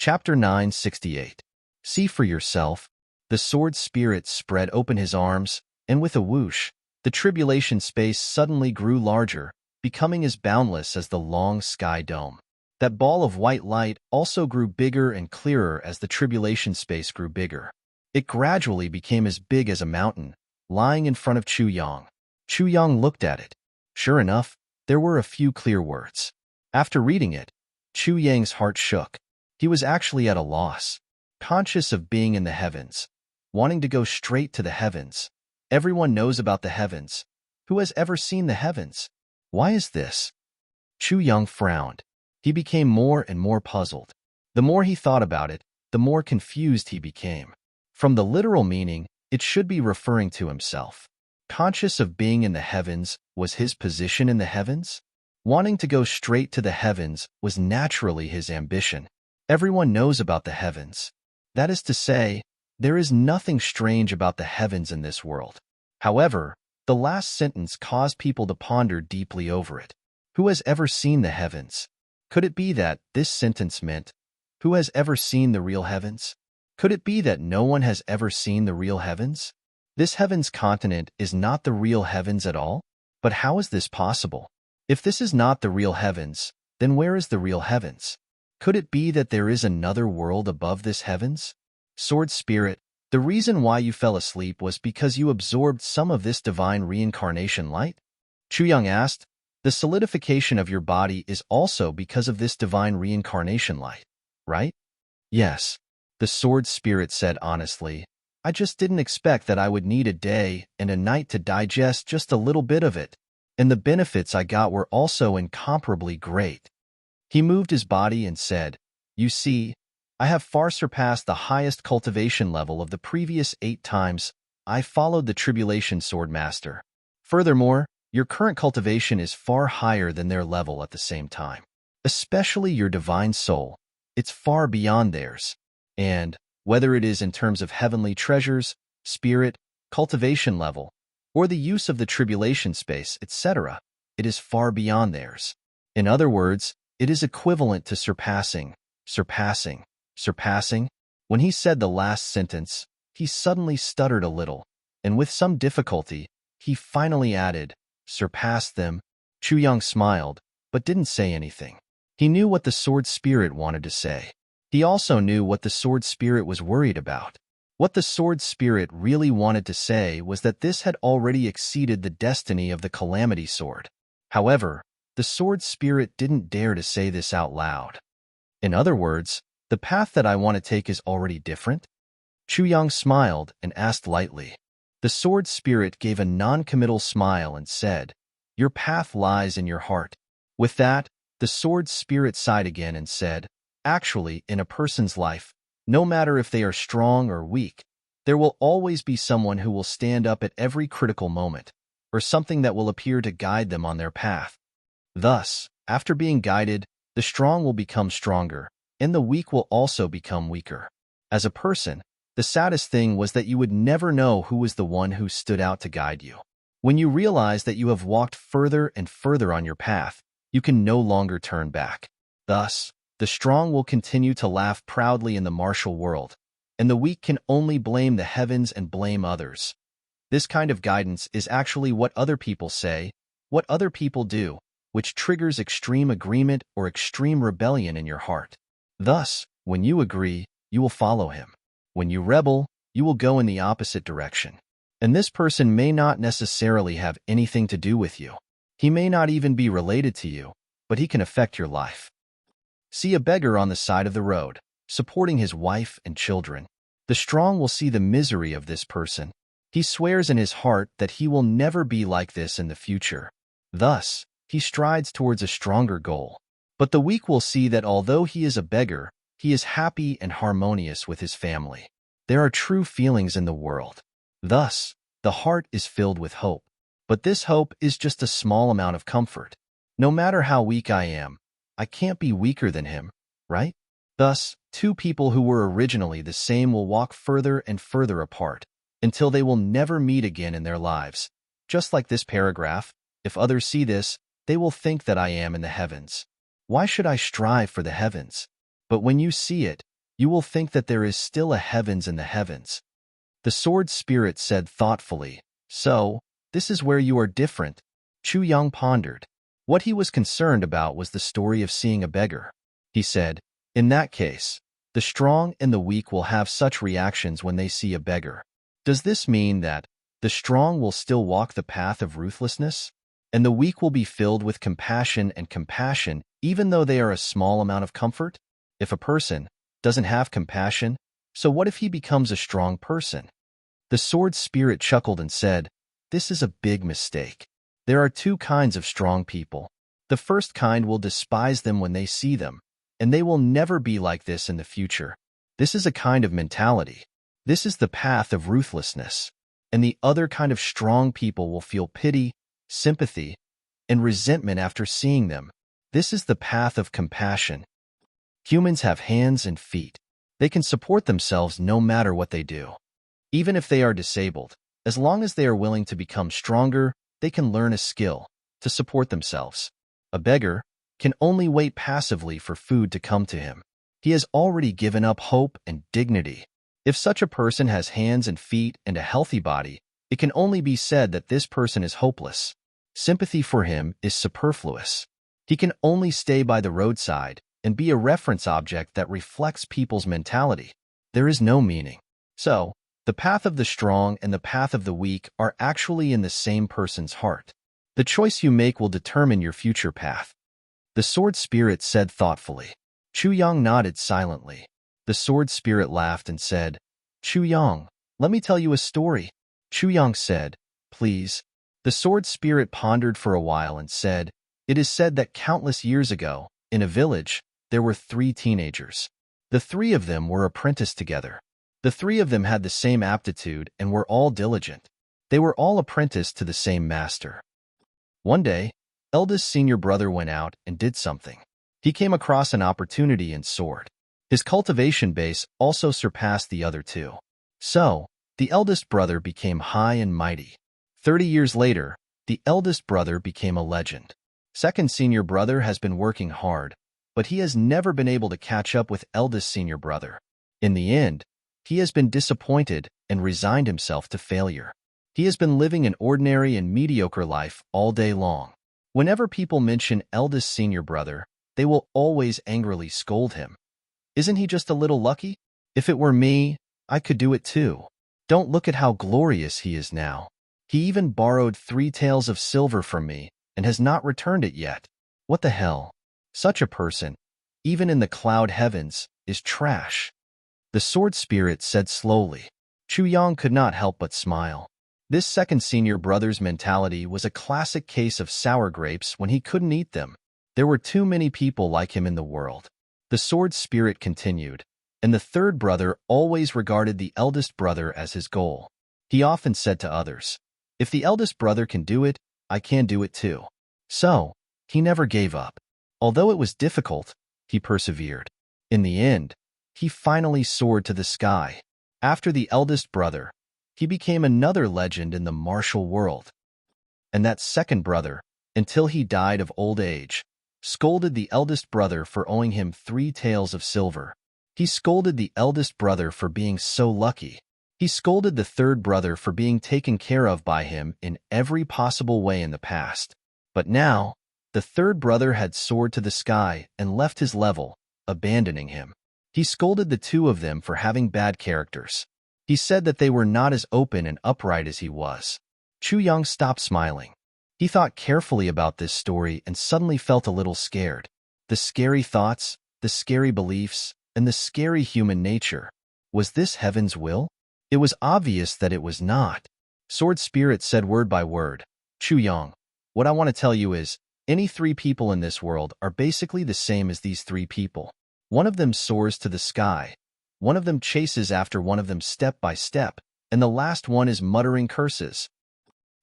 Chapter 968. See for yourself. The sword spirit spread open his arms, and with a whoosh, the tribulation space suddenly grew larger, becoming as boundless as the long sky dome. That ball of white light also grew bigger and clearer as the tribulation space grew bigger. It gradually became as big as a mountain, lying in front of Chu Yang. Chu Yang looked at it. Sure enough, there were a few clear words. After reading it, Chu Yang's heart shook. He was actually at a loss, conscious of being in the heavens, wanting to go straight to the heavens. Everyone knows about the heavens. Who has ever seen the heavens? Why is this? Chu Yang frowned. He became more and more puzzled. The more he thought about it, the more confused he became. From the literal meaning, it should be referring to himself. Conscious of being in the heavens was his position in the heavens? Wanting to go straight to the heavens was naturally his ambition. Everyone knows about the heavens. That is to say, there is nothing strange about the heavens in this world. However, the last sentence caused people to ponder deeply over it. Who has ever seen the heavens? Could it be that this sentence meant, who has ever seen the real heavens? Could it be that no one has ever seen the real heavens? This heavens continent is not the real heavens at all? But how is this possible? If this is not the real heavens, then where is the real heavens? Could it be that there is another world above this heavens? Sword Spirit, the reason why you fell asleep was because you absorbed some of this divine reincarnation light? Chu Yang asked. The solidification of your body is also because of this divine reincarnation light, right? Yes. The Sword Spirit said honestly. I just didn't expect that I would need a day and a night to digest just a little bit of it, and the benefits I got were also incomparably great. He moved his body and said, You see, I have far surpassed the highest cultivation level of the previous 8 times I followed the Tribulation Sword Master. Furthermore, your current cultivation is far higher than their level at the same time. Especially your divine soul. It's far beyond theirs. And, whether it is in terms of heavenly treasures, spirit, cultivation level, or the use of the tribulation space, etc., it is far beyond theirs. In other words, it is equivalent to surpassing. When he said the last sentence, he suddenly stuttered a little, and with some difficulty, he finally added, surpass them. Chu Yang smiled, but didn't say anything. He knew what the Sword Spirit wanted to say. He also knew what the Sword Spirit was worried about. What the Sword Spirit really wanted to say was that this had already exceeded the destiny of the Calamity Sword. However, the Sword Spirit didn't dare to say this out loud. In other words, the path that I want to take is already different? Chu Yang smiled and asked lightly. The Sword Spirit gave a non-committal smile and said, Your path lies in your heart. With that, the Sword Spirit sighed again and said, Actually, in a person's life, no matter if they are strong or weak, there will always be someone who will stand up at every critical moment, or something that will appear to guide them on their path. Thus, after being guided, the strong will become stronger, and the weak will also become weaker. As a person, the saddest thing was that you would never know who was the one who stood out to guide you. When you realize that you have walked further and further on your path, you can no longer turn back. Thus, the strong will continue to laugh proudly in the martial world, and the weak can only blame the heavens and blame others. This kind of guidance is actually what other people say, what other people do, which triggers extreme agreement or extreme rebellion in your heart. Thus, when you agree, you will follow him. When you rebel, you will go in the opposite direction. And this person may not necessarily have anything to do with you. He may not even be related to you, but he can affect your life. See a beggar on the side of the road, supporting his wife and children. The strong will see the misery of this person. He swears in his heart that he will never be like this in the future. Thus, he strides towards a stronger goal. But the weak will see that although he is a beggar, he is happy and harmonious with his family. There are true feelings in the world. Thus, the heart is filled with hope. But this hope is just a small amount of comfort. No matter how weak I am, I can't be weaker than him, right? Thus, two people who were originally the same will walk further and further apart, until they will never meet again in their lives. Just like this paragraph, if others see this, they will think that I am in the heavens. Why should I strive for the heavens? But when you see it, you will think that there is still a heavens in the heavens. The sword spirit said thoughtfully, so, this is where you are different. Chu Yang pondered. What he was concerned about was the story of seeing a beggar. He said, in that case, the strong and the weak will have such reactions when they see a beggar. Does this mean that the strong will still walk the path of ruthlessness, and the weak will be filled with compassion even though they are a small amount of comfort? If a person doesn't have compassion, so what if he becomes a strong person? The sword spirit chuckled and said, this is a big mistake. There are two kinds of strong people. The first kind will despise them when they see them, and they will never be like this in the future. This is a kind of mentality. This is the path of ruthlessness. And the other kind of strong people will feel pity, sympathy, and resentment after seeing them. This is the path of compassion. Humans have hands and feet. They can support themselves no matter what they do. Even if they are disabled, as long as they are willing to become stronger, they can learn a skill to support themselves. A beggar can only wait passively for food to come to him. He has already given up hope and dignity. If such a person has hands and feet and a healthy body, it can only be said that this person is hopeless. Sympathy for him is superfluous. He can only stay by the roadside and be a reference object that reflects people's mentality. There is no meaning. So, the path of the strong and the path of the weak are actually in the same person's heart. The choice you make will determine your future path. The sword spirit said thoughtfully. Chu Yang nodded silently. The sword spirit laughed and said, Chu Yang, let me tell you a story. Chu Yang said, please. The sword spirit pondered for a while and said, it is said that countless years ago, in a village, there were 3 teenagers. The 3 of them were apprenticed together. The 3 of them had the same aptitude and were all diligent. They were all apprenticed to the same master. One day, eldest senior brother went out and did something. He came across an opportunity and soared. His cultivation base also surpassed the other 2. So, the eldest brother became high and mighty. 30 years later, the eldest brother became a legend. Second senior brother has been working hard, but he has never been able to catch up with eldest senior brother. In the end, he has been disappointed and resigned himself to failure. He has been living an ordinary and mediocre life all day long. Whenever people mention eldest senior brother, they will always angrily scold him. Isn't he just a little lucky? If it were me, I could do it too. Don't look at how glorious he is now. He even borrowed 3 taels of silver from me and has not returned it yet. What the hell? Such a person, even in the cloud heavens, is trash. The sword spirit said slowly. Chu Yang could not help but smile. This second senior brother's mentality was a classic case of sour grapes when he couldn't eat them. There were too many people like him in the world. The sword spirit continued, and the third brother always regarded the eldest brother as his goal. He often said to others, if the eldest brother can do it, I can do it too. So, he never gave up. Although it was difficult, he persevered. In the end, he finally soared to the sky. After the eldest brother, he became another legend in the martial world. And that second brother, until he died of old age, scolded the eldest brother for owing him 3 taels of silver. He scolded the eldest brother for being so lucky. He scolded the third brother for being taken care of by him in every possible way in the past. But now, the third brother had soared to the sky and left his level, abandoning him. He scolded the 2 of them for having bad characters. He said that they were not as open and upright as he was. Chu Yang stopped smiling. He thought carefully about this story and suddenly felt a little scared. The scary thoughts, the scary beliefs, and the scary human nature. Was this heaven's will? It was obvious that it was not. Sword Spirit said word by word, Chu Yang, what I want to tell you is, any 3 people in this world are basically the same as these 3 people. One of them soars to the sky. One of them chases after one of them step by step, and the last one is muttering curses.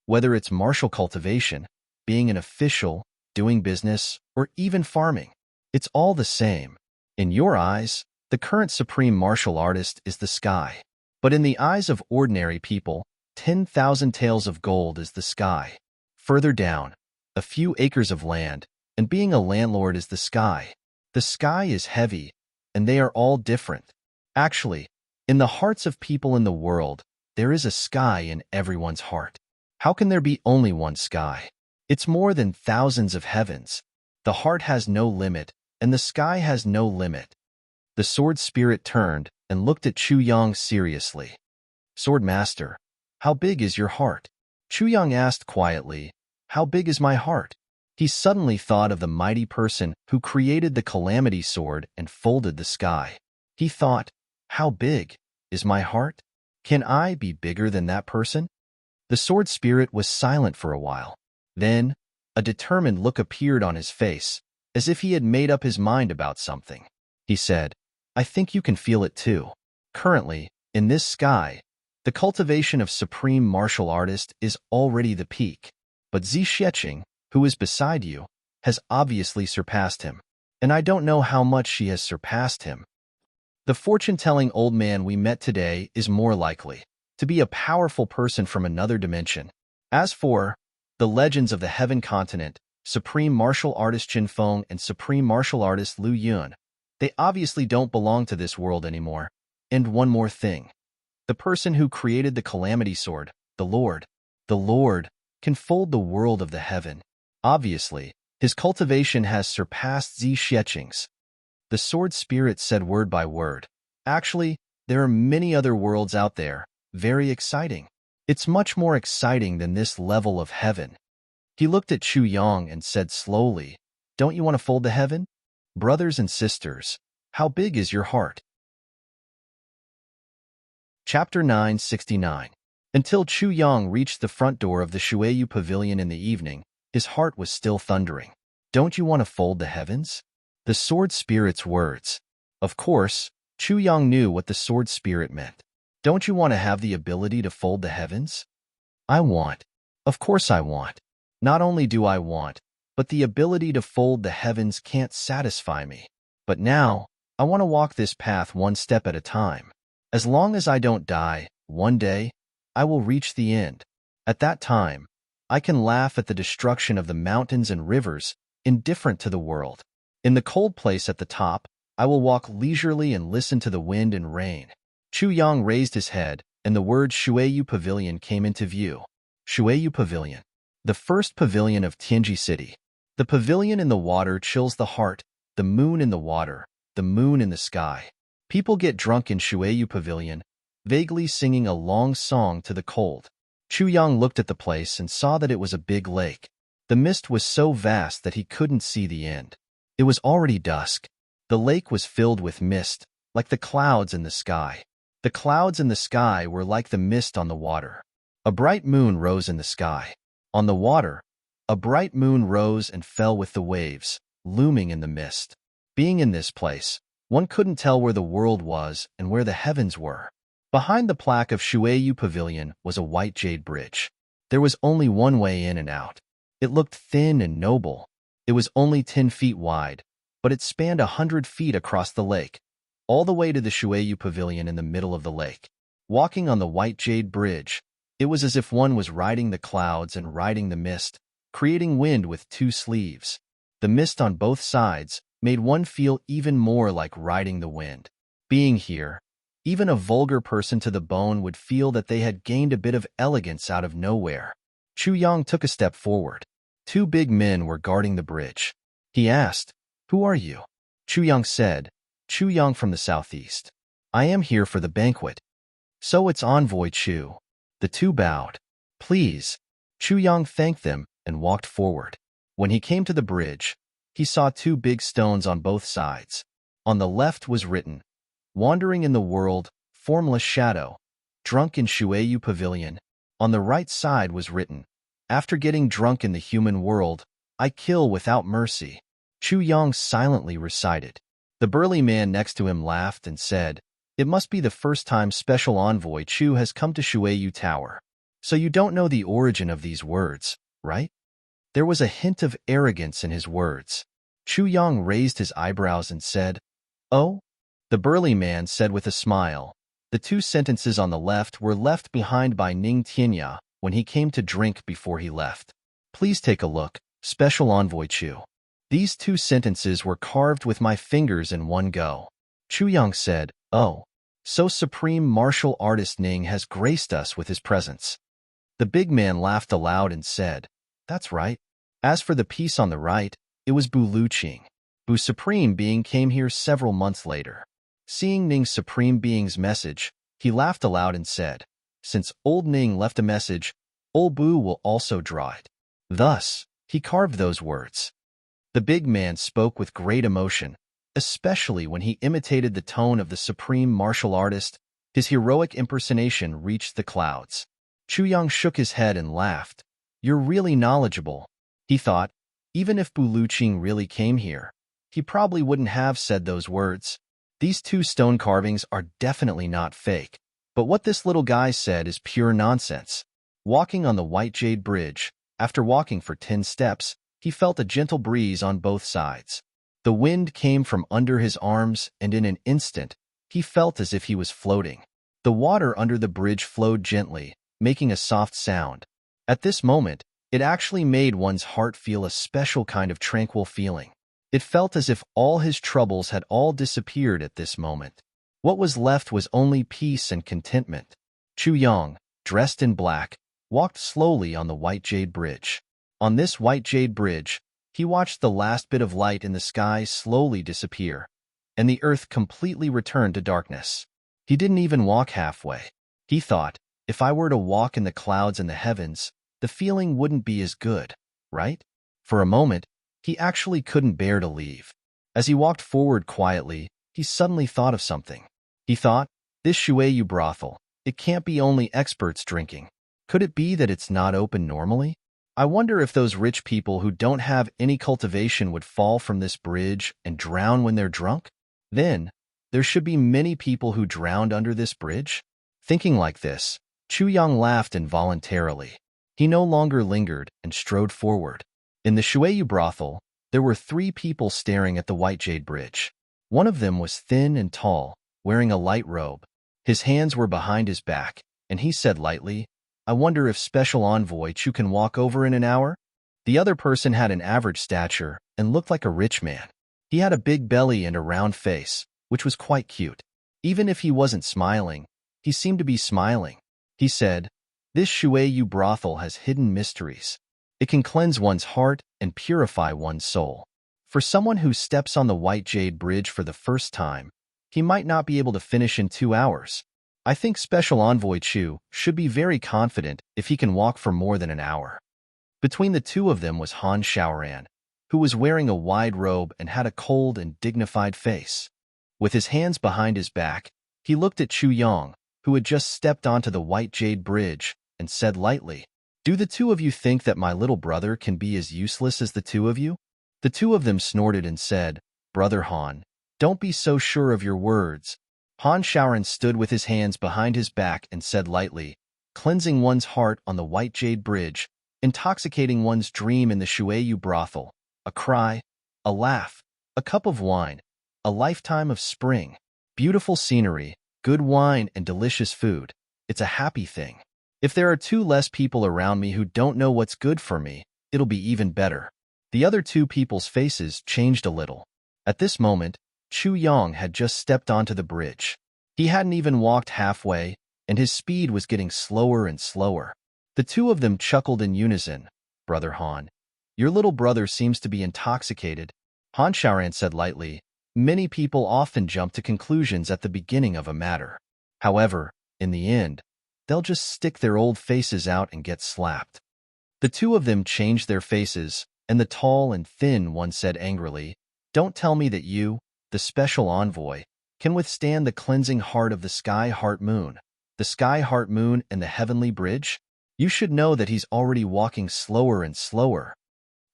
Whether it's martial cultivation, being an official, doing business, or even farming, it's all the same. In your eyes, the current supreme martial artist is the sky. But in the eyes of ordinary people, 10,000 taels of gold is the sky. Further down, a few acres of land, and being a landlord is the sky. The sky is heavy, and they are all different. Actually, in the hearts of people in the world, there is a sky in everyone's heart. How can there be only one sky? It's more than thousands of heavens. The heart has no limit, and the sky has no limit. The sword spirit turned and looked at Chu Yang seriously. Sword Master, how big is your heart? Chu Yang asked quietly, how big is my heart? He suddenly thought of the mighty person who created the calamity sword and folded the sky. He thought, how big is my heart? Can I be bigger than that person? The sword spirit was silent for a while. Then, a determined look appeared on his face, as if he had made up his mind about something. He said, I think you can feel it too. Currently, in this sky, the cultivation of supreme martial artist is already the peak. But Zixieqing, who is beside you, has obviously surpassed him. And I don't know how much she has surpassed him. The fortune-telling old man we met today is more likely to be a powerful person from another dimension. As for the legends of the Heaven Continent, Supreme Martial Artist Qin Feng and Supreme Martial Artist Lu Yun, they obviously don't belong to this world anymore. And one more thing. The person who created the Calamity Sword, the Lord, can fold the world of the heaven. Obviously, his cultivation has surpassed Zixieqing's. The sword spirit said word by word. Actually, there are many other worlds out there, very exciting. It's much more exciting than this level of heaven. He looked at Chu Yang and said slowly, don't you want to fold the heaven? Brothers and sisters, how big is your heart? Chapter 969. Until Chu Yang reached the front door of the Shueyu Pavilion in the evening, his heart was still thundering. Don't you want to fold the heavens? The sword spirit's words. Of course, Chu Yang knew what the sword spirit meant. Don't you want to have the ability to fold the heavens? I want. Of course I want. Not only do I want, but the ability to fold the heavens can't satisfy me. But now, I want to walk this path one step at a time. As long as I don't die, one day, I will reach the end. At that time, I can laugh at the destruction of the mountains and rivers, indifferent to the world. In the cold place at the top, I will walk leisurely and listen to the wind and rain. Chu Yang raised his head, and the word Shueyu Pavilion came into view. Shueyu Pavilion. The first pavilion of Tianji City. The pavilion in the water chills the heart, the moon in the water, the moon in the sky. People get drunk in Shueyu Pavilion, vaguely singing a long song to the cold. Chu Yang looked at the place and saw that it was a big lake. The mist was so vast that he couldn't see the end. It was already dusk. The lake was filled with mist, like the clouds in the sky. The clouds in the sky were like the mist on the water. A bright moon rose in the sky. On the water, a bright moon rose and fell with the waves, looming in the mist. Being in this place, one couldn't tell where the world was and where the heavens were. Behind the plaque of Shueyu Pavilion was a white jade bridge. There was only one way in and out. It looked thin and noble. It was only 10 feet wide, but it spanned 100 feet across the lake, all the way to the Shueyu Pavilion in the middle of the lake. Walking on the white jade bridge, it was as if one was riding the clouds and riding the mist, creating wind with two sleeves. The mist on both sides made one feel even more like riding the wind. Being here, even a vulgar person to the bone would feel that they had gained a bit of elegance out of nowhere. Chu Yang took a step forward. 2 big men were guarding the bridge. He asked, "Who are you?" Chu Yang said, "Chu Yang from the southeast. I am here for the banquet." "So it's Envoy Chu." The two bowed. "Please." Chu Yang thanked them and walked forward. When he came to the bridge, he saw 2 big stones on both sides. On the left was written, "Wandering in the world, formless shadow, drunk in Shueyu Pavilion." On the right side was written, "After getting drunk in the human world, I kill without mercy." Chu Yang silently recited. The burly man next to him laughed and said, "It must be the first time Special Envoy Chu has come to Shueyu Tower. So you don't know the origin of these words, right?" There was a hint of arrogance in his words. Chu Yang raised his eyebrows and said, "Oh?" The burly man said with a smile. The 2 sentences on the left were left behind by Ning Tianya when he came to drink before he left. "Please take a look, Special Envoy Chu. These 2 sentences were carved with my fingers in one go." Chu Yang said, "Oh." So supreme martial artist Ning has graced us with his presence." The big man laughed aloud and said, "That's right. As for the piece on the right, it was Bu Luqing. Bu Supreme Being came here several months later." Seeing Ning's Supreme Being's message, he laughed aloud and said, "Since old Ning left a message, old Bu will also draw it." Thus, he carved those words. The big man spoke with great emotion, especially when he imitated the tone of the supreme martial artist. His heroic impersonation reached the clouds. Chu Yang shook his head and laughed. "You're really knowledgeable," he thought. Even if Bu Luqing really came here, he probably wouldn't have said those words. These two stone carvings are definitely not fake, but what this little guy said is pure nonsense. Walking on the White Jade Bridge, after walking for 10 steps, he felt a gentle breeze on both sides. The wind came from under his arms, and in an instant, he felt as if he was floating. The water under the bridge flowed gently, making a soft sound. At this moment, it actually made one's heart feel a special kind of tranquil feeling. It felt as if all his troubles had all disappeared at this moment. What was left was only peace and contentment. Chu Yang, dressed in black, walked slowly on the White Jade Bridge. On this White Jade Bridge, he watched the last bit of light in the sky slowly disappear, and the earth completely returned to darkness. He didn't even walk halfway. He thought, if I were to walk in the clouds in the heavens, the feeling wouldn't be as good, right? For a moment, he actually couldn't bear to leave. As he walked forward quietly, he suddenly thought of something. He thought, this Shueyu brothel, it can't be only experts drinking. Could it be that it's not open normally? I wonder if those rich people who don't have any cultivation would fall from this bridge and drown when they're drunk? Then, there should be many people who drowned under this bridge? Thinking like this, Chu Yang laughed involuntarily. He no longer lingered and strode forward. In the Shueyu brothel, there were 3 people staring at the White Jade Bridge. One of them was thin and tall, wearing a light robe. His hands were behind his back, and he said lightly, "I wonder if Special Envoy Chu can walk over in an hour?" The other person had an average stature and looked like a rich man. He had a big belly and a round face, which was quite cute. Even if he wasn't smiling, he seemed to be smiling. He said, "This Shueyu brothel has hidden mysteries. It can cleanse one's heart and purify one's soul." For someone who steps on the White Jade Bridge for the first time, he might not be able to finish in 2 hours. I think Special Envoy Chu should be very confident if he can walk for more than an hour. Between the two of them was Han Shaoran, who was wearing a wide robe and had a cold and dignified face. With his hands behind his back, he looked at Chu Yang, who had just stepped onto the White Jade Bridge, and said lightly, "Do the two of you think that my little brother can be as useless as the two of you?" The two of them snorted and said, "Brother Han, don't be so sure of your words." Han Shaoran stood with his hands behind his back and said lightly, "Cleansing one's heart on the White Jade Bridge, intoxicating one's dream in the Shueyu brothel, a cry, a laugh, a cup of wine, a lifetime of spring, beautiful scenery, good wine and delicious food. It's a happy thing. If there are 2 less people around me who don't know what's good for me, it'll be even better." The other 2 people's faces changed a little. At this moment, Chu Yang had just stepped onto the bridge. He hadn't even walked halfway, and his speed was getting slower and slower. The 2 of them chuckled in unison. "Brother Han, your little brother seems to be intoxicated." Han Shaoran said lightly, "Many people often jump to conclusions at the beginning of a matter. However, in the end, they'll just stick their old faces out and get slapped." The 2 of them changed their faces, and the tall and thin one said angrily, "Don't tell me that you, the Special Envoy, can withstand the cleansing heart of the Sky Heart Moon, the Sky Heart Moon and the Heavenly Bridge? You should know that he's already walking slower and slower."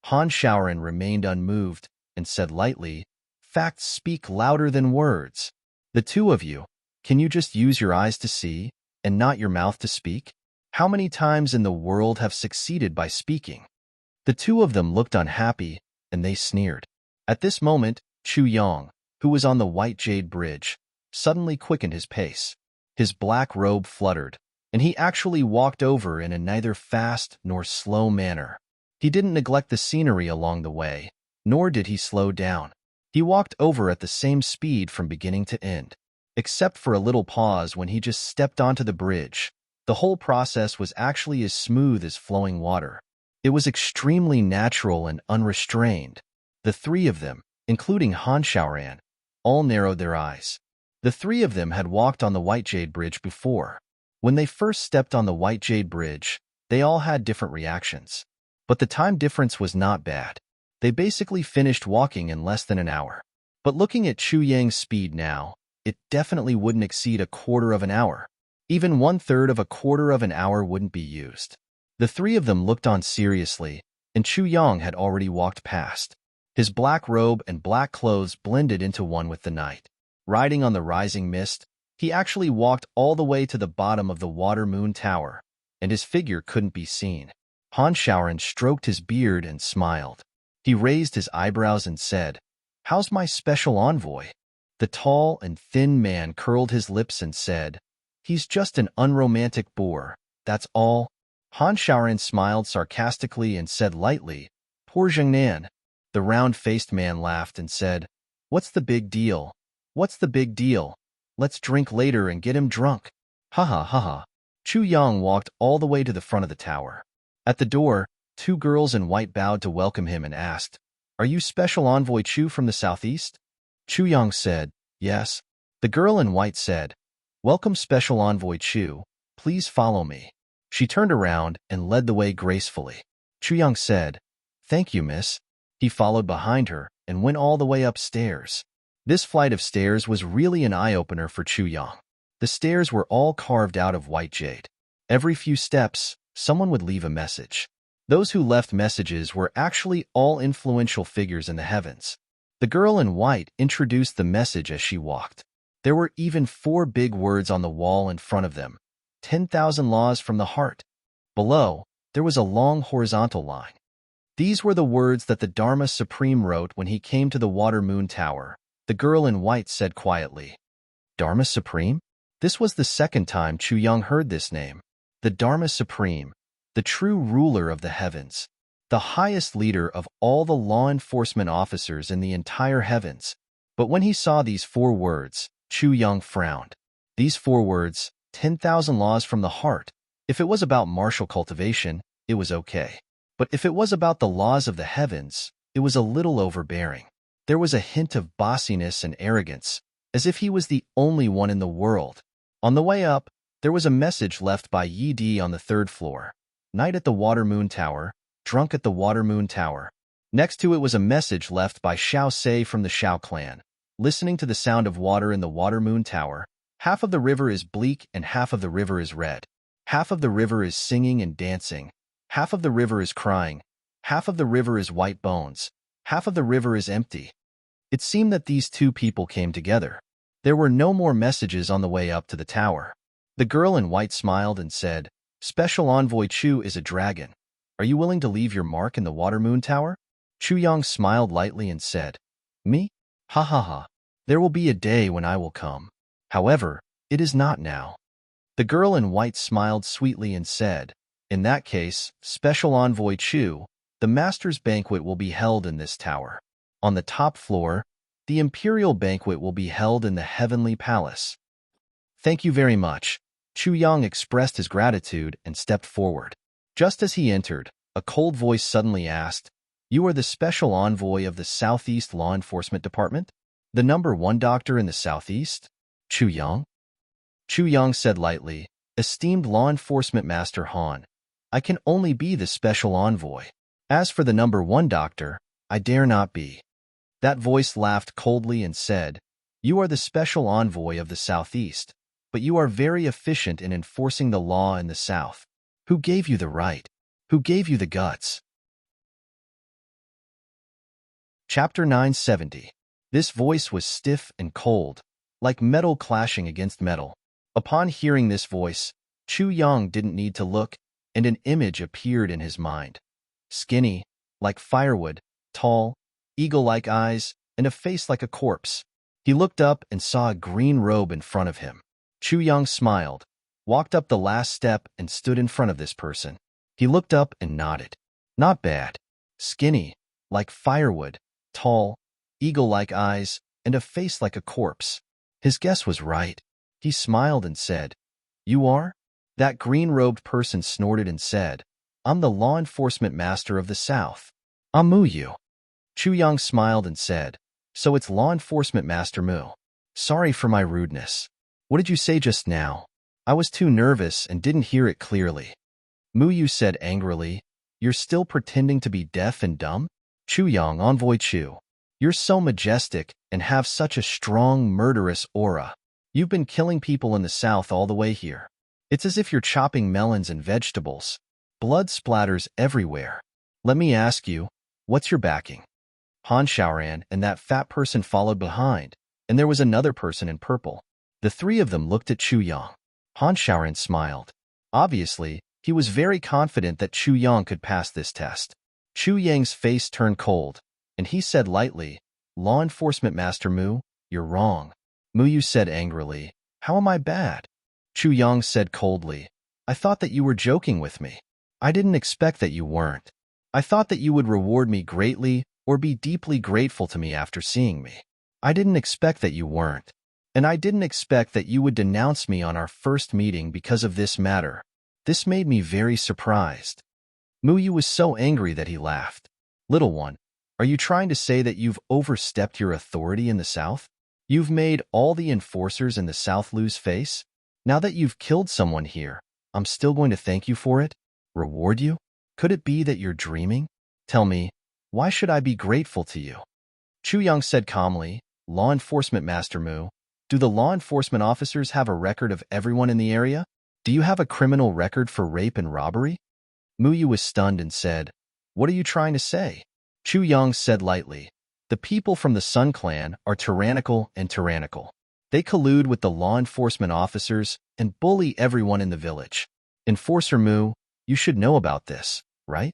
Han Shaoran remained unmoved and said lightly, "Facts speak louder than words. The 2 of you, can you just use your eyes to see, and not your mouth to speak? How many times in the world have succeeded by speaking?" The 2 of them looked unhappy, and they sneered. At this moment, Chu Yang, who was on the White Jade Bridge, suddenly quickened his pace. His black robe fluttered, and he actually walked over in a neither fast nor slow manner. He didn't neglect the scenery along the way, nor did he slow down. He walked over at the same speed from beginning to end. except for a little pause when he just stepped onto the bridge. The whole process was actually as smooth as flowing water. It was extremely natural and unrestrained. The three of them, including Han Xiaoran, all narrowed their eyes. The three of them had walked on the White Jade Bridge before. When they first stepped on the White Jade Bridge, they all had different reactions. But the time difference was not bad. They basically finished walking in less than an hour. But looking at Chu Yang's speed now, it definitely wouldn't exceed a quarter of an hour. Even 1/3 of a quarter of an hour wouldn't be used. The three of them looked on seriously, and Chu Yang had already walked past. His black robe and black clothes blended into one with the night. Riding on the rising mist, he actually walked all the way to the bottom of the Water Moon Tower, and his figure couldn't be seen. Han Xiaoran stroked his beard and smiled. He raised his eyebrows and said, "How's my special envoy?" The tall and thin man curled his lips and said, "He's just an unromantic boor, that's all." Han Xiaoran smiled sarcastically and said lightly, "Poor Jiangnan." The round-faced man laughed and said, "What's the big deal? What's the big deal? Let's drink later and get him drunk." Ha ha ha ha. Chu Yang walked all the way to the front of the tower. At the door, two girls in white bowed to welcome him and asked, "Are you Special Envoy Chu from the southeast?" Chu Yang said, "Yes." The girl in white said, "Welcome Special Envoy Chu, please follow me." She turned around and led the way gracefully. Chu Yang said, "Thank you, miss." He followed behind her and went all the way upstairs. This flight of stairs was really an eye-opener for Chu Yang. The stairs were all carved out of white jade. Every few steps, someone would leave a message. Those who left messages were actually all influential figures in the heavens. The girl in white introduced the message as she walked. There were even 4 big words on the wall in front of them. 10,000 laws from the heart. Below, there was a long horizontal line. These were the words that the Dharma Supreme wrote when he came to the Water Moon Tower. The girl in white said quietly, "Dharma Supreme?" This was the second time Chu Yang heard this name. The Dharma Supreme, the true ruler of the heavens, the highest leader of all the law enforcement officers in the entire heavens. But when he saw these 4 words, Chu Yang frowned. These 4 words, 10,000 laws from the heart. If it was about martial cultivation, it was okay. But if it was about the laws of the heavens, it was a little overbearing. There was a hint of bossiness and arrogance, as if he was the only one in the world. On the way up, there was a message left by Yi Di on the 3rd floor. Night at the Water Moon Tower, drunk at the Water Moon Tower. Next to it was a message left by Xiao Se from the Xiao clan. Listening to the sound of water in the Water Moon Tower, half of the river is bleak and half of the river is red. Half of the river is singing and dancing. Half of the river is crying. Half of the river is white bones. Half of the river is empty. It seemed that these 2 people came together. There were no more messages on the way up to the tower. The girl in white smiled and said, "Special Envoy Chu is a dragon. Are you willing to leave your mark in the Water Moon Tower?" Chu Yang smiled lightly and said, "Me? Ha ha ha. There will be a day when I will come. However, it is not now." The girl in white smiled sweetly and said, "In that case, Special Envoy Chu, the Master's banquet will be held in this tower. On the top floor, the imperial banquet will be held in the heavenly palace." "Thank you very much." Chu Yang expressed his gratitude and stepped forward. Just as he entered, a cold voice suddenly asked, "You are the special envoy of the Southeast Law Enforcement Department? The number 1 doctor in the Southeast?" "Chu Yang?" Chu Yang said lightly, "Esteemed Law Enforcement Master Han, I can only be the special envoy. As for the number 1 doctor, I dare not be." That voice laughed coldly and said, "You are the special envoy of the Southeast, but you are very efficient in enforcing the law in the South. Who gave you the right? Who gave you the guts?" Chapter 970. This voice was stiff and cold, like metal clashing against metal. Upon hearing this voice, Chu Yang didn't need to look, and an image appeared in his mind. Skinny, like firewood, tall, eagle-like eyes, and a face like a corpse. He looked up and saw a green robe in front of him. Chu Yang smiled, walked up the last step and stood in front of this person. He looked up and nodded. Not bad. Skinny, like firewood, tall, eagle-like eyes, and a face like a corpse. His guess was right. He smiled and said, "You are?" That green-robed person snorted and said, "I'm the law enforcement master of the South. I'm Mu. Chu Yang smiled and said, "So it's law enforcement master Mu. Sorry for my rudeness. What did you say just now? I was too nervous and didn't hear it clearly." Mu said angrily, "You're still pretending to be deaf and dumb?" Chu Yang, Envoy Chu. "You're so majestic and have such a strong, murderous aura. You've been killing people in the South all the way here. It's as if you're chopping melons and vegetables. Blood splatters everywhere. Let me ask you, what's your backing?" Han Xiaoran and that fat person followed behind, and there was another person in purple. The three of them looked at Chu Yang. Han Xiaoran smiled. Obviously, he was very confident that Chu Yang could pass this test. Chu Yang's face turned cold, and he said lightly, "Law enforcement master Mu, you're wrong." Mu said angrily, "How am I bad?" Chu Yang said coldly, "I thought that you were joking with me. I didn't expect that you weren't. I thought that you would reward me greatly or be deeply grateful to me after seeing me. I didn't expect that you weren't. And I didn't expect that you would denounce me on our first meeting because of this matter. This made me very surprised." Mu was so angry that he laughed. "Little one, are you trying to say that you've overstepped your authority in the South? You've made all the enforcers in the South lose face? Now that you've killed someone here, I'm still going to thank you for it? Reward you? Could it be that you're dreaming? Tell me, why should I be grateful to you?" Chu Yang said calmly, "Law enforcement master Mu, do the law enforcement officers have a record of everyone in the area? Do you have a criminal record for rape and robbery?" Mu was stunned and said, "What are you trying to say?" Chu Yang said lightly, "The people from the Sun Clan are tyrannical and tyrannical. They collude with the law enforcement officers and bully everyone in the village. Enforcer Mu, you should know about this, right?"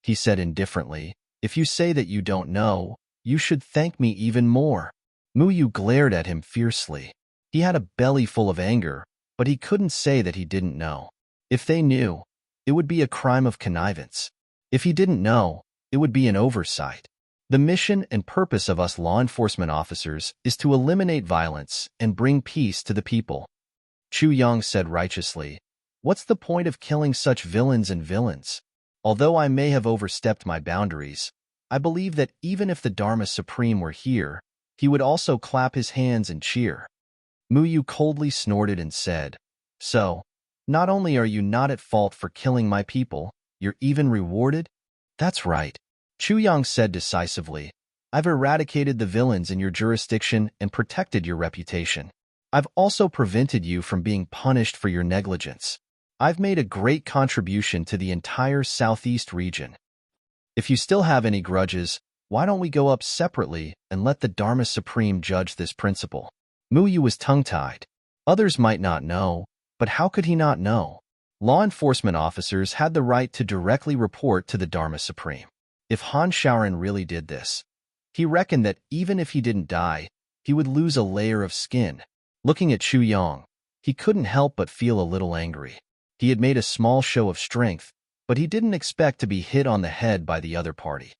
He said indifferently, "If you say that you don't know, you should thank me even more." Mu glared at him fiercely. He had a belly full of anger, but he couldn't say that he didn't know. If they knew, it would be a crime of connivance. If he didn't know, it would be an oversight. The mission and purpose of us law enforcement officers is to eliminate violence and bring peace to the people. Chu Yang said righteously, "What's the point of killing such villains and villains? Although I may have overstepped my boundaries, I believe that even if the Dharma Supreme were here, he would also clap his hands and cheer." Mu coldly snorted and said, "So, not only are you not at fault for killing my people, you're even rewarded?" "That's right," Chu Yang said decisively. "I've eradicated the villains in your jurisdiction and protected your reputation. I've also prevented you from being punished for your negligence. I've made a great contribution to the entire Southeast region. If you still have any grudges, why don't we go up separately and let the Dharma Supreme judge this principle?" Mu was tongue-tied. Others might not know, but how could he not know? Law enforcement officers had the right to directly report to the Dharma Supreme. If Han Xiaoran really did this, he reckoned that even if he didn't die, he would lose a layer of skin. Looking at Chu Yang, he couldn't help but feel a little angry. He had made a small show of strength, but he didn't expect to be hit on the head by the other party.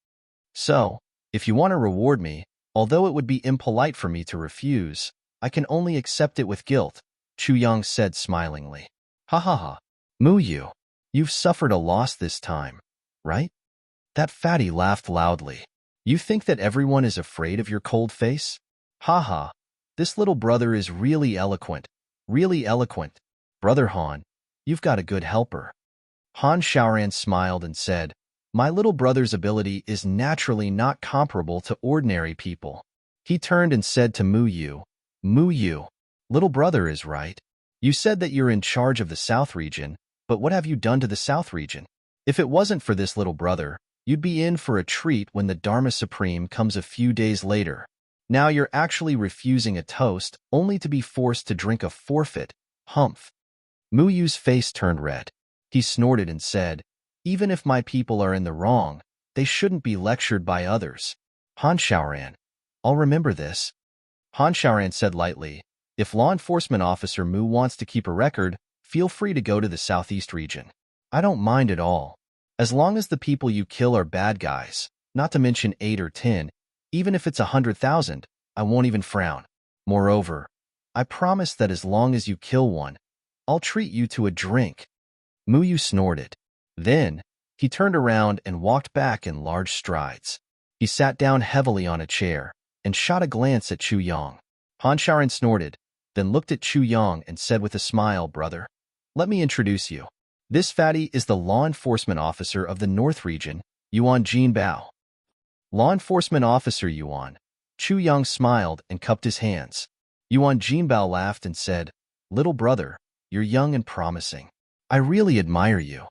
"So, if you want to reward me, although it would be impolite for me to refuse, I can only accept it with guilt," Chu Yang said smilingly. "Ha ha ha. Mu, you've suffered a loss this time, right?" That fatty laughed loudly. "You think that everyone is afraid of your cold face? Ha ha. This little brother is really eloquent. Really eloquent. Brother Han, you've got a good helper." Han Xiaoran smiled and said, "My little brother's ability is naturally not comparable to ordinary people." He turned and said to Mu, "Little brother is right. You said that you're in charge of the South region, but what have you done to the South region? If it wasn't for this little brother, you'd be in for a treat when the Dharma Supreme comes a few days later. Now you're actually refusing a toast only to be forced to drink a forfeit. Humph." Mu's face turned red. He snorted and said, "Even if my people are in the wrong, they shouldn't be lectured by others." Han Xiaoran, "I'll remember this." Han Xiaoran said lightly, "If law enforcement officer Mu wants to keep a record, feel free to go to the Southeast region. I don't mind at all. As long as the people you kill are bad guys, not to mention 8 or 10, even if it's 100,000, I won't even frown. Moreover, I promise that as long as you kill one, I'll treat you to a drink. Mu Yu snorted. Then, he turned around and walked back in large strides. He sat down heavily on a chair and shot a glance at Chu Yang. Han Shaoran snorted, then looked at Chu Yang and said with a smile, "Brother, let me introduce you. This fatty is the law enforcement officer of the North Region, Yuan Jinbao." Law enforcement officer Yuan. Chu Yang smiled and cupped his hands. Yuan Jinbao laughed and said, "Little brother, you're young and promising. I really admire you."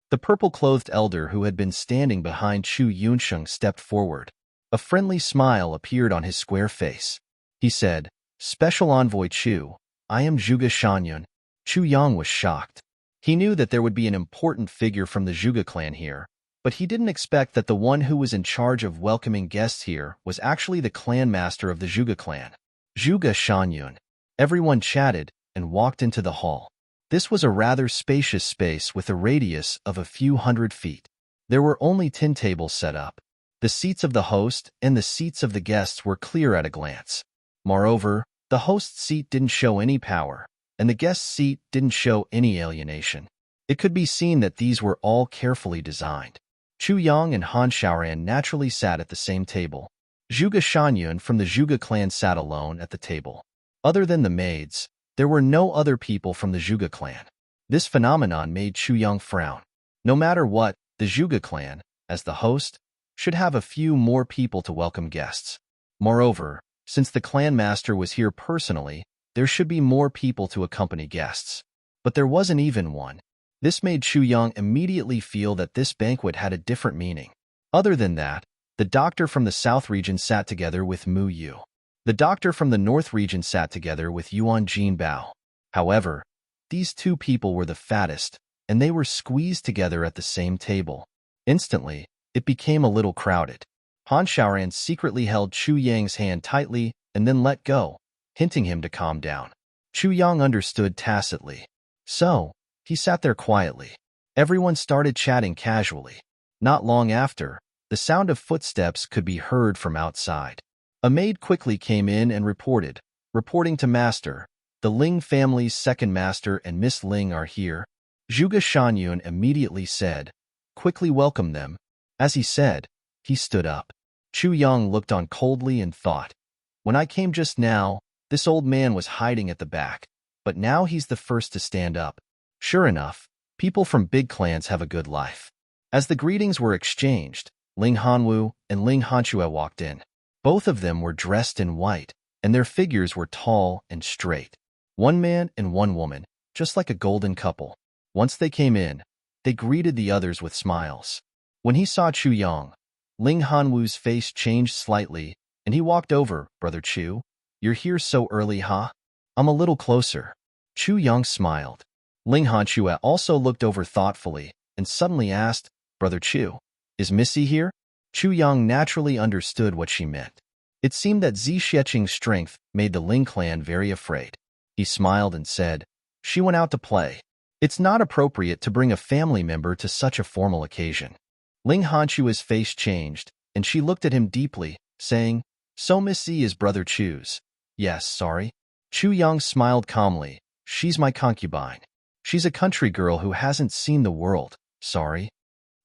The purple-clothed elder who had been standing behind Chu Yunsheng stepped forward. A friendly smile appeared on his square face. He said, "Special Envoy Chu, I am Zhuge Shanyun." Chu Yang was shocked. He knew that there would be an important figure from the Zhuge clan here, but he didn't expect that the one who was in charge of welcoming guests here was actually the clan master of the Zhuge clan. Zhuge Shanyun. Everyone chatted and walked into the hall. This was a rather spacious space with a radius of a few hundred feet. There were only 10 tables set up. The seats of the host and the seats of the guests were clear at a glance. Moreover, the host's seat didn't show any power, and the guest's seat didn't show any alienation. It could be seen that these were all carefully designed. Chu Yang and Han Shaoran naturally sat at the same table. Zhuge Shanyun from the Zhuge clan sat alone at the table. Other than the maids, there were no other people from the Zhuge clan. This phenomenon made Chu Yang frown. No matter what, the Zhuge clan, as the host, should have a few more people to welcome guests. Moreover, since the clan master was here personally, there should be more people to accompany guests. But there wasn't even one. This made Chu Yang immediately feel that this banquet had a different meaning. Other than that, the doctor from the South region sat together with Mu Yu. The doctor from the North region sat together with Yuan Jinbao. However, these two people were the fattest, and they were squeezed together at the same table. Instantly, it became a little crowded. Han Shaoran secretly held Chu Yang's hand tightly and then let go, hinting him to calm down. Chu Yang understood tacitly. So, he sat there quietly. Everyone started chatting casually. Not long after, the sound of footsteps could be heard from outside. A maid quickly came in and reporting to Master, "The Ling family's second master and Miss Ling are here." Zhuge Shanyun immediately said, "Quickly welcome them." As he said, he stood up. Chu Yang looked on coldly and thought, "When I came just now, this old man was hiding at the back, but now he's the first to stand up." Sure enough, people from big clans have a good life. As the greetings were exchanged, Ling Hanwu and Ling Hanchue walked in. Both of them were dressed in white, and their figures were tall and straight. One man and one woman, just like a golden couple. Once they came in, they greeted the others with smiles. When he saw Chu Yang, Ling Hanwu's face changed slightly, and he walked over. "Brother Chu, you're here so early, huh? I'm a little closer." Chu Yang smiled. Ling Hanchue also looked over thoughtfully and suddenly asked, "Brother Chu, is Missy here?" Chu Yang naturally understood what she meant. It seemed that Zi Xieching's strength made the Ling clan very afraid. He smiled and said, "She went out to play. It's not appropriate to bring a family member to such a formal occasion." Ling Hanchue's face changed, and she looked at him deeply, saying, "So Miss Zi is Brother Chu's?" "Yes, sorry." Chu Yang smiled calmly. "She's my concubine. She's a country girl who hasn't seen the world, sorry."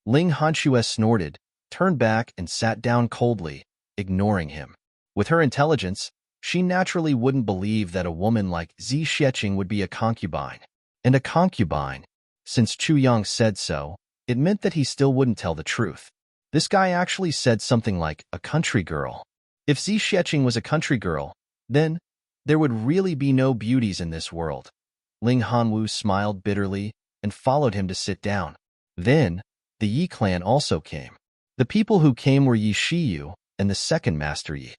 Ling Hanchue snorted, turned back and sat down coldly, ignoring him. With her intelligence, she naturally wouldn't believe that a woman like Zi Xieching would be a concubine. And a concubine, since Chu Yang said so, it meant that he still wouldn't tell the truth. This guy actually said something like a country girl. If Zi Xieching was a country girl, then there would really be no beauties in this world. Ling Hanwu smiled bitterly and followed him to sit down. Then, the Yi clan also came. The people who came were Yi Shiyu and the second Master Yi.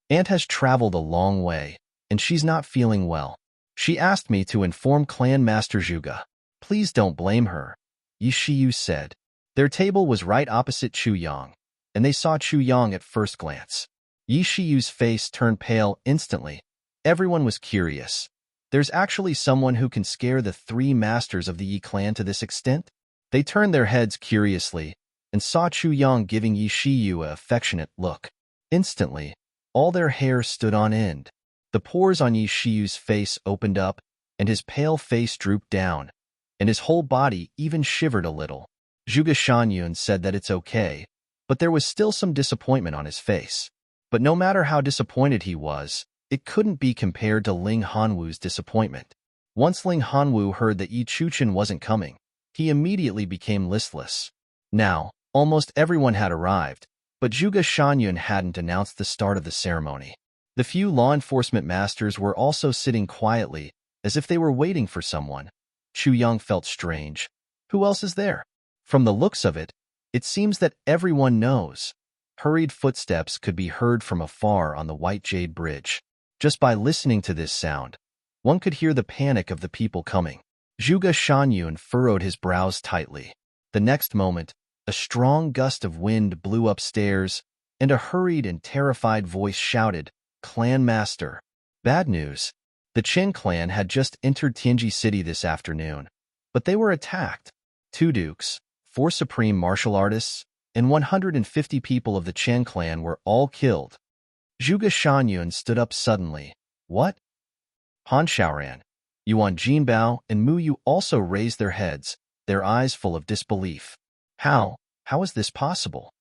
Aunt has traveled a long way, and she's not feeling well. She asked me to inform Clan Master Zhuge. Please don't blame her, Yi Shiyu said. Their table was right opposite Chu Yang, and they saw Chu Yang at first glance. Yi Shiyu's face turned pale instantly. Everyone was curious. There's actually someone who can scare the three masters of the Yi clan to this extent? They turned their heads curiously and saw Chu Yang giving Yi Shiyu an affectionate look. Instantly, all their hair stood on end. The pores on Yi Shiyu's face opened up, and his pale face drooped down, and his whole body even shivered a little. Zhuge Shanyun said that it's okay, but there was still some disappointment on his face. But no matter how disappointed he was, it couldn't be compared to Ling Hanwu's disappointment. Once Ling Hanwu heard that Yi Chuchen wasn't coming, he immediately became listless. Now, almost everyone had arrived, but Zhuge Shanyun hadn't announced the start of the ceremony. The few law enforcement masters were also sitting quietly, as if they were waiting for someone. Chu Yang felt strange. Who else is there? From the looks of it, it seems that everyone knows. Hurried footsteps could be heard from afar on the White Jade Bridge. Just by listening to this sound, one could hear the panic of the people coming. Zhuge Shanyun furrowed his brows tightly. The next moment, a strong gust of wind blew upstairs, and a hurried and terrified voice shouted, "Clan Master! Bad news! The Qin clan had just entered Tianji City this afternoon, but they were attacked. 2 dukes, 4 supreme martial artists, and 150 people of the Chen clan were all killed." Zhuge Shanyun stood up suddenly. What? Han Xiaoran, Yuan Jinbao, and Mu Yu also raised their heads, their eyes full of disbelief. How is this possible?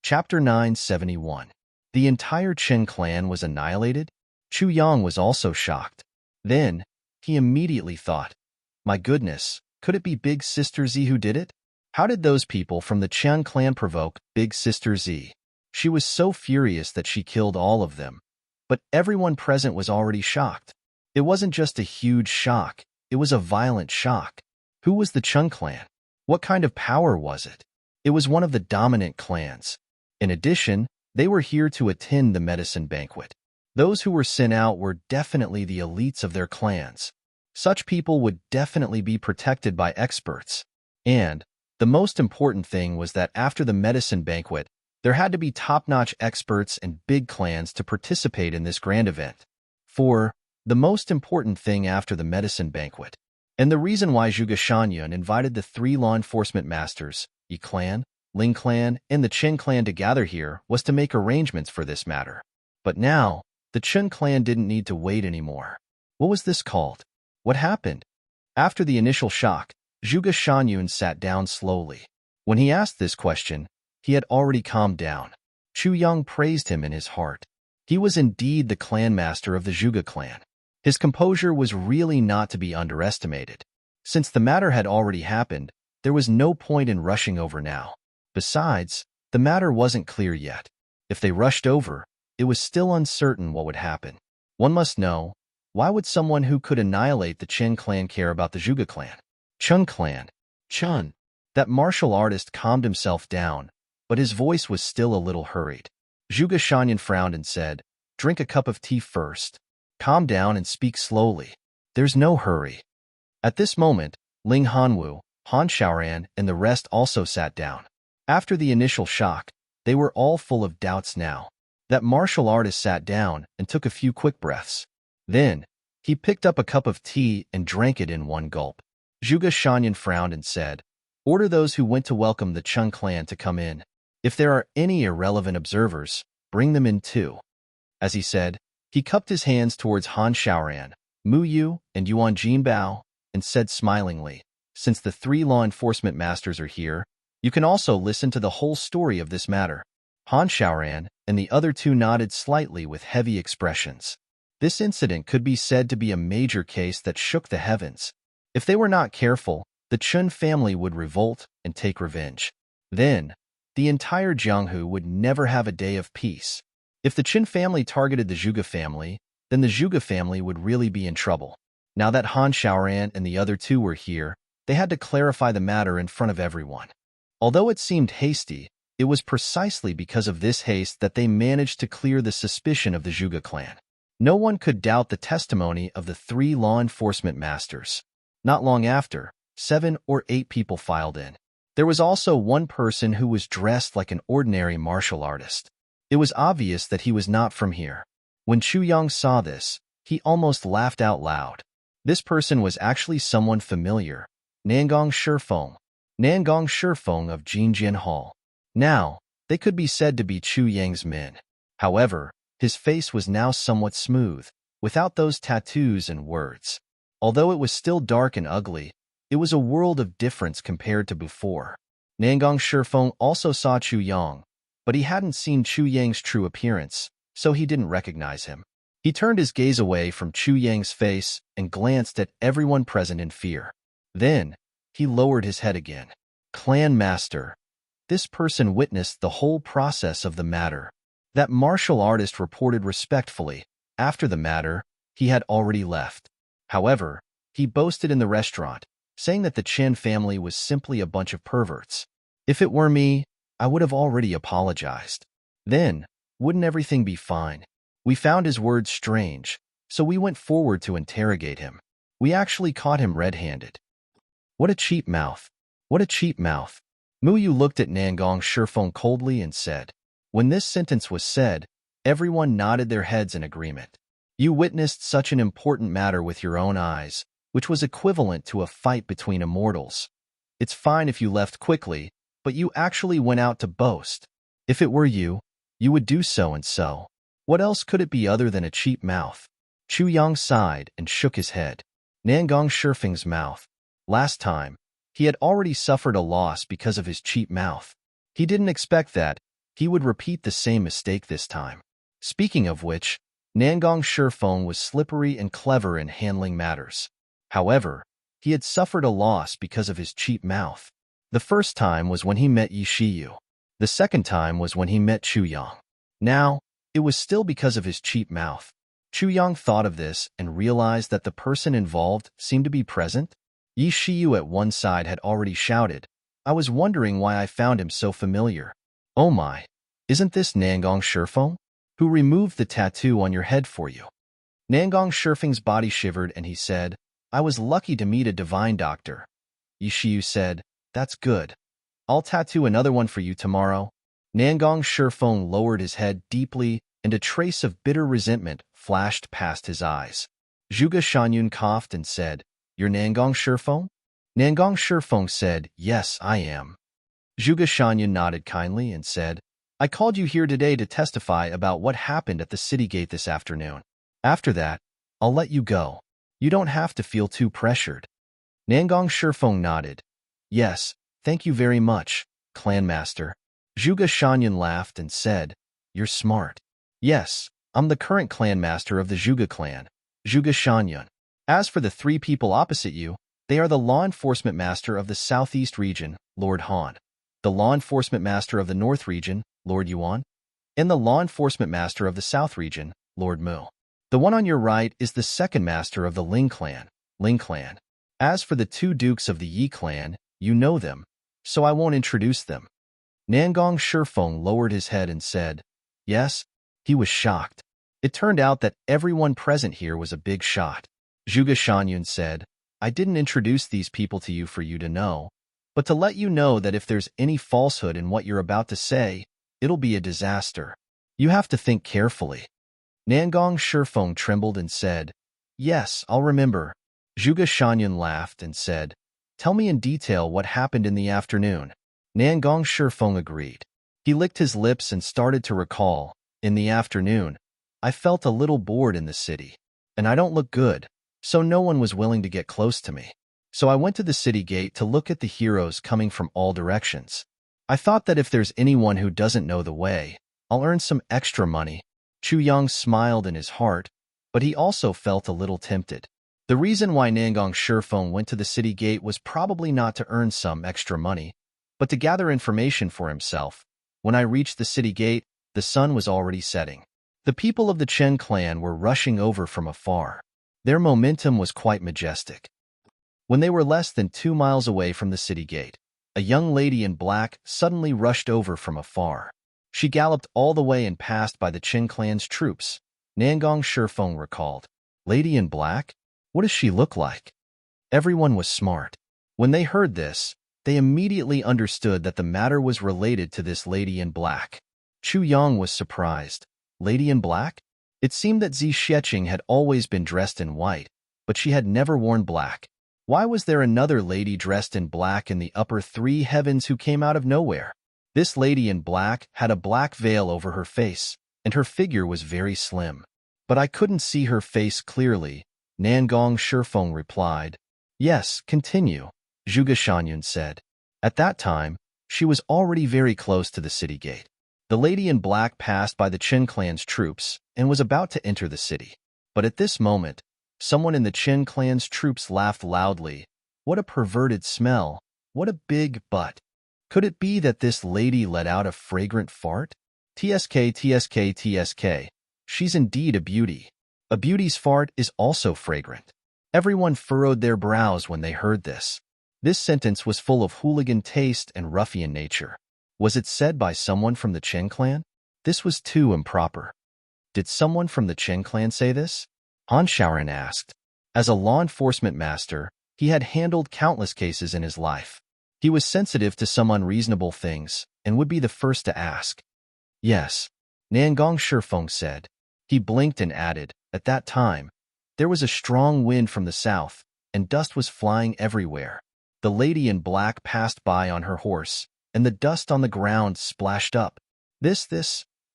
Chapter 971. The entire Chen clan was annihilated? Chu Yang was also shocked. Then, he immediately thought, my goodness, could it be Big Sister Z who did it? How did those people from the Chen clan provoke Big Sister Z? She was so furious that she killed all of them. But everyone present was already shocked. It wasn't just a huge shock, it was a violent shock. Who was the Chen clan? What kind of power was it? It was one of the dominant clans. In addition, they were here to attend the medicine banquet. Those who were sent out were definitely the elites of their clans. Such people would definitely be protected by experts. And the most important thing was that after the medicine banquet, there had to be top-notch experts and big clans to participate in this grand event. For the most important thing after the medicine banquet, and the reason why Zhuge Shanyun invited the 3 law enforcement masters, Yi clan, Ling clan, and the Chen clan to gather here was to make arrangements for this matter. But now, the Chen clan didn't need to wait anymore. What was this called? What happened? After the initial shock, Zhuge Shanyun sat down slowly. When he asked this question, he had already calmed down. Chu Yang praised him in his heart. He was indeed the clan master of the Zhuge clan. His composure was really not to be underestimated. Since the matter had already happened, there was no point in rushing over now. Besides, the matter wasn't clear yet. If they rushed over, it was still uncertain what would happen. One must know, why would someone who could annihilate the Chen clan care about the Zhuge clan? Chun clan. Chun. That martial artist calmed himself down, but his voice was still a little hurried. Zhuge Shanyun frowned and said, "Drink a cup of tea first. Calm down and speak slowly. There's no hurry." At this moment, Ling Hanwu, Han Xiaoran, and the rest also sat down. After the initial shock, they were all full of doubts now. That martial artist sat down and took a few quick breaths. Then, he picked up a cup of tea and drank it in one gulp. Zhuge Shanyun frowned and said, "Order those who went to welcome the Chen clan to come in. If there are any irrelevant observers, bring them in too." As he said, he cupped his hands towards Han Xiaoran, Mu Yu, and Yuan Jinbao, and said smilingly, "Since the 3 law enforcement masters are here, you can also listen to the whole story of this matter." Han Xiaoran and the other 2 nodded slightly with heavy expressions. This incident could be said to be a major case that shook the heavens. If they were not careful, the Chun family would revolt and take revenge. Then, the entire Jianghu would never have a day of peace. If the Qin family targeted the Zhuge family, then the Zhuge family would really be in trouble. Now that Han Xiaoran and the other 2 were here, they had to clarify the matter in front of everyone. Although it seemed hasty, it was precisely because of this haste that they managed to clear the suspicion of the Zhuge clan. No one could doubt the testimony of the 3 law enforcement masters. Not long after, 7 or 8 people filed in. There was also one person who was dressed like an ordinary martial artist. It was obvious that he was not from here. When Chu Yang saw this, he almost laughed out loud. This person was actually someone familiar, Nangong Shifeng. Nangong Shifeng of Jinjian Hall. Now, They could be said to be Chu Yang's men. However, his face was now somewhat smooth, without those tattoos and words. Although it was still dark and ugly, it was a world of difference compared to before. Nangong Shifeng also saw Chu Yang, but he hadn't seen Chu Yang's true appearance, so he didn't recognize him. He turned his gaze away from Chu Yang's face and glanced at everyone present in fear. Then, he lowered his head again. Clan Master. This person witnessed the whole process of the matter. That martial artist reported respectfully. After the matter, he had already left. However, he boasted in the restaurant, saying that the Chen family was simply a bunch of perverts. If it were me, I would have already apologized. Then, wouldn't everything be fine? We found his words strange, so we went forward to interrogate him. We actually caught him red-handed. What a cheap mouth. What a cheap mouth. Muyu looked at Nangong Shifeng coldly and said. When this sentence was said, everyone nodded their heads in agreement. You witnessed such an important matter with your own eyes, which was equivalent to a fight between immortals. It's fine if you left quickly, but you actually went out to boast. If it were you, you would do so and so. What else could it be other than a cheap mouth? Chu Yang sighed and shook his head. Nangong Shifeng's mouth. Last time, he had already suffered a loss because of his cheap mouth. He didn't expect that he would repeat the same mistake this time. Speaking of which, Nangong Shifeng was slippery and clever in handling matters. However, he had suffered a loss because of his cheap mouth. The first time was when he met Yi Shiyu. The second time was when he met Chu Yang. Now, it was still because of his cheap mouth. Chu Yang thought of this and realized that the person involved seemed to be present. Yi Shiyu at one side had already shouted, I was wondering why I found him so familiar. Oh my, isn't this Nangong Shifeng? Who removed the tattoo on your head for you? Nangong Shifeng's body shivered and he said, I was lucky to meet a divine doctor. Yi Shiyu said, that's good. I'll tattoo another one for you tomorrow. Nangong Shifeng lowered his head deeply and a trace of bitter resentment flashed past his eyes. Zhuge Shanyun coughed and said, You're Nangong Shifeng? Nangong Shifeng said, Yes, I am. Zhuge Shanyun nodded kindly and said, I called you here today to testify about what happened at the city gate this afternoon. After that, I'll let you go. You don't have to feel too pressured. Nangong Shifeng nodded. Yes, thank you very much, Clan Master. Zhuge Shanyun laughed and said, You're smart. Yes, I'm the current Clan Master of the Zhuge clan, Zhuge Shanyun. As for the three people opposite you, they are the Law Enforcement Master of the Southeast region, Lord Han, the Law Enforcement Master of the North region, Lord Yuan, and the Law Enforcement Master of the South region, Lord Mu. The one on your right is the second master of the Ling clan, Ling clan. As for the two dukes of the Yi clan, you know them, so I won't introduce them. Nangong Shifeng lowered his head and said, Yes, he was shocked. It turned out that everyone present here was a big shot. Zhuge Shanyun said, I didn't introduce these people to you for you to know, but to let you know that if there's any falsehood in what you're about to say, it'll be a disaster. You have to think carefully. Nangong Shifeng trembled and said, Yes, I'll remember. Zhuge Shanyun laughed and said, Tell me in detail what happened in the afternoon. Nangong Shifeng agreed. He licked his lips and started to recall, in the afternoon, I felt a little bored in the city, and I don't look good. So no one was willing to get close to me. So I went to the city gate to look at the heroes coming from all directions. I thought that if there's anyone who doesn't know the way, I'll earn some extra money. Chu Yang smiled in his heart, but he also felt a little tempted. The reason why Nangong Shifeng went to the city gate was probably not to earn some extra money, but to gather information for himself. When I reached the city gate, the sun was already setting. The people of the Chen clan were rushing over from afar. Their momentum was quite majestic. When they were less than 2 miles away from the city gate, a young lady in black suddenly rushed over from afar. She galloped all the way and passed by the Chen clan's troops. Nangong Shifeng recalled. Lady in black? What does she look like? Everyone was smart. When they heard this, they immediately understood that the matter was related to this lady in black. Chu Yang was surprised. Lady in black? It seemed that Zi Xiecheng had always been dressed in white, but she had never worn black. Why was there another lady dressed in black in the upper 3 heavens who came out of nowhere? This lady in black had a black veil over her face, and her figure was very slim. But I couldn't see her face clearly, Nangong Shifeng replied. Yes, continue, Zhuge Shanyun said. At that time, she was already very close to the city gate. The lady in black passed by the Qin clan's troops and was about to enter the city. But at this moment, someone in the Qin clan's troops laughed loudly. What a perverted smell! What a big butt! Could it be that this lady let out a fragrant fart? TSK, TSK, TSK. She's indeed a beauty. A beauty's fart is also fragrant. Everyone furrowed their brows when they heard this. This sentence was full of hooligan taste and ruffian nature. Was it said by someone from the Qin clan? This was too improper. Did someone from the Qin clan say this? Han Shaoran asked. As a law enforcement master, he had handled countless cases in his life. He was sensitive to some unreasonable things and would be the first to ask. Yes, Nangong Shifeng said. He blinked and added, at that time, there was a strong wind from the south, and dust was flying everywhere. The lady in black passed by on her horse, and the dust on the ground splashed up.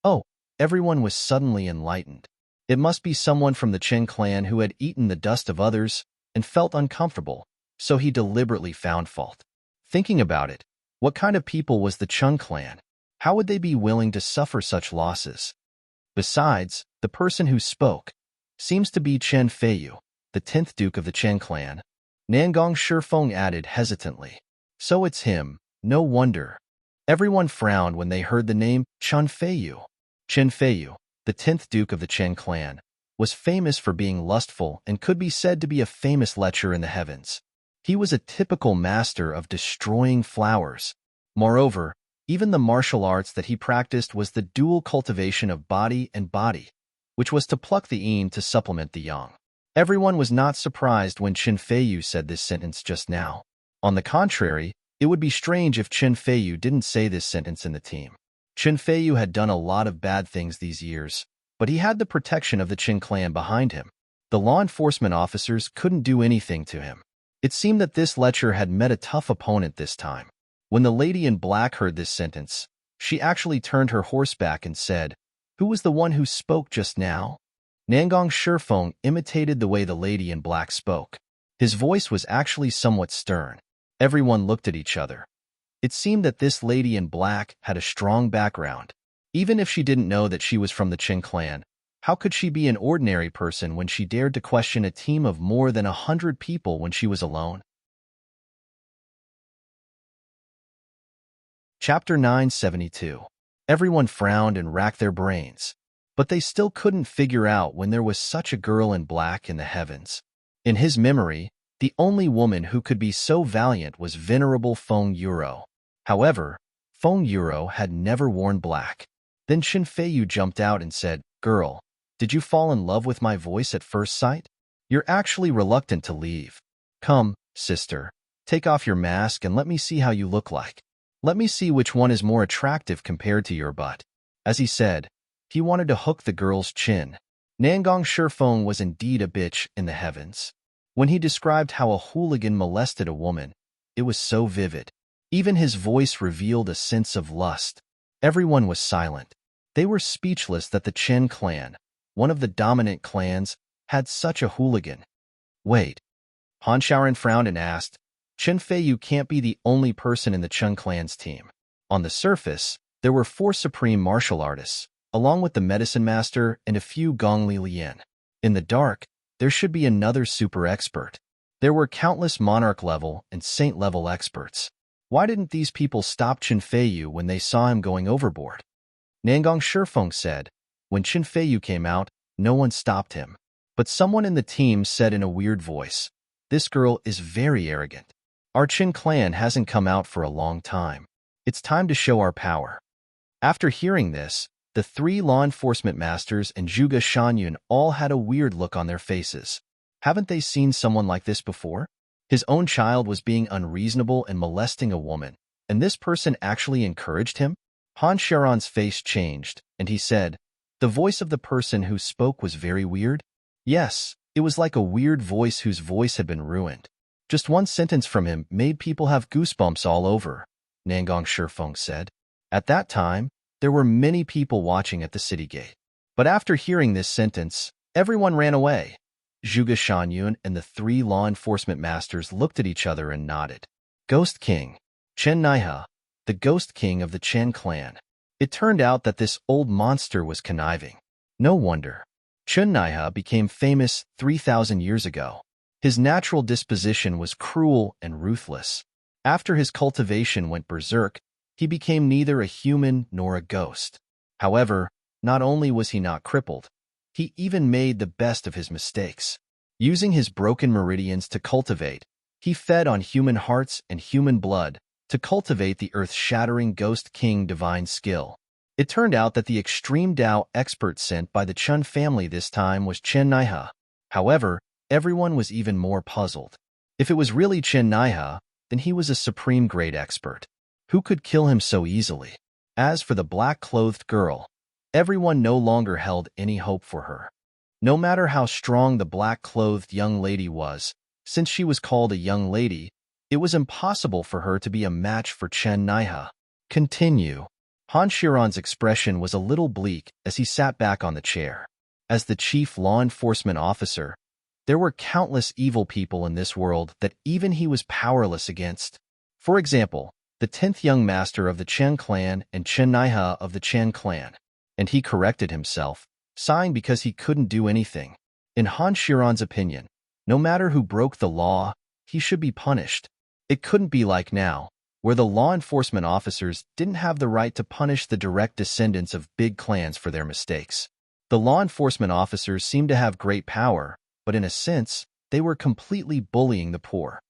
Oh, everyone was suddenly enlightened. It must be someone from the Qin clan who had eaten the dust of others and felt uncomfortable, so he deliberately found fault. Thinking about it, what kind of people was the Qin clan? How would they be willing to suffer such losses? Besides, the person who spoke seems to be Chen Feiyu, the 10th Duke of the Qin clan. Nangong Shifeng added hesitantly. So it's him, no wonder. Everyone frowned when they heard the name Chen Feiyu. Chen Feiyu, the 10th Duke of the Qin clan, was famous for being lustful and could be said to be a famous lecher in the heavens. He was a typical master of destroying flowers. Moreover, even the martial arts that he practiced was the dual cultivation of body and body, which was to pluck the yin to supplement the yang. Everyone was not surprised when Chen Feiyu said this sentence just now. On the contrary, it would be strange if Chen Feiyu didn't say this sentence in the team. Chen Feiyu had done a lot of bad things these years, but he had the protection of the Qin clan behind him. The law enforcement officers couldn't do anything to him. It seemed that this lecher had met a tough opponent this time. When the lady in black heard this sentence, she actually turned her horse back and said, "Who was the one who spoke just now?" Nangong Shifeng imitated the way the lady in black spoke. His voice was actually somewhat stern. Everyone looked at each other. It seemed that this lady in black had a strong background. Even if she didn't know that she was from the Qin clan, how could she be an ordinary person when she dared to question a team of more than 100 people when she was alone? Chapter 972. Everyone frowned and racked their brains, but they still couldn't figure out when there was such a girl in black in the heavens. In his memory, the only woman who could be so valiant was Venerable Feng Yuro. However, Feng Yuro had never worn black. Then Chen Feiyu jumped out and said, "Girl, did you fall in love with my voice at first sight? You're actually reluctant to leave. Come, sister, take off your mask and let me see how you look like. Let me see which one is more attractive compared to your butt." As he said, he wanted to hook the girl's chin. Nangong Shifeng was indeed a bitch in the heavens. When he described how a hooligan molested a woman, it was so vivid. Even his voice revealed a sense of lust. Everyone was silent. They were speechless that the Qin clan, one of the dominant clans, had such a hooligan. Wait. Han Shaoran frowned and asked, "Chen Feiyu can't be the only person in the Qin clan's team." On the surface, there were 4 supreme martial artists, along with the medicine master and a few Gongli Lian. In the dark, there should be another super expert. There were countless monarch-level and saint-level experts. Why didn't these people stop Chen Feiyu when they saw him going overboard? Nangong Shifeng said, when Chen Feiyu came out, no one stopped him. But someone in the team said in a weird voice, "This girl is very arrogant. Our Qin clan hasn't come out for a long time. It's time to show our power." After hearing this, the 3 law enforcement masters and Zhuge Shanyun all had a weird look on their faces. Haven't they seen someone like this before? His own child was being unreasonable and molesting a woman, and this person actually encouraged him? Han Shaoran's face changed, and he said, "The voice of the person who spoke was very weird." Yes, it was like a weird voice whose voice had been ruined. Just one sentence from him made people have goosebumps all over, Nangong Shifeng said. At that time, there were many people watching at the city gate. But after hearing this sentence, everyone ran away. Zhuge Shanyun and the three law enforcement masters looked at each other and nodded. Ghost King, Chen Naihe, the Ghost King of the Chen clan. It turned out that this old monster was conniving. No wonder. Chen Naihe became famous 3,000 years ago. His natural disposition was cruel and ruthless. After his cultivation went berserk, he became neither a human nor a ghost. However, not only was he not crippled, he even made the best of his mistakes. Using his broken meridians to cultivate, he fed on human hearts and human blood to cultivate the earth-shattering Ghost King divine skill. It turned out that the extreme Dao expert sent by the Chun family this time was Chen Naihe. However, everyone was even more puzzled. If it was really Chen Naihe, then he was a supreme grade expert. Who could kill him so easily? As for the black-clothed girl, everyone no longer held any hope for her. No matter how strong the black-clothed young lady was, since she was called a young lady, it was impossible for her to be a match for Chen Naihe. Continue. Han Xiran's expression was a little bleak as he sat back on the chair. As the chief law enforcement officer, there were countless evil people in this world that even he was powerless against. For example, the 10th young master of the Chen clan and Chen Naihe of the Chen clan. And he corrected himself, sighing because he couldn't do anything. In Han Xiran's opinion, no matter who broke the law, he should be punished. It couldn't be like now, where the law enforcement officers didn't have the right to punish the direct descendants of big clans for their mistakes. The law enforcement officers seemed to have great power, but in a sense, they were completely bullying the poor.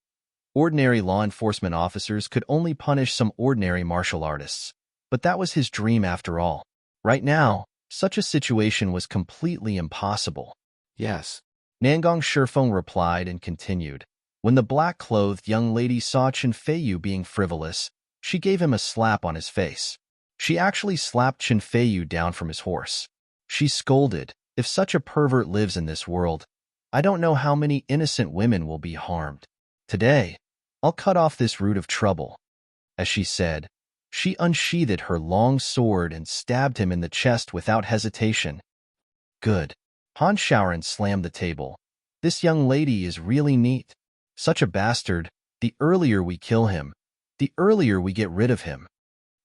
Ordinary law enforcement officers could only punish some ordinary martial artists, but that was his dream after all. Right now, such a situation was completely impossible. Yes. Nangong Shifeng replied and continued. When the black-clothed young lady saw Chen Feiyu being frivolous, she gave him a slap on his face. She actually slapped Chen Feiyu down from his horse. She scolded, "If such a pervert lives in this world, I don't know how many innocent women will be harmed. Today, I'll cut off this root of trouble." As she said, she unsheathed her long sword and stabbed him in the chest without hesitation. Good. Han Xiaoran slammed the table. This young lady is really neat. Such a bastard, the earlier we kill him, the earlier we get rid of him.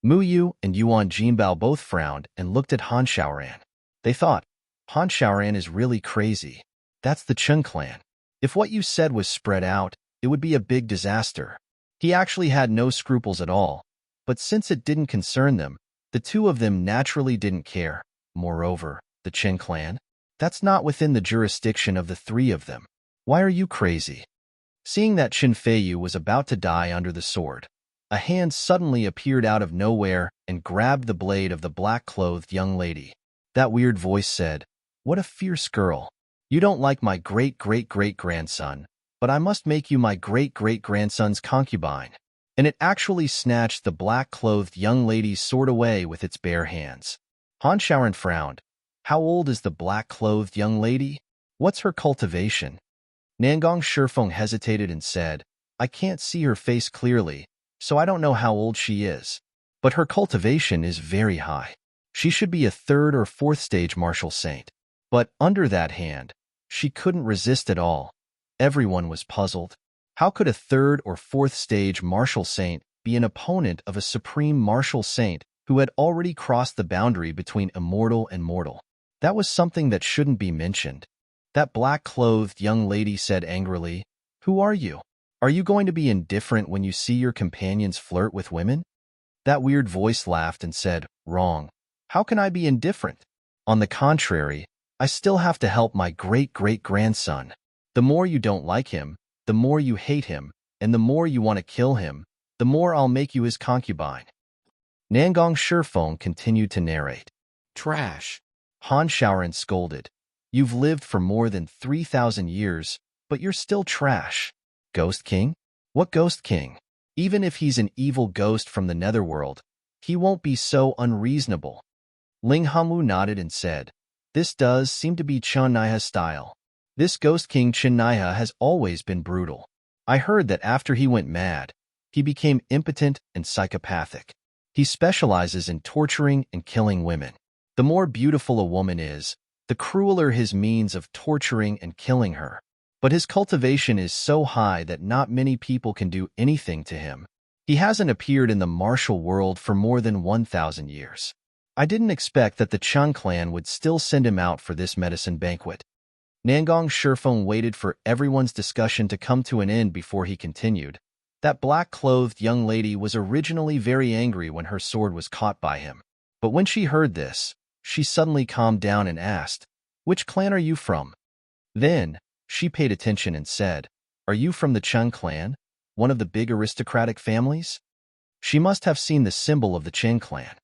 Mu Yu and Yuan Jinbao both frowned and looked at Han Xiaoran. They thought, Han Xiaoran is really crazy. That's the Chen clan. If what you said was spread out, it would be a big disaster. He actually had no scruples at all, but since it didn't concern them, the two of them naturally didn't care. Moreover, the Chen clan? That's not within the jurisdiction of the three of them. Why are you crazy? Seeing that Chen Feiyu was about to die under the sword, a hand suddenly appeared out of nowhere and grabbed the blade of the black-clothed young lady. That weird voice said, "What a fierce girl. You don't like my great-great-great-grandson, but I must make you my great-great-grandson's concubine." And it actually snatched the black-clothed young lady's sword away with its bare hands. Han Xiaoran frowned. How old is the black-clothed young lady? What's her cultivation? Nangong Shifeng hesitated and said, "I can't see her face clearly, so I don't know how old she is. But her cultivation is very high. She should be a 3rd or 4th stage martial saint." But under that hand, she couldn't resist at all. Everyone was puzzled. How could a 3rd or 4th stage martial saint be an opponent of a supreme martial saint who had already crossed the boundary between immortal and mortal? That was something that shouldn't be mentioned. That black-clothed young lady said angrily, "Who are you? Are you going to be indifferent when you see your companions flirt with women?" That weird voice laughed and said, "Wrong. How can I be indifferent? On the contrary, I still have to help my great-great-grandson. The more you don't like him, the more you hate him, and the more you want to kill him, the more I'll make you his concubine." Nangong Shifeng continued to narrate. Trash. Han Xiaoran scolded. "You've lived for more than 3,000 years, but you're still trash. Ghost King? What Ghost King? Even if he's an evil ghost from the netherworld, he won't be so unreasonable." Ling Hamu nodded and said, "This does seem to be Chen Naihe's style. This Ghost King Chen Naihe has always been brutal. I heard that after he went mad, he became impotent and psychopathic. He specializes in torturing and killing women. The more beautiful a woman is, the crueler his means of torturing and killing her. But his cultivation is so high that not many people can do anything to him. He hasn't appeared in the martial world for more than 1,000 years. I didn't expect that the Chun clan would still send him out for this medicine banquet. Nangong Shifeng waited for everyone's discussion to come to an end before he continued. That black-clothed young lady was originally very angry when her sword was caught by him. But when she heard this, she suddenly calmed down and asked, "Which clan are you from?" Then, she paid attention and said, "Are you from the Chun clan, one of the big aristocratic families?" She must have seen the symbol of the Chen clan.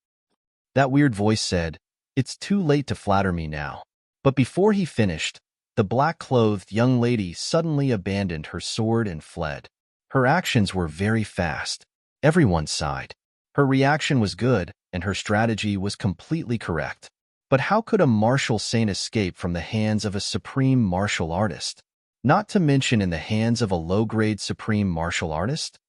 That weird voice said, "It's too late to flatter me now." But before he finished, the black-clothed young lady suddenly abandoned her sword and fled. Her actions were very fast. Everyone sighed. Her reaction was good, and her strategy was completely correct. But how could a martial saint escape from the hands of a supreme martial artist? Not to mention in the hands of a low-grade supreme martial artist?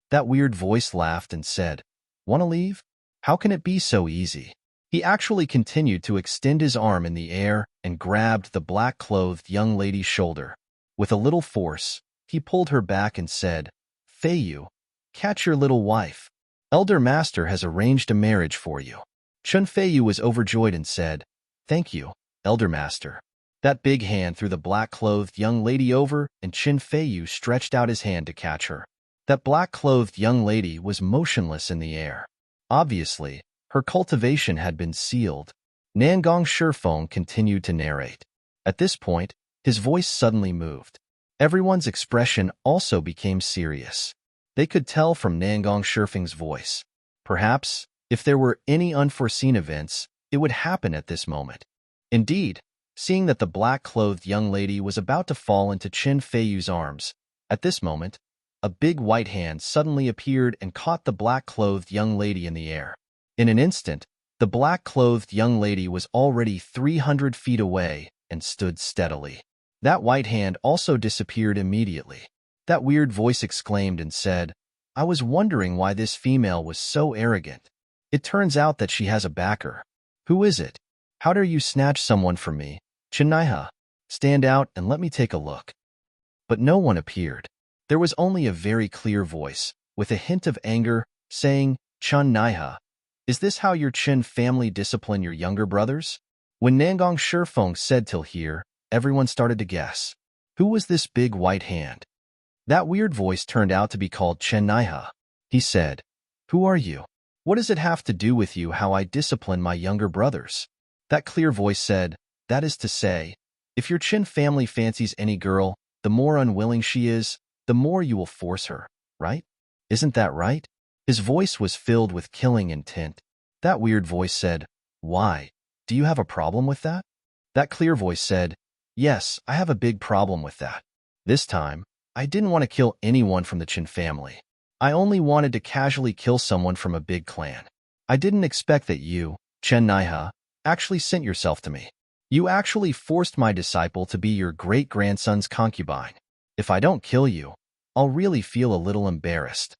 That weird voice laughed and said, "Want to leave? How can it be so easy?" He actually continued to extend his arm in the air and grabbed the black-clothed young lady's shoulder. With a little force, he pulled her back and said, "Feiyu, catch your little wife. Elder Master has arranged a marriage for you." Chun Feiyu was overjoyed and said, "Thank you, Elder Master." That big hand threw the black-clothed young lady over, and Chun Feiyu stretched out his hand to catch her. That black-clothed young lady was motionless in the air. Obviously, her cultivation had been sealed. Nangong Shifeng continued to narrate. At this point, his voice suddenly moved. Everyone's expression also became serious. They could tell from Nangong Shifeng's voice. Perhaps, if there were any unforeseen events, it would happen at this moment. Indeed, seeing that the black-clothed young lady was about to fall into Chun Feiyu's arms, at this moment, a big white hand suddenly appeared and caught the black-clothed young lady in the air. In an instant, the black-clothed young lady was already 300 feet away and stood steadily. That white hand also disappeared immediately. That weird voice exclaimed and said, "I was wondering why this female was so arrogant. It turns out that she has a backer. Who is it? How dare you snatch someone from me? Chennaiha, stand out and let me take a look." But no one appeared. There was only a very clear voice, with a hint of anger, saying, "Chun Naiha, is this how your Chen family discipline your younger brothers?" When Nangong Shifeng said till here, everyone started to guess. Who was this big white hand? That weird voice turned out to be called Chen Naiha. He said, "Who are you? What does it have to do with you how I discipline my younger brothers?" That clear voice said, "That is to say, if your Chen family fancies any girl, the more unwilling she is, the more you will force her, right? Isn't that right?" His voice was filled with killing intent. That weird voice said, "Why? Do you have a problem with that?" That clear voice said, "Yes, I have a big problem with that. This time, I didn't want to kill anyone from the Chen family. I only wanted to casually kill someone from a big clan. I didn't expect that you, Chen Naiha, actually sent yourself to me. You actually forced my disciple to be your great-grandson's concubine. If I don't kill you, I'll really feel a little embarrassed."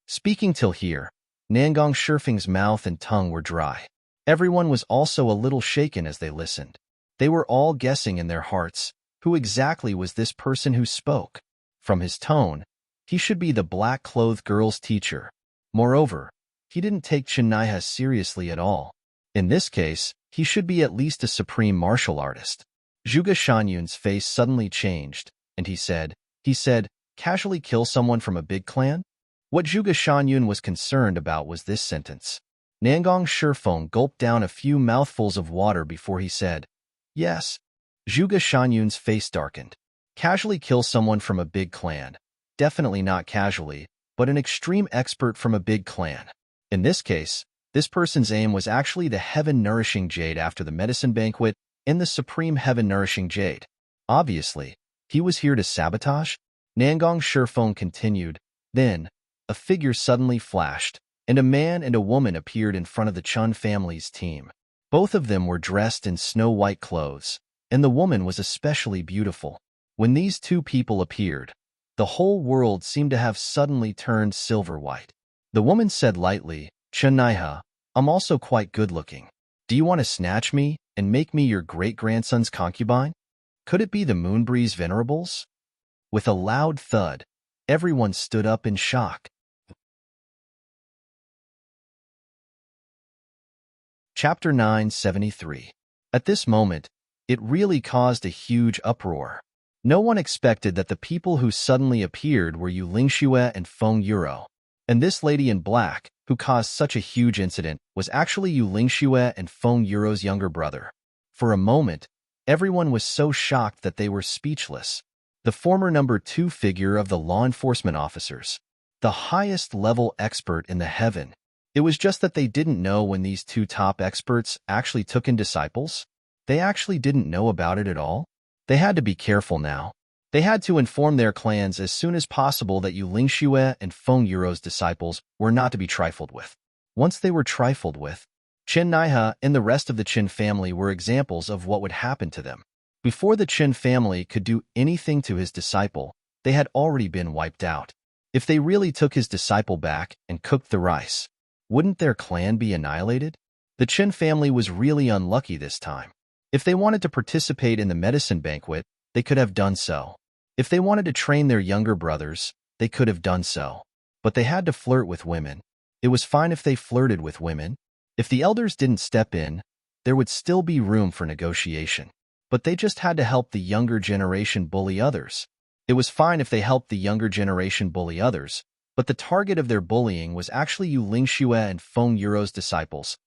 Speaking till here, Nangong Shifeng's mouth and tongue were dry. Everyone was also a little shaken as they listened. They were all guessing in their hearts, who exactly was this person who spoke? From his tone, he should be the black-clothed girl's teacher. Moreover, he didn't take Chennaiha seriously at all. In this case, he should be at least a supreme martial artist. Zhuge Shanyun's face suddenly changed, and he said, "Casually kill someone from a big clan?" What Zhuge Shanyun was concerned about was this sentence. Nangong Shifeng gulped down a few mouthfuls of water before he said, "Yes." Zhuge Shanyun's face darkened. Casually kill someone from a big clan. Definitely not casually, but an extreme expert from a big clan. In this case, this person's aim was actually the heaven-nourishing jade after the medicine banquet and the supreme heaven-nourishing jade. Obviously, he was here to sabotage? Nangong Shifeng continued. Then, a figure suddenly flashed, and a man and a woman appeared in front of the Chun family's team. Both of them were dressed in snow-white clothes, and the woman was especially beautiful. When these two people appeared, the whole world seemed to have suddenly turned silver-white. The woman said lightly, Chennaiha, I'm also quite good-looking. Do you want to snatch me and make me your great-grandson's concubine? Could it be the Moonbreeze Venerables? With a loud thud, everyone stood up in shock. Chapter 973. At this moment, it really caused a huge uproar. No one expected that the people who suddenly appeared were Yu Lingxue and Feng Yuro. And this lady in black, who caused such a huge incident, was actually Yu Lingxue and Feng Yuro's younger brother. For a moment, everyone was so shocked that they were speechless. The former number 2 figure of the law enforcement officers, the highest level expert in the heaven. It was just that they didn't know when these 2 top experts actually took in disciples. They actually didn't know about it at all. They had to be careful now. They had to inform their clans as soon as possible that Yu Lingxue and Feng Yuro's disciples were not to be trifled with. Once they were trifled with, Qin Naiha and the rest of the Qin family were examples of what would happen to them. Before the Qin family could do anything to his disciple, they had already been wiped out. If they really took his disciple back and cooked the rice, wouldn't their clan be annihilated? The Qin family was really unlucky this time. If they wanted to participate in the medicine banquet, they could have done so. If they wanted to train their younger brothers, they could have done so. But they had to flirt with women. It was fine if they flirted with women. If the elders didn't step in, there would still be room for negotiation. But they just had to help the younger generation bully others. It was fine if they helped the younger generation bully others, but the target of their bullying was actually Yu Lingxue and Feng Yuro's disciples.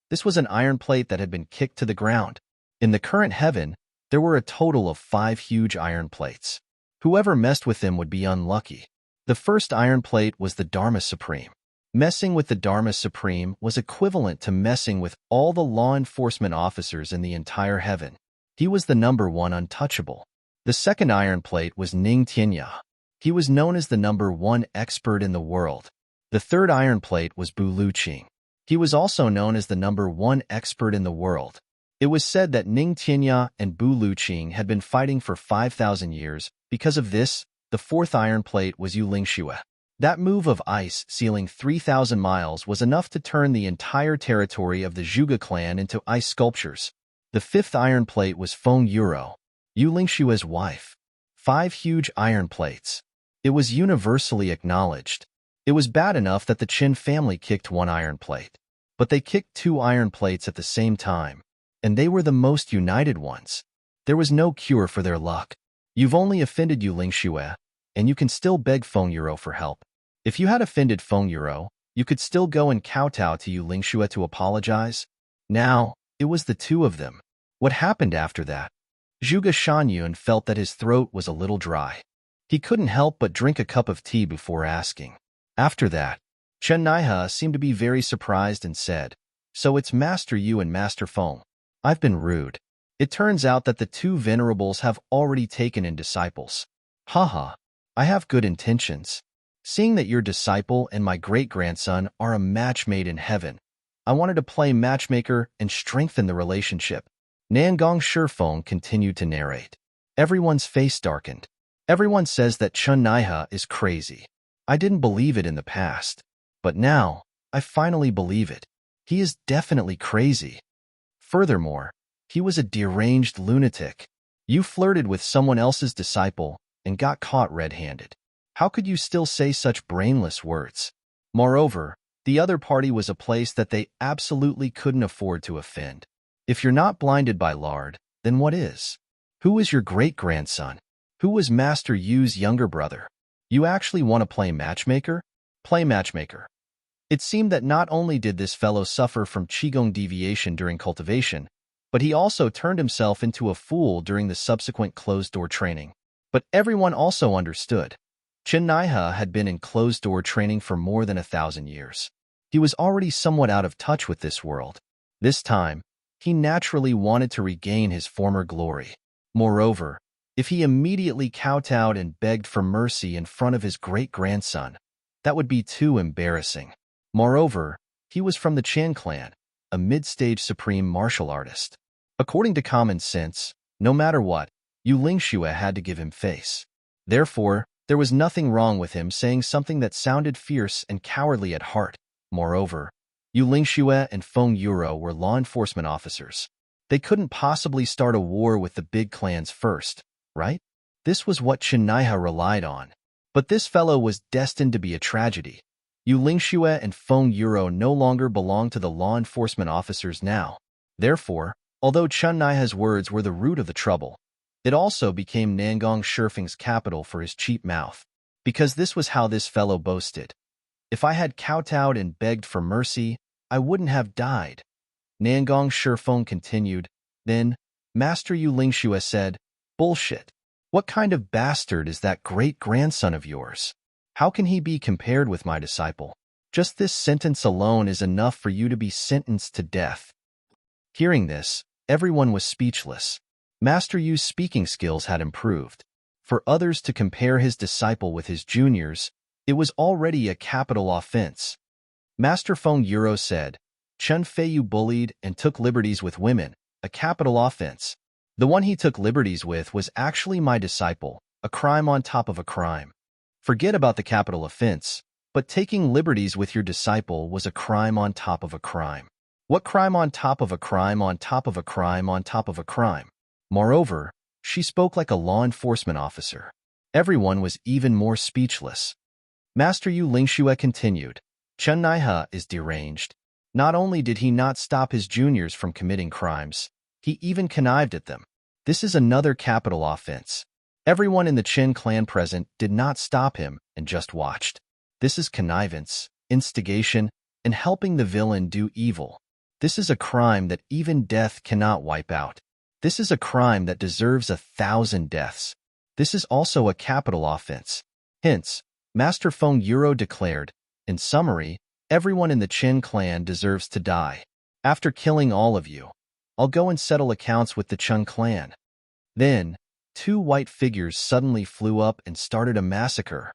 This was an iron plate that had been kicked to the ground. In the current heaven, there were a total of 5 huge iron plates. Whoever messed with them would be unlucky. The first iron plate was the Dharma Supreme. Messing with the Dharma Supreme was equivalent to messing with all the law enforcement officers in the entire heaven. He was the number 1 untouchable. The second iron plate was Ning Tianya. He was known as the number 1 expert in the world. The third iron plate was Bu Luqing. He was also known as the number 1 expert in the world. It was said that Ning Tianya and Bu Luqing had been fighting for 5,000 years. Because of this, the fourth iron plate was Yu Lingxue. That move of ice sealing 3,000 miles was enough to turn the entire territory of the Zhuge clan into ice sculptures. The fifth iron plate was Feng Yuro, Yu Lingxue's wife. 5 huge iron plates. It was universally acknowledged. It was bad enough that the Qin family kicked 1 iron plate, but they kicked 2 iron plates at the same time, and they were the most united ones. There was no cure for their luck. You've only offended Yu Lingxue, and you can still beg Feng Yuro for help. If you had offended Feng Yuro, you could still go and kowtow to Yu Lingxue to apologize. Now, it was the 2 of them. What happened after that? Zhuge Shanyun felt that his throat was a little dry. He couldn't help but drink a cup of tea before asking. After that, Chen Naiha seemed to be very surprised and said, "So it's Master Yu and Master Feng. I've been rude. It turns out that the 2 venerables have already taken in disciples. Haha, I have good intentions. Seeing that your disciple and my great-grandson are a match made in heaven, I wanted to play matchmaker and strengthen the relationship." Nangong Shifeng continued to narrate. Everyone's face darkened. Everyone says that Chen Naiha is crazy. I didn't believe it in the past, but now, I finally believe it. He is definitely crazy. Furthermore, he was a deranged lunatic. You flirted with someone else's disciple and got caught red-handed. How could you still say such brainless words? Moreover, the other party was a place that they absolutely couldn't afford to offend. If you're not blinded by lard, then what is? Who is your great-grandson? Who was Master Yu's younger brother? You actually want to play matchmaker? Play matchmaker. It seemed that not only did this fellow suffer from Qigong deviation during cultivation, but he also turned himself into a fool during the subsequent closed-door training. But everyone also understood. Chen Naiha had been in closed-door training for more than 1,000 years. He was already somewhat out of touch with this world. This time, he naturally wanted to regain his former glory. Moreover, if he immediately kowtowed and begged for mercy in front of his great-grandson, that would be too embarrassing. Moreover, he was from the Chan clan, a mid-stage supreme martial artist. According to common sense, no matter what, Yu Lingxue had to give him face. Therefore, there was nothing wrong with him saying something that sounded fierce and cowardly at heart. Moreover, Yu Lingxue and Feng Yuro were law enforcement officers. They couldn't possibly start a war with the big clans first, right? This was what Chen Naihe relied on. But this fellow was destined to be a tragedy. Yu Lingxue and Feng Yuro no longer belonged to the law enforcement officers now. Therefore, although Chen Naihe's words were the root of the trouble, it also became Nangong Shifeng's capital for his cheap mouth. Because this was how this fellow boasted. If I had kowtowed and begged for mercy, I wouldn't have died. Nangong Shifeng continued. Then, Master Yu Lingxue said, Bullshit. What kind of bastard is that great-grandson of yours? How can he be compared with my disciple? Just this sentence alone is enough for you to be sentenced to death. Hearing this, everyone was speechless. Master Yu's speaking skills had improved. For others to compare his disciple with his juniors, it was already a capital offense. Master Feng Yuro said, Chen Feiyu bullied and took liberties with women, a capital offense. The one he took liberties with was actually my disciple, a crime on top of a crime. Forget about the capital offense, but taking liberties with your disciple was a crime on top of a crime. What crime on top of a crime on top of a crime on top of a crime? Moreover, she spoke like a law enforcement officer. Everyone was even more speechless. Master Yu Lingxue continued, Chen Naihe is deranged. Not only did he not stop his juniors from committing crimes, he even connived at them. This is another capital offense. Everyone in the Chen clan present did not stop him and just watched. This is connivance, instigation, and helping the villain do evil. This is a crime that even death cannot wipe out. This is a crime that deserves 1,000 deaths. This is also a capital offense. Hence, Master Feng Yuro declared, in summary, everyone in the Chen clan deserves to die. After killing all of you, I'll go and settle accounts with the Chen clan. Then, 2 white figures suddenly flew up and started a massacre.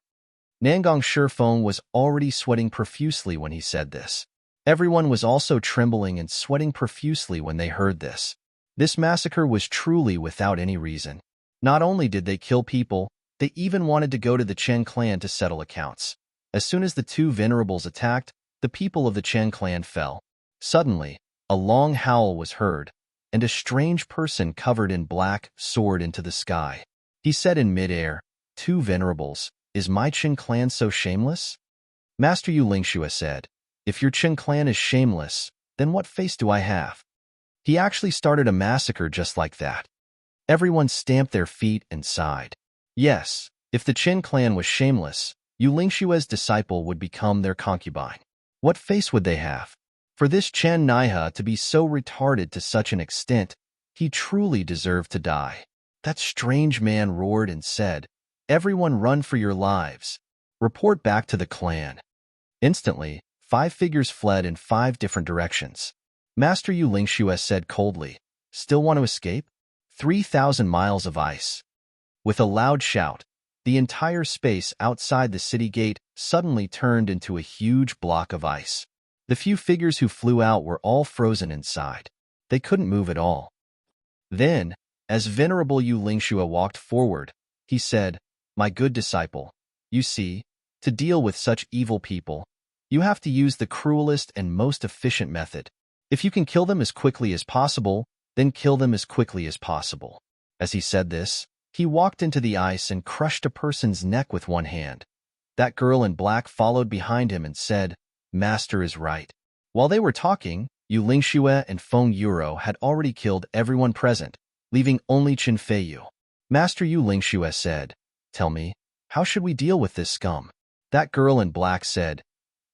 Nangong Shifeng was already sweating profusely when he said this. Everyone was also trembling and sweating profusely when they heard this. This massacre was truly without any reason. Not only did they kill people, they even wanted to go to the Chen clan to settle accounts. As soon as the 2 venerables attacked, the people of the Chen clan fell. Suddenly, a long howl was heard, and a strange person covered in black soared into the sky. He said in midair, 2 venerables, is my Chen clan so shameless? Master Yu Lingxue said, if your Chen clan is shameless, then what face do I have? He actually started a massacre just like that. Everyone stamped their feet and sighed. Yes, if the Chen clan was shameless, Yu Lingxue's disciple would become their concubine. What face would they have? For this Chen Naihe to be so retarded to such an extent, he truly deserved to die. That strange man roared and said, everyone run for your lives. Report back to the clan. Instantly, 5 figures fled in 5 different directions. Master Yu Lingxue said coldly, still want to escape? 3,000 miles of ice. With a loud shout, the entire space outside the city gate suddenly turned into a huge block of ice. The few figures who flew out were all frozen inside. They couldn't move at all. Then, as Venerable Yu Lingxue walked forward, he said, my good disciple, you see, to deal with such evil people, you have to use the cruelest and most efficient method. If you can kill them as quickly as possible, then kill them as quickly as possible. As he said this, he walked into the ice and crushed a person's neck with one hand. That girl in black followed behind him and said, Master is right. While they were talking, Yu Lingxue and Feng Yuro had already killed everyone present, leaving only Chen Feiyu. Master Yu Lingxue said, tell me, how should we deal with this scum? That girl in black said,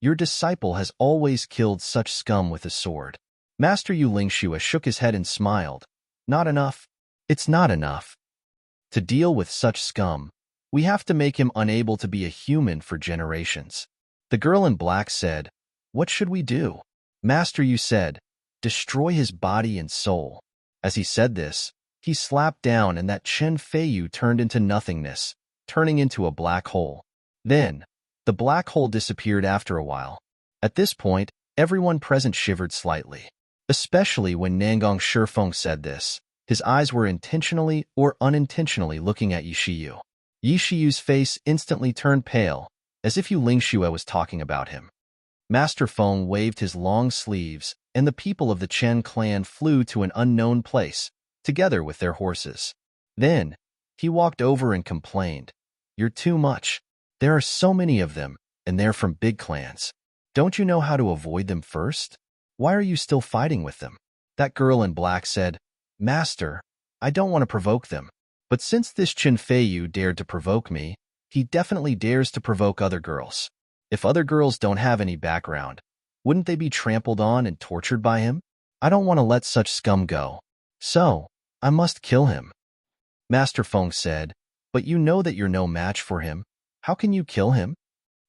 your disciple has always killed such scum with a sword. Master Yu Lingxue shook his head and smiled. Not enough. It's not enough. To deal with such scum, we have to make him unable to be a human for generations. The girl in black said, what should we do? Master Yu said, destroy his body and soul. As he said this, he slapped down and that Chen Feiyu turned into nothingness, turning into a black hole. Then, the black hole disappeared after a while. At this point, everyone present shivered slightly. Especially when Nangong Shifeng said this. His eyes were intentionally or unintentionally looking at Yishiyu. Yishiyu's face instantly turned pale, as if Yu Lingxue was talking about him. Master Feng waved his long sleeves, and the people of the Chen clan flew to an unknown place, together with their horses. Then, he walked over and complained, "You're too much. There are so many of them, and they're from big clans. Don't you know how to avoid them first? Why are you still fighting with them?" That girl in black said, "Master, I don't want to provoke them. But since this Chen Feiyu dared to provoke me, he definitely dares to provoke other girls. If other girls don't have any background, wouldn't they be trampled on and tortured by him? I don't want to let such scum go. So, I must kill him." Master Feng said, "But you know that you're no match for him. How can you kill him?"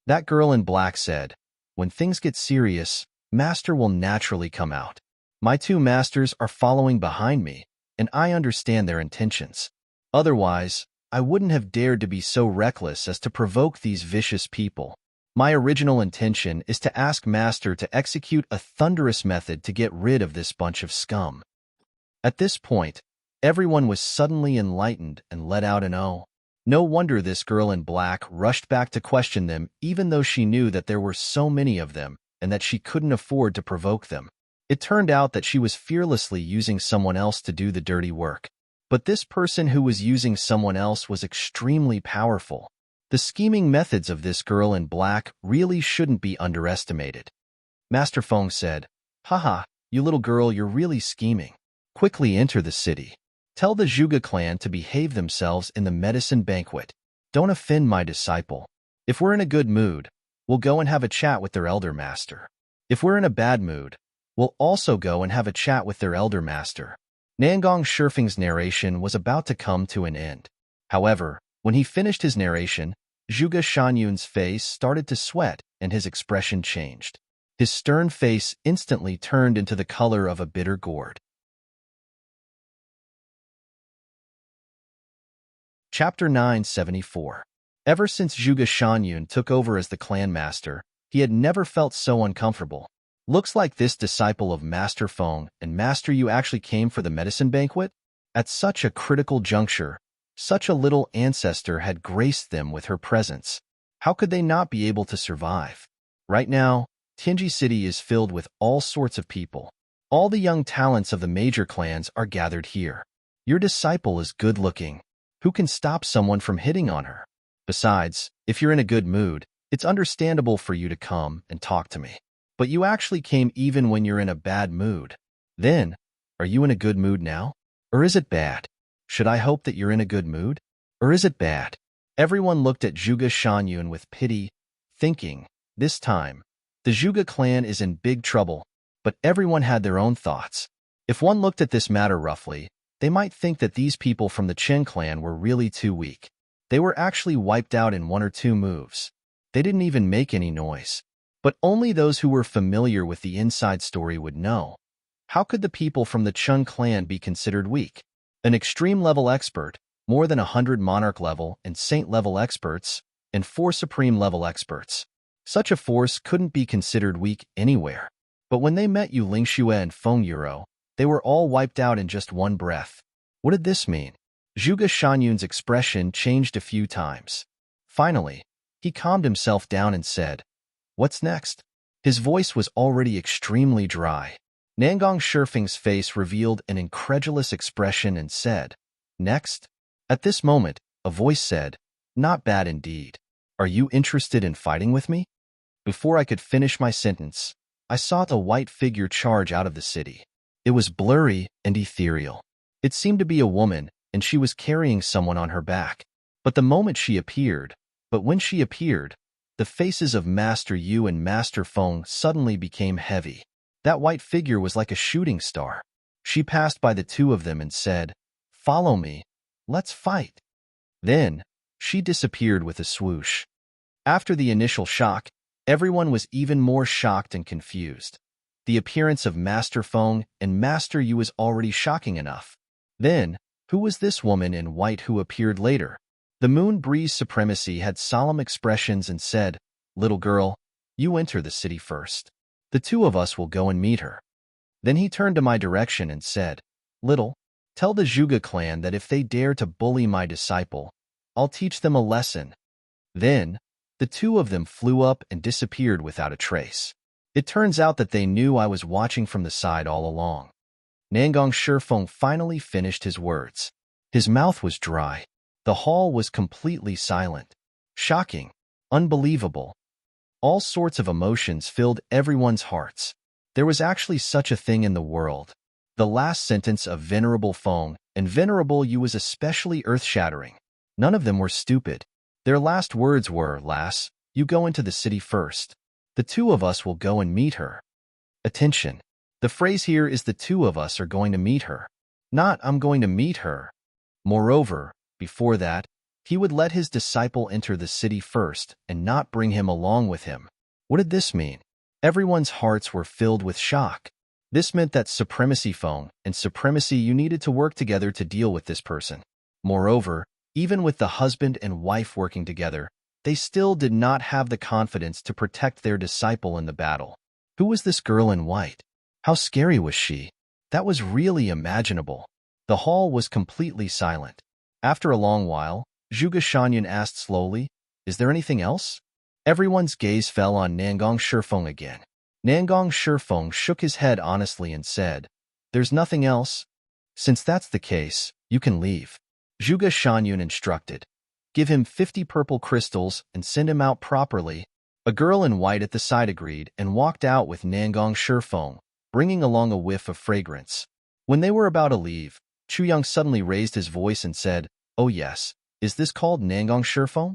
That girl in black said, "When things get serious, Master will naturally come out. My two masters are following behind me, and I understand their intentions. Otherwise, I wouldn't have dared to be so reckless as to provoke these vicious people. My original intention is to ask Master to execute a thunderous method to get rid of this bunch of scum." At this point, everyone was suddenly enlightened and let out an "oh." No wonder this girl in black rushed back to question them, even though she knew that there were so many of them and that she couldn't afford to provoke them. It turned out that she was fearlessly using someone else to do the dirty work. But this person who was using someone else was extremely powerful. The scheming methods of this girl in black really shouldn't be underestimated. Master Feng said, "Haha, you little girl, you're really scheming. Quickly enter the city. Tell the Zhuge clan to behave themselves in the medicine banquet. Don't offend my disciple. If we're in a good mood, we'll go and have a chat with their elder master. If we're in a bad mood, we'll also go and have a chat with their elder master." Nangong Shifeng's narration was about to come to an end. However, when he finished his narration, Zhuge Shanyun's face started to sweat and his expression changed. His stern face instantly turned into the color of a bitter gourd. Chapter 974. Ever since Zhuge Shanyun took over as the clan master, he had never felt so uncomfortable. Looks like this disciple of Master Feng and Master Yu actually came for the medicine banquet? At such a critical juncture, such a little ancestor had graced them with her presence. How could they not be able to survive? Right now, Tianji City is filled with all sorts of people. All the young talents of the major clans are gathered here. Your disciple is good-looking. Who can stop someone from hitting on her? Besides, if you're in a good mood, it's understandable for you to come and talk to me. But you actually came even when you're in a bad mood. Then, are you in a good mood now? Or is it bad? Should I hope that you're in a good mood? Or is it bad? Everyone looked at Zhuge Shanyun with pity, thinking, this time, the Zhuge clan is in big trouble, but everyone had their own thoughts. If one looked at this matter roughly, they might think that these people from the Chen clan were really too weak. They were actually wiped out in 1 or 2 moves. They didn't even make any noise. But only those who were familiar with the inside story would know. How could the people from the Chen clan be considered weak? An extreme-level expert, more than 100 monarch-level and saint-level experts, and 4 supreme-level experts. Such a force couldn't be considered weak anywhere. But when they met Yu Lingxue and Feng Yuro, they were all wiped out in just 1 breath. What did this mean? Zhuge Shanyun's expression changed a few times. Finally, he calmed himself down and said, "What's next?" His voice was already extremely dry. Nangong Shifeng's face revealed an incredulous expression and said, "Next?" At this moment, a voice said, "Not bad indeed. Are you interested in fighting with me?" Before I could finish my sentence, I saw a white figure charge out of the city. It was blurry and ethereal. It seemed to be a woman, and she was carrying someone on her back. But when she appeared, the faces of Master Yu and Master Feng suddenly became heavy. That white figure was like a shooting star. She passed by the 2 of them and said, "Follow me. Let's fight." Then, she disappeared with a swoosh. After the initial shock, everyone was even more shocked and confused. The appearance of Master Feng and Master Yu was already shocking enough. Then, who was this woman in white who appeared later? The Moon Breeze Supremacy had solemn expressions and said, "Little girl, you enter the city first. The 2 of us will go and meet her." Then he turned to my direction and said, "Little, tell the Zhuge clan that if they dare to bully my disciple, I'll teach them a lesson." Then, the 2 of them flew up and disappeared without a trace. It turns out that they knew I was watching from the side all along. Nangong Shifeng finally finished his words. His mouth was dry. The hall was completely silent. Shocking. Unbelievable. All sorts of emotions filled everyone's hearts. There was actually such a thing in the world. The last sentence of Venerable Feng and Venerable Yu was especially earth-shattering. None of them were stupid. Their last words were, "Lass, you go into the city first. The two of us will go and meet her." Attention. The phrase here is the two of us are going to meet her. Not I'm going to meet her. Moreover, before that, he would let his disciple enter the city first and not bring him along with him. What did this mean? Everyone's hearts were filled with shock. This meant that Supremacy Feng and Supremacy Yu needed to work together to deal with this person. Moreover, even with the husband and wife working together, they still did not have the confidence to protect their disciple in the battle. Who was this girl in white? How scary was she? That was really imaginable. The hall was completely silent. After a long while, Zhuge Shanyan asked slowly, "Is there anything else?" Everyone's gaze fell on Nangong Shifeng again. Nangong Shifeng shook his head honestly and said, "There's nothing else. Since that's the case, you can leave." Zhuge Shanyan instructed, "Give him 50 purple crystals and send him out properly." A girl in white at the side agreed and walked out with Nangong Shifeng, bringing along a whiff of fragrance. When they were about to leave, Chu Yang suddenly raised his voice and said, "Oh yes, is this called Nangong Shifeng?"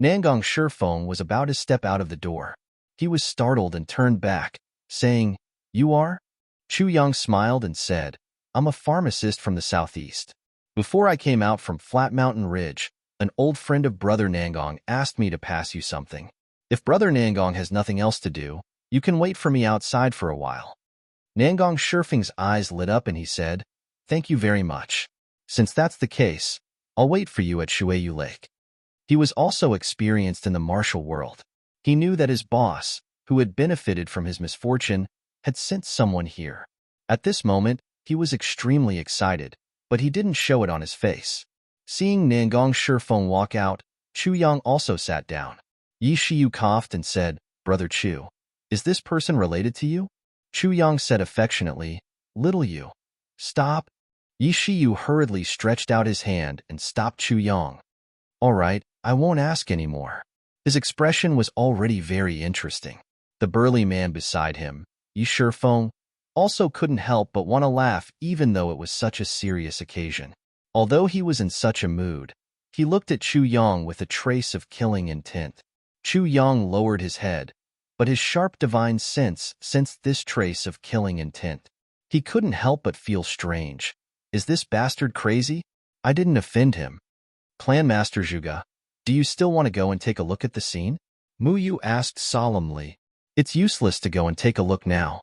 Nangong Shifeng was about to step out of the door. He was startled and turned back, saying, "You are?" Chu Yang smiled and said, "I'm a pharmacist from the southeast. Before I came out from Flat Mountain Ridge, an old friend of Brother Nangong asked me to pass you something. If Brother Nangong has nothing else to do, you can wait for me outside for a while." Nangong Shifeng's eyes lit up and he said, "Thank you very much. Since that's the case, I'll wait for you at Shueyu Lake." He was also experienced in the martial world. He knew that his boss, who had benefited from his misfortune, had sent someone here. At this moment, he was extremely excited, but he didn't show it on his face. Seeing Nangong Shifeng walk out, Chu Yang also sat down. Yi Shiyu coughed and said, "Brother Chu, is this person related to you?" Chu Yang said affectionately, "Little Yu." "Stop." Yi Shiyu hurriedly stretched out his hand and stopped Chu Yang. "All right, I won't ask anymore." His expression was already very interesting. The burly man beside him, Yi Shifeng, also couldn't help but want to laugh even though it was such a serious occasion. Although he was in such a mood, he looked at Chu Yang with a trace of killing intent. Chu Yang lowered his head, but his sharp divine sense sensed this trace of killing intent. He couldn't help but feel strange. Is this bastard crazy? I didn't offend him. "Clan Master Zhuge, do you still want to go and take a look at the scene?" Mu Yu asked solemnly. "It's useless to go and take a look now."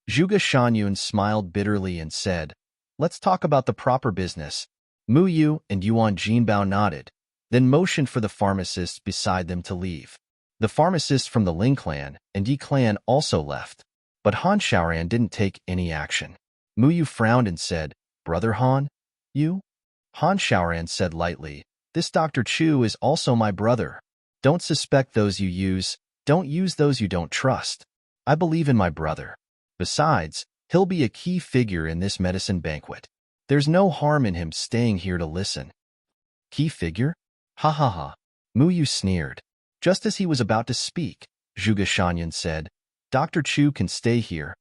Zhuge Shanyan smiled bitterly and said, "Let's talk about the proper business." Mu Yu and Yuan Jinbao nodded, then motioned for the pharmacists beside them to leave. The pharmacists from the Ling clan and Yi clan also left, but Han Shaoran didn't take any action. Mu Yu frowned and said, "Brother Han, you?" Han Shaoran said lightly, "This Dr. Chu is also my brother. Don't suspect those you use. Don't use those you don't trust. I believe in my brother. Besides, he'll be a key figure in this medicine banquet. There's no harm in him staying here to listen." "Key figure? Ha ha ha." Mu Yu sneered. Just as he was about to speak, Zhuge Shanyan said, "Dr. Chu can stay here."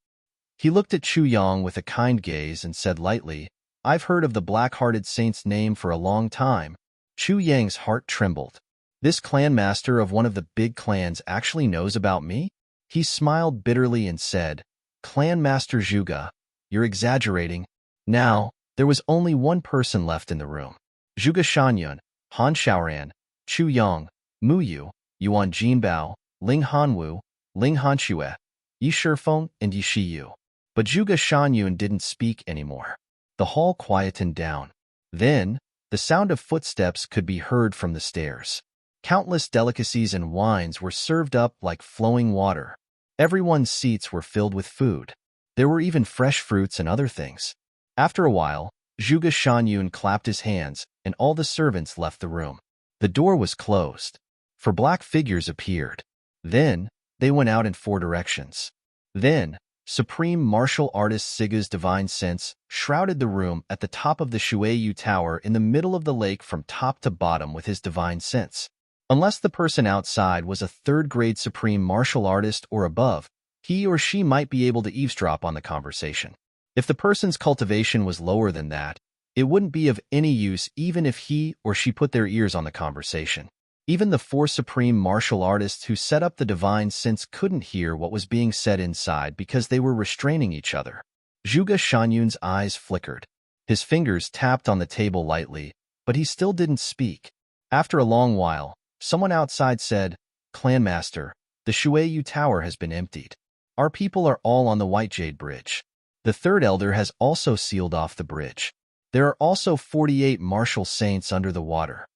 He looked at Chu Yang with a kind gaze and said lightly, "I've heard of the black-hearted saint's name for a long time." Chu Yang's heart trembled. This clan master of one of the big clans actually knows about me? He smiled bitterly and said, "Clan Master Zhuge, you're exaggerating." Now, there was only one person left in the room. Zhuge Shanyan, Han Shaoran, Chu Yang, Mu Yu, Yuan Jinbao, Ling Hanwu, Ling Hanxue, Yi Shifeng, and Yi Shiyu. But Zhuge Shanyan didn't speak anymore. The hall quietened down. Then, the sound of footsteps could be heard from the stairs. Countless delicacies and wines were served up like flowing water. Everyone's seats were filled with food. There were even fresh fruits and other things. After a while, Zhuge Shanyan clapped his hands, and all the servants left the room. The door was closed. 4 black figures appeared. Then, they went out in 4 directions. Then, supreme martial artist Siga's divine sense shrouded the room at the top of the Shueyu Tower in the middle of the lake from top to bottom with his divine sense. Unless the person outside was a third-grade supreme martial artist or above, he or she might be able to eavesdrop on the conversation. If the person's cultivation was lower than that, it wouldn't be of any use even if he or she put their ears on the conversation. Even the four supreme martial artists who set up the divine sense couldn't hear what was being said inside because they were restraining each other. Zhuge Shanyun's eyes flickered. His fingers tapped on the table lightly, but he still didn't speak. After a long while, someone outside said, "Clanmaster, the Shueyu Tower has been emptied. Our people are all on the White Jade Bridge. The third elder has also sealed off the bridge. There are also 48 martial saints under the water."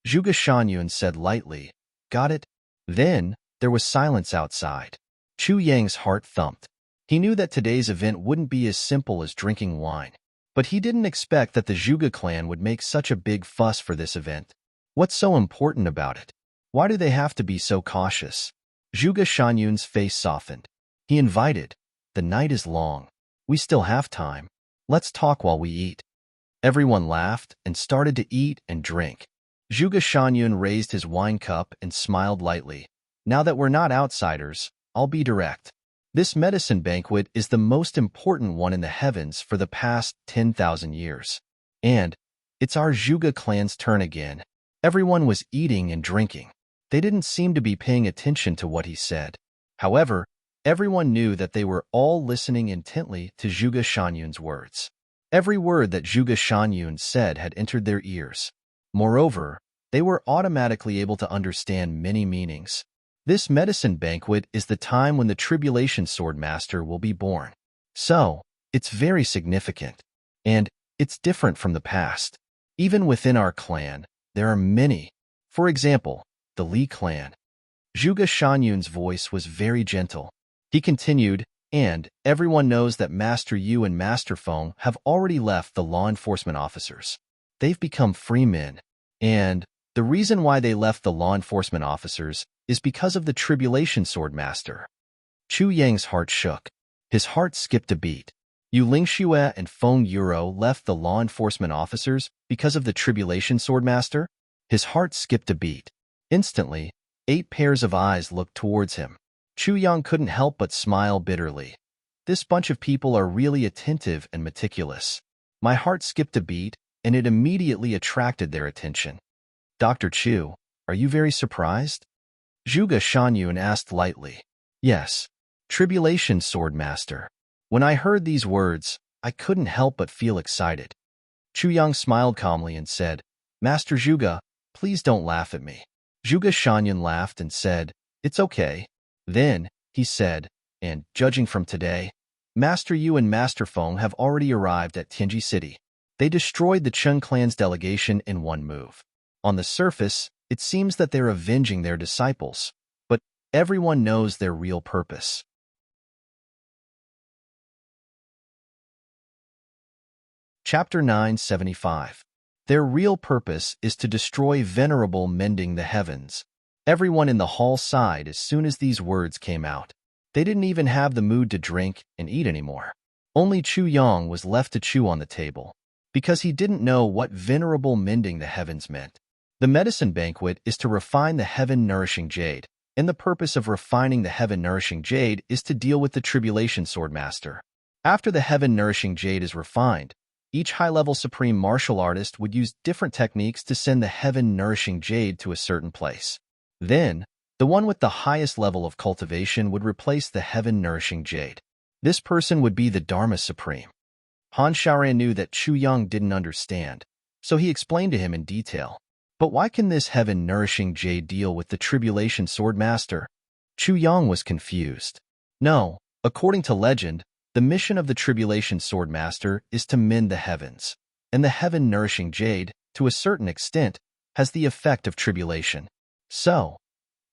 Zhuge Shanyun said lightly, "Got it?" Then, there was silence outside. Chu Yang's heart thumped. He knew that today's event wouldn't be as simple as drinking wine. But he didn't expect that the Zhuge clan would make such a big fuss for this event. What's so important about it? Why do they have to be so cautious? Zhuge Shanyun's face softened. He invited, "The night is long. We still have time. Let's talk while we eat." Everyone laughed and started to eat and drink. Zhuge Shanyun raised his wine cup and smiled lightly. "Now that we're not outsiders, I'll be direct. This medicine banquet is the most important one in the heavens for the past 10,000 years. And it's our Zhuge clan's turn again." Everyone was eating and drinking. They didn't seem to be paying attention to what he said. However, everyone knew that they were all listening intently to Zhuge Shanyun's words. Every word that Zhuge Shanyun said had entered their ears. Moreover, they were automatically able to understand many meanings. This medicine banquet is the time when the Tribulation Sword Master will be born. So, it's very significant. And it's different from the past. Even within our clan, there are many. For example, the Li clan. Zhuge Shanyun's voice was very gentle. He continued, "And everyone knows that Master Yu and Master Feng have already left the law enforcement officers. They've become free men. And the reason why they left the law enforcement officers is because of the Tribulation Sword Master." Chu Yang's heart shook. His heart skipped a beat. Yu Lingxue and Feng Yuro left the law enforcement officers because of the Tribulation Sword Master? His heart skipped a beat. Instantly, 8 pairs of eyes looked towards him. Chu Yang couldn't help but smile bitterly. This bunch of people are really attentive and meticulous. My heart skipped a beat, and it immediately attracted their attention. "Dr. Chu, are you very surprised?" Zhuge Shanyun asked lightly. "Yes, Tribulation Sword Master." When I heard these words, I couldn't help but feel excited. Chu Yang smiled calmly and said, "Master Zhuge, please don't laugh at me." Zhuge Shanyun laughed and said, "It's okay." Then, he said, "And judging from today, Master Yu and Master Feng have already arrived at Tianji City. They destroyed the Chen clan's delegation in one move. On the surface, it seems that they're avenging their disciples, but everyone knows their real purpose." Chapter 975. Their real purpose is to destroy Venerable mending the heavens. Everyone in the hall sighed as soon as these words came out. They didn't even have the mood to drink and eat anymore. Only Chu Yang was left to chew on the table, because he didn't know what Venerable mending the heavens meant. The medicine banquet is to refine the heaven-nourishing jade, and the purpose of refining the heaven-nourishing jade is to deal with the Tribulation Sword Master. After the heaven-nourishing jade is refined, each high-level supreme martial artist would use different techniques to send the heaven-nourishing jade to a certain place. Then, the one with the highest level of cultivation would replace the heaven-nourishing jade. This person would be the Dharma Supreme. Han Shaoran knew that Chu Yang didn't understand, so he explained to him in detail. "But why can this heaven-nourishing jade deal with the Tribulation Sword Master?" Chu Yang was confused. No, according to legend, the mission of the Tribulation Sword Master is to mend the heavens, and the heaven-nourishing jade, to a certain extent, has the effect of tribulation. So,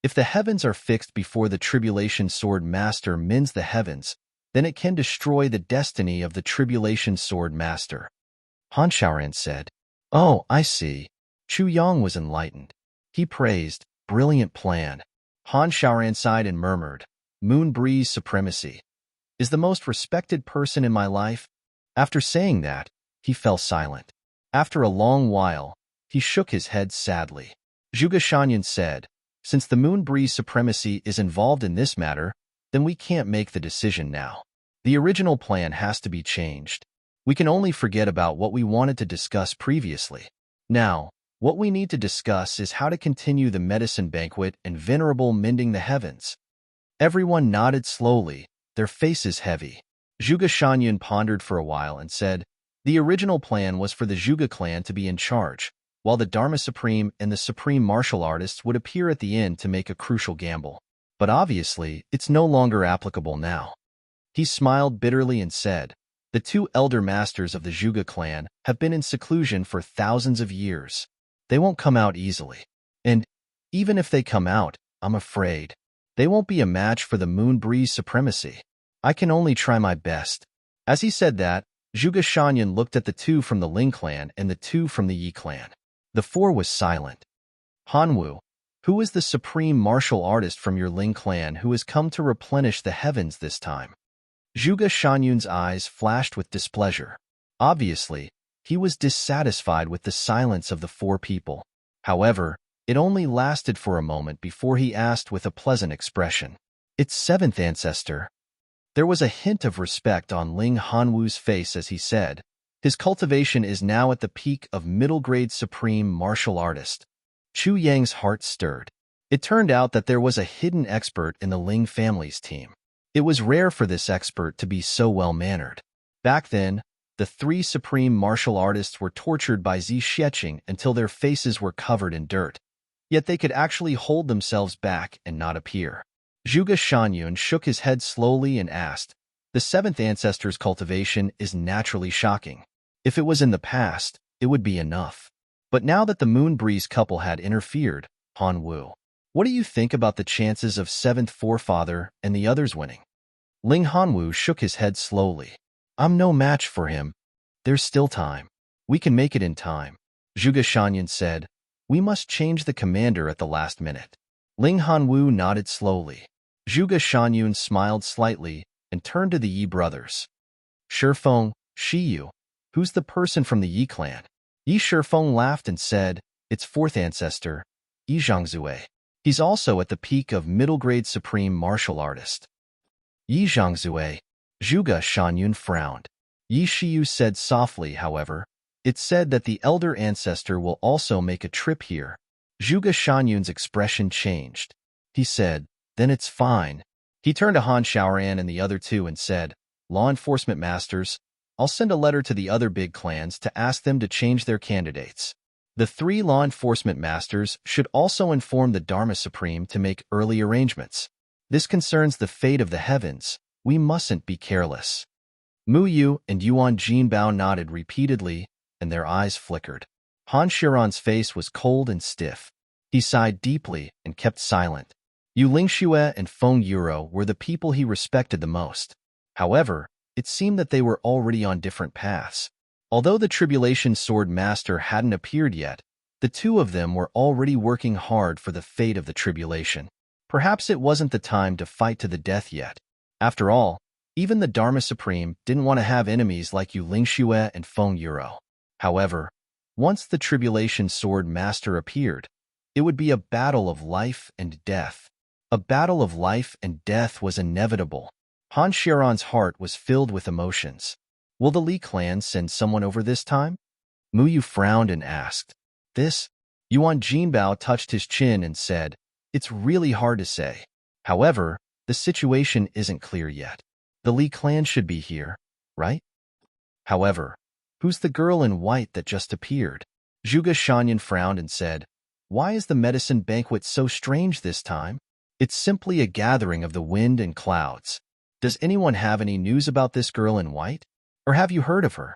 if the heavens are fixed before the Tribulation Sword Master mends the heavens, then it can destroy the destiny of the Tribulation Sword Master. Han Shaoran said, "Oh, I see." Chu Yang was enlightened. He praised, "Brilliant plan." Han Shaoran sighed and murmured, "Moon breeze supremacy." is the most respected person in my life. After saying that, he fell silent. After a long while, he shook his head sadly. Zhuge Shanyan said, since the moon breeze supremacy is involved in this matter, then we can't make the decision now. The original plan has to be changed. We can only forget about what we wanted to discuss previously. Now, what we need to discuss is how to continue the medicine banquet and venerable mending the heavens. Everyone nodded slowly, their faces heavy. Zhuge Shanyan pondered for a while and said, the original plan was for the Zhuge clan to be in charge, while the Dharma Supreme and the Supreme Martial Artists would appear at the end to make a crucial gamble. But obviously, it's no longer applicable now. He smiled bitterly and said, the two elder masters of the Zhuge clan have been in seclusion for thousands of years. They won't come out easily. And even if they come out, I'm afraid they won't be a match for the moon breeze supremacy. I can only try my best. As he said that, Zhuge Shanyan looked at the two from the Ling clan and the two from the Yi clan. The four was silent. Hanwu, who is the supreme martial artist from your Ling clan who has come to replenish the heavens this time? Zhuge Shanyan's eyes flashed with displeasure. Obviously, he was dissatisfied with the silence of the four people. However, it only lasted for a moment before he asked with a pleasant expression, it's seventh ancestor. There was a hint of respect on Ling Hanwu's face as he said, his cultivation is now at the peak of middle-grade supreme martial artist. Chu Yang's heart stirred. It turned out that there was a hidden expert in the Ling family's team. It was rare for this expert to be so well-mannered. Back then, the three supreme martial artists were tortured by Zi Xieching until their faces were covered in dirt. Yet they could actually hold themselves back and not appear. Zhuge Shanyan shook his head slowly and asked, the seventh ancestor's cultivation is naturally shocking. If it was in the past, it would be enough. But now that the Moon Breeze couple had interfered, Hanwu, what do you think about the chances of seventh forefather and the others winning? Ling Hanwu shook his head slowly. I'm no match for him. There's still time. We can make it in time. Zhuge Shanyan said, we must change the commander at the last minute. Ling Hanwu nodded slowly. Zhuge Shanyan smiled slightly and turned to the Yi brothers. Shifeng, Shiyu, who's the person from the Yi clan? Yi Shifeng laughed and said, it's fourth ancestor, Yi Zhangzue. He's also at the peak of middle-grade supreme martial artist. Yi Zhangzue. Zhuge Shanyan frowned. Yi Shiyu said softly, however, it's said that the elder ancestor will also make a trip here. Zhuge Shanyan's expression changed. He said, then it's fine. He turned to Han Shaoran and the other two and said, law enforcement masters, I'll send a letter to the other big clans to ask them to change their candidates. The three law enforcement masters should also inform the Dharma Supreme to make early arrangements. This concerns the fate of the heavens. We mustn't be careless. Mu Yu and Yuan Jinbao nodded repeatedly, and their eyes flickered. Han Xiran's face was cold and stiff. He sighed deeply and kept silent. Yu Lingxue and Feng Yuro were the people he respected the most. However, it seemed that they were already on different paths. Although the Tribulation Sword Master hadn't appeared yet, the two of them were already working hard for the fate of the Tribulation. Perhaps it wasn't the time to fight to the death yet. After all, even the Dharma Supreme didn't want to have enemies like Yu Lingxue and Feng Yuro. However, once the Tribulation Sword Master appeared, it would be a battle of life and death. A battle of life and death was inevitable. Han Xiran's heart was filled with emotions. Will the Li clan send someone over this time? Mu Yu frowned and asked. This? Yuan Jinbao touched his chin and said, it's really hard to say. However, the situation isn't clear yet. The Li clan should be here, right? However, who's the girl in white that just appeared? Zhuge Shanyan frowned and said, why is the medicine banquet so strange this time? It's simply a gathering of the wind and clouds. Does anyone have any news about this girl in white? Or have you heard of her?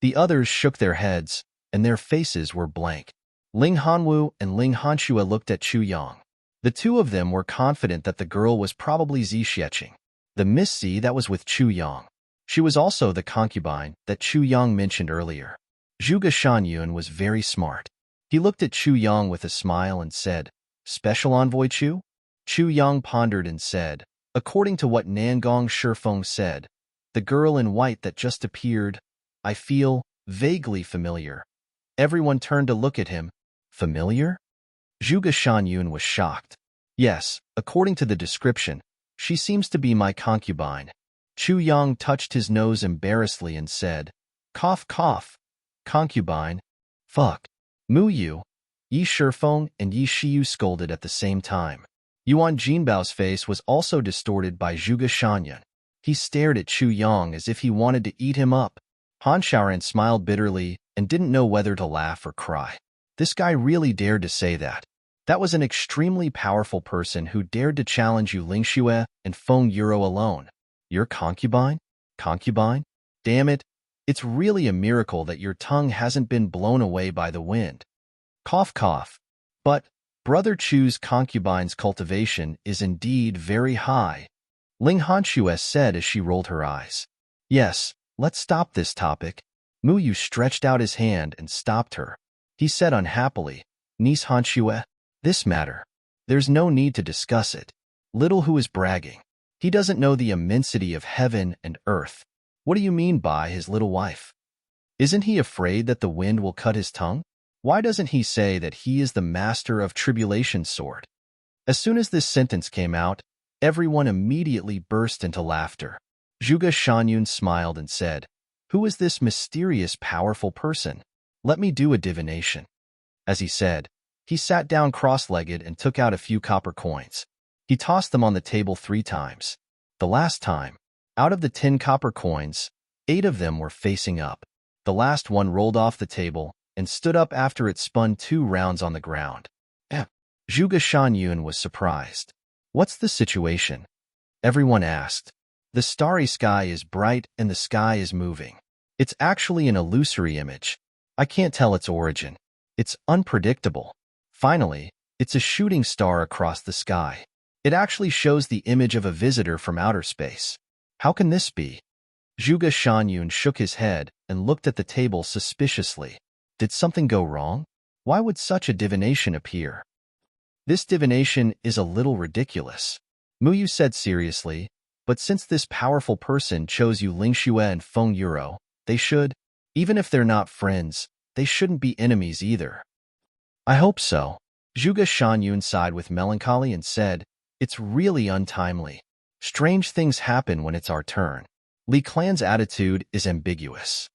The others shook their heads, and their faces were blank. Ling Hanwu and Ling Hanxue looked at Chu Yang. The two of them were confident that the girl was probably Zi Xieching, the misty that was with Chu Yang. She was also the concubine that Chu Yang mentioned earlier. Zhuge Shanyan was very smart. He looked at Chu Yang with a smile and said, Special Envoy Chu? Chu Yang pondered and said, According to what Nangong Shifeng said, the girl in white that just appeared, I feel vaguely familiar. Everyone turned to look at him. Familiar? Zhuge Shanyun was shocked. Yes, according to the description, she seems to be my concubine. Chu Yang touched his nose embarrassedly and said, cough cough. Concubine? Fuck. Mu Yu, Yi Shifeng and Yi Shiyu scolded at the same time. Yuan Jinbao's face was also distorted by Zhuge Shanyun. He stared at Chu Yang as if he wanted to eat him up. Han Shaoran smiled bitterly and didn't know whether to laugh or cry. This guy really dared to say that. That was an extremely powerful person who dared to challenge Yu Lingxue and Feng Euro alone. Your concubine? Concubine? Damn it. It's really a miracle that your tongue hasn't been blown away by the wind. Cough cough. But Brother Chu's concubine's cultivation is indeed very high, Ling Hanxue said as she rolled her eyes. Yes, let's stop this topic. Mu Yu stretched out his hand and stopped her. He said unhappily, Niece Hanxue, this matter. There's no need to discuss it. Little Hu is bragging. He doesn't know the immensity of heaven and earth. What do you mean by his little wife? Isn't he afraid that the wind will cut his tongue? Why doesn't he say that he is the master of tribulation's sword? As soon as this sentence came out, everyone immediately burst into laughter. Zhuge Shanyun smiled and said, who is this mysterious, powerful person? Let me do a divination. As he said, he sat down cross-legged and took out a few copper coins. He tossed them on the table 3 times. The last time, out of the 10 copper coins, 8 of them were facing up. The last one rolled off the table and stood up after it spun 2 rounds on the ground. Zhuge Shanyun was surprised. What's the situation? Everyone asked. The starry sky is bright and the sky is moving. It's actually an illusory image. I can't tell its origin. It's unpredictable. Finally, it's a shooting star across the sky. It actually shows the image of a visitor from outer space. How can this be? Zhuge Shanyun shook his head and looked at the table suspiciously. Did something go wrong? Why would such a divination appear? This divination is a little ridiculous, Mu Yu said seriously, but since this powerful person chose Yu Lingxue and Feng Euro, they should, even if they're not friends, they shouldn't be enemies either. I hope so. Zhuge Shanyun sighed with melancholy and said, it's really untimely. Strange things happen when it's our turn. Li Clan's attitude is ambiguous.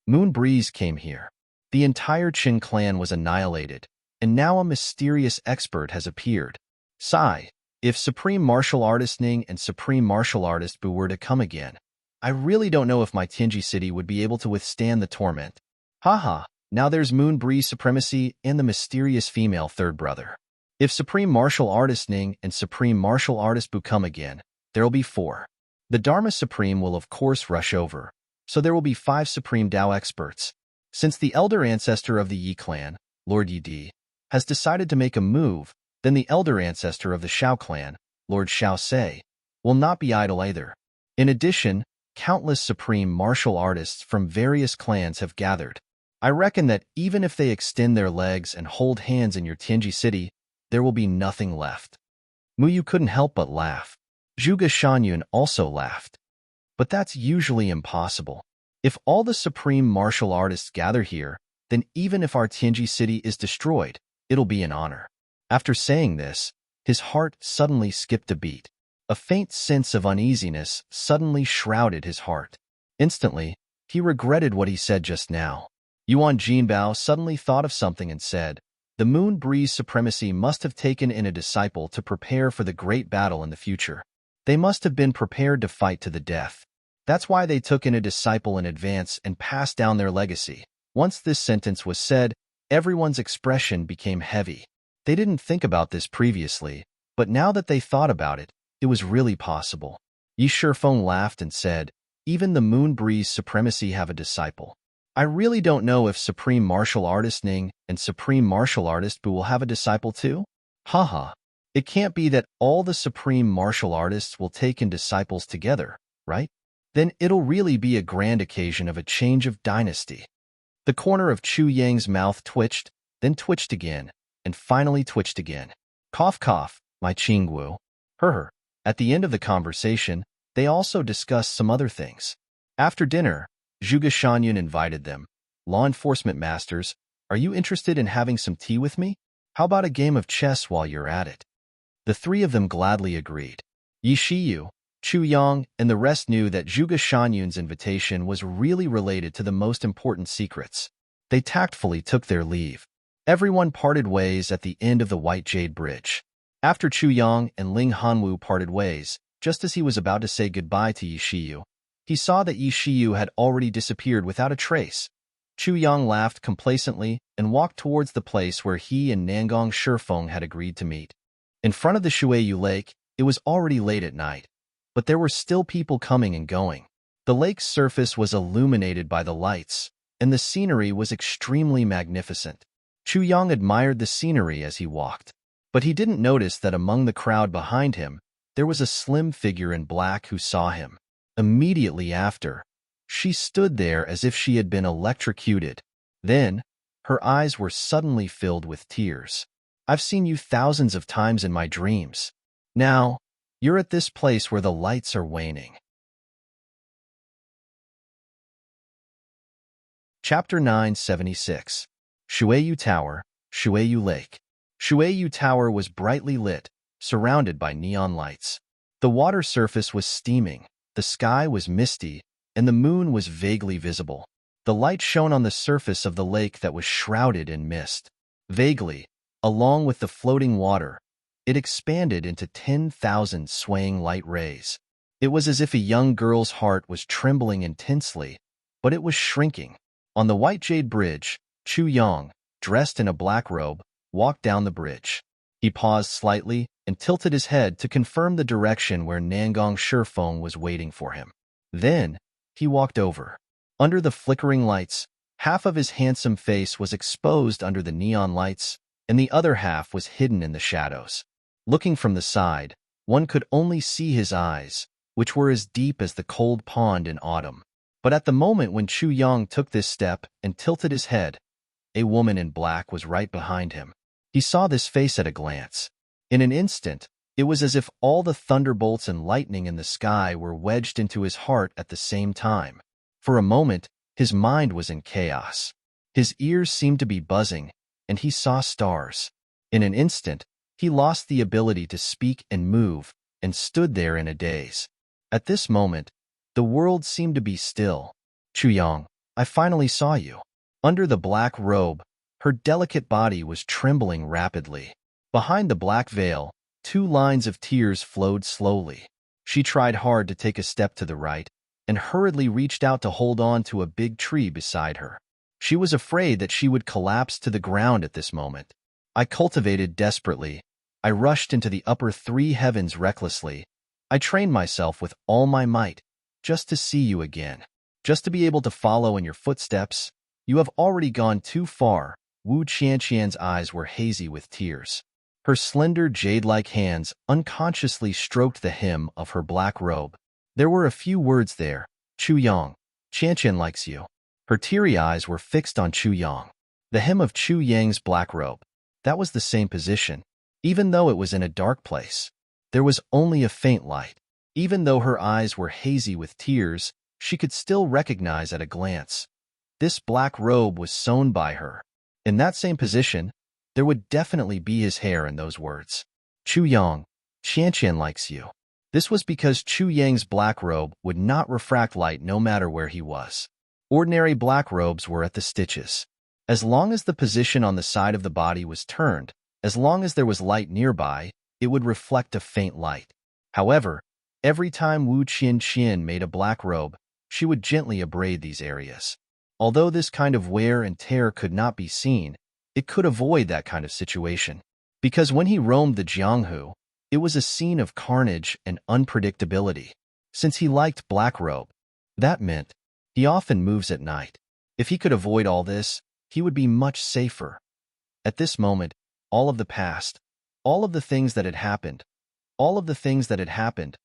Moon Breeze came here. The entire Qin clan was annihilated, and now a mysterious expert has appeared. Sigh, if Supreme Martial Artist Ning and Supreme Martial Artist Bu were to come again, I really don't know if my Tianji city would be able to withstand the torment. Haha, now there's Moon Breeze Supremacy and the mysterious female third brother. If Supreme Martial Artist Ning and Supreme Martial Artist Bu come again, there'll be 4. The Dharma Supreme will of course rush over, so there will be 5 Supreme Dao experts. Since the elder ancestor of the Yi clan, Lord Yi Di, has decided to make a move, then the elder ancestor of the Shao clan, Lord Shao Se, will not be idle either. In addition, countless supreme martial artists from various clans have gathered. I reckon that even if they extend their legs and hold hands in your Tianji city, there will be nothing left. Mu Yu couldn't help but laugh. Zhuge Shanyun also laughed. But that's usually impossible. If all the supreme martial artists gather here, then even if our Tianji city is destroyed, it'll be an honor. After saying this, his heart suddenly skipped a beat. A faint sense of uneasiness suddenly shrouded his heart. Instantly, he regretted what he said just now. Yuan Jinbao suddenly thought of something and said, the Moon Breeze Supremacy must have taken in a disciple to prepare for the great battle in the future. They must have been prepared to fight to the death. That's why they took in a disciple in advance and passed down their legacy. Once this sentence was said, everyone's expression became heavy. They didn't think about this previously, but now that they thought about it, it was really possible. Yi Shifeng laughed and said, even the Moon Breeze Supremacy have a disciple. I really don't know if Supreme Martial Artist Ning and Supreme Martial Artist Bu will have a disciple too? Haha. It can't be that all the Supreme Martial Artists will take in disciples together, right? Then it'll really be a grand occasion of a change of dynasty. The corner of Chu Yang's mouth twitched, then twitched again, and finally twitched again. Cough cough, my Qingguo. Her. At the end of the conversation, they also discussed some other things. After dinner, Zhuge Shanyun invited them. Law enforcement masters, are you interested in having some tea with me? How about a game of chess while you're at it? The three of them gladly agreed. Yi Shiyu, Chu Yang, and the rest knew that Zhuge Shanyun's invitation was really related to the most important secrets. They tactfully took their leave. Everyone parted ways at the end of the White Jade Bridge. After Chu Yang and Ling Hanwu parted ways, just as he was about to say goodbye to Yi Shiyu, he saw that Yi Shiyu had already disappeared without a trace. Chu Yang laughed complacently and walked towards the place where he and Nangong Shifeng had agreed to meet. In front of the Shuiyu Lake, it was already late at night, but there were still people coming and going. The lake's surface was illuminated by the lights, and the scenery was extremely magnificent. Chu Yang admired the scenery as he walked, but he didn't notice that among the crowd behind him, there was a slim figure in black who saw him. Immediately after, she stood there as if she had been electrocuted. Then, her eyes were suddenly filled with tears. I've seen you thousands of times in my dreams. Now, you're at this place where the lights are waning. Chapter 976. Shuiyu Tower, Shuiyu Lake. Shuiyu Tower was brightly lit, surrounded by neon lights. The water surface was steaming, the sky was misty, and the moon was vaguely visible. The light shone on the surface of the lake that was shrouded in mist. Vaguely, along with the floating water, it expanded into 10,000 swaying light rays. It was as if a young girl's heart was trembling intensely, but it was shrinking. On the White Jade Bridge, Chu Yang, dressed in a black robe, walked down the bridge. He paused slightly and tilted his head to confirm the direction where Nangong Shifeng was waiting for him. Then, he walked over. Under the flickering lights, half of his handsome face was exposed under the neon lights, and the other half was hidden in the shadows. Looking from the side, one could only see his eyes, which were as deep as the cold pond in autumn. But at the moment when Chu Yang took this step and tilted his head, a woman in black was right behind him. He saw this face at a glance. In an instant, it was as if all the thunderbolts and lightning in the sky were wedged into his heart at the same time. For a moment, his mind was in chaos. His ears seemed to be buzzing, and he saw stars. In an instant, he lost the ability to speak and move, and stood there in a daze. At this moment, the world seemed to be still. Chu Yang, I finally saw you. Under the black robe, her delicate body was trembling rapidly. Behind the black veil, 2 lines of tears flowed slowly. She tried hard to take a step to the right, and hurriedly reached out to hold on to a big tree beside her. She was afraid that she would collapse to the ground at this moment. I cultivated desperately. I rushed into the upper 3 heavens recklessly. I trained myself with all my might, just to see you again. Just to be able to follow in your footsteps. You have already gone too far. Wu Qianqian's eyes were hazy with tears. Her slender jade-like hands unconsciously stroked the hem of her black robe. There were a few words there. Chu Yang, Qianqian likes you. Her teary eyes were fixed on Chu Yang. The hem of Chu Yang's black robe. That was the same position. Even though it was in a dark place, there was only a faint light. Even though her eyes were hazy with tears, she could still recognize at a glance. This black robe was sewn by her. In that same position, there would definitely be his hair in those words. Chu Yang, Qianqian likes you. This was because Chu Yang's black robe would not refract light no matter where he was. Ordinary black robes were at the stitches. As long as the position on the side of the body was turned, as long as there was light nearby, it would reflect a faint light. However, every time Wu Qianqian made a black robe, she would gently abrade these areas. Although this kind of wear and tear could not be seen, it could avoid that kind of situation. Because when he roamed the Jianghu, it was a scene of carnage and unpredictability. Since he liked black robe, that meant he often moves at night. If he could avoid all this, he would be much safer. At this moment, all of the past, all of the things that had happened, all of the things that had happened,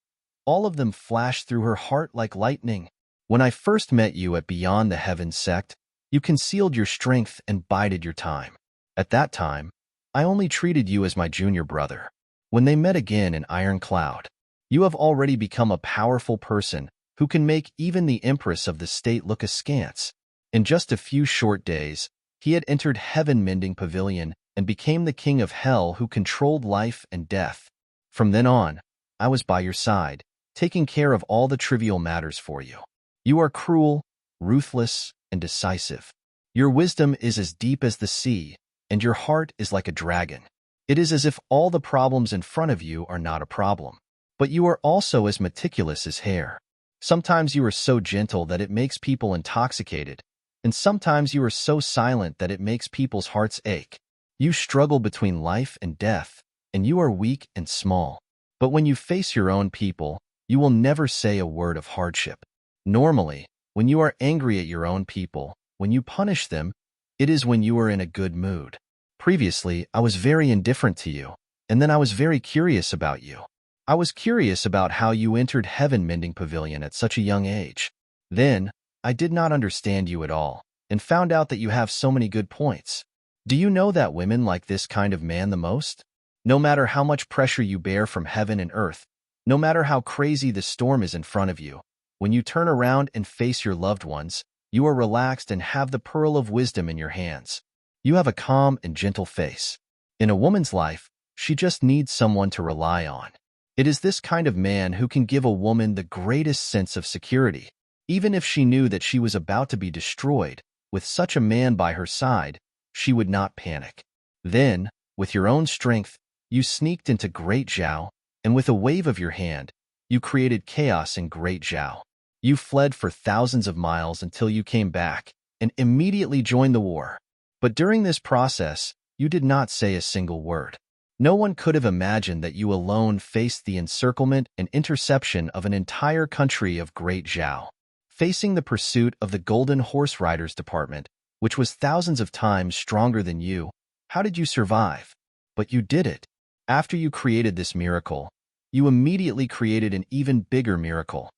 all of them flashed through her heart like lightning. When I first met you at Beyond the Heavens sect, you concealed your strength and bided your time. At that time, I only treated you as my junior brother. When they met again in Iron Cloud, You have already become a powerful person who can make even the empress of the state look askance. In just a few short days, he had entered Heaven-Mending Pavilion and became the king of hell who controlled life and death. From then on, I was by your side, taking care of all the trivial matters for you. You are cruel, ruthless, and decisive. Your wisdom is as deep as the sea, and your heart is like a dragon. It is as if all the problems in front of you are not a problem. But you are also as meticulous as hair. Sometimes you are so gentle that it makes people intoxicated, and sometimes you are so silent that it makes people's hearts ache. You struggle between life and death, and you are weak and small. But when you face your own people, you will never say a word of hardship. Normally, when you are angry at your own people, when you punish them, it is when you are in a good mood. Previously, I was very indifferent to you, and then I was very curious about you. I was curious about how you entered Heaven-Mending Pavilion at such a young age. Then, I did not understand you at all, and found out that you have so many good points. Do you know that women like this kind of man the most? No matter how much pressure you bear from heaven and earth, no matter how crazy the storm is in front of you, when you turn around and face your loved ones, you are relaxed and have the pearl of wisdom in your hands. You have a calm and gentle face. In a woman's life, she just needs someone to rely on. It is this kind of man who can give a woman the greatest sense of security. Even if she knew that she was about to be destroyed, with such a man by her side, she would not panic. Then, with your own strength, you sneaked into Great Zhao, and with a wave of your hand, you created chaos in Great Zhao. You fled for thousands of miles until you came back, and immediately joined the war. But during this process, you did not say a single word. No one could have imagined that you alone faced the encirclement and interception of an entire country of Great Zhao. Facing the pursuit of the Golden Horse Riders Department, which was thousands of times stronger than you, how did you survive? But you did it. After you created this miracle, you immediately created an even bigger miracle.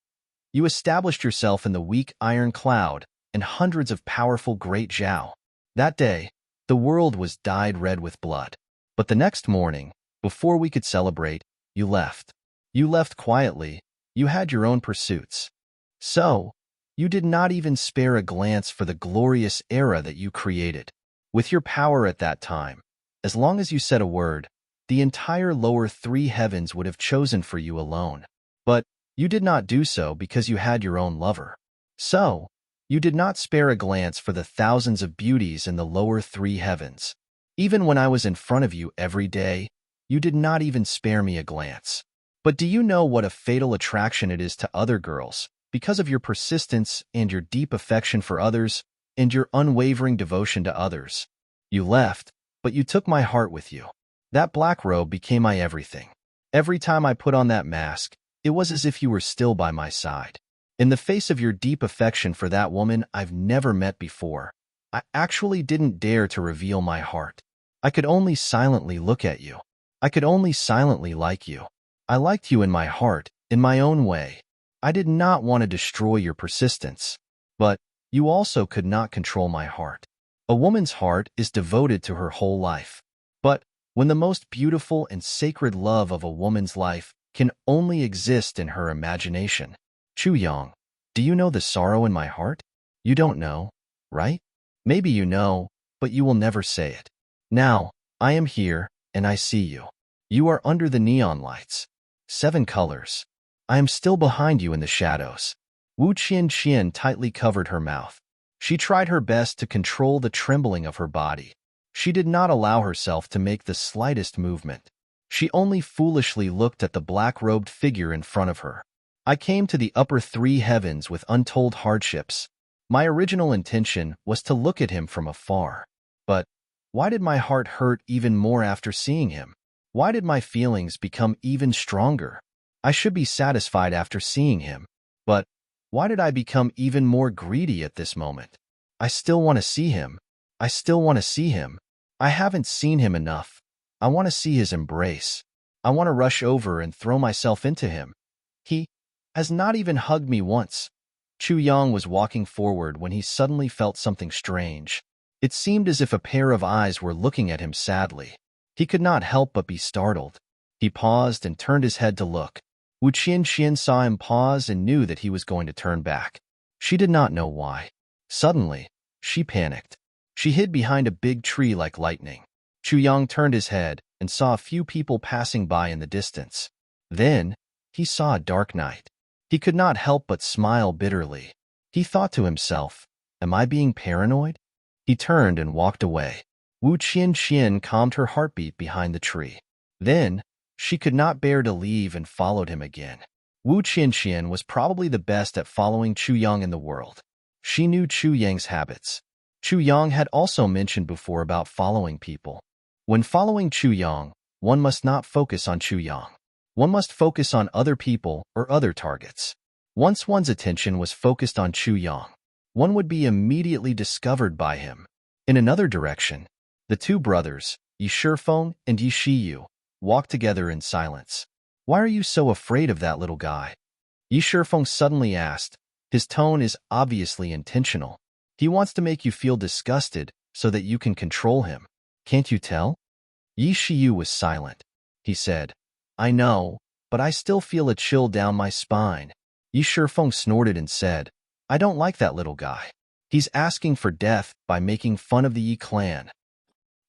You established yourself in the weak iron cloud and hundreds of powerful Great Zhao. That day, the world was dyed red with blood. But the next morning, before we could celebrate, you left. You left quietly. You had your own pursuits. So, you did not even spare a glance for the glorious era that you created. With your power at that time, as long as you said a word, the entire lower three heavens would have chosen for you alone. But you did not do so because you had your own lover. So, you did not spare a glance for the thousands of beauties in the lower three heavens. Even when I was in front of you every day, you did not even spare me a glance. But do you know what a fatal attraction it is to other girls, because of your persistence and your deep affection for others, and your unwavering devotion to others? You left, but you took my heart with you. That black robe became my everything. Every time I put on that mask, it was as if you were still by my side. In the face of your deep affection for that woman I've never met before, I actually didn't dare to reveal my heart. I could only silently look at you. I could only silently like you. I liked you in my heart, in my own way. I did not want to destroy your persistence. But you also could not control my heart. A woman's heart is devoted to her whole life. But when the most beautiful and sacred love of a woman's life can only exist in her imagination. Chu Yang, do you know the sorrow in my heart? You don't know, right? Maybe you know, but you will never say it. Now, I am here, and I see you. You are under the neon lights. 7 colors. I am still behind you in the shadows. Wu Qian tightly covered her mouth. She tried her best to control the trembling of her body. She did not allow herself to make the slightest movement. She only foolishly looked at the black-robed figure in front of her. I came to the upper 3 heavens with untold hardships. My original intention was to look at him from afar. But why did my heart hurt even more after seeing him? Why did my feelings become even stronger? I should be satisfied after seeing him. But why did I become even more greedy at this moment? I still want to see him. I still want to see him. I haven't seen him enough. I want to see his embrace. I want to rush over and throw myself into him. He has not even hugged me once. Chu Yang was walking forward when he suddenly felt something strange. It seemed as if a pair of eyes were looking at him sadly. He could not help but be startled. He paused and turned his head to look. Wu Qianqian saw him pause and knew that he was going to turn back. She did not know why. Suddenly, she panicked. She hid behind a big tree like lightning. Chu Yang turned his head and saw a few people passing by in the distance. Then, he saw a dark night. He could not help but smile bitterly. He thought to himself, "Am I being paranoid?" He turned and walked away. Wu Qianqian calmed her heartbeat behind the tree. Then, she could not bear to leave and followed him again. Wu Qianqian was probably the best at following Chu Yang in the world. She knew Chu Yang's habits. Chu Yang had also mentioned before about following people. When following Chu Yang, one must not focus on Chu Yang. One must focus on other people or other targets. Once one's attention was focused on Chu Yang, one would be immediately discovered by him. In another direction, the two brothers, Yi Shifeng and Yi Shiyu, walked together in silence. "Why are you so afraid of that little guy?" Yi Shifeng suddenly asked. His tone is obviously intentional. He wants to make you feel disgusted so that you can control him. Can't you tell? Yi Shiyu was silent. He said, "I know, but I still feel a chill down my spine." Yi Shifeng snorted and said, "I don't like that little guy. He's asking for death by making fun of the Yi clan.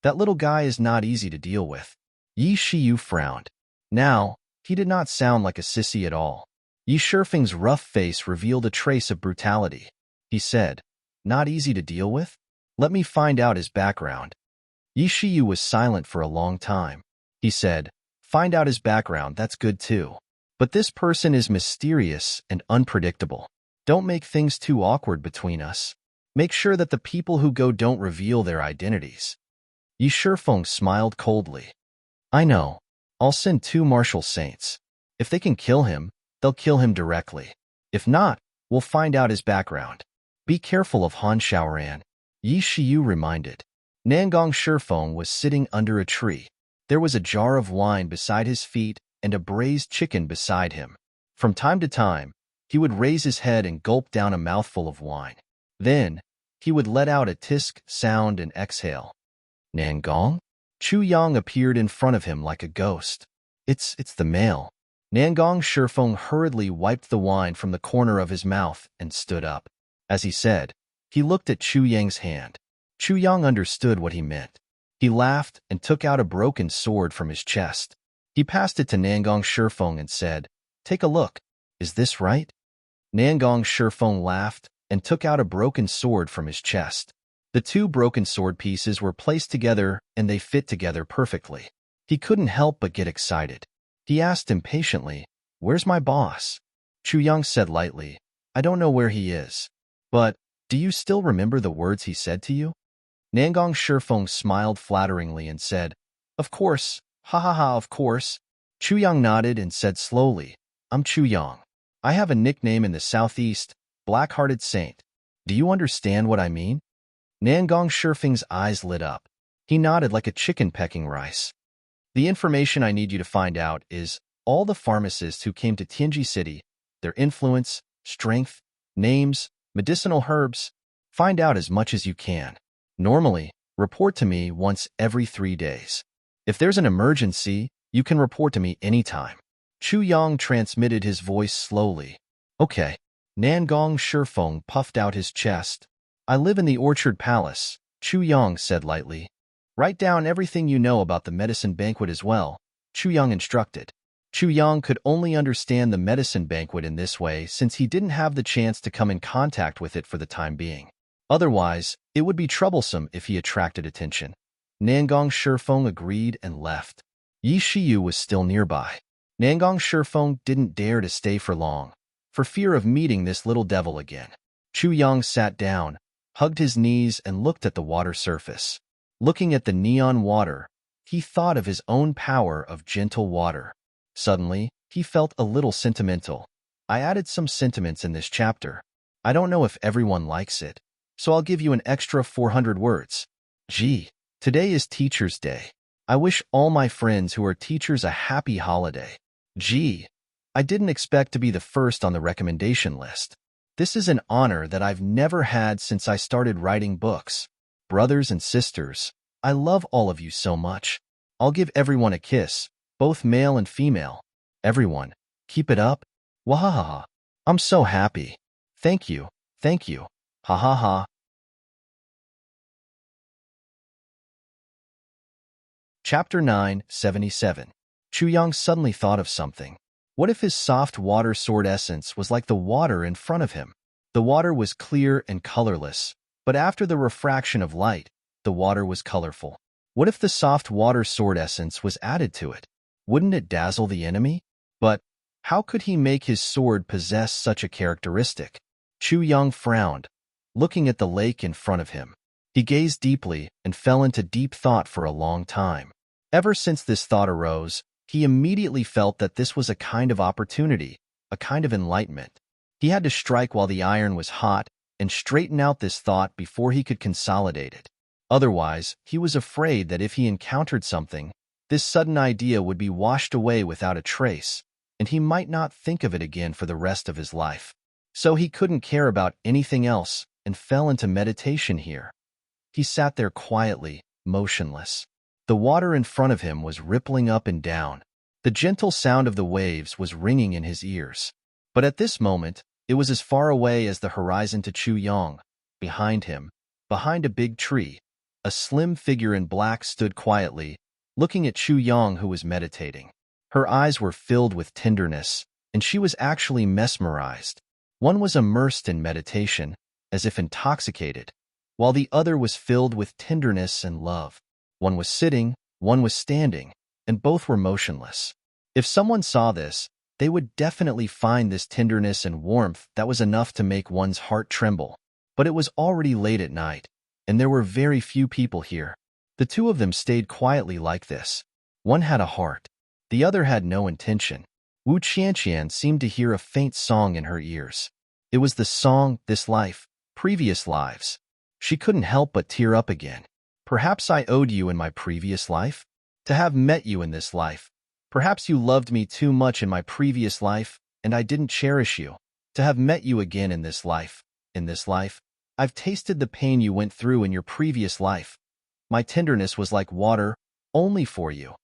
That little guy is not easy to deal with." Yi Shiyu frowned. Now, he did not sound like a sissy at all. Yi Shifeng's rough face revealed a trace of brutality. He said, "Not easy to deal with? Let me find out his background." Yi Shiyu was silent for a long time. He said, "Find out his background, that's good too. But this person is mysterious and unpredictable. Don't make things too awkward between us. Make sure that the people who go don't reveal their identities." Yi Shifeng smiled coldly. "I know. I'll send 2 martial saints. If they can kill him, they'll kill him directly. If not, we'll find out his background. Be careful of Han Shaoran," Yi Shiyu reminded. Nangong Shifeng was sitting under a tree. There was a jar of wine beside his feet and a braised chicken beside him. From time to time, he would raise his head and gulp down a mouthful of wine. Then, he would let out a tisk sound and exhale. "Nangong?" Chu Yang appeared in front of him like a ghost. It's the mail." Nangong Shifeng hurriedly wiped the wine from the corner of his mouth and stood up. As he said, he looked at Chu Yang's hand. Chu Yang understood what he meant. He laughed and took out a broken sword from his chest. He passed it to Nangong Shifeng and said, "Take a look. Is this right?" Nangong Shifeng laughed and took out a broken sword from his chest. The 2 broken sword pieces were placed together and they fit together perfectly. He couldn't help but get excited. He asked impatiently, "Where's my boss?" Chu Yang said lightly, "I don't know where he is. But, do you still remember the words he said to you?" Nangong Shifeng smiled flatteringly and said, "Of course, ha ha ha, of course." Chu Yang nodded and said slowly, "I'm Chu Yang. I have a nickname in the southeast, Black-Hearted Saint. Do you understand what I mean?" Nangong Shifeng's eyes lit up. He nodded like a chicken pecking rice. "The information I need you to find out is all the pharmacists who came to Tianji City, their influence, strength, names, medicinal herbs. Find out as much as you can. Normally, report to me once every 3 days. If there's an emergency, you can report to me anytime." Chu Yang transmitted his voice slowly. "Okay." Nangong Shifeng puffed out his chest. "I live in the Orchard Palace," Chu Yang said lightly. "Write down everything you know about the medicine banquet as well," Chu Yang instructed. Chu Yang could only understand the medicine banquet in this way since he didn't have the chance to come in contact with it for the time being. Otherwise, it would be troublesome if he attracted attention. Nangong Shifeng agreed and left. Yi Shiyu was still nearby. Nangong Shifeng didn't dare to stay for long, for fear of meeting this little devil again. Chu Yang sat down, hugged his knees and looked at the water surface. Looking at the neon water, he thought of his own power of gentle water. Suddenly, he felt a little sentimental. I added some sentiments in this chapter. I don't know if everyone likes it, so I'll give you an extra 400 words. Gee, today is Teacher's Day. I wish all my friends who are teachers a happy holiday. Gee, I didn't expect to be the first on the recommendation list. This is an honor that I've never had since I started writing books. Brothers and sisters, I love all of you so much. I'll give everyone a kiss, both male and female. Everyone, Keep it up? Wahahaha. I'm so happy. Thank you. Thank you. Ha ha ha. Chapter 977. Chuyang suddenly thought of something. What if his soft water sword essence was like the water in front of him? The water was clear and colorless, but after the refraction of light, the water was colorful. What if the soft water sword essence was added to it? Wouldn't it dazzle the enemy? But how could he make his sword possess such a characteristic? Chuyang frowned, looking at the lake in front of him. He gazed deeply and fell into deep thought for a long time. Ever since this thought arose, he immediately felt that this was a kind of opportunity, a kind of enlightenment. He had to strike while the iron was hot and straighten out this thought before he could consolidate it. Otherwise, he was afraid that if he encountered something, this sudden idea would be washed away without a trace, and he might not think of it again for the rest of his life. So he couldn't care about anything else and fell into meditation here. He sat there quietly, motionless. The water in front of him was rippling up and down. The gentle sound of the waves was ringing in his ears. But at this moment, it was as far away as the horizon to Chuyang. Behind him, behind a big tree, a slim figure in black stood quietly, looking at Chuyang, who was meditating. Her eyes were filled with tenderness, and she was actually mesmerized. One was immersed in meditation, as if intoxicated, while the other was filled with tenderness and love. One was sitting, one was standing, and both were motionless. If someone saw this, they would definitely find this tenderness and warmth that was enough to make one's heart tremble. But it was already late at night, and there were very few people here. The two of them stayed quietly like this. One had a heart. The other had no intention. Wu Qianqian seemed to hear a faint song in her ears. It was the song, This Life, Previous Lives. She couldn't help but tear up again. Perhaps I owed you in my previous life? To have met you in this life. Perhaps you loved me too much in my previous life, and I didn't cherish you. To have met you again in this life. In this life, I've tasted the pain you went through in your previous life. My tenderness was like water, only for you.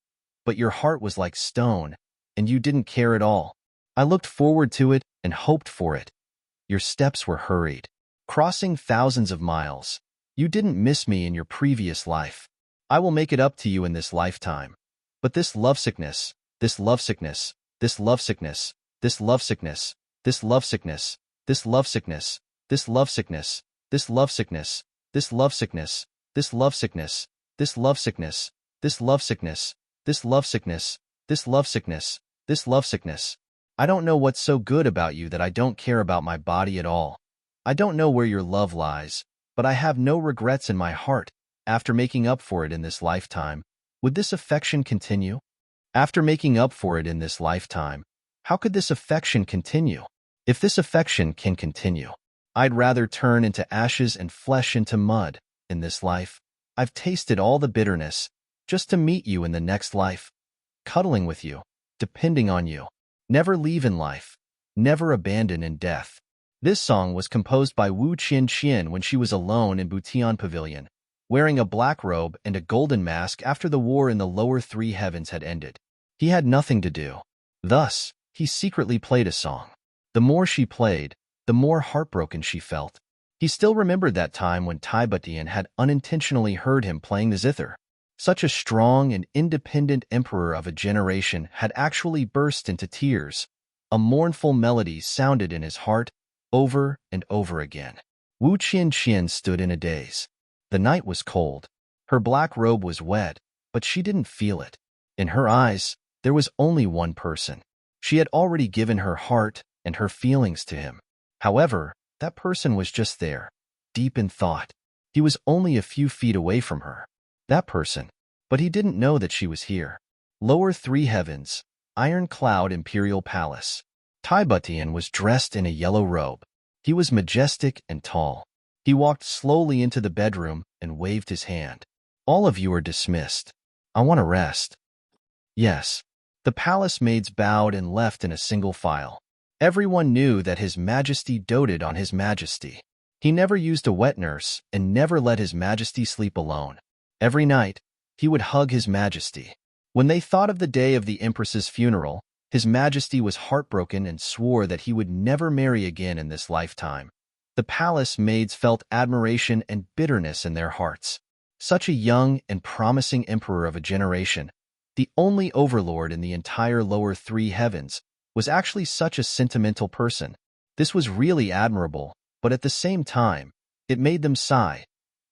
But your heart was like stone, and you didn't care at all. I looked forward to it and hoped for it. Your steps were hurried, crossing thousands of miles. You didn't miss me in your previous life. I will make it up to you in this lifetime. But this lovesickness, this lovesickness, this lovesickness, this lovesickness, this lovesickness, this lovesickness, this lovesickness, this lovesickness, this lovesickness, this lovesickness, this lovesickness, this lovesickness, this lovesickness, this lovesickness, this lovesickness. I don't know what's so good about you that I don't care about my body at all. I don't know where your love lies, but I have no regrets in my heart. After making up for it in this lifetime, would this affection continue? After making up for it in this lifetime, how could this affection continue? If this affection can continue, I'd rather turn into ashes and flesh into mud in this life. I've tasted all the bitterness just to meet you in the next life, cuddling with you, depending on you. Never leave in life, never abandon in death. This song was composed by Wu Qianqian when she was alone in Butian Pavilion, wearing a black robe and a golden mask after the war in the lower three heavens had ended. He had nothing to do. Thus, he secretly played a song. The more she played, the more heartbroken she felt. He still remembered that time when Taibutian had unintentionally heard him playing the zither. Such a strong and independent emperor of a generation had actually burst into tears. A mournful melody sounded in his heart over and over again. Wu Qianqian stood in a daze. The night was cold. Her black robe was wet, but she didn't feel it. In her eyes, there was only one person. She had already given her heart and her feelings to him. However, that person was just there, deep in thought. He was only a few feet away from her. That person. But he didn't know that she was here. Lower three heavens, Iron Cloud Imperial Palace. Taibutian was dressed in a yellow robe. He was majestic and tall. He walked slowly into the bedroom and waved his hand. All of you are dismissed. I want to rest. Yes. The palace maids bowed and left in a single file. Everyone knew that His Majesty doted on His Majesty. He never used a wet nurse and never let His Majesty sleep alone. Every night, he would hug His Majesty. When they thought of the day of the Empress's funeral, His Majesty was heartbroken and swore that he would never marry again in this lifetime. The palace maids felt admiration and bitterness in their hearts. Such a young and promising emperor of a generation, the only overlord in the entire lower three heavens, was actually such a sentimental person. This was really admirable, but at the same time, it made them sigh.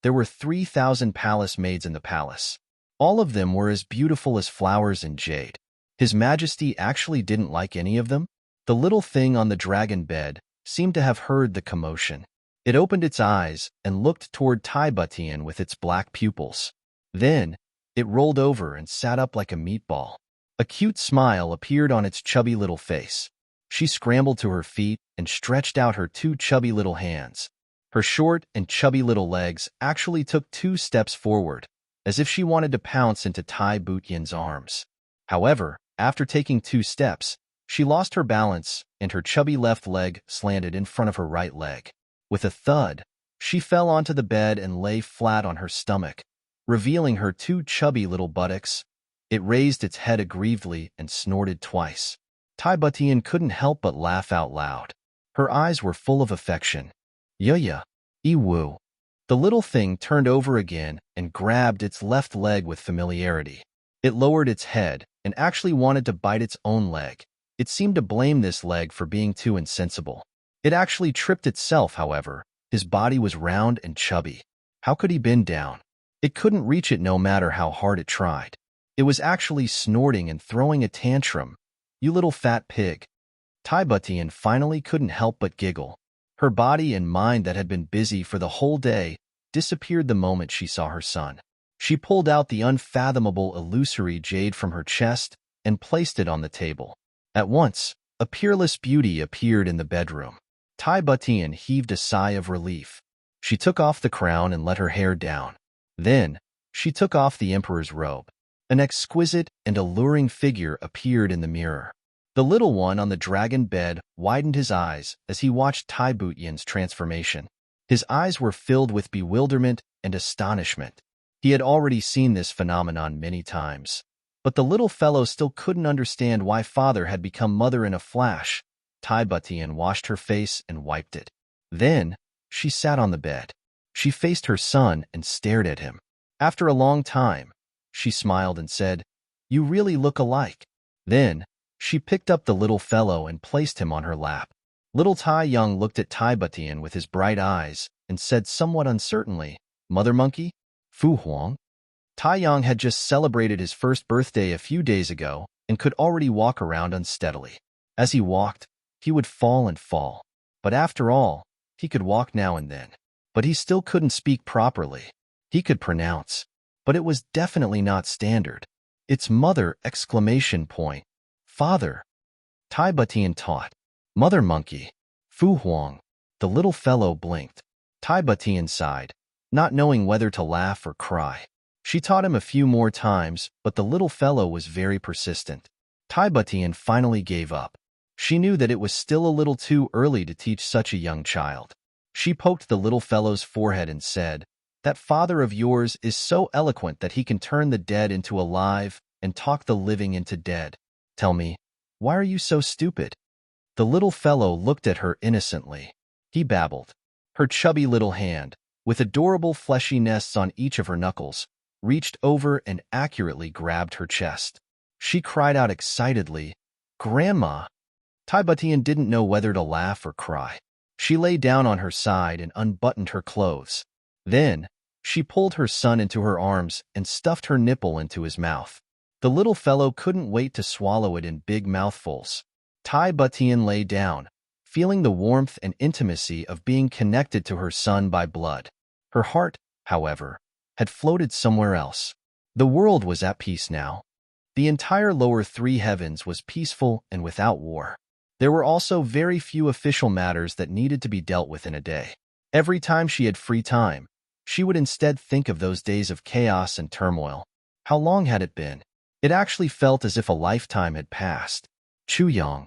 There were 3,000 palace maids in the palace. All of them were as beautiful as flowers and jade. His Majesty actually didn't like any of them. The little thing on the dragon bed seemed to have heard the commotion. It opened its eyes and looked toward Butian with its black pupils. Then, it rolled over and sat up like a meatball. A cute smile appeared on its chubby little face. She scrambled to her feet and stretched out her two chubby little hands. Her short and chubby little legs actually took 2 steps forward, as if she wanted to pounce into Butian's arms. However, after taking 2 steps, she lost her balance and her chubby left leg slanted in front of her right leg. With a thud, she fell onto the bed and lay flat on her stomach, revealing her 2 chubby little buttocks. It raised its head aggrievedly and snorted twice. Butian couldn't help but laugh out loud. Her eyes were full of affection. "Yeah, Ewu." The little thing turned over again and grabbed its left leg with familiarity. It lowered its head and actually wanted to bite its own leg. It seemed to blame this leg for being too insensible. It actually tripped itself, however. His body was round and chubby. How could he bend down? It couldn't reach it no matter how hard it tried. It was actually snorting and throwing a tantrum. "You little fat pig." Butian finally couldn't help but giggle. Her body and mind that had been busy for the whole day disappeared the moment she saw her son. She pulled out the unfathomable illusory jade from her chest and placed it on the table. At once, a peerless beauty appeared in the bedroom. Butian heaved a sigh of relief. She took off the crown and let her hair down. Then, she took off the emperor's robe. An exquisite and alluring figure appeared in the mirror. The little one on the dragon bed widened his eyes as he watched Butian's transformation. His eyes were filled with bewilderment and astonishment. He had already seen this phenomenon many times. But the little fellow still couldn't understand why father had become mother in a flash. Butian washed her face and wiped it. Then, she sat on the bed. She faced her son and stared at him. After a long time, she smiled and said, "You really look alike." Then, she picked up the little fellow and placed him on her lap. Little Young looked at Butian with his bright eyes and said somewhat uncertainly, "Mother monkey?" Fu Huang. Young had just celebrated his first birthday a few days ago and could already walk around unsteadily. As he walked, he would fall and fall. But after all, he could walk now and then. But he still couldn't speak properly. He could pronounce, but it was definitely not standard. "It's mother!" exclamation point. "Father!" Butian taught. "Mother monkey." Fu Huang. The little fellow blinked. Butian sighed, not knowing whether to laugh or cry. She taught him a few more times, but the little fellow was very persistent. Butian finally gave up. She knew that it was still a little too early to teach such a young child. She poked the little fellow's forehead and said, "That father of yours is so eloquent that he can turn the dead into alive and talk the living into dead. Tell me, why are you so stupid?" The little fellow looked at her innocently. He babbled. Her chubby little hand, with adorable fleshy nests on each of her knuckles, reached over and accurately grabbed her chest. She cried out excitedly, "Grandma!" Butian didn't know whether to laugh or cry. She lay down on her side and unbuttoned her clothes. Then, she pulled her son into her arms and stuffed her nipple into his mouth. The little fellow couldn't wait to swallow it in big mouthfuls. Butian lay down, feeling the warmth and intimacy of being connected to her son by blood. Her heart, however, had floated somewhere else. The world was at peace now. The entire lower three heavens was peaceful and without war. There were also very few official matters that needed to be dealt with in a day. Every time she had free time, she would instead think of those days of chaos and turmoil. How long had it been? It actually felt as if a lifetime had passed. Chuyang,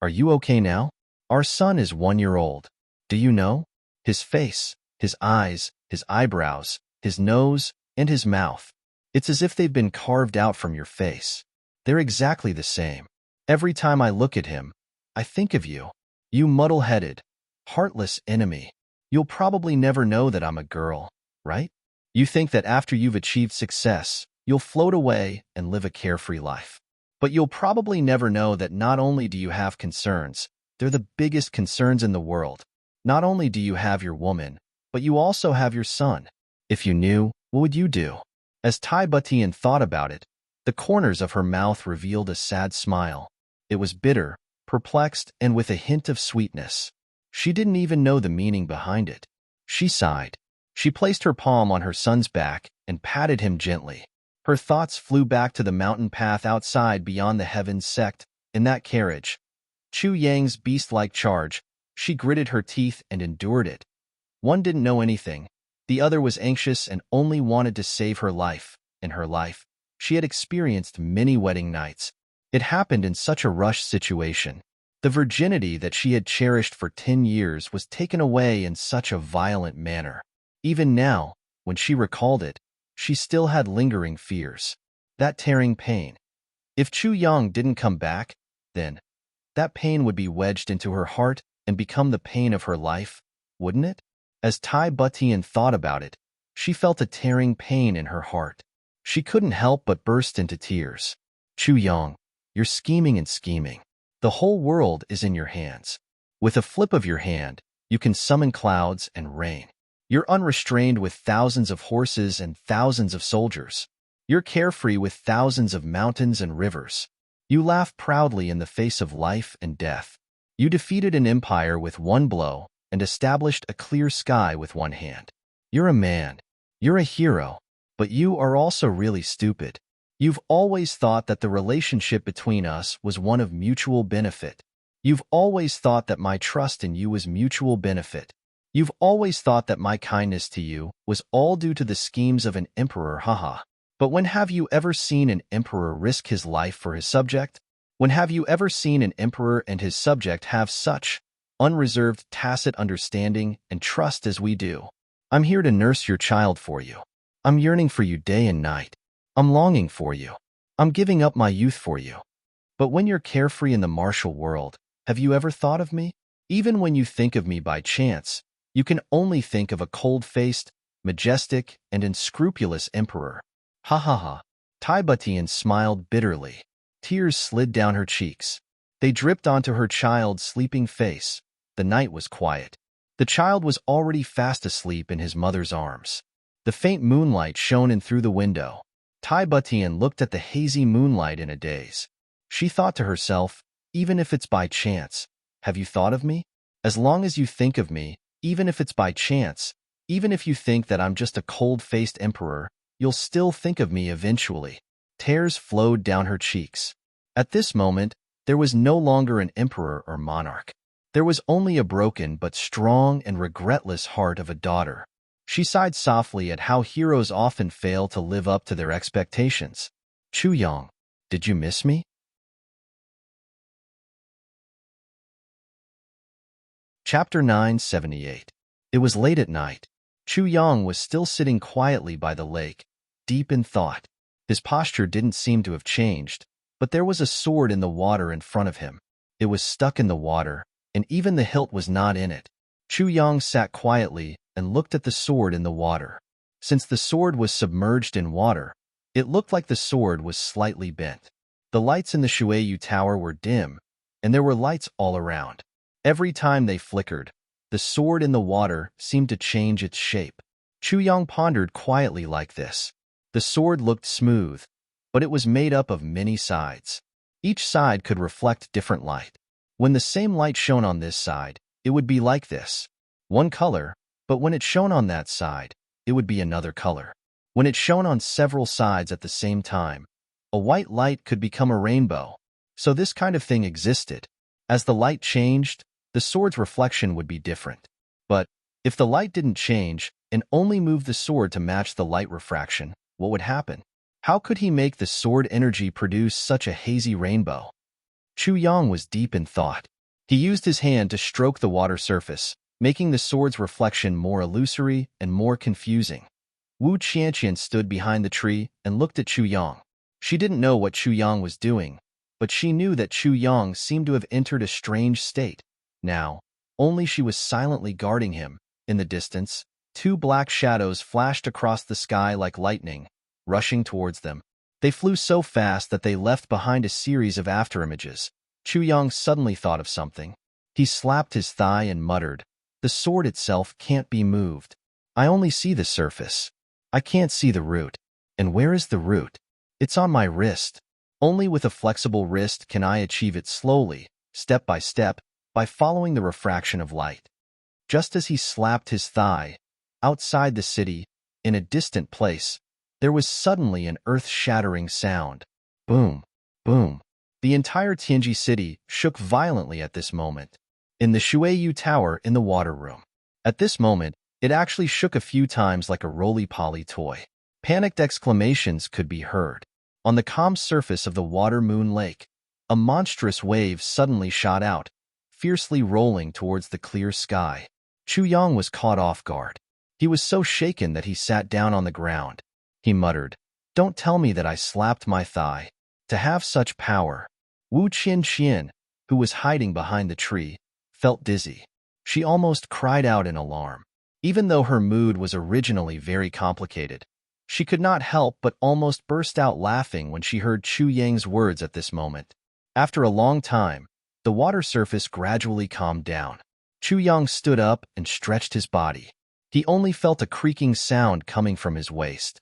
are you okay now? Our son is 1 year old. Do you know? His face, his eyes, his eyebrows, his nose, and his mouth. It's as if they've been carved out from your face. They're exactly the same. Every time I look at him, I think of you. You muddle-headed, heartless enemy. You'll probably never know that I'm a girl, right? You think that after you've achieved success, you'll float away and live a carefree life. But you'll probably never know that not only do you have concerns, they're the biggest concerns in the world. Not only do you have your woman, but you also have your son. If you knew, what would you do? As Tai Butian thought about it, the corners of her mouth revealed a sad smile. It was bitter, perplexed, and with a hint of sweetness. She didn't even know the meaning behind it. She sighed. She placed her palm on her son's back and patted him gently. Her thoughts flew back to the mountain path outside beyond the heavens sect. In that carriage, Chu Yang's beast-like charge, she gritted her teeth and endured it. One didn't know anything. The other was anxious and only wanted to save her life. In her life, she had experienced many wedding nights. It happened in such a rushed situation. The virginity that she had cherished for 10 years was taken away in such a violent manner. Even now, when she recalled it, she still had lingering fears. That tearing pain. If Chu Yang didn't come back, then that pain would be wedged into her heart and become the pain of her life, wouldn't it? As Tai Butian thought about it, she felt a tearing pain in her heart. She couldn't help but burst into tears. Chu Yang, you're scheming and scheming. The whole world is in your hands. With a flip of your hand, you can summon clouds and rain. You're unrestrained with thousands of horses and thousands of soldiers. You're carefree with thousands of mountains and rivers. You laugh proudly in the face of life and death. You defeated an empire with one blow and established a clear sky with one hand. You're a man. You're a hero. But you are also really stupid. You've always thought that the relationship between us was one of mutual benefit. You've always thought that my trust in you was mutual benefit. You've always thought that my kindness to you was all due to the schemes of an emperor, haha. But when have you ever seen an emperor risk his life for his subject? When have you ever seen an emperor and his subject have such unreserved, tacit understanding and trust as we do? I'm here to nurse your child for you. I'm yearning for you day and night. I'm longing for you. I'm giving up my youth for you. But when you're carefree in the martial world, have you ever thought of me? Even when you think of me by chance, you can only think of a cold-faced, majestic, and unscrupulous emperor. Ha ha ha. Tai Butian smiled bitterly. Tears slid down her cheeks. They dripped onto her child's sleeping face. The night was quiet. The child was already fast asleep in his mother's arms. The faint moonlight shone in through the window. Tai Butian looked at the hazy moonlight in a daze. She thought to herself, even if it's by chance, have you thought of me? As long as you think of me, even if it's by chance, even if you think that I'm just a cold-faced emperor, you'll still think of me eventually. Tears flowed down her cheeks. At this moment, there was no longer an emperor or monarch. There was only a broken but strong and regretless heart of a daughter. She sighed softly at how heroes often fail to live up to their expectations. Chu Yang, did you miss me? Chapter 978. It was late at night. Chu Yang was still sitting quietly by the lake, deep in thought. His posture didn't seem to have changed, but there was a sword in the water in front of him. It was stuck in the water, and even the hilt was not in it. Chu Yang sat quietly and looked at the sword in the water. Since the sword was submerged in water, it looked like the sword was slightly bent. The lights in the Shueyu Tower were dim, and there were lights all around. Every time they flickered, the sword in the water seemed to change its shape. Chu Yang pondered quietly like this. The sword looked smooth, but it was made up of many sides. Each side could reflect different light. When the same light shone on this side, it would be like this, one color, but when it shone on that side, it would be another color. When it shone on several sides at the same time, a white light could become a rainbow. So this kind of thing existed. As the light changed, the sword's reflection would be different. But if the light didn't change and only moved the sword to match the light refraction, what would happen? How could he make the sword energy produce such a hazy rainbow? Chu Yang was deep in thought. He used his hand to stroke the water surface, making the sword's reflection more illusory and more confusing. Wu Qianqian stood behind the tree and looked at Chu Yang. She didn't know what Chu Yang was doing, but she knew that Chu Yang seemed to have entered a strange state. Now, only she was silently guarding him. In the distance, two black shadows flashed across the sky like lightning, rushing towards them. They flew so fast that they left behind a series of afterimages. Chu Yang suddenly thought of something. He slapped his thigh and muttered, "The sword itself can't be moved. I only see the surface. I can't see the root. And where is the root? It's on my wrist. Only with a flexible wrist can I achieve it slowly, step by step, by following the refraction of light." Just as he slapped his thigh, outside the city, in a distant place, there was suddenly an earth-shattering sound. Boom, boom. The entire Tianji city shook violently at this moment. In the Shuiyu Tower in the water room. At this moment, it actually shook a few times like a roly-poly toy. Panicked exclamations could be heard. On the calm surface of the water moon lake, a monstrous wave suddenly shot out, fiercely rolling towards the clear sky. Chu Yang was caught off guard. He was so shaken that he sat down on the ground. He muttered, "Don't tell me that I slapped my thigh. To have such power." Wu Qian, who was hiding behind the tree, felt dizzy. She almost cried out in alarm. Even though her mood was originally very complicated, she could not help but almost burst out laughing when she heard Chu Yang's words at this moment. After a long time, the water surface gradually calmed down. Chu Yang stood up and stretched his body. He only felt a creaking sound coming from his waist.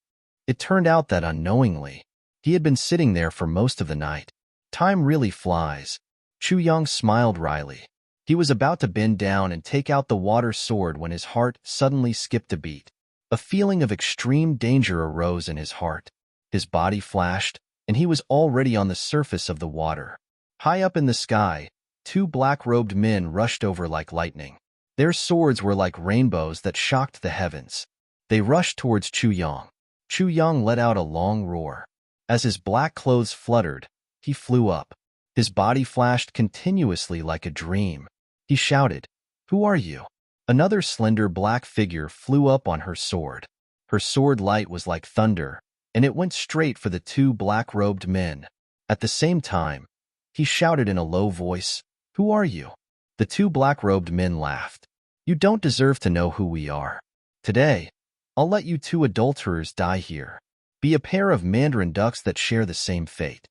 It turned out that unknowingly, he had been sitting there for most of the night. Time really flies. Chu Yang smiled wryly. He was about to bend down and take out the water sword when his heart suddenly skipped a beat. A feeling of extreme danger arose in his heart. His body flashed, and he was already on the surface of the water. High up in the sky, two black-robed men rushed over like lightning. Their swords were like rainbows that shocked the heavens. They rushed towards Chu Yang. Chu Yang let out a long roar. As his black clothes fluttered, he flew up. His body flashed continuously like a dream. He shouted, "Who are you?" Another slender black figure flew up on her sword. Her sword light was like thunder, and it went straight for the two black-robed men. At the same time, he shouted in a low voice, "Who are you?" The two black-robed men laughed. "You don't deserve to know who we are. Today, I'll let you two adulterers die here. Be a pair of mandarin ducks that share the same fate."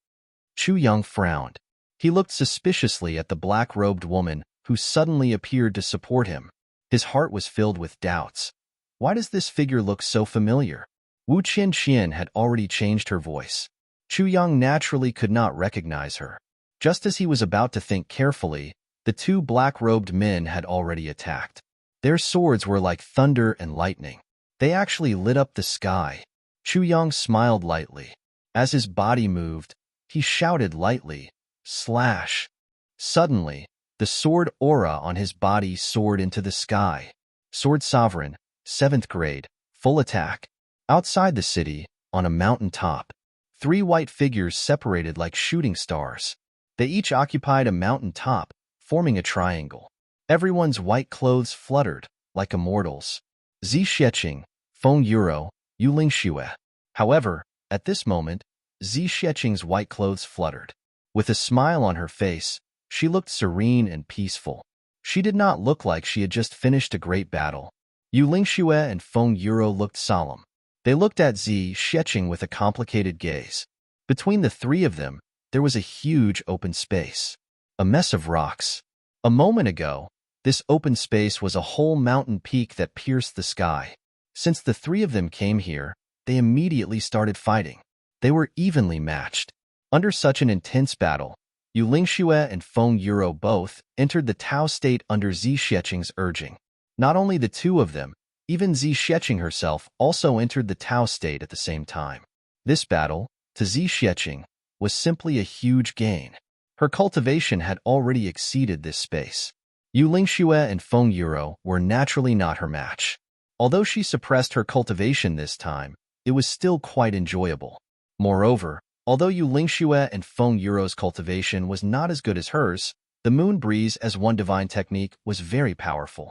Chu Yang frowned. He looked suspiciously at the black-robed woman who suddenly appeared to support him. His heart was filled with doubts. Why does this figure look so familiar? Wu Qian had already changed her voice. Chu Yang naturally could not recognize her. Just as he was about to think carefully, the two black-robed men had already attacked. Their swords were like thunder and lightning. They actually lit up the sky. Chu Yang smiled lightly. As his body moved, he shouted lightly, "Slash!" Suddenly, the sword aura on his body soared into the sky. Sword Sovereign, 7th grade, full attack. Outside the city, on a mountain top, three white figures separated like shooting stars. They each occupied a mountain top, forming a triangle. Everyone's white clothes fluttered, like immortals. Zi Xieching, Feng Yuro, Yu Lingxue. However, at this moment, Zi Xieching's white clothes fluttered. With a smile on her face, she looked serene and peaceful. She did not look like she had just finished a great battle. Yu Lingxue and Feng Yuro looked solemn. They looked at Zi Xieching with a complicated gaze. Between the three of them, there was a huge open space. A mess of rocks. A moment ago, this open space was a whole mountain peak that pierced the sky. Since the three of them came here, they immediately started fighting. They were evenly matched. Under such an intense battle, Yu Lingxue and Feng Yuro both entered the Tao state under Zi Xieching's urging. Not only the two of them, even Zi Xieching herself also entered the Tao state at the same time. This battle, to Zi Xieching, was simply a huge gain. Her cultivation had already exceeded this space. Yu Lingxue and Feng Yuro were naturally not her match. Although she suppressed her cultivation this time, it was still quite enjoyable. Moreover, although Yu Lingxue and Feng Yuro's cultivation was not as good as hers, the Moon Breeze as one divine technique was very powerful.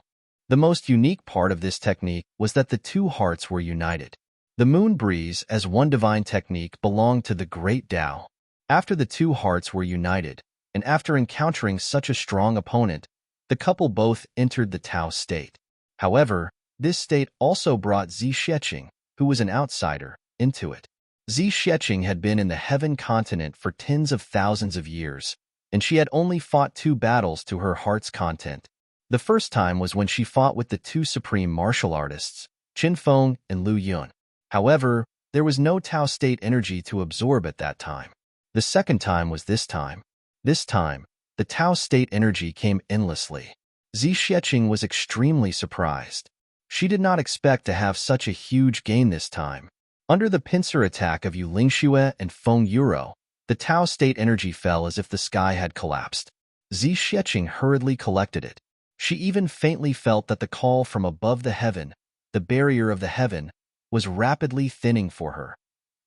The most unique part of this technique was that the two hearts were united. The Moon Breeze as one divine technique belonged to the Great Tao. After the two hearts were united, and after encountering such a strong opponent, the couple both entered the Tao state. However, this state also brought Zi Xueqing, who was an outsider, into it. Zi Xueqing had been in the heaven continent for tens of thousands of years, and she had only fought 2 battles to her heart's content. The first time was when she fought with the 2 supreme martial artists, Qin Feng and Lu Yun. However, there was no Tao state energy to absorb at that time. The second time was this time. This time, the Tao state energy came endlessly. Zi Xueqing was extremely surprised. She did not expect to have such a huge gain this time. Under the pincer attack of Yu Lingxue and Feng Yuro, the Tao state energy fell as if the sky had collapsed. Zi Xueqing hurriedly collected it. She even faintly felt that the call from above the heaven, the barrier of the heaven, was rapidly thinning for her.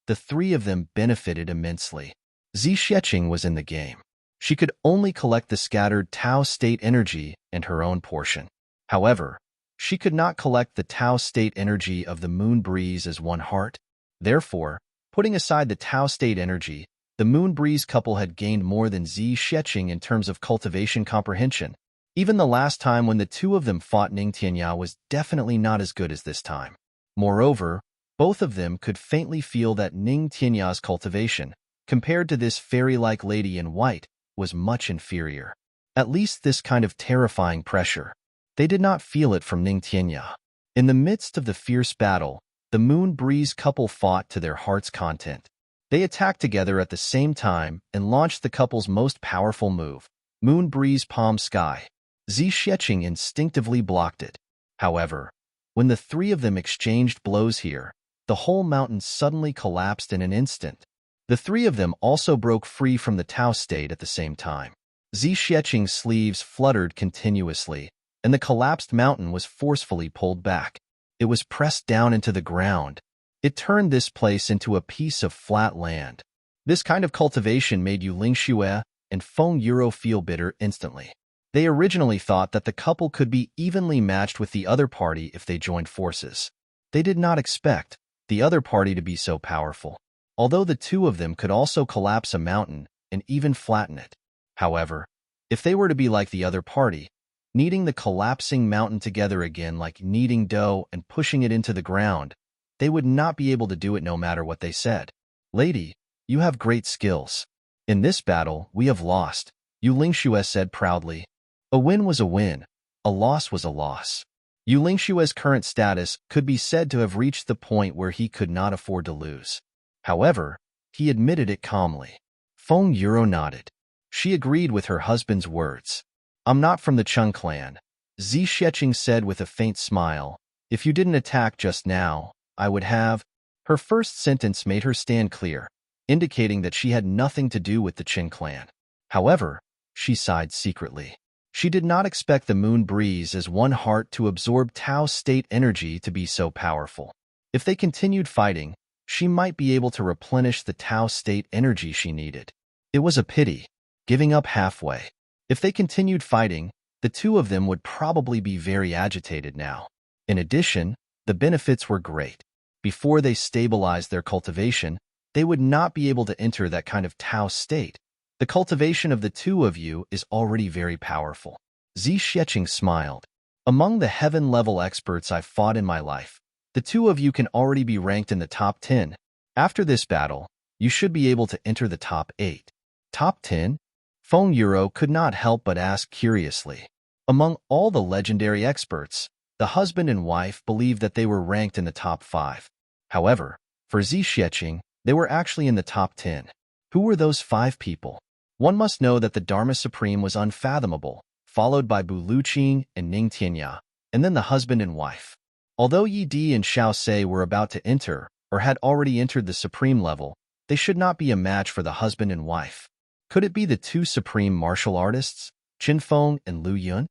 The 3 of them benefited immensely. Zi Xueqing was in the game. She could only collect the scattered Tao state energy and her own portion. However, she could not collect the Tao state energy of the moon breeze as one heart. Therefore, putting aside the Tao state energy, the moon breeze couple had gained more than Zi Xueqing in terms of cultivation comprehension. Even the last time when the 2 of them fought Ning Tianya was definitely not as good as this time. Moreover, both of them could faintly feel that Ning Tianya's cultivation, compared to this fairy-like lady in white, was much inferior. At least this kind of terrifying pressure. They did not feel it from Ning Tianya. In the midst of the fierce battle, the moon breeze couple fought to their heart's content. They attacked together at the same time and launched the couple's most powerful move, Moon Breeze Palm Sky. Zi Xueqing instinctively blocked it. However, when the 3 of them exchanged blows here, the whole mountain suddenly collapsed in an instant. The 3 of them also broke free from the Tao state at the same time. Zi Xueqing's sleeves fluttered continuously, and the collapsed mountain was forcefully pulled back. It was pressed down into the ground. It turned this place into a piece of flat land. This kind of cultivation made Yu Lingxue and Feng Yuro feel bitter instantly. They originally thought that the couple could be evenly matched with the other party if they joined forces. They did not expect the other party to be so powerful, although the 2 of them could also collapse a mountain and even flatten it. However, if they were to be like the other party, kneading the collapsing mountain together again like kneading dough and pushing it into the ground, they would not be able to do it no matter what they said. Lady, you have great skills. In this battle, we have lost, Yu Lingxue said proudly. A win was a win, a loss was a loss. Yu Lingxue's current status could be said to have reached the point where he could not afford to lose. However, he admitted it calmly. Feng Yuro nodded. She agreed with her husband's words. I'm not from the Chung clan, Zi Xueqing said with a faint smile. If you didn't attack just now, I would have. Her first sentence made her stand clear, indicating that she had nothing to do with the Qin clan. However, she sighed secretly. She did not expect the moon breeze as one heart to absorb Tao state energy to be so powerful. If they continued fighting, she might be able to replenish the Tao state energy she needed. It was a pity, giving up halfway. If they continued fighting, the 2 of them would probably be very agitated now. In addition, the benefits were great. Before they stabilized their cultivation, they would not be able to enter that kind of Tao state. The cultivation of the 2 of you is already very powerful. Zi Xueqing smiled. Among the heaven-level experts I've fought in my life, the 2 of you can already be ranked in the top 10. After this battle, you should be able to enter the top 8. Top 10? Feng Yuro could not help but ask curiously. Among all the legendary experts, the husband and wife believed that they were ranked in the top 5. However, for Zi Xueqing, they were actually in the top 10. Who were those 5 people? One must know that the Dharma Supreme was unfathomable, followed by Bu Luqing and Ning Tianya, and then the husband and wife. Although Yi Di and Xiao Se were about to enter, or had already entered the Supreme level, they should not be a match for the husband and wife. Could it be the 2 supreme martial artists, Qin Feng and Lu Yun?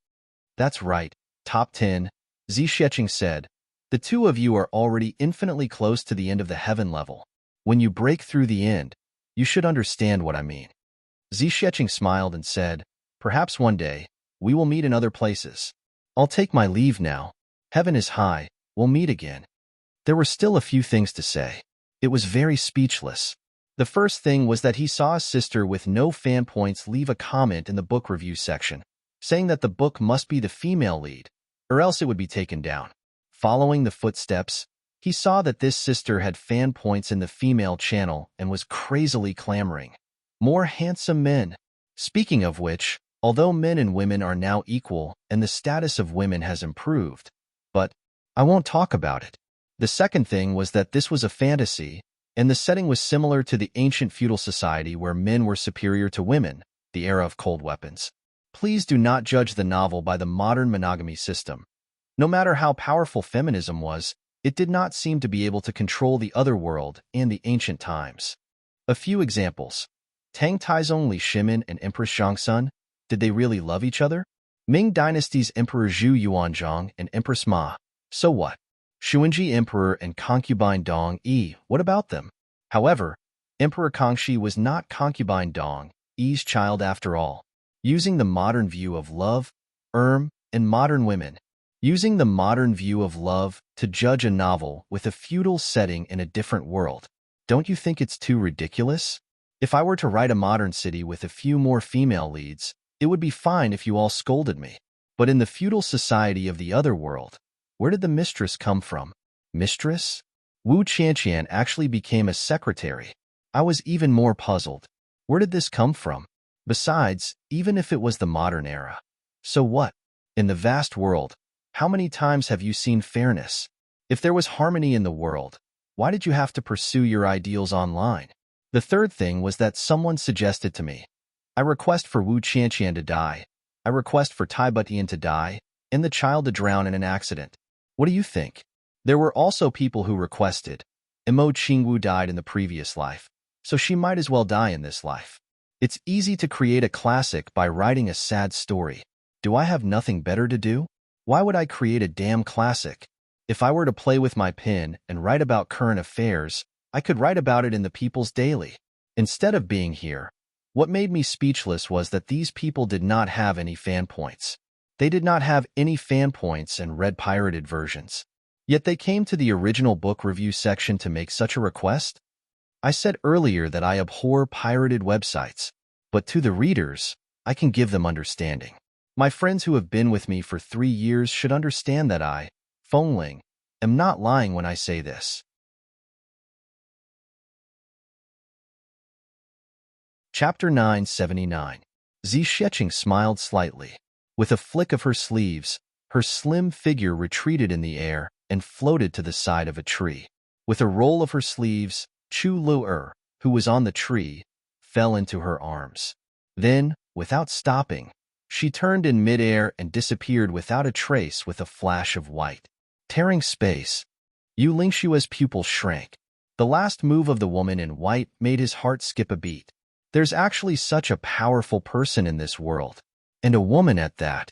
That's right, top 10, Zi Xueqing said. The 2 of you are already infinitely close to the end of the heaven level. When you break through the end, you should understand what I mean. Zi Xueqing smiled and said, perhaps one day, we will meet in other places. I'll take my leave now. Heaven is high, we'll meet again. There were still a few things to say. It was very speechless. The first thing was that he saw a sister with no fan points leave a comment in the book review section, saying that the book must be the female lead, or else it would be taken down. Following the footsteps, he saw that this sister had fan points in the female channel and was crazily clamoring. More handsome men. Speaking of which, although men and women are now equal and the status of women has improved, but I won't talk about it. The second thing was that this was a fantasy, and the setting was similar to the ancient feudal society where men were superior to women, the era of cold weapons. Please do not judge the novel by the modern monogamy system. No matter how powerful feminism was, it did not seem to be able to control the other world and the ancient times. A few examples. Tang Taizong Li Shimin and Empress Zhongsun, did they really love each other? Ming Dynasty's Emperor Zhu Yuanzhang and Empress Ma, so what? Xuanji Emperor and concubine Dong Yi, what about them? However, Emperor Kangxi was not concubine Dong Yi's child after all. Using the modern view of love, and modern women. Using the modern view of love to judge a novel with a feudal setting in a different world. Don't you think it's too ridiculous? If I were to write a modern city with a few more female leads, it would be fine if you all scolded me. But in the feudal society of the other world, where did the mistress come from? Mistress? Wu Qianqian actually became a secretary. I was even more puzzled. Where did this come from? Besides, even if it was the modern era. So what? In the vast world, how many times have you seen fairness? If there was harmony in the world, why did you have to pursue your ideals online? The third thing was that someone suggested to me, I request for Wu Qianqian to die, I request for Tai Butian to die, and the child to drown in an accident. What do you think? There were also people who requested, Mo Qingwu died in the previous life, so she might as well die in this life. It's easy to create a classic by writing a sad story. Do I have nothing better to do? Why would I create a damn classic? If I were to play with my pen and write about current affairs, I could write about it in the People's Daily. Instead of being here, what made me speechless was that these people did not have any fan points. They did not have any fan points and read pirated versions. Yet they came to the original book review section to make such a request? I said earlier that I abhor pirated websites, but to the readers, I can give them understanding. My friends who have been with me for 3 years should understand that I, Feng Ling, am not lying when I say this. Chapter 979. Zi Sheqing smiled slightly. With a flick of her sleeves, her slim figure retreated in the air and floated to the side of a tree. With a roll of her sleeves, Chu Lu-er, who was on the tree, fell into her arms. Then, without stopping, she turned in midair and disappeared without a trace with a flash of white. Tearing space. Yu Lingshua's pupil shrank. The last move of the woman in white made his heart skip a beat. There's actually such a powerful person in this world. And a woman at that.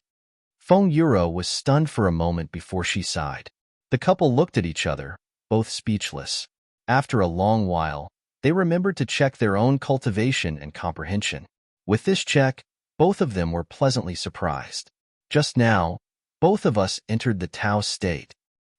Feng Yuro was stunned for a moment before she sighed. The couple looked at each other, both speechless. After a long while, they remembered to check their own cultivation and comprehension. With this check, both of them were pleasantly surprised. Just now, both of us entered the Tao state.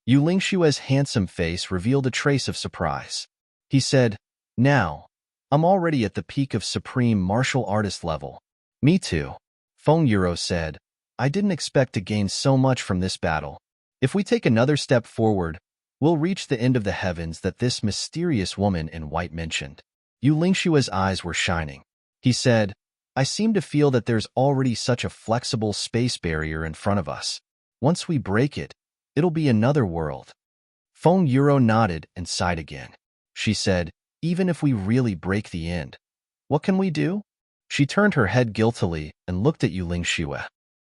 Yu Lingshua's handsome face revealed a trace of surprise. He said, Now, I'm already at the peak of supreme martial artist level. Me too. Feng Yuro said, I didn't expect to gain so much from this battle. If we take another step forward, we'll reach the end of the heavens that this mysterious woman in white mentioned. Yu Lingshua's eyes were shining. He said, I seem to feel that there's already such a flexible space barrier in front of us. Once we break it, it'll be another world. Feng Yuro nodded and sighed again. She said, even if we really break the end, what can we do? She turned her head guiltily and looked at Yu Lingxua.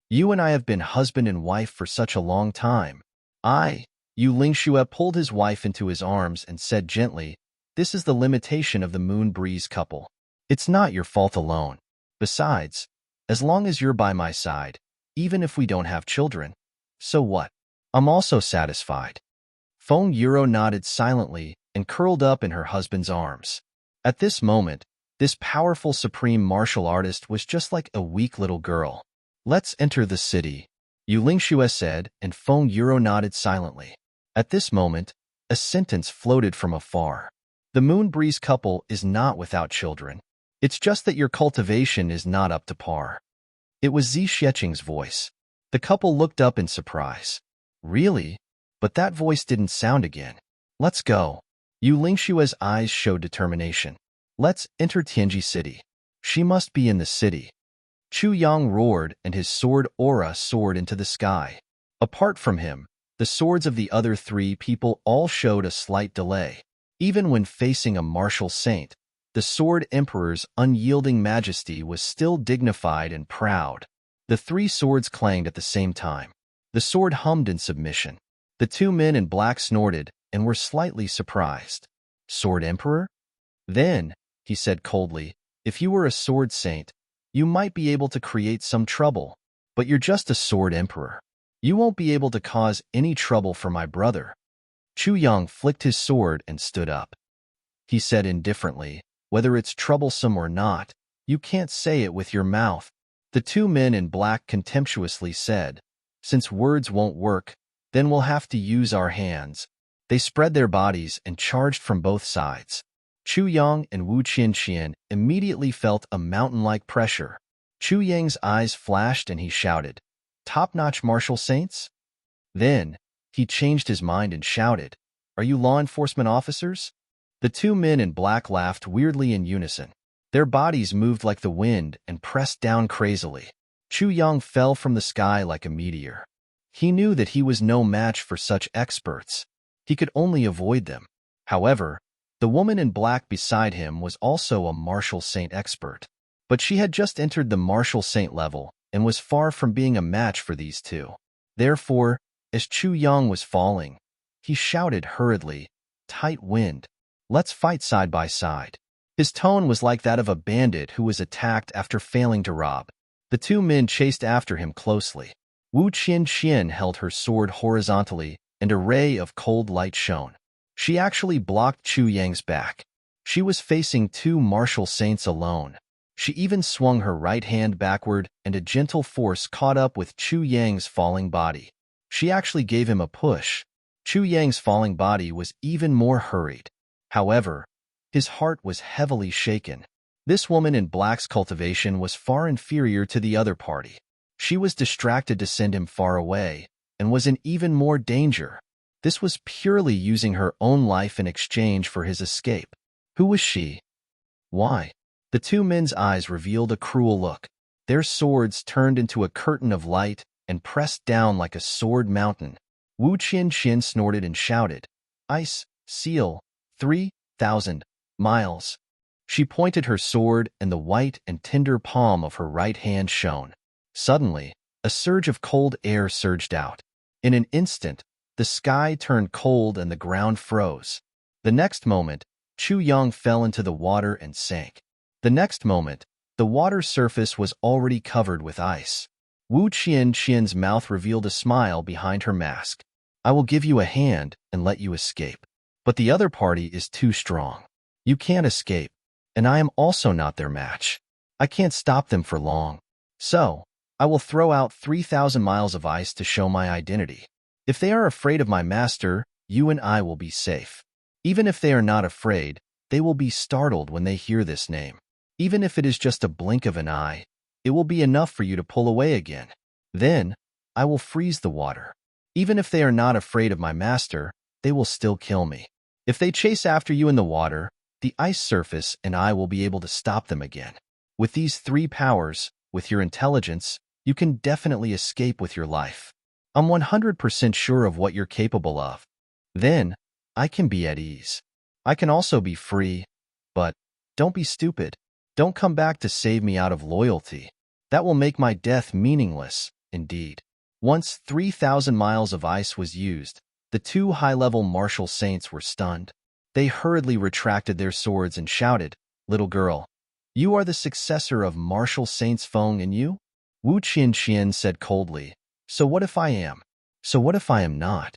You and I have been husband and wife for such a long time. Yu Lingxua pulled his wife into his arms and said gently, this is the limitation of the Moon Breeze couple. It's not your fault alone. Besides, as long as you're by my side, even if we don't have children, so what? I'm also satisfied. Feng Yuro nodded silently and curled up in her husband's arms. At this moment, this powerful supreme martial artist was just like a weak little girl. Let's enter the city, Yu Lingxua said, and Feng Yuro nodded silently. At this moment, a sentence floated from afar. The Moon Breeze couple is not without children. It's just that your cultivation is not up to par. It was Zi Xieching's voice. The couple looked up in surprise. Really? But that voice didn't sound again. Let's go. Yu Lingshua's eyes showed determination. Let's enter Tianji City. She must be in the city. Chu Yang roared, and his sword aura soared into the sky. Apart from him, the swords of the other three people all showed a slight delay. Even when facing a martial saint, the Sword Emperor's unyielding majesty was still dignified and proud. The three swords clanged at the same time. The sword hummed in submission. The two men in black snorted and were slightly surprised. Sword Emperor? Then, he said coldly, if you were a sword saint, you might be able to create some trouble. But you're just a sword emperor. You won't be able to cause any trouble for my brother. Chu Yang flicked his sword and stood up. He said indifferently, whether it's troublesome or not, you can't say it with your mouth. The two men in black contemptuously said, since words won't work, then we'll have to use our hands. They spread their bodies and charged from both sides. Chu Yang and Wu Qianqian immediately felt a mountain-like pressure. Chu Yang's eyes flashed and he shouted, top-notch martial saints? Then, he changed his mind and shouted, are you law enforcement officers? The two men in black laughed weirdly in unison. Their bodies moved like the wind and pressed down crazily. Chu Yang fell from the sky like a meteor. He knew that he was no match for such experts. He could only avoid them. However, the woman in black beside him was also a martial saint expert. But she had just entered the martial saint level and was far from being a match for these two. Therefore, as Chu Yang was falling, he shouted hurriedly, tight wind, let's fight side by side. His tone was like that of a bandit who was attacked after failing to rob. The two men chased after him closely. Wu Qianqian held her sword horizontally and a ray of cold light shone. She actually blocked Chu Yang's back. She was facing two martial saints alone. She even swung her right hand backward and a gentle force caught up with Chu Yang's falling body. She actually gave him a push. Chu Yang's falling body was even more hurried. However, his heart was heavily shaken. This woman in black's cultivation was far inferior to the other party. She was distracted to send him far away and was in even more danger. This was purely using her own life in exchange for his escape. Who was she? Why? The two men's eyes revealed a cruel look. Their swords turned into a curtain of light and pressed down like a sword mountain. Wu Qianqian snorted and shouted, ice, seal, 3,000 miles. She pointed her sword and the white and tender palm of her right hand shone. Suddenly, a surge of cold air surged out. In an instant, the sky turned cold and the ground froze. The next moment, Chu Yang fell into the water and sank. The next moment, the water's surface was already covered with ice. Wu Qianqian's mouth revealed a smile behind her mask. I will give you a hand and let you escape. But the other party is too strong. You can't escape, and I am also not their match. I can't stop them for long. So, I will throw out 3,000 miles of ice to show my identity. If they are afraid of my master, you and I will be safe. Even if they are not afraid, they will be startled when they hear this name. Even if it is just a blink of an eye, it will be enough for you to pull away again. Then, I will freeze the water. Even if they are not afraid of my master, they will still kill me. If they chase after you in the water, the ice surface and I will be able to stop them again. With these three powers, with your intelligence, you can definitely escape with your life. I'm 100% sure of what you're capable of. Then, I can be at ease. I can also be free, but don't be stupid. Don't come back to save me out of loyalty. That will make my death meaningless, indeed. Once 3,000 miles of ice was used, the two high-level martial saints were stunned. They hurriedly retracted their swords and shouted, little girl, you are the successor of martial saints Feng and you? Wu Qianqian said coldly, so what if I am? So what if I am not?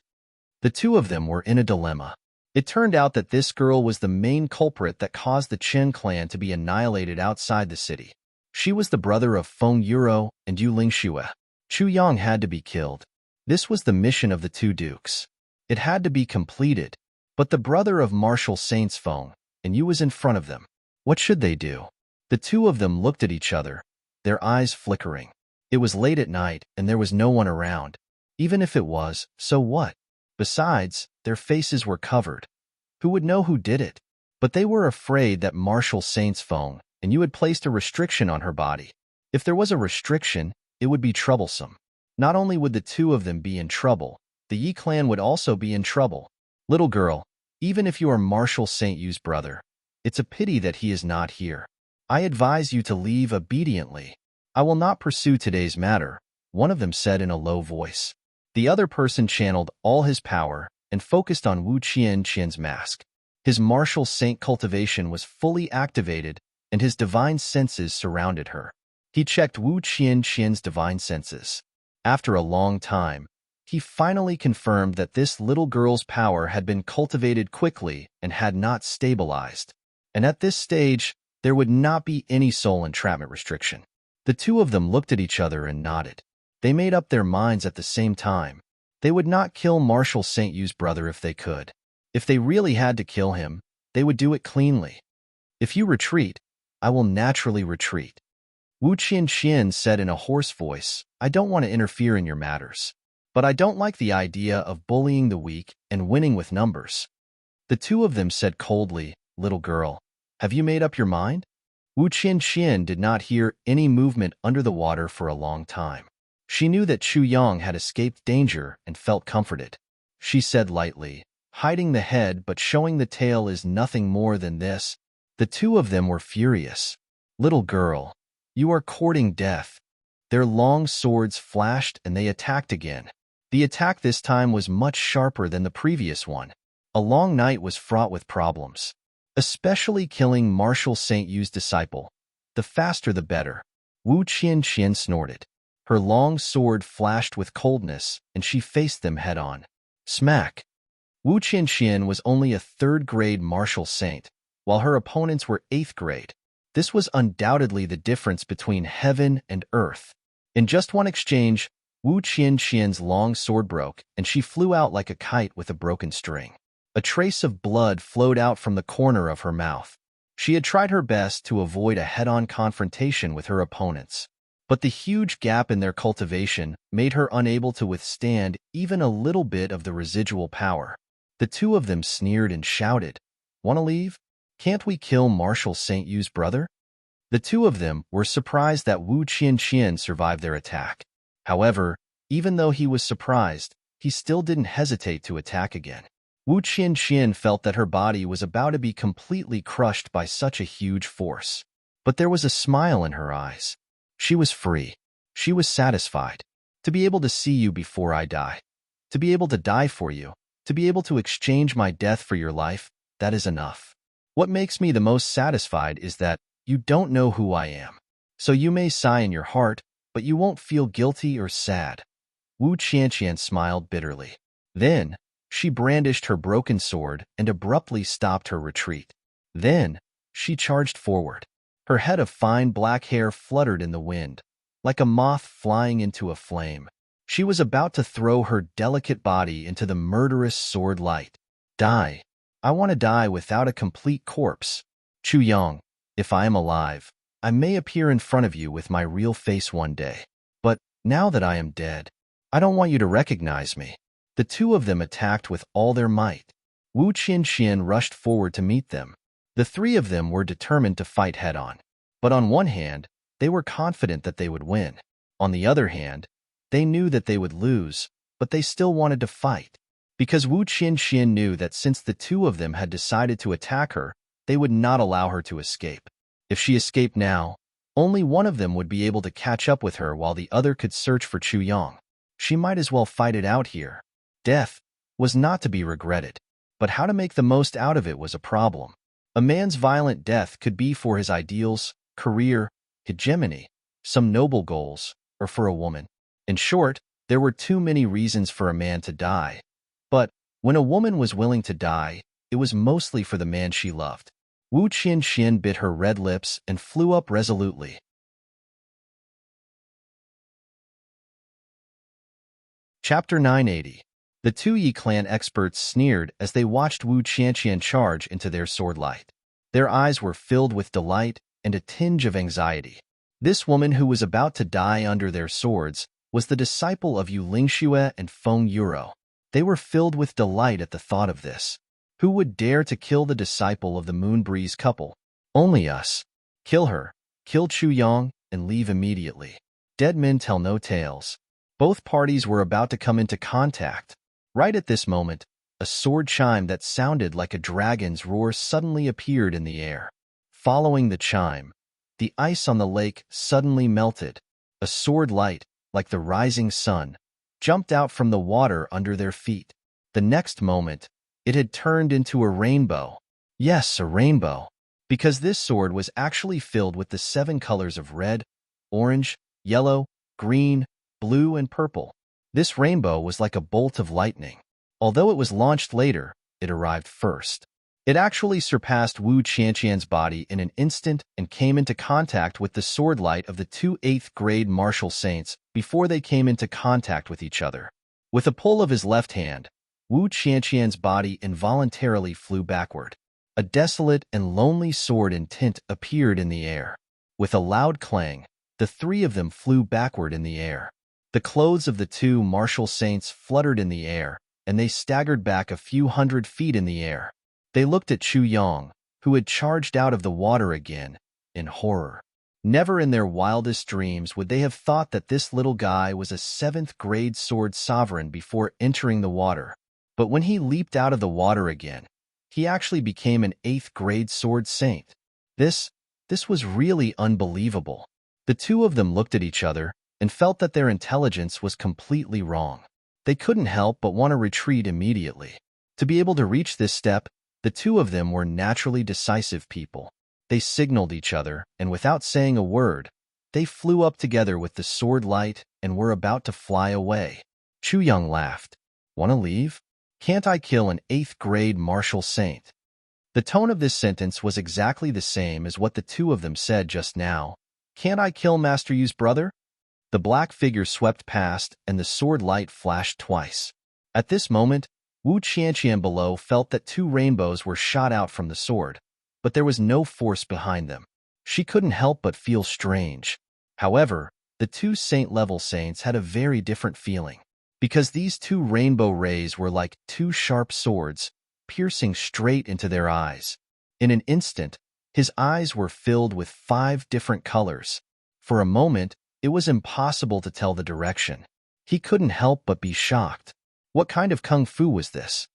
The two of them were in a dilemma. It turned out that this girl was the main culprit that caused the Chen clan to be annihilated outside the city. She was the brother of Feng Yuro and Yu Lingxue. Chu Yang had to be killed. This was the mission of the two dukes. It had to be completed. But the brother of martial saints Feng, and you was in front of them. What should they do? The two of them looked at each other, their eyes flickering. It was late at night, and there was no one around. Even if it was, so what? Besides, their faces were covered. Who would know who did it? But they were afraid that Marshal Saint's phone, and you had placed a restriction on her body. If there was a restriction, it would be troublesome. Not only would the two of them be in trouble, the Yi clan would also be in trouble. Little girl, even if you are Marshal Saint Yu's brother, it's a pity that he is not here. I advise you to leave obediently. I will not pursue today's matter, one of them said in a low voice. The other person channeled all his power and focused on Wu Qianqian's mask. His martial saint cultivation was fully activated, and his divine senses surrounded her. He checked Wu Qianqian's divine senses. After a long time, he finally confirmed that this little girl's power had been cultivated quickly and had not stabilized. And at this stage, there would not be any soul entrapment restriction. The two of them looked at each other and nodded. They made up their minds at the same time. They would not kill Marshal Saint Yu's brother if they could. If they really had to kill him, they would do it cleanly. If you retreat, I will naturally retreat. Wu Qianqian said in a hoarse voice, I don't want to interfere in your matters. But I don't like the idea of bullying the weak and winning with numbers. The two of them said coldly, Little girl, have you made up your mind? Wu Qianqian did not hear any movement under the water for a long time. She knew that Chu Yang had escaped danger and felt comforted. She said lightly, hiding the head but showing the tail is nothing more than this. The two of them were furious. Little girl, you are courting death. Their long swords flashed and they attacked again. The attack this time was much sharper than the previous one. A long night was fraught with problems, especially killing Marshal Saint Yu's disciple. The faster the better. Wu Qianqian snorted. Her long sword flashed with coldness, and she faced them head-on. Smack! Wu Qianqian was only a third-grade martial saint, while her opponents were 8th grade. This was undoubtedly the difference between heaven and earth. In just one exchange, Wu Qianqian's long sword broke, and she flew out like a kite with a broken string. A trace of blood flowed out from the corner of her mouth. She had tried her best to avoid a head-on confrontation with her opponents. But the huge gap in their cultivation made her unable to withstand even a little bit of the residual power. The two of them sneered and shouted, Want to leave? Can't we kill Marshal Saint Yu's brother? The two of them were surprised that Wu Qianqian survived their attack. However, even though he was surprised, he still didn't hesitate to attack again. Wu Qianqian felt that her body was about to be completely crushed by such a huge force. But there was a smile in her eyes. She was free. She was satisfied. To be able to see you before I die. To be able to die for you. To be able to exchange my death for your life, that is enough. What makes me the most satisfied is that you don't know who I am. So you may sigh in your heart, but you won't feel guilty or sad. Wu Qianqian smiled bitterly. Then, she brandished her broken sword and abruptly stopped her retreat. Then, she charged forward. Her head of fine black hair fluttered in the wind, like a moth flying into a flame. She was about to throw her delicate body into the murderous sword light. Die. I want to die without a complete corpse. Chu Yang, if I am alive, I may appear in front of you with my real face one day. But now that I am dead, I don't want you to recognize me. The two of them attacked with all their might. Wu Qianqian rushed forward to meet them. The three of them were determined to fight head-on. But on one hand, they were confident that they would win. On the other hand, they knew that they would lose, but they still wanted to fight. Because Wu Qianqian knew that since the two of them had decided to attack her, they would not allow her to escape. If she escaped now, only one of them would be able to catch up with her while the other could search for Chu Yang. She might as well fight it out here. Death was not to be regretted, but how to make the most out of it was a problem. A man's violent death could be for his ideals, career, hegemony, some noble goals, or for a woman. In short, there were too many reasons for a man to die. But when a woman was willing to die, it was mostly for the man she loved. Wu Qianqian bit her red lips and flew up resolutely. Chapter 980. The two Yi clan experts sneered as they watched Wu Qianqian charge into their sword light. Their eyes were filled with delight and a tinge of anxiety. This woman who was about to die under their swords was the disciple of Yu Lingxue and Feng Yuro. They were filled with delight at the thought of this. Who would dare to kill the disciple of the Moonbreeze couple? Only us. Kill her, kill Chu Yang, and leave immediately. Dead men tell no tales. Both parties were about to come into contact. Right at this moment, a sword chime that sounded like a dragon's roar suddenly appeared in the air. Following the chime, the ice on the lake suddenly melted. A sword light, like the rising sun, jumped out from the water under their feet. The next moment, it had turned into a rainbow. Yes, a rainbow. Because this sword was actually filled with the 7 colors of red, orange, yellow, green, blue, and purple. This rainbow was like a bolt of lightning. Although it was launched later, it arrived first. It actually surpassed Wu Qianqian's body in an instant and came into contact with the sword light of the 2 8th-grade martial saints before they came into contact with each other. With a pull of his left hand, Wu Qianqian's body involuntarily flew backward. A desolate and lonely sword in tint appeared in the air. With a loud clang, the 3 of them flew backward in the air. The clothes of the 2 martial saints fluttered in the air, and they staggered back a few hundred feet in the air. They looked at Chu Yang, who had charged out of the water again, in horror. Never in their wildest dreams would they have thought that this little guy was a 7th-grade sword sovereign before entering the water. But when he leaped out of the water again, he actually became an 8th-grade sword saint. This was really unbelievable. The 2 of them looked at each other and felt that their intelligence was completely wrong. They couldn't help but want to retreat immediately. To be able to reach this step, the 2 of them were naturally decisive people. They signaled each other, and without saying a word, they flew up together with the sword light and were about to fly away. Chu Yang laughed. "Want to leave? Can't I kill an 8th-grade martial saint?" The tone of this sentence was exactly the same as what the 2 of them said just now. "Can't I kill Master Yu's brother?" The black figure swept past, and the sword light flashed twice. At this moment, Wu Qianqian below felt that 2 rainbows were shot out from the sword, but there was no force behind them. She couldn't help but feel strange. However, the 2 saint-level saints had a very different feeling, because these 2 rainbow rays were like 2 sharp swords, piercing straight into their eyes. In an instant, his eyes were filled with 5 different colors. For a moment, it was impossible to tell the direction. He couldn't help but be shocked. What kind of kung fu was this?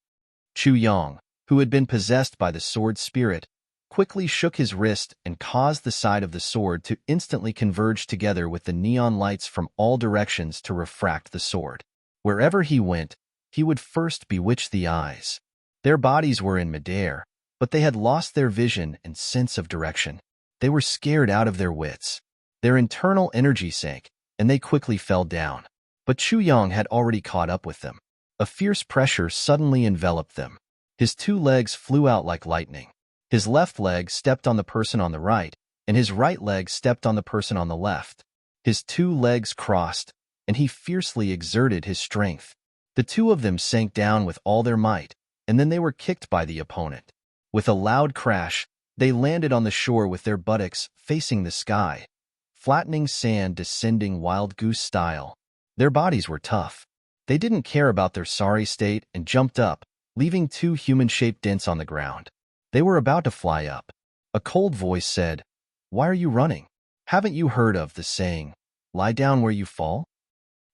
Chu Yang, who had been possessed by the sword spirit, quickly shook his wrist and caused the side of the sword to instantly converge together with the neon lights from all directions to refract the sword. Wherever he went, he would first bewitch the eyes. Their bodies were in midair, but they had lost their vision and sense of direction. They were scared out of their wits. Their internal energy sank, and they quickly fell down. But Chu Yang had already caught up with them. A fierce pressure suddenly enveloped them. His 2 legs flew out like lightning. His left leg stepped on the person on the right, and his right leg stepped on the person on the left. His 2 legs crossed, and he fiercely exerted his strength. The 2 of them sank down with all their might, and then they were kicked by the opponent. With a loud crash, they landed on the shore with their buttocks facing the sky, flattening sand descending wild goose style. Their bodies were tough. They didn't care about their sorry state and jumped up, leaving 2 human-shaped dents on the ground. They were about to fly up. A cold voice said, "Why are you running? Haven't you heard of the saying, 'Lie down where you fall'?"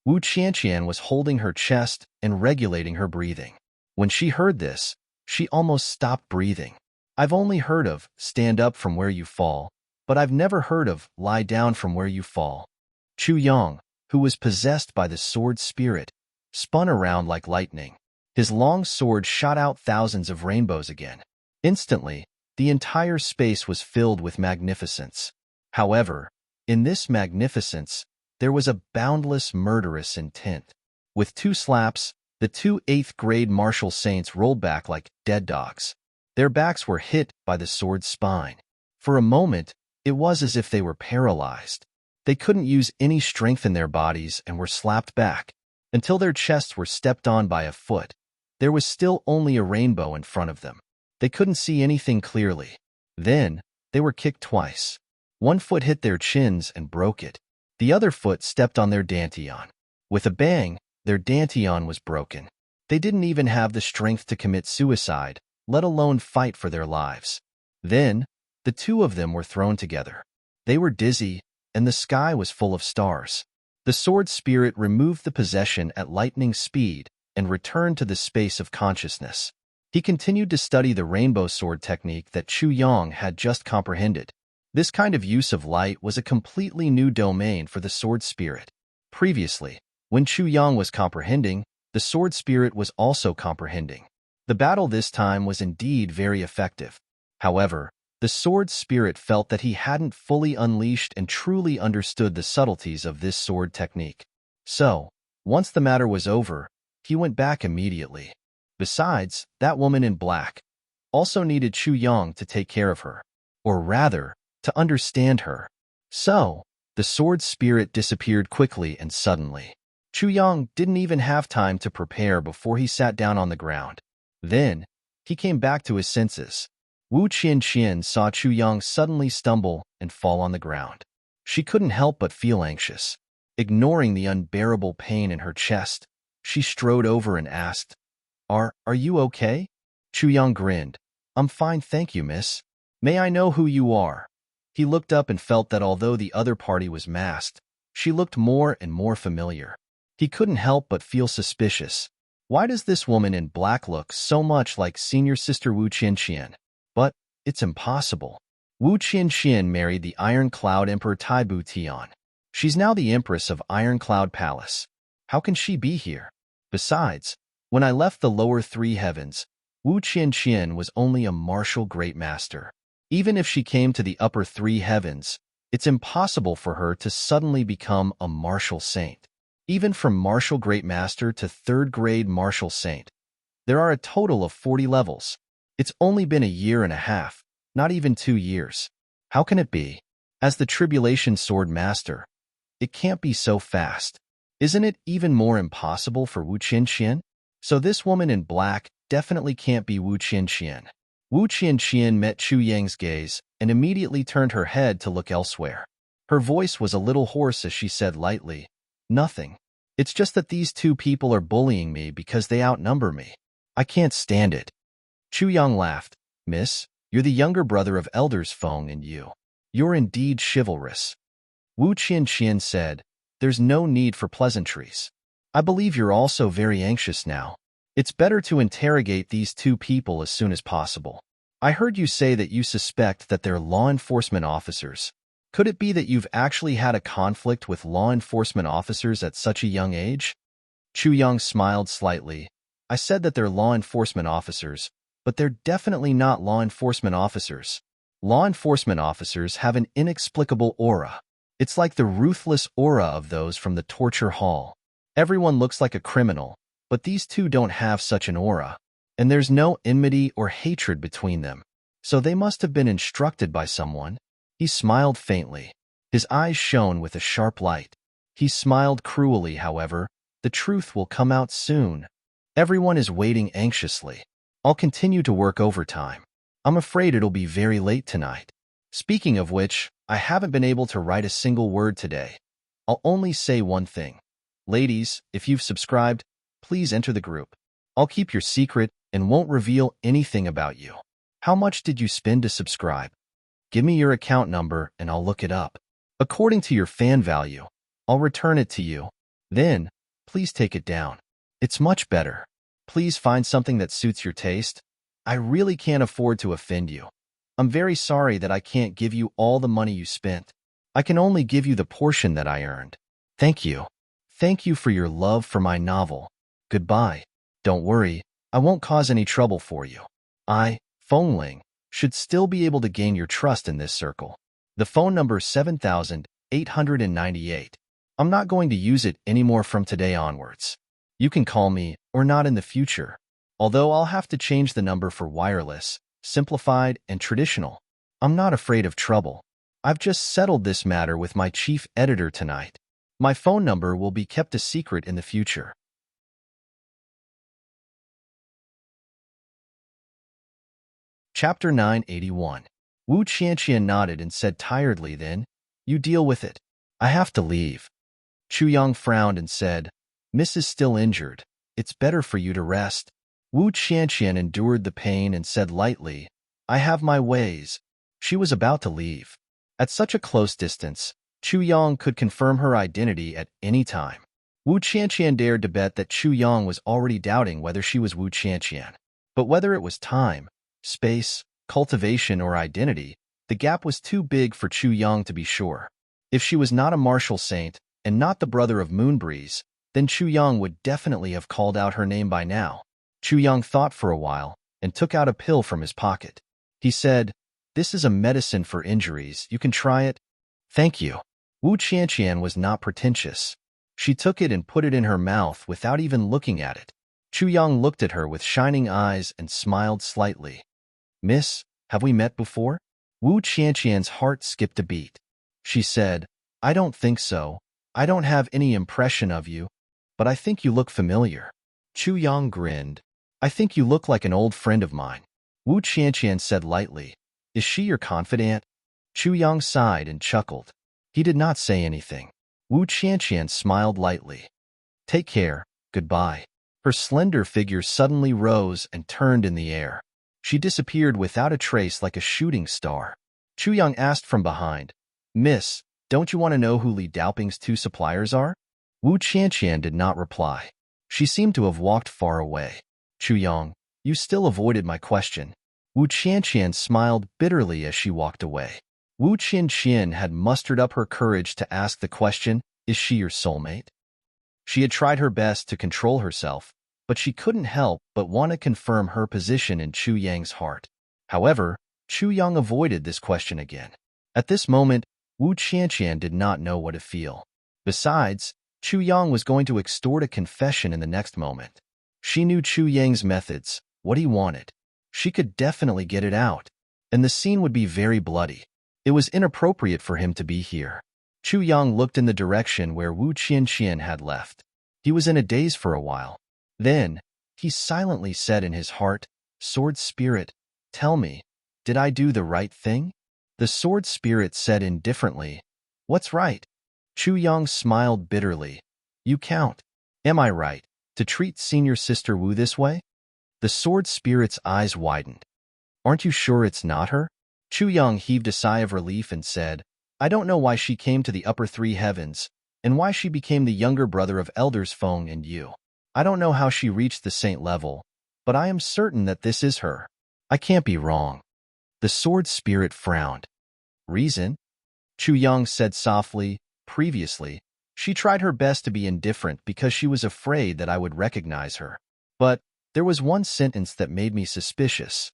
Wu Qianqian was holding her chest and regulating her breathing. When she heard this, she almost stopped breathing. "I've only heard of 'stand up from where you fall,' but I've never heard of 'lie down from where you fall.'" Chu Yang, who was possessed by the sword spirit, spun around like lightning. His long sword shot out thousands of rainbows again. Instantly, the entire space was filled with magnificence. However, in this magnificence, there was a boundless murderous intent. With 2 slaps, the 2 8th-grade martial saints rolled back like dead dogs. Their backs were hit by the sword's spine. For a moment, it was as if they were paralyzed. They couldn't use any strength in their bodies and were slapped back. Until their chests were stepped on by a foot, there was still only a rainbow in front of them. They couldn't see anything clearly. Then, they were kicked twice. One foot hit their chins and broke it. The other foot stepped on their dantian. With a bang, their dantian was broken. They didn't even have the strength to commit suicide, let alone fight for their lives. Then, the two of them were thrown together. They were dizzy, and the sky was full of stars. The sword spirit removed the possession at lightning speed and returned to the space of consciousness. He continued to study the rainbow sword technique that Chu Yang had just comprehended. This kind of use of light was a completely new domain for the sword spirit. Previously, when Chu Yang was comprehending, the sword spirit was also comprehending. The battle this time was indeed very effective. However, the sword spirit felt that he hadn't fully unleashed and truly understood the subtleties of this sword technique. So, once the matter was over, he went back immediately. Besides, that woman in black also needed Chu Yang to take care of her, or rather, to understand her. So, the sword spirit disappeared quickly and suddenly. Chu Yang didn't even have time to prepare before he sat down on the ground. Then, he came back to his senses. Wu Qianqian saw Chu Yang suddenly stumble and fall on the ground. She couldn't help but feel anxious. Ignoring the unbearable pain in her chest, she strode over and asked, Are you okay? Chu Yang grinned. I'm fine, thank you, miss. May I know who you are? He looked up and felt that although the other party was masked, she looked more and more familiar. He couldn't help but feel suspicious. Why does this woman in black look so much like senior sister Wu Qianqian? But it's impossible. Wu Qianqian married the Iron Cloud Emperor Taibu Tian. She's now the Empress of Iron Cloud Palace. How can she be here? Besides, when I left the lower three heavens, Wu Qianqian was only a martial great master. Even if she came to the upper three heavens, it's impossible for her to suddenly become a martial saint. Even from martial great master to third-grade martial saint, there are a total of 40 levels. It's only been a year and a half, not even 2 years. How can it be? As the Tribulation Sword Master, it can't be so fast. Isn't it even more impossible for Wu Qianqian? So this woman in black definitely can't be Wu Qianqian. Wu Qianqian met Chu Yang's gaze and immediately turned her head to look elsewhere. Her voice was a little hoarse as she said lightly, Nothing. It's just that these two people are bullying me because they outnumber me. I can't stand it. Chu Yang laughed. Miss, you're the younger brother of Elders Feng and you. You're indeed chivalrous. Wu Qianqian said, There's no need for pleasantries. I believe you're also very anxious now. It's better to interrogate these two people as soon as possible. I heard you say that you suspect that they're law enforcement officers. Could it be that you've actually had a conflict with law enforcement officers at such a young age? Chu Yang smiled slightly. I said that they're law enforcement officers, but they're definitely not law enforcement officers. Law enforcement officers have an inexplicable aura. It's like the ruthless aura of those from the torture hall. Everyone looks like a criminal, but these two don't have such an aura, and there's no enmity or hatred between them. So they must have been instructed by someone. He smiled faintly. His eyes shone with a sharp light. He smiled cruelly, however. The truth will come out soon. Everyone is waiting anxiously. I'll continue to work overtime. I'm afraid it'll be very late tonight. Speaking of which, I haven't been able to write a single word today. I'll only say one thing. Ladies, if you've subscribed, please enter the group. I'll keep your secret and won't reveal anything about you. How much did you spend to subscribe? Give me your account number and I'll look it up. According to your fan value, I'll return it to you. Then, please take it down. It's much better. Please find something that suits your taste. I really can't afford to offend you. I'm very sorry that I can't give you all the money you spent. I can only give you the portion that I earned. Thank you. Thank you for your love for my novel. Goodbye. Don't worry, I won't cause any trouble for you. I, Fengling, should still be able to gain your trust in this circle. The phone number 7898. I'm not going to use it anymore from today onwards. You can call me, or not in the future. Although I'll have to change the number for wireless, simplified, and traditional. I'm not afraid of trouble. I've just settled this matter with my chief editor tonight. My phone number will be kept a secret in the future. Chapter 981. Wu Qianqian nodded and said tiredly, then, you deal with it. I have to leave. Chu Yang frowned and said, Miss is still injured. It's better for you to rest. Wu Qianqian endured the pain and said lightly, I have my ways. She was about to leave. At such a close distance, Chu Yang could confirm her identity at any time. Wu Qianqian dared to bet that Chu Yang was already doubting whether she was Wu Qianqian. But whether it was time, space, cultivation, or identity, the gap was too big for Chu Yang to be sure. If she was not a martial saint and not the brother of Moonbreeze, then Chu Yang would definitely have called out her name by now. Chu Yang thought for a while and took out a pill from his pocket. He said, This is a medicine for injuries. You can try it. Thank you. Wu Qianqian was not pretentious. She took it and put it in her mouth without even looking at it. Chu Yang looked at her with shining eyes and smiled slightly. Miss, have we met before? Wu Qianqian's heart skipped a beat. She said, I don't think so. I don't have any impression of you, but I think you look familiar. Chu Yang grinned. I think you look like an old friend of mine. Wu Qianqian said lightly, Is she your confidant? Chu Yang sighed and chuckled. He did not say anything. Wu Qianqian smiled lightly. Take care, goodbye. Her slender figure suddenly rose and turned in the air. She disappeared without a trace like a shooting star. Chu Yang asked from behind, Miss, don't you want to know who Li Daoping's two suppliers are? Wu Qianqian did not reply. She seemed to have walked far away. Chu Yang, you still avoided my question. Wu Qianqian smiled bitterly as she walked away. Wu Qianqian had mustered up her courage to ask the question, Is she your soulmate? She had tried her best to control herself, but she couldn't help but want to confirm her position in Chu Yang's heart. However, Chu Yang avoided this question again. At this moment, Wu Qianqian did not know what to feel. Besides, Chu Yang was going to extort a confession in the next moment. She knew Chu Yang's methods, what he wanted. She could definitely get it out, and the scene would be very bloody. It was inappropriate for him to be here. Chu Yang looked in the direction where Wu Qianqian had left. He was in a daze for a while. Then, he silently said in his heart, Sword Spirit, tell me, did I do the right thing? The Sword Spirit said indifferently, What's right? Chu Yang smiled bitterly. You count. Am I right, to treat Senior Sister Wu this way? The Sword Spirit's eyes widened. Aren't you sure it's not her? Chu Yang heaved a sigh of relief and said, I don't know why she came to the upper three heavens, and why she became the younger brother of Elders Feng and you. I don't know how she reached the saint level, but I am certain that this is her. I can't be wrong. The Sword Spirit frowned. Reason? Chu Yang said softly, previously, she tried her best to be indifferent because she was afraid that I would recognize her. But there was one sentence that made me suspicious.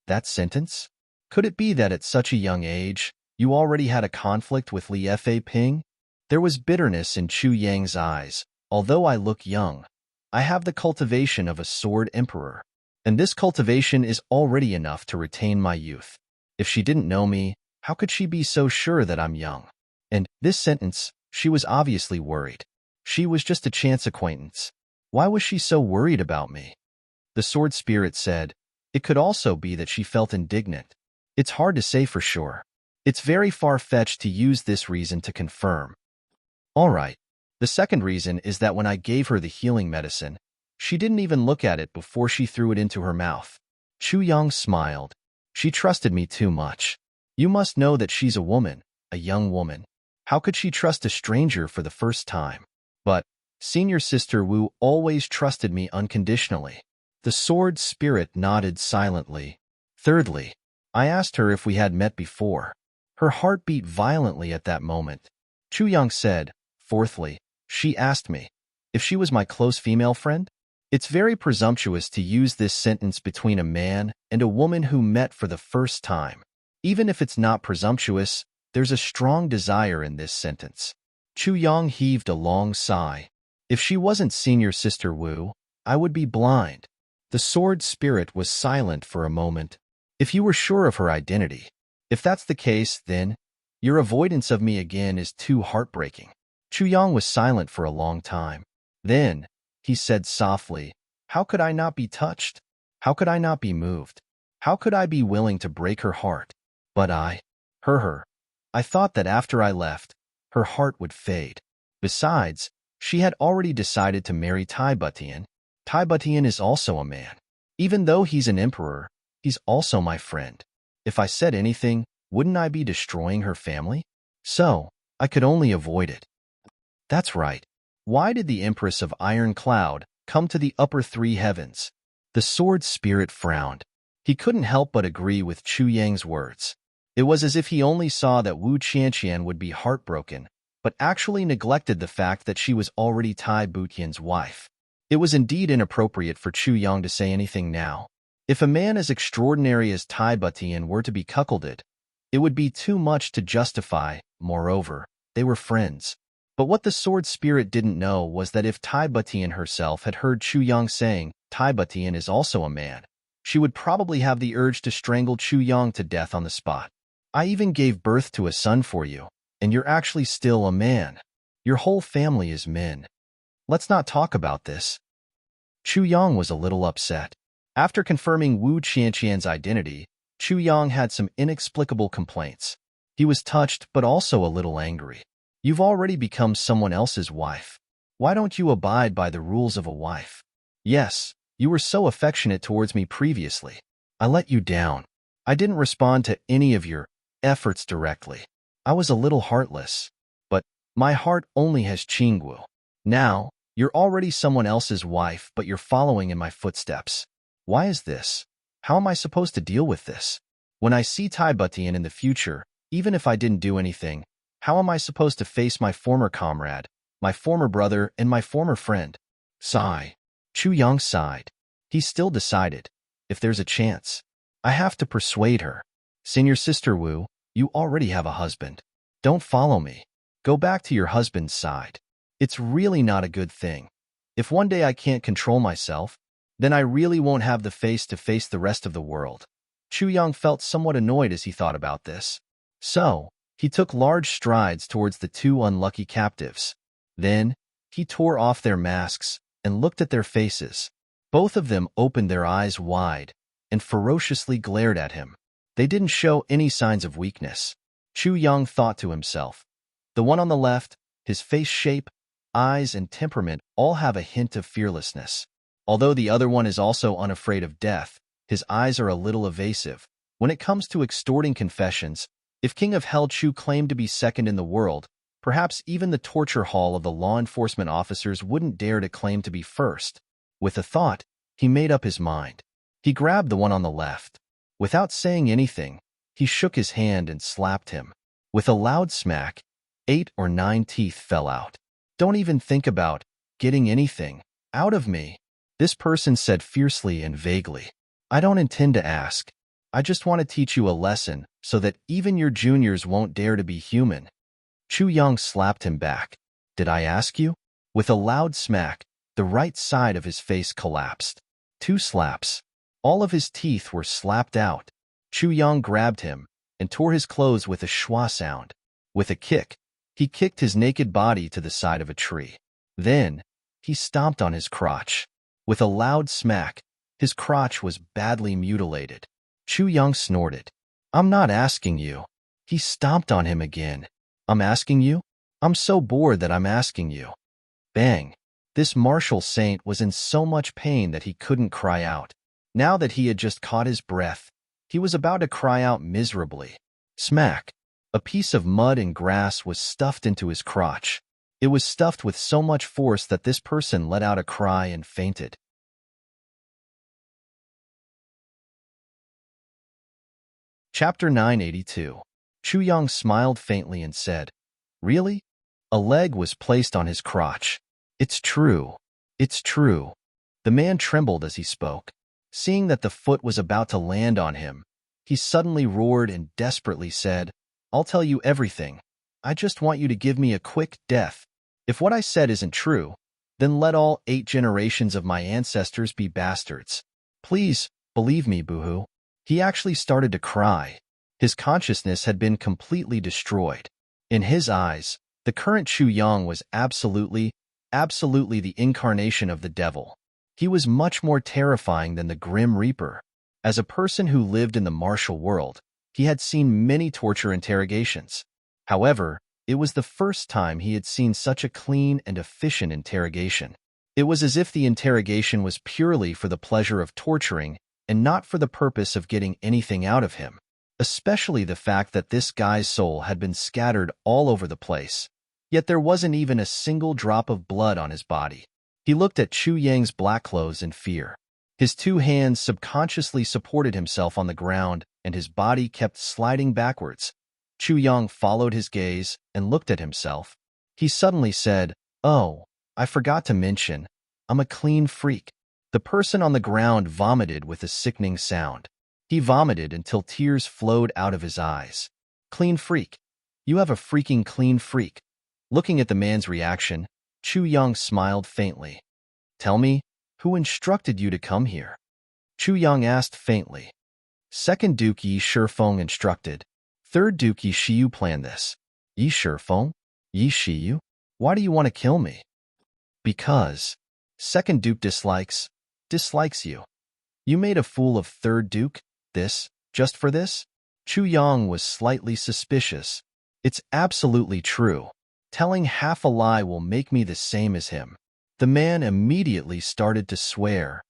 That sentence? Could it be that at such a young age, you already had a conflict with Li Fa Ping? There was bitterness in Chu Yang's eyes. Although I look young, I have the cultivation of a sword emperor, and this cultivation is already enough to retain my youth. If she didn't know me, how could she be so sure that I'm young? And this sentence, she was obviously worried. She was just a chance acquaintance. Why was she so worried about me? The Sword Spirit said, It could also be that she felt indignant. It's hard to say for sure. It's very far-fetched to use this reason to confirm. All right. The second reason is that when I gave her the healing medicine, she didn't even look at it before she threw it into her mouth. Chu Yang smiled. She trusted me too much. You must know that she's a woman, a young woman. How could she trust a stranger for the first time? But Senior Sister Wu always trusted me unconditionally. The Sword Spirit nodded silently. Thirdly, I asked her if we had met before. Her heart beat violently at that moment. Chu Yang said, Fourthly, she asked me if she was my close female friend. It's very presumptuous to use this sentence between a man and a woman who met for the first time. Even if it's not presumptuous, there's a strong desire in this sentence. Chu Yang heaved a long sigh. If she wasn't Senior Sister Wu, I would be blind. The Sword Spirit was silent for a moment. If you were sure of her identity, if that's the case, then your avoidance of me again is too heartbreaking. Chu Yang was silent for a long time. Then, he said softly, How could I not be touched? How could I not be moved? How could I be willing to break her heart? But I thought that after I left, her heart would fade. Besides, she had already decided to marry Tai Butian. Tai Butian is also a man. Even though he's an emperor, he's also my friend. If I said anything, wouldn't I be destroying her family? So, I could only avoid it. That's right. Why did the Empress of Iron Cloud come to the upper three heavens? The sword spirit frowned. He couldn't help but agree with Chu Yang's words. It was as if he only saw that Wu Qianqian would be heartbroken, but actually neglected the fact that she was already Tai Butian's wife. It was indeed inappropriate for Chu Yang to say anything now. If a man as extraordinary as Tai Butian were to be cuckolded, it would be too much to justify. Moreover, they were friends. But what the sword spirit didn't know was that if Tai Butian herself had heard Chu Yang saying, Tai Butian is also a man, she would probably have the urge to strangle Chu Yang to death on the spot. I even gave birth to a son for you, and you're actually still a man. Your whole family is men. Let's not talk about this. Chu Yang was a little upset. After confirming Wu Qianqian's identity, Chu Yang had some inexplicable complaints. He was touched but also a little angry. You've already become someone else's wife. Why don't you abide by the rules of a wife? Yes, you were so affectionate towards me previously. I let you down. I didn't respond to any of your efforts directly. I was a little heartless. But my heart only has Qinggu. Now, you're already someone else's wife, but you're following in my footsteps. Why is this? How am I supposed to deal with this? When I see Tai Butian in the future, even if I didn't do anything, how am I supposed to face my former comrade, my former brother, and my former friend? Sigh. Chu Yang sighed. He still decided. If there's a chance, I have to persuade her. Senior Sister Wu, you already have a husband. Don't follow me. Go back to your husband's side. It's really not a good thing. If one day I can't control myself, then I really won't have the face to face the rest of the world. Chu Yang felt somewhat annoyed as he thought about this. So, he took large strides towards the two unlucky captives. Then, he tore off their masks and looked at their faces. Both of them opened their eyes wide and ferociously glared at him. They didn't show any signs of weakness. Chu Yang thought to himself. The one on the left, his face shape, eyes, and temperament all have a hint of fearlessness. Although the other one is also unafraid of death, his eyes are a little evasive. When it comes to extorting confessions, if King of Hell Chu claimed to be second in the world, perhaps even the torture hall of the law enforcement officers wouldn't dare to claim to be first. With a thought, he made up his mind. He grabbed the one on the left. Without saying anything, he shook his hand and slapped him. With a loud smack, 8 or 9 teeth fell out. Don't even think about getting anything out of me, this person said fiercely and vaguely. I don't intend to ask. I just want to teach you a lesson so that even your juniors won't dare to be human. Chu Yang slapped him back. Did I ask you? With a loud smack, the right side of his face collapsed. 2 slaps. All of his teeth were slapped out. Chu Yang grabbed him and tore his clothes with a schwa sound. With a kick, he kicked his naked body to the side of a tree. Then, he stomped on his crotch. With a loud smack, his crotch was badly mutilated. Chu Yang snorted. I'm not asking you. He stomped on him again. I'm asking you? I'm so bored that I'm asking you. Bang. This martial saint was in so much pain that he couldn't cry out. Now that he had just caught his breath, he was about to cry out miserably. Smack. A piece of mud and grass was stuffed into his crotch. It was stuffed with so much force that this person let out a cry and fainted. Chapter 982. Chu Yang smiled faintly and said, Really? A leg was placed on his crotch. It's true. It's true. The man trembled as he spoke. Seeing that the foot was about to land on him, he suddenly roared and desperately said, I'll tell you everything. I just want you to give me a quick death. If what I said isn't true, then let all 8 generations of my ancestors be bastards. Please, believe me, Boohoo. He actually started to cry. His consciousness had been completely destroyed. In his eyes, the current Chu Yang was absolutely the incarnation of the devil. He was much more terrifying than the Grim Reaper. As a person who lived in the martial world, He had seen many torture interrogations. However, it was the first time he had seen such a clean and efficient interrogation. It was as if the interrogation was purely for the pleasure of torturing and not for the purpose of getting anything out of him, especially the fact that this guy's soul had been scattered all over the place, yet there wasn't even a single drop of blood on his body. He looked at Chu Yang's black clothes in fear. His two hands subconsciously supported himself on the ground, and his body kept sliding backwards. Chu Yang followed his gaze and looked at himself. He suddenly said, "Oh, I forgot to mention, I'm a clean freak." The person on the ground vomited with a sickening sound. He vomited until tears flowed out of his eyes. "Clean freak? You have a freaking clean freak." Looking at the man's reaction, Chu Yang smiled faintly. "Tell me, who instructed you to come here?" Chu Yang asked faintly. "Second Duke Yi Shifeng instructed. Third Duke Yi Shiyu planned this." "Yi Shifeng? Yi Shiyu? Why do you want to kill me?" "Because Second Duke dislikes you. You made a fool of Third Duke? Just for this?" Chu Yang was slightly suspicious. "It's absolutely true. Telling half a lie will make me the same as him." The man immediately started to swear.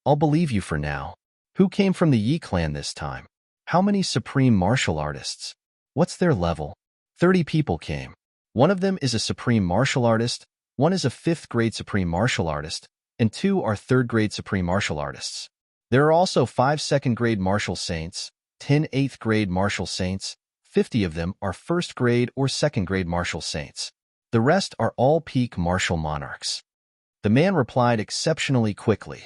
I'll believe you for now. Who came from the Yi clan this time? How many supreme martial artists? What's their level?" 30 people came. One of them is a supreme martial artist, one is a 5th grade supreme martial artist, and 2 are 3rd grade supreme martial artists. There are also 5 2nd grade martial saints, 10 8th grade martial saints, 50 of them are 1st grade or 2nd grade martial saints. The rest are all peak martial monarchs. The man replied exceptionally quickly.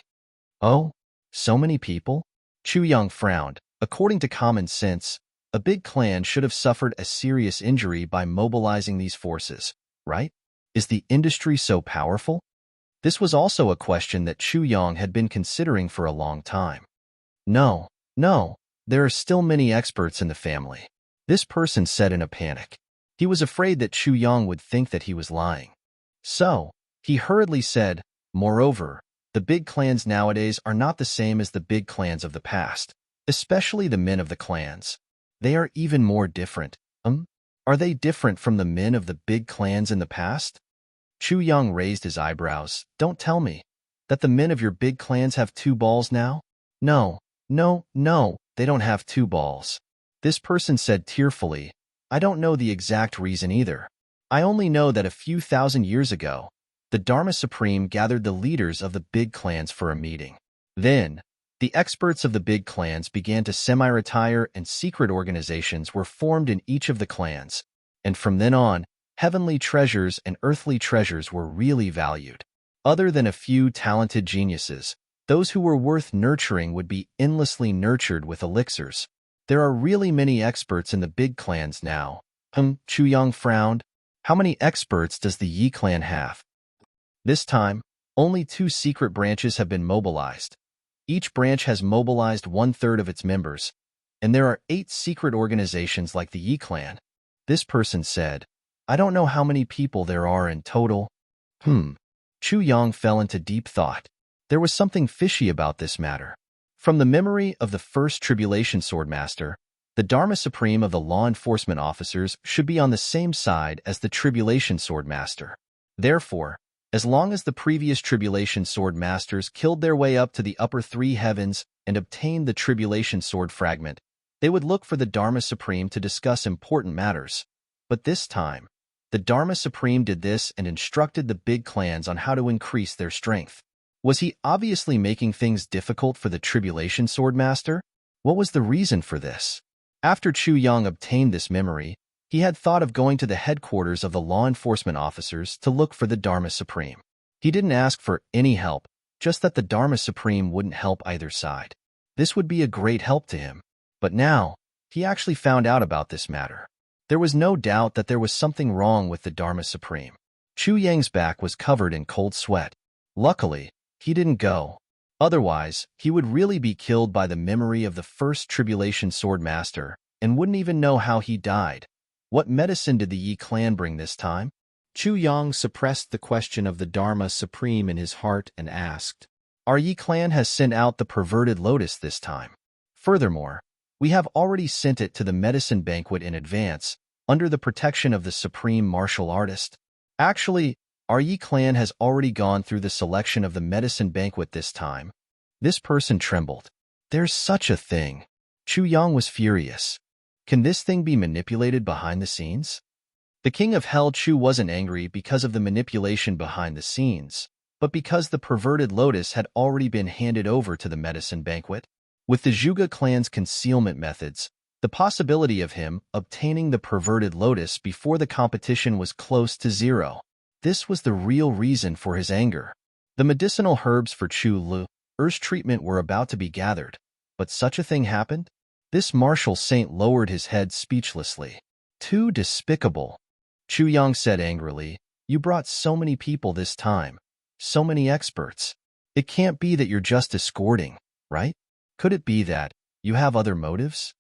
"Oh, so many people?" Chu Yang frowned. According to common sense, a big clan should have suffered a serious injury by mobilizing these forces, right? Is the industry so powerful? This was also a question that Chu Yang had been considering for a long time. No, there are still many experts in the family," this person said in a panic. He was afraid that Chu Yang would think that he was lying. So, he hurriedly said, "Moreover, the big clans nowadays are not the same as the big clans of the past, especially the men of the clans. They are even more different." Are they different from the men of the big clans in the past?" Chu Yang raised his eyebrows. "Don't tell me that the men of your big clans have 2 balls now?" No, they don't have 2 balls. This person said tearfully, "I don't know the exact reason either. I only know that a few thousand years ago, the Dharma Supreme gathered the leaders of the big clans for a meeting. Then, the experts of the big clans began to semi-retire and secret organizations were formed in each of the clans, and from then on, heavenly treasures and earthly treasures were really valued. Other than a few talented geniuses, those who were worth nurturing would be endlessly nurtured with elixirs. There are really many experts in the big clans now." Chu Yang frowned. "How many experts does the Yi clan have?" This time, only 2 secret branches have been mobilized. Each branch has mobilized 1/3 of its members, and there are 8 secret organizations like the Yi clan. This person said, "I don't know how many people there are in total." Chu Yang fell into deep thought. There was something fishy about this matter. From the memory of the first Tribulation Swordmaster, the Dharma Supreme of the law enforcement officers should be on the same side as the Tribulation Swordmaster. Therefore, as long as the previous Tribulation Sword Masters killed their way up to the upper 3 heavens and obtained the Tribulation Sword fragment, they would look for the Dharma Supreme to discuss important matters. But this time, the Dharma Supreme did this and instructed the big clans on how to increase their strength. Was he obviously making things difficult for the Tribulation Sword Master? What was the reason for this? After Chu Yang obtained this memory, he had thought of going to the headquarters of the law enforcement officers to look for the Dharma Supreme. He didn't ask for any help, just that the Dharma Supreme wouldn't help either side. This would be a great help to him. But now, he actually found out about this matter. There was no doubt that there was something wrong with the Dharma Supreme. Chu Yang's back was covered in cold sweat. Luckily, he didn't go. Otherwise, he would really be killed by the memory of the first Tribulation Sword Master and wouldn't even know how he died. What medicine did the Yi clan bring this time? Chu Yang suppressed the question of the Dharma Supreme in his heart and asked, "Our Yi clan has sent out the perverted lotus this time. Furthermore, We have already sent it to the medicine banquet in advance, under the protection of the supreme martial artist. Actually, our Yi clan has already gone through the selection of the medicine banquet this time. This person trembled. There's such a thing. Chu Yang was furious. Can this thing be manipulated behind the scenes? The king of Hell Chu wasn't angry because of the manipulation behind the scenes, but because the perverted lotus had already been handed over to the medicine banquet. With the Zhuge clan's concealment methods, the possibility of him obtaining the perverted lotus before the competition was close to zero. This was the real reason for his anger. The medicinal herbs for Chu Lu's treatment were about to be gathered, but such a thing happened? This martial saint lowered his head speechlessly. Too despicable. Chu Yang said angrily, you brought so many people this time, so many experts. It can't be that you're just escorting, right? Could it be that you have other motives?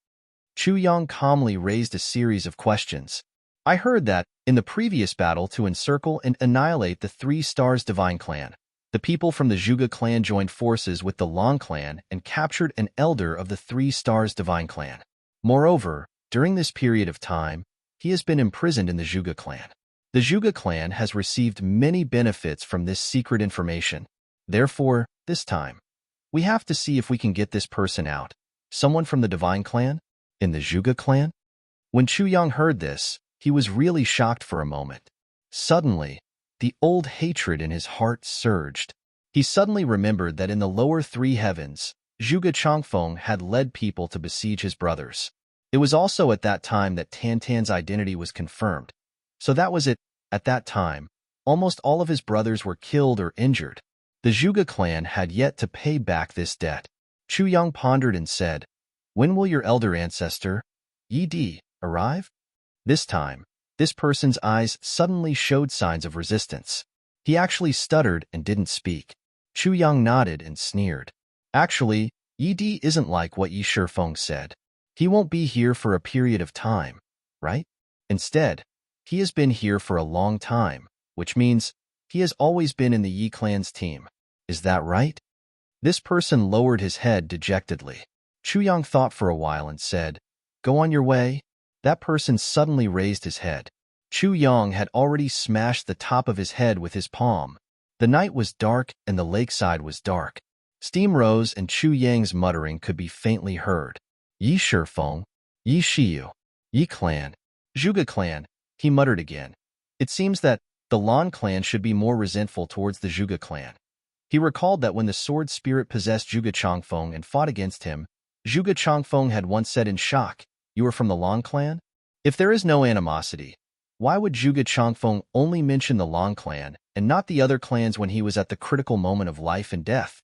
Chu Yang calmly raised a series of questions. I heard that, in the previous battle to encircle and annihilate the 3 Stars Divine Clan, the people from the Zhuge clan joined forces with the Long clan and captured an elder of the 3 Stars Divine Clan. Moreover, during this period of time, he has been imprisoned in the Zhuge clan. The Zhuge clan has received many benefits from this secret information. Therefore, this time, we have to see if we can get this person out. Someone from the Divine Clan? In the Zhuge clan? When Chu Yang heard this, he was really shocked for a moment. Suddenly, the old hatred in his heart surged. He suddenly remembered that in the lower 3 heavens, Zhuge Changfeng had led people to besiege his brothers. It was also at that time that Tantan's identity was confirmed. So that was it. At that time, almost all of his brothers were killed or injured. The Zhuge clan had yet to pay back this debt. Chu Yang pondered and said, when will your elder ancestor, Yi Di, arrive? This time, this person's eyes suddenly showed signs of resistance. He actually stuttered and didn't speak. Chu Yang nodded and sneered. Actually, Yi Di isn't like what Yi Shifeng said. He won't be here for a period of time, right? Instead, he has been here for a long time, which means he has always been in the Yi clan's team. Is that right? This person lowered his head dejectedly. Chu Yang thought for a while and said, go on your way. That person suddenly raised his head. Chu Yang had already smashed the top of his head with his palm. The night was dark and the lakeside was dark. Steam rose and Chu Yang's muttering could be faintly heard. Yi Shifeng, Yi Shiyu, Yi clan, Zhuge clan, he muttered again. It seems that the Lan clan should be more resentful towards the Zhuge clan. He recalled that when the sword spirit possessed Zhuge Changfeng and fought against him, Zhuge Changfeng had once said in shock, you are from the Lan clan? If there is no animosity, why would Zhuge Changfeng only mention the Lan clan and not the other clans when he was at the critical moment of life and death?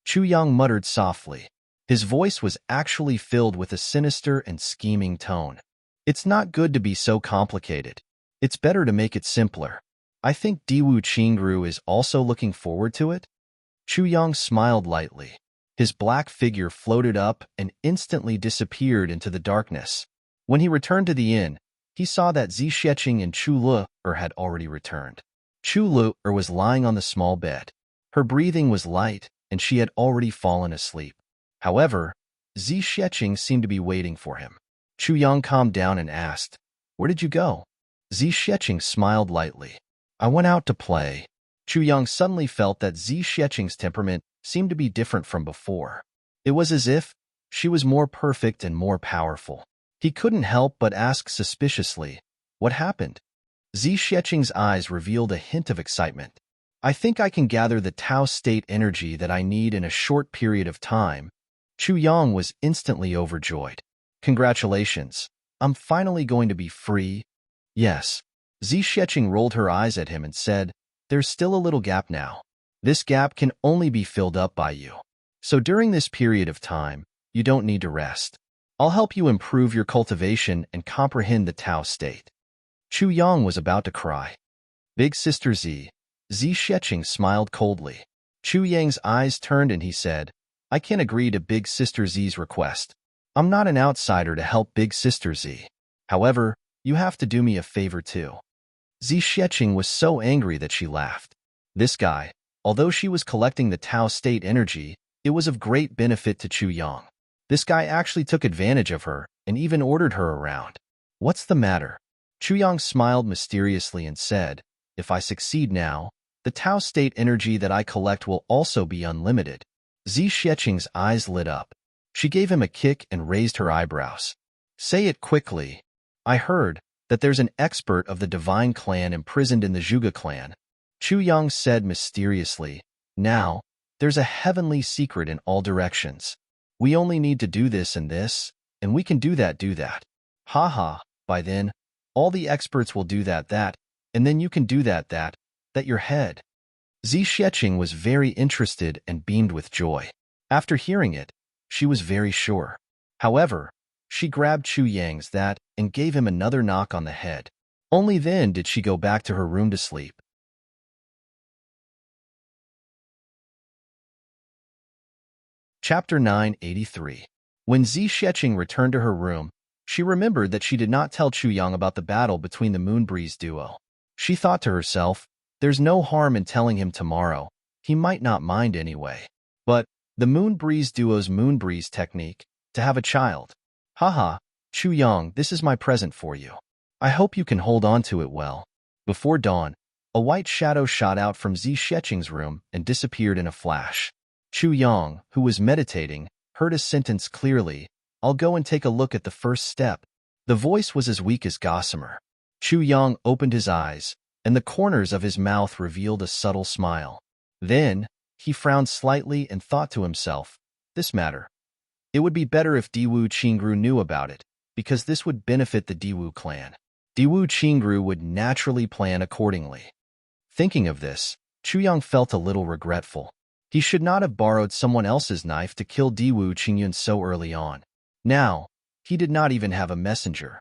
Chu Yang muttered softly. His voice was actually filled with a sinister and scheming tone. It's not good to be so complicated. It's better to make it simpler. I think Diwu Qingru is also looking forward to it. Chu Yang smiled lightly. His black figure floated up and instantly disappeared into the darkness. When he returned to the inn, he saw that Zi Xueqing and Chu Lu had already returned. Chu Lu was lying on the small bed. Her breathing was light, and she had already fallen asleep. However, Zi Xueqing seemed to be waiting for him. Chu Yang calmed down and asked, where did you go? Zi Xueqing smiled lightly. I went out to play. Chu Yang suddenly felt that Zi Xueqing's temperament seemed to be different from before. It was as if she was more perfect and more powerful. He couldn't help but ask suspiciously, what happened? Zi Xueqing's eyes revealed a hint of excitement. I think I can gather the Tao state energy that I need in a short period of time. Chu Yang was instantly overjoyed. Congratulations. I'm finally going to be free. Yes. Zi Xueqing rolled her eyes at him and said, there's still a little gap now. This gap can only be filled up by you. So during this period of time, you don't need to rest. I'll help you improve your cultivation and comprehend the Tao state. Chu Yang was about to cry. Big Sister Zi Xueqing smiled coldly. Chu Yang's eyes turned and he said, I can't agree to Big Sister Zi's request. I'm not an outsider to help Big Sister Zi. However, you have to do me a favor too. Zi Xueqing was so angry that she laughed. This guy, although she was collecting the Tao state energy, it was of great benefit to Chu Yang. This guy actually took advantage of her and even ordered her around. What's the matter? Chuyang smiled mysteriously and said, if I succeed now, the Tao state energy that I collect will also be unlimited. Zi Xieching's eyes lit up. She gave him a kick and raised her eyebrows. Say it quickly. I heard that there's an expert of the Divine Clan imprisoned in the Zhuge clan. Chuyang said mysteriously, now, there's a heavenly secret in all directions. We only need to do this, and we can do that. Ha ha, by then, all the experts will do that, and then you can do that your head. Zi Xieching was very interested and beamed with joy. After hearing it, she was very sure. However, she grabbed Chu Yang's that and gave him another knock on the head. Only then did she go back to her room to sleep. Chapter 983. When Zi Xieching returned to her room, she remembered that she did not tell Chu Yang about the battle between the Moonbreeze duo. She thought to herself, there's no harm in telling him tomorrow. He might not mind anyway. But the Moonbreeze duo's Moonbreeze technique, to have a child. Haha, Chu Yang, this is my present for you. I hope you can hold on to it well. Before dawn, a white shadow shot out from Zi Xieching's room and disappeared in a flash. Chu Yang, who was meditating, heard a sentence clearly. I'll go and take a look at the first step. The voice was as weak as gossamer. Chu Yang opened his eyes, and the corners of his mouth revealed a subtle smile. Then, he frowned slightly and thought to himself, this matter. It would be better if Diwu Qingru knew about it, because this would benefit the Diwu clan. Diwu Qingru would naturally plan accordingly. Thinking of this, Chu Yang felt a little regretful. He should not have borrowed someone else's knife to kill Diwu Qingyun so early on. Now, he did not even have a messenger.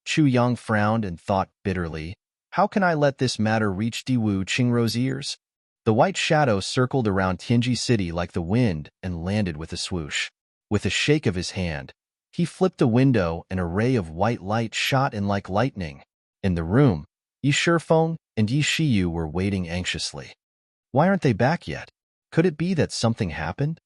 Chu Yang frowned and thought bitterly, how can I let this matter reach Diwu Qingru's ears? The white shadow circled around Tianji City like the wind and landed with a swoosh. With a shake of his hand, he flipped a window and a ray of white light shot in like lightning. In the room, Yi Shifeng and Yi Shiyu were waiting anxiously. Why aren't they back yet? Could it be that something happened?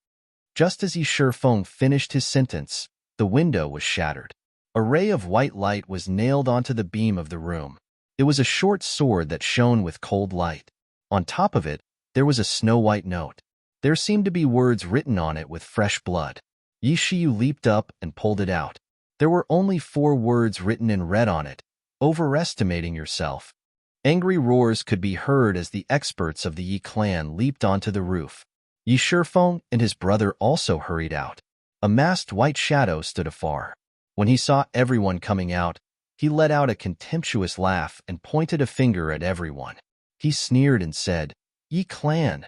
Just as Yi Shifeng finished his sentence, the window was shattered. A ray of white light was nailed onto the beam of the room. It was a short sword that shone with cold light. On top of it, there was a snow-white note. There seemed to be words written on it with fresh blood. Yi Shiyu leaped up and pulled it out. There were only 4 words written in red on it. Overestimating yourself. Angry roars could be heard as the experts of the Yi clan leaped onto the roof. Yi Shifeng and his brother also hurried out. A masked white shadow stood afar. When he saw everyone coming out, he let out a contemptuous laugh and pointed a finger at everyone. He sneered and said, Yi clan,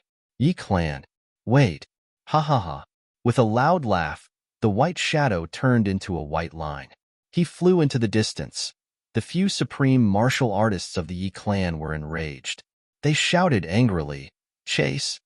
wait, ha ha ha. With a loud laugh, the white shadow turned into a white line. He flew into the distance. The few supreme martial artists of the Yi clan were enraged. They shouted angrily, chase!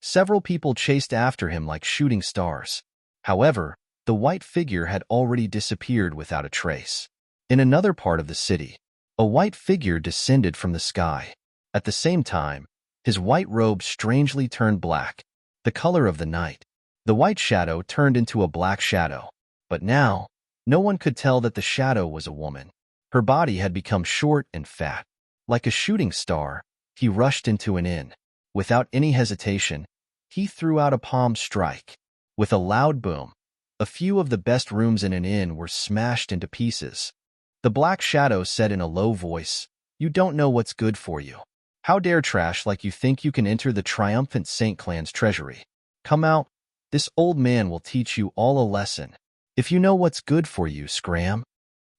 Several people chased after him like shooting stars. However, the white figure had already disappeared without a trace. In another part of the city, a white figure descended from the sky. At the same time, his white robe strangely turned black, the color of the night. The white shadow turned into a black shadow. But now, no one could tell that the shadow was a woman. Her body had become short and fat. Like a shooting star, he rushed into an inn. Without any hesitation, he threw out a palm strike. With a loud boom, a few of the best rooms in an inn were smashed into pieces. The black shadow said in a low voice, You don't know what's good for you. How dare trash like you think you can enter the triumphant Saint Clan's treasury? Come out. This old man will teach you all a lesson. If you know what's good for you, scram.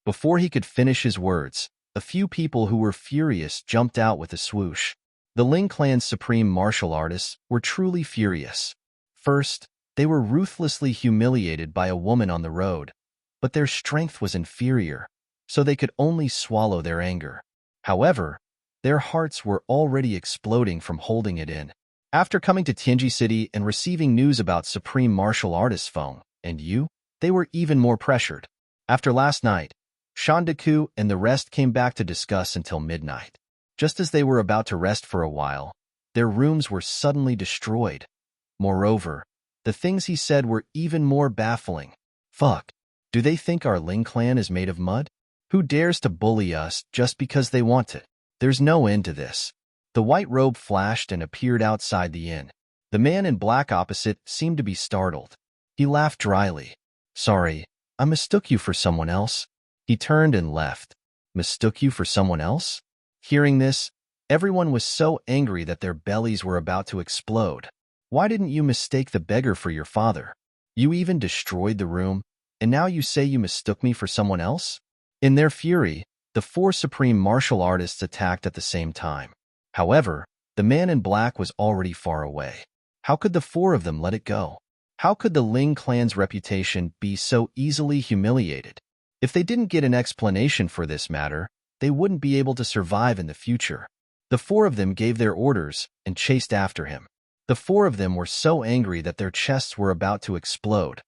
Before he could finish his words, a few people who were furious jumped out with a swoosh. The Ling clan's supreme martial artists were truly furious. First, they were ruthlessly humiliated by a woman on the road, but their strength was inferior, so they could only swallow their anger. However, their hearts were already exploding from holding it in. After coming to Tianji City and receiving news about supreme martial artist Feng and Yu, they were even more pressured. After last night, Shandaku and the rest came back to discuss until midnight. Just as they were about to rest for a while, their rooms were suddenly destroyed. Moreover, the things he said were even more baffling. Fuck. Do they think our Ling clan is made of mud? Who dares to bully us just because they want it? There's no end to this. The white robe flashed and appeared outside the inn. The man in black opposite seemed to be startled. He laughed dryly. Sorry, I mistook you for someone else. He turned and left. Mistook you for someone else? Hearing this, everyone was so angry that their bellies were about to explode. Why didn't you mistake the beggar for your father? You even destroyed the room, and now you say you mistook me for someone else? In their fury, the four supreme martial artists attacked at the same time. However, the man in black was already far away. How could the four of them let it go? How could the Ling clan's reputation be so easily humiliated? If they didn't get an explanation for this matter, they wouldn't be able to survive in the future. The four of them gave their orders and chased after him. The four of them were so angry that their chests were about to explode.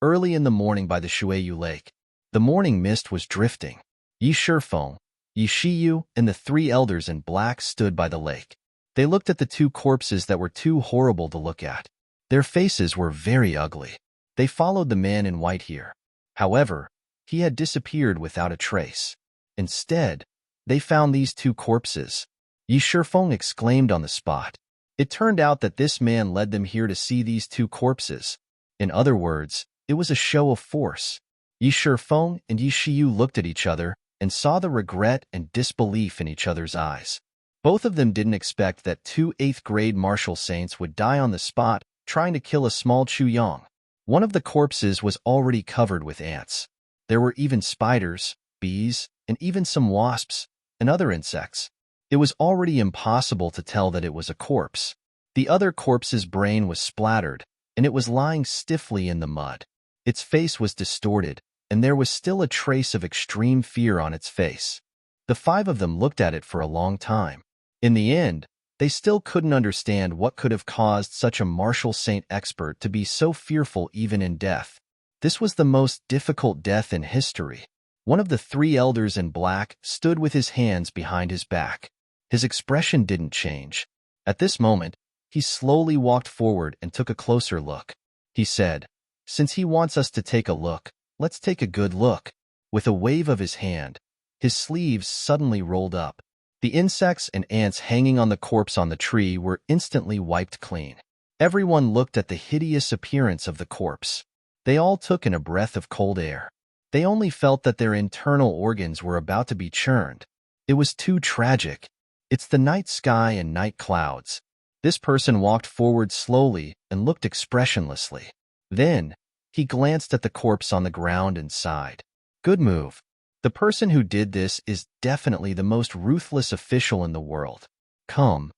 Early in the morning by the Shuiyu Lake, the morning mist was drifting. Yi Shifeng, Yi Shiyu, and the three elders in black stood by the lake. They looked at the two corpses that were too horrible to look at. Their faces were very ugly. They followed the man in white here. However, he had disappeared without a trace. Instead, they found these two corpses. Yi Shifeng exclaimed on the spot. It turned out that this man led them here to see these two corpses. In other words, it was a show of force. Yi Shifeng and Yi Shiyu looked at each other and saw the regret and disbelief in each other's eyes. Both of them didn't expect that two 8th-grade martial saints would die on the spot trying to kill a small Chuyang. One of the corpses was already covered with ants. There were even spiders, bees, and even some wasps and other insects. It was already impossible to tell that it was a corpse. The other corpse's brain was splattered, and it was lying stiffly in the mud. Its face was distorted, and there was still a trace of extreme fear on its face. The five of them looked at it for a long time. In the end, they still couldn't understand what could have caused such a martial saint expert to be so fearful even in death. This was the most difficult death in history. One of the three elders in black stood with his hands behind his back. His expression didn't change. At this moment, he slowly walked forward and took a closer look. He said, "Since he wants us to take a look, let's take a good look." With a wave of his hand, his sleeves suddenly rolled up. The insects and ants hanging on the corpse on the tree were instantly wiped clean. Everyone looked at the hideous appearance of the corpse. They all took in a breath of cold air. They only felt that their internal organs were about to be churned. It was too tragic. It's the night sky and night clouds. This person walked forward slowly and looked expressionlessly. Then, he glanced at the corpse on the ground and sighed. Good move. The person who did this is definitely the most ruthless official in the world. Come.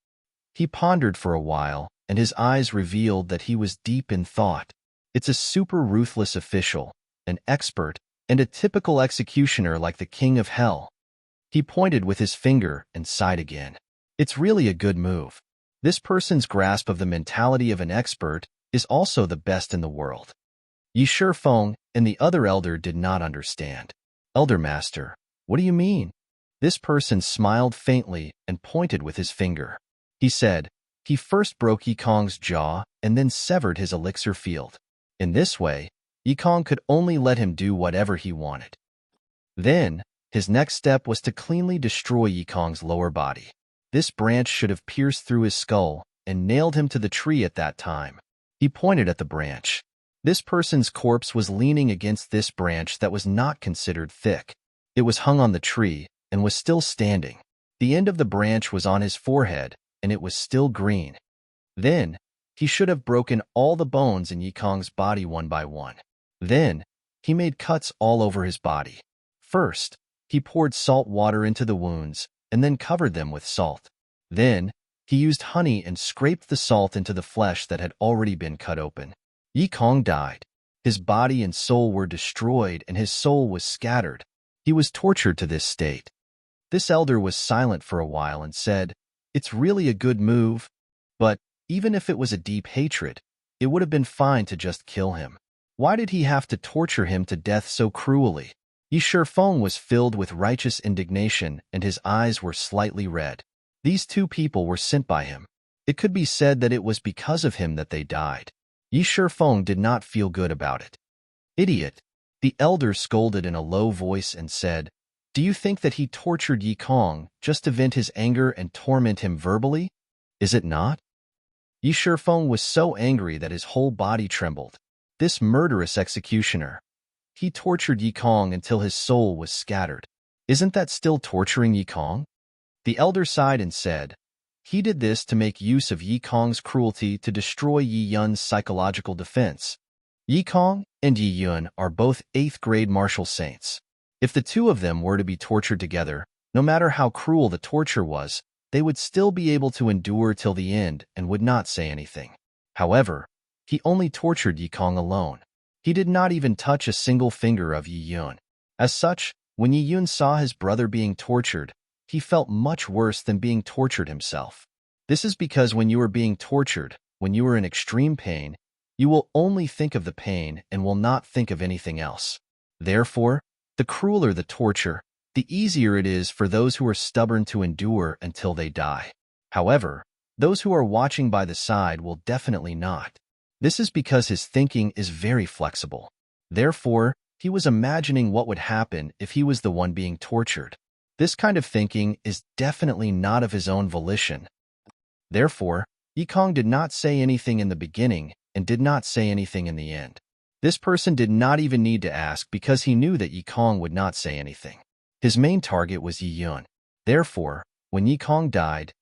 He pondered for a while, and his eyes revealed that he was deep in thought. It's a super ruthless official, an expert, and a typical executioner like the king of hell. He pointed with his finger and sighed again. It's really a good move. This person's grasp of the mentality of an expert is also the best in the world. Yi Shifeng and the other elder did not understand. Elder Master, what do you mean? This person smiled faintly and pointed with his finger. He said, he first broke Yikong's jaw and then severed his elixir field. In this way, Yikong could only let him do whatever he wanted. Then, his next step was to cleanly destroy Yikong's lower body. This branch should have pierced through his skull and nailed him to the tree at that time. He pointed at the branch. This person's corpse was leaning against this branch that was not considered thick. It was hung on the tree and was still standing. The end of the branch was on his forehead, and it was still green. Then, he should have broken all the bones in Yikong's body one by one. Then, he made cuts all over his body. First, he poured salt water into the wounds and then covered them with salt. Then, he used honey and scraped the salt into the flesh that had already been cut open. Yikong died. His body and soul were destroyed and his soul was scattered. He was tortured to this state. This elder was silent for a while and said, "It's really a good move, but even if it was a deep hatred, it would have been fine to just kill him. Why did he have to torture him to death so cruelly?" Yi Shifeng was filled with righteous indignation and his eyes were slightly red. These two people were sent by him. It could be said that it was because of him that they died. Yi Shifeng did not feel good about it. Idiot, The elder scolded in a low voice and said, "Do you think that he tortured Yi Kong just to vent his anger and torment him verbally? Is it not?" Yi Shifeng was so angry that his whole body trembled. This murderous executioner. He tortured Yi Kong until his soul was scattered. Isn't that still torturing Yi Kong? The elder sighed and said, "He did this to make use of Yi Kong's cruelty to destroy Yi Yun's psychological defense. Yi Kong and Yi Yun are both 8th grade martial saints. If the two of them were to be tortured together, no matter how cruel the torture was, they would still be able to endure till the end and would not say anything. However, he only tortured Yi Kong alone. He did not even touch a single finger of Yi Yun. As such, when Yi Yun saw his brother being tortured, he felt much worse than being tortured himself. This is because when you are being tortured, when you are in extreme pain, you will only think of the pain and will not think of anything else. Therefore, the crueler the torture, the easier it is for those who are stubborn to endure until they die. However, those who are watching by the side will definitely not. This is because his thinking is very flexible. Therefore, he was imagining what would happen if he was the one being tortured. This kind of thinking is definitely not of his own volition. Therefore, Yi Kong did not say anything in the beginning and did not say anything in the end. This person did not even need to ask because he knew that Yi Kong would not say anything. His main target was Yi Yun. Therefore, when Yi Kong died,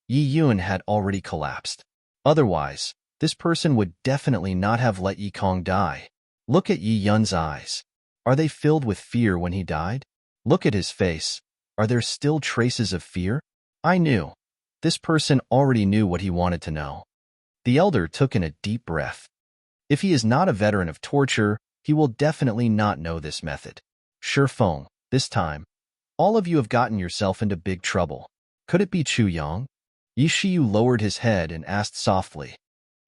Yi Yun had already collapsed. Otherwise, this person would definitely not have let Yi Kong die. Look at Yi Yun's eyes. Are they filled with fear when he died? Look at his face. Are there still traces of fear? I knew. This person already knew what he wanted to know. The elder took in a deep breath. If he is not a veteran of torture, he will definitely not know this method. Shifeng, this time, all of you have gotten yourself into big trouble. Could it be Chu Yang? Yi Shiyu lowered his head and asked softly.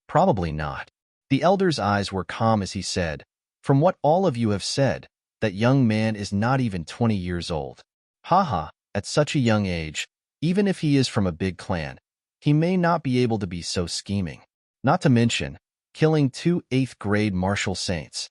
Probably not. The elder's eyes were calm as he said, "From what all of you have said, that young man is not even 20 years old. Haha, at such a young age, even if he is from a big clan, he may not be able to be so scheming. Not to mention, killing 2 8th grade martial saints."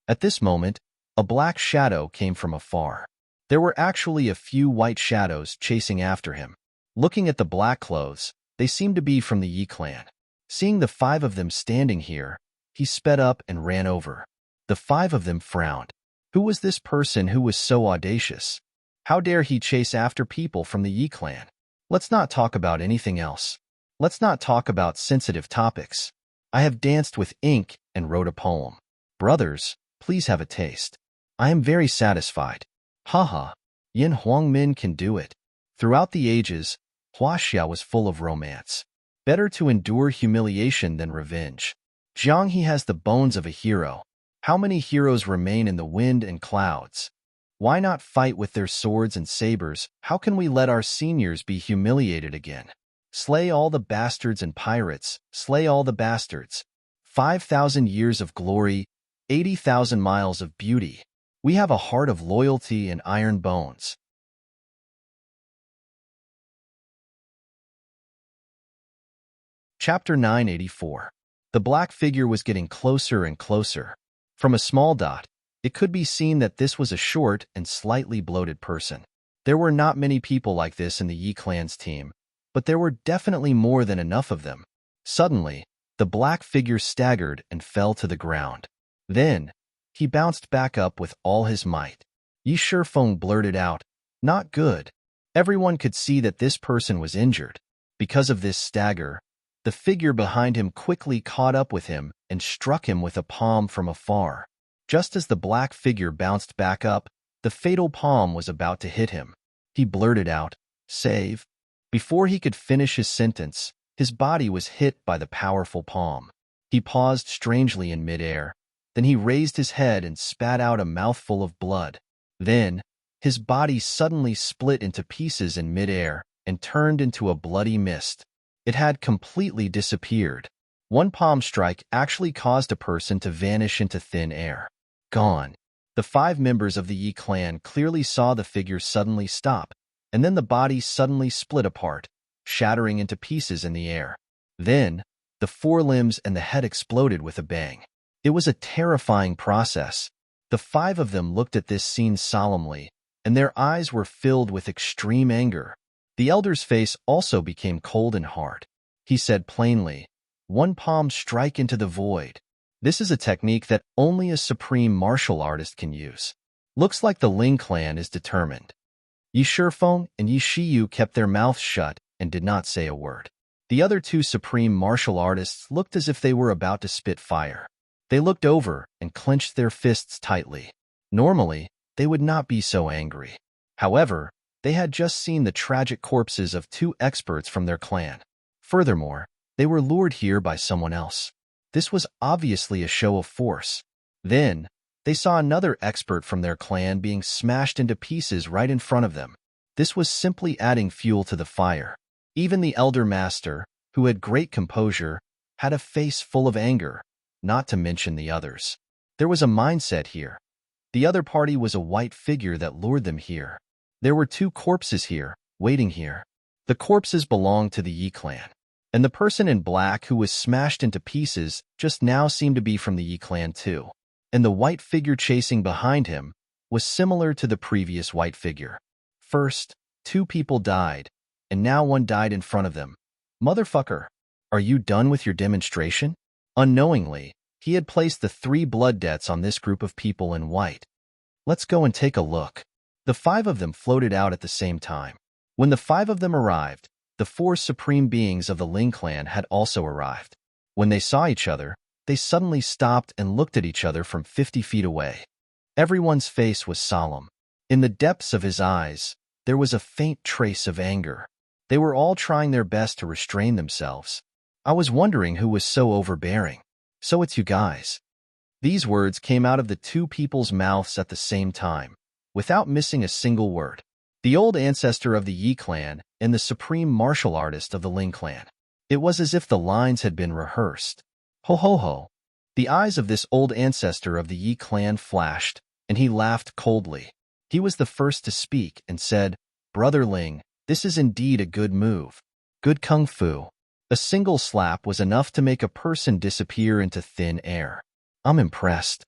At this moment, a black shadow came from afar. There were actually a few white shadows chasing after him. Looking at the black clothes, they seemed to be from the Yi clan. Seeing the 5 of them standing here, he sped up and ran over. The 5 of them frowned. Who was this person who was so audacious? How dare he chase after people from the Yi clan? Let's not talk about anything else. Let's not talk about sensitive topics. I have danced with ink and wrote a poem. Brothers, please have a taste. I am very satisfied. Haha, Yin Huangmin can do it. Throughout the ages, Huaxia was full of romance. Better to endure humiliation than revenge. Jiang He has the bones of a hero. How many heroes remain in the wind and clouds? Why not fight with their swords and sabers? How can we let our seniors be humiliated again? Slay all the bastards and pirates, slay all the bastards. 5,000 years of glory, 80,000 miles of beauty. We have a heart of loyalty and iron bones. Chapter 984. The black figure was getting closer and closer. From a small dot, it could be seen that this was a short and slightly bloated person. There were not many people like this in the Yi clan's team, but there were definitely more than enough of them. Suddenly, the black figure staggered and fell to the ground. Then, he bounced back up with all his might. Yi Shifeng blurted out, "Not good." Everyone could see that this person was injured. Because of this stagger, the figure behind him quickly caught up with him and struck him with a palm from afar. Just as the black figure bounced back up, the fatal palm was about to hit him. He blurted out, "Save." Before he could finish his sentence, his body was hit by the powerful palm. He paused strangely in midair. Then he raised his head and spat out a mouthful of blood. Then, his body suddenly split into pieces in midair and turned into a bloody mist. It had completely disappeared. One palm strike actually caused a person to vanish into thin air. Gone. The 5 members of the Yi clan clearly saw the figure suddenly stop, and then the body suddenly split apart, shattering into pieces in the air. Then, the 4 limbs and the head exploded with a bang. It was a terrifying process. The 5 of them looked at this scene solemnly, and their eyes were filled with extreme anger. The elder's face also became cold and hard. He said plainly, "One palm strike into the void." This is a technique that only a supreme martial artist can use. Looks like the Ling clan is determined. Yi Shifeng and Yi Shiyu kept their mouths shut and did not say a word. The other 2 supreme martial artists looked as if they were about to spit fire. They looked over and clenched their fists tightly. Normally, they would not be so angry. However, they had just seen the tragic corpses of 2 experts from their clan. Furthermore, they were lured here by someone else. This was obviously a show of force. Then, they saw another expert from their clan being smashed into pieces right in front of them. This was simply adding fuel to the fire. Even the elder master, who had great composure, had a face full of anger, not to mention the others. There was a mindset here. The other party was a white figure that lured them here. There were 2 corpses here, waiting here. The corpses belonged to the Yi clan. And the person in black who was smashed into pieces just now seemed to be from the Yi clan too. And the white figure chasing behind him was similar to the previous white figure. First, 2 people died, and now 1 died in front of them. Motherfucker, are you done with your demonstration? Unknowingly, he had placed the 3 blood debts on this group of people in white. Let's go and take a look. The 5 of them floated out at the same time. When the 5 of them arrived, the 4 supreme beings of the Ling clan had also arrived. When they saw each other, they suddenly stopped and looked at each other from 50 feet away. Everyone's face was solemn. In the depths of his eyes, there was a faint trace of anger. They were all trying their best to restrain themselves. I was wondering who was so overbearing. So it's you guys. These words came out of the 2 people's mouths at the same time, without missing a single word. The old ancestor of the Yi clan and the supreme martial artist of the Ling clan. It was as if the lines had been rehearsed. Ho ho ho. The eyes of this old ancestor of the Yi clan flashed, and he laughed coldly. He was the first to speak and said, "Brother Ling, this is indeed a good move. Good kung fu." A single slap was enough to make a person disappear into thin air. I'm impressed.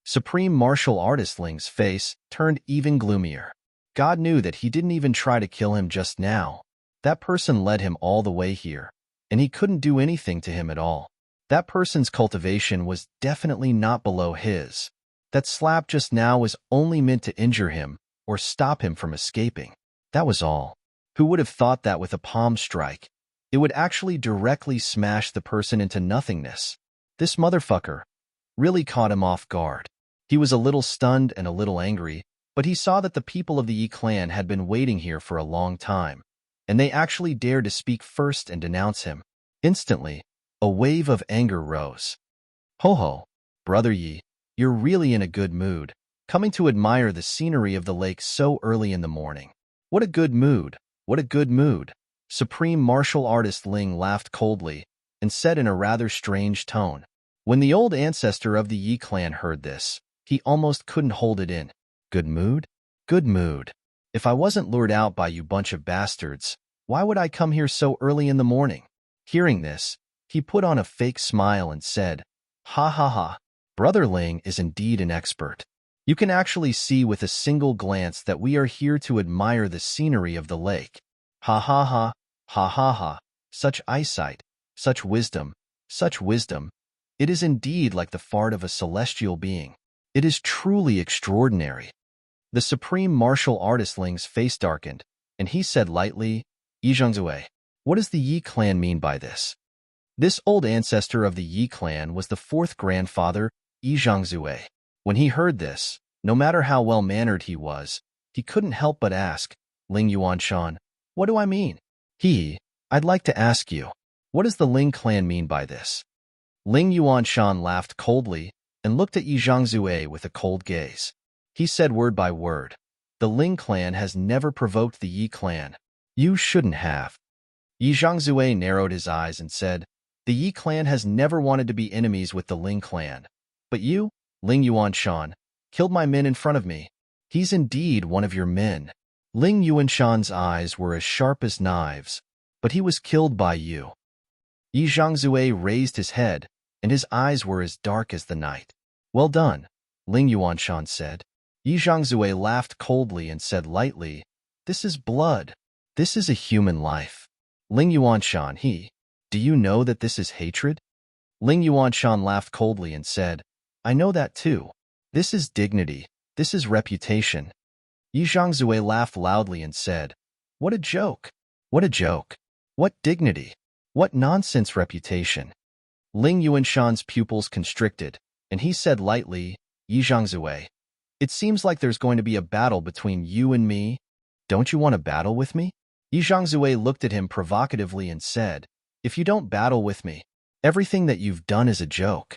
Supreme martial artist Ling's face turned even gloomier. God knew that he didn't even try to kill him just now. That person led him all the way here, and he couldn't do anything to him at all. That person's cultivation was definitely not below his. That slap just now was only meant to injure him or stop him from escaping. That was all. Who would have thought that with a palm strike, it would actually directly smash the person into nothingness? This motherfucker really caught him off guard. He was a little stunned and a little angry, but he saw that the people of the Yi clan had been waiting here for a long time, and they actually dared to speak first and denounce him. Instantly, a wave of anger rose. Ho ho, Brother Yi, you're really in a good mood, coming to admire the scenery of the lake so early in the morning. What a good mood, what a good mood. Supreme martial artist Ling laughed coldly and said in a rather strange tone. When the old ancestor of the Yi clan heard this, he almost couldn't hold it in. Good mood? Good mood. If I wasn't lured out by you bunch of bastards, why would I come here so early in the morning? Hearing this, he put on a fake smile and said, "Ha ha ha, Brother Ling is indeed an expert. You can actually see with a single glance that we are here to admire the scenery of the lake. Ha ha ha, ha ha ha, such eyesight, such wisdom, such wisdom. It is indeed like the fart of a celestial being. It is truly extraordinary." The supreme martial artist Ling's face darkened, and he said lightly, "Yi Zhengzue, what does the Yi clan mean by this?" This old ancestor of the Yi clan was the 4th grandfather, Yi Zhengzue. When he heard this, no matter how well-mannered he was, he couldn't help but ask, "Ling Yuanshan, what do I mean?" I'd like to ask you, what does the Ling clan mean by this?" Ling Yuanshan laughed coldly and looked at Yi Zhengzue with a cold gaze. He said word by word, "The Ling clan has never provoked the Yi clan. You shouldn't have." Yi Zhengzue narrowed his eyes and said, "The Yi clan has never wanted to be enemies with the Ling clan. But you, Ling Yuanshan, killed my men in front of me. He's indeed one of your men." Ling Yuanshan's eyes were as sharp as knives, but he was killed by you. Yi Zhengzue raised his head, and his eyes were as dark as the night. "Well done, Ling Yuanshan said. Yi Zhangzue laughed coldly and said lightly, "This is blood. This is a human life." Ling Yuanshan, do you know that this is hatred? Ling Yuanshan laughed coldly and said, "I know that too. This is dignity. This is reputation." Yi Zhangzue laughed loudly and said, "What a joke! What a joke! What dignity! What nonsense reputation!" Ling Yuanshan's pupils constricted, and he said lightly, "Yi Zhangzue, it seems like there's going to be a battle between you and me. Don't you want to battle with me?" Yi Zhangzue looked at him provocatively and said, "If you don't battle with me, everything that you've done is a joke."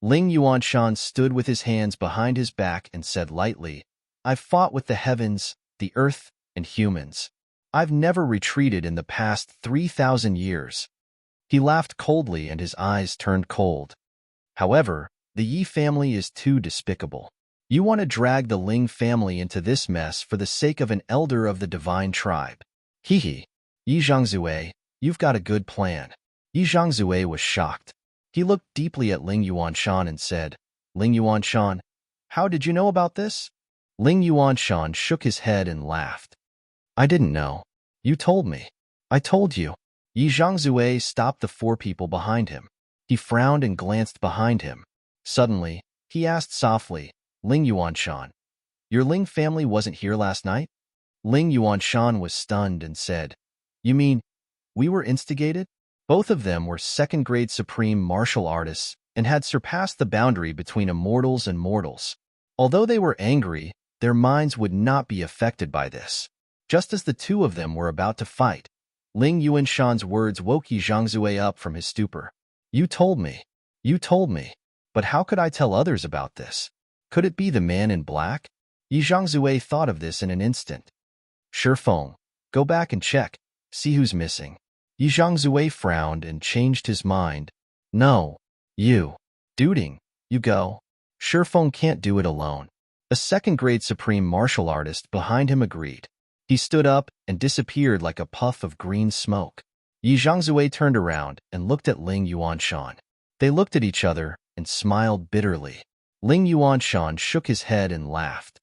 Ling Yuanshan stood with his hands behind his back and said lightly, "I've fought with the heavens, the earth, and humans. I've never retreated in the past 3,000 years." He laughed coldly and his eyes turned cold. "However, the Yi family is too despicable. You want to drag the Ling family into this mess for the sake of an elder of the divine tribe. Yi Zhangzue, you've got a good plan." Yi Zhangzue was shocked. He looked deeply at Ling Yuanshan and said, "Ling Yuanshan, how did you know about this?" Ling Yuanshan shook his head and laughed. "I didn't know. You told me. I told you." Yi Zhangzue stopped the four people behind him. He frowned and glanced behind him. Suddenly, he asked softly, "Ling Yuanshan, your Ling family wasn't here last night?" Ling Yuanshan was stunned and said, "You mean, we were instigated?" Both of them were second-grade supreme martial artists and had surpassed the boundary between immortals and mortals. Although they were angry, their minds would not be affected by this. Just as the two of them were about to fight, Ling Yuanshan's words woke Yi Zhangzue up from his stupor. You told me. But how could I tell others about this? Could it be the man in black?" Yi Zhangzue thought of this in an instant. "Shifeng, go back and check, see who's missing." Yi Zhangzue frowned and changed his mind. "No, you. Duding, you go. Shifeng can't do it alone." A second-grade supreme martial artist behind him agreed. He stood up and disappeared like a puff of green smoke. Yi Zhangzue turned around and looked at Ling Yuanshan. They looked at each other and smiled bitterly. Ling Yuanshan shook his head and laughed.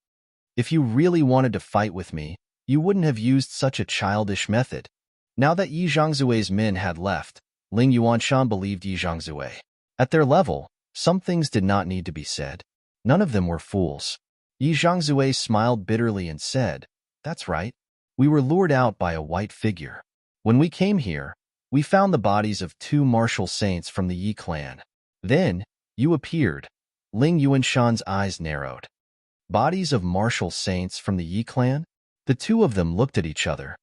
"If you really wanted to fight with me, you wouldn't have used such a childish method." Now that Yi Zhangzue's men had left, Ling Yuanshan believed Yi Zhangzue. At their level, some things did not need to be said. None of them were fools. Yi Zhangzue smiled bitterly and said, "That's right. We were lured out by a white figure. When we came here, we found the bodies of two martial saints from the Yi clan. Then, you appeared." Ling Yuanshan's eyes narrowed. Bodies of martial saints from the Yi clan? The two of them looked at each other.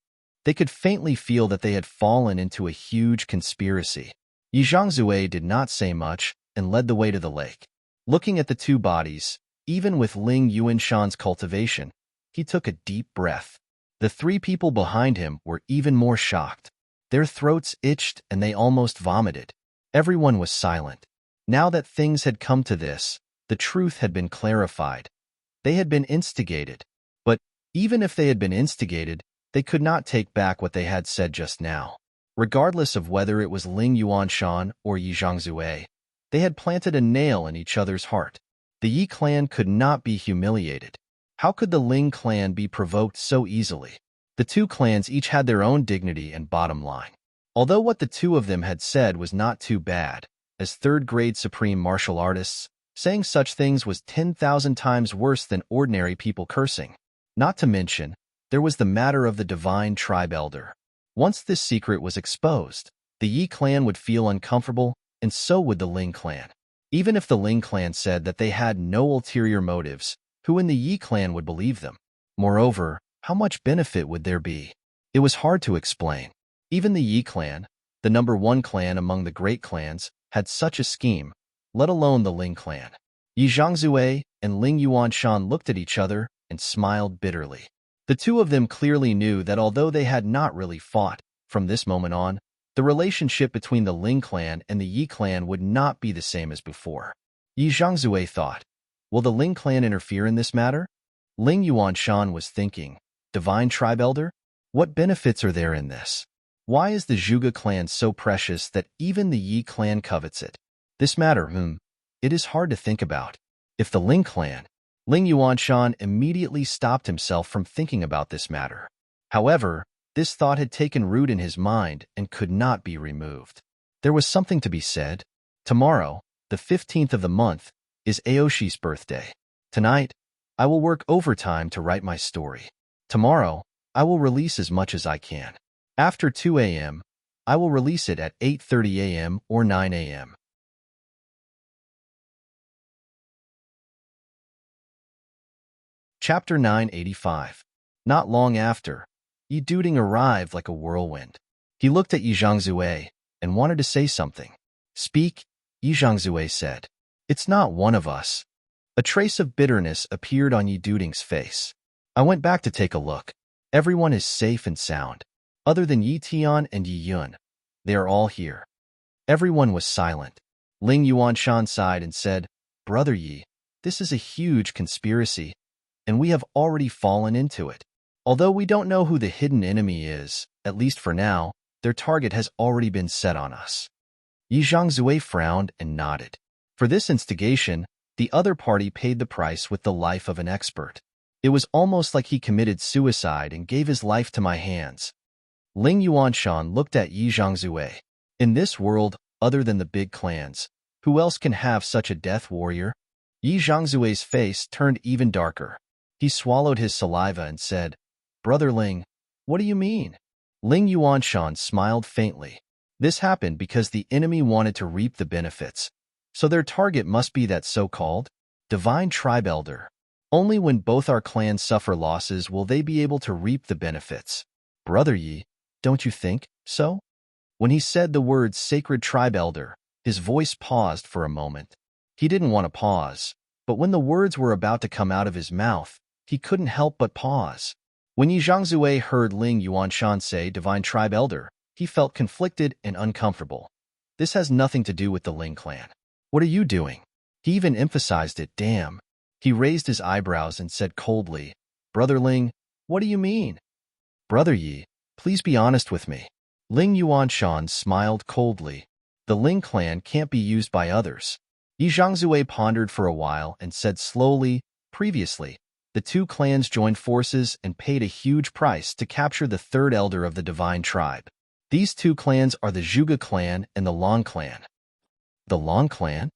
They could faintly feel that they had fallen into a huge conspiracy. Yi Zhangzue did not say much and led the way to the lake. Looking at the two bodies, even with Ling Yuanshan's cultivation, he took a deep breath. The three people behind him were even more shocked. Their throats itched and they almost vomited. Everyone was silent. Now that things had come to this, the truth had been clarified. They had been instigated. But even if they had been instigated, they could not take back what they had said just now. Regardless of whether it was Ling Yuanshan or Yi Zhangzue, they had planted a nail in each other's heart. The Yi clan could not be humiliated. How could the Ling clan be provoked so easily? The two clans each had their own dignity and bottom line. Although what the two of them had said was not too bad, as third-grade supreme martial artists, saying such things was 10,000 times worse than ordinary people cursing. Not to mention, there was the matter of the divine tribe elder. Once this secret was exposed, the Yi clan would feel uncomfortable, and so would the Ling clan. Even if the Ling clan said that they had no ulterior motives, who in the Yi clan would believe them? Moreover, how much benefit would there be? It was hard to explain. Even the Yi clan, the number one clan among the great clans, had such a scheme, let alone the Ling clan. Yi Zhangzue and Ling Yuanshan looked at each other and smiled bitterly. The two of them clearly knew that although they had not really fought, from this moment on, the relationship between the Ling clan and the Yi clan would not be the same as before. Yi Zhangzue thought, will the Ling clan interfere in this matter? Ling Yuanshan was thinking, divine tribe elder? What benefits are there in this? Why is the Zhuge clan so precious that even the Yi clan covets it? This matter, it is hard to think about. If the Ling clan, Ling Yuanshan immediately stopped himself from thinking about this matter. However, this thought had taken root in his mind and could not be removed. There was something to be said. Tomorrow, the 15th of the month, is Aoshi's birthday. Tonight, I will work overtime to write my story. Tomorrow, I will release as much as I can. After 2 a.m., I will release it at 8:30 a.m. or 9 a.m. Chapter 985. Not long after, Yi Duding arrived like a whirlwind. He looked at Yi Zhangzue and wanted to say something. Speak, Yi Zhangzue said. It's not one of us. A trace of bitterness appeared on Yi Duding's face. I went back to take a look. Everyone is safe and sound. Other than Yi Tian and Yi Yun, they are all here. Everyone was silent. Ling Yuanshan sighed and said, Brother Yi, this is a huge conspiracy, and we have already fallen into it. Although we don't know who the hidden enemy is, at least for now, their target has already been set on us. Yi Zhangzue frowned and nodded. For this instigation, the other party paid the price with the life of an expert. It was almost like he committed suicide and gave his life to my hands. Ling Yuanshan looked at Yi Zhangzue. In this world, other than the big clans, who else can have such a death warrior? Yi Zhangzue's face turned even darker. He swallowed his saliva and said, Brother Ling, what do you mean? Ling Yuanshan smiled faintly. This happened because the enemy wanted to reap the benefits. So their target must be that so-called divine tribe elder. Only when both our clans suffer losses will they be able to reap the benefits. Brother Yi, don't you think so? When he said the words sacred tribe elder, his voice paused for a moment. He didn't want to pause, but when the words were about to come out of his mouth, he couldn't help but pause. When Yi Zhangzue heard Ling Yuanshan say divine tribe elder, he felt conflicted and uncomfortable. This has nothing to do with the Ling clan. What are you doing? He even emphasized it, damn. He raised his eyebrows and said coldly, Brother Ling, what do you mean? Brother Yi, please be honest with me. Ling Yuanshan smiled coldly. The Ling clan can't be used by others. Yi Zhangzue pondered for a while and said slowly, previously, the two clans joined forces and paid a huge price to capture the third elder of the divine tribe. These two clans are the Zhuge clan and the Long clan. The Long clan?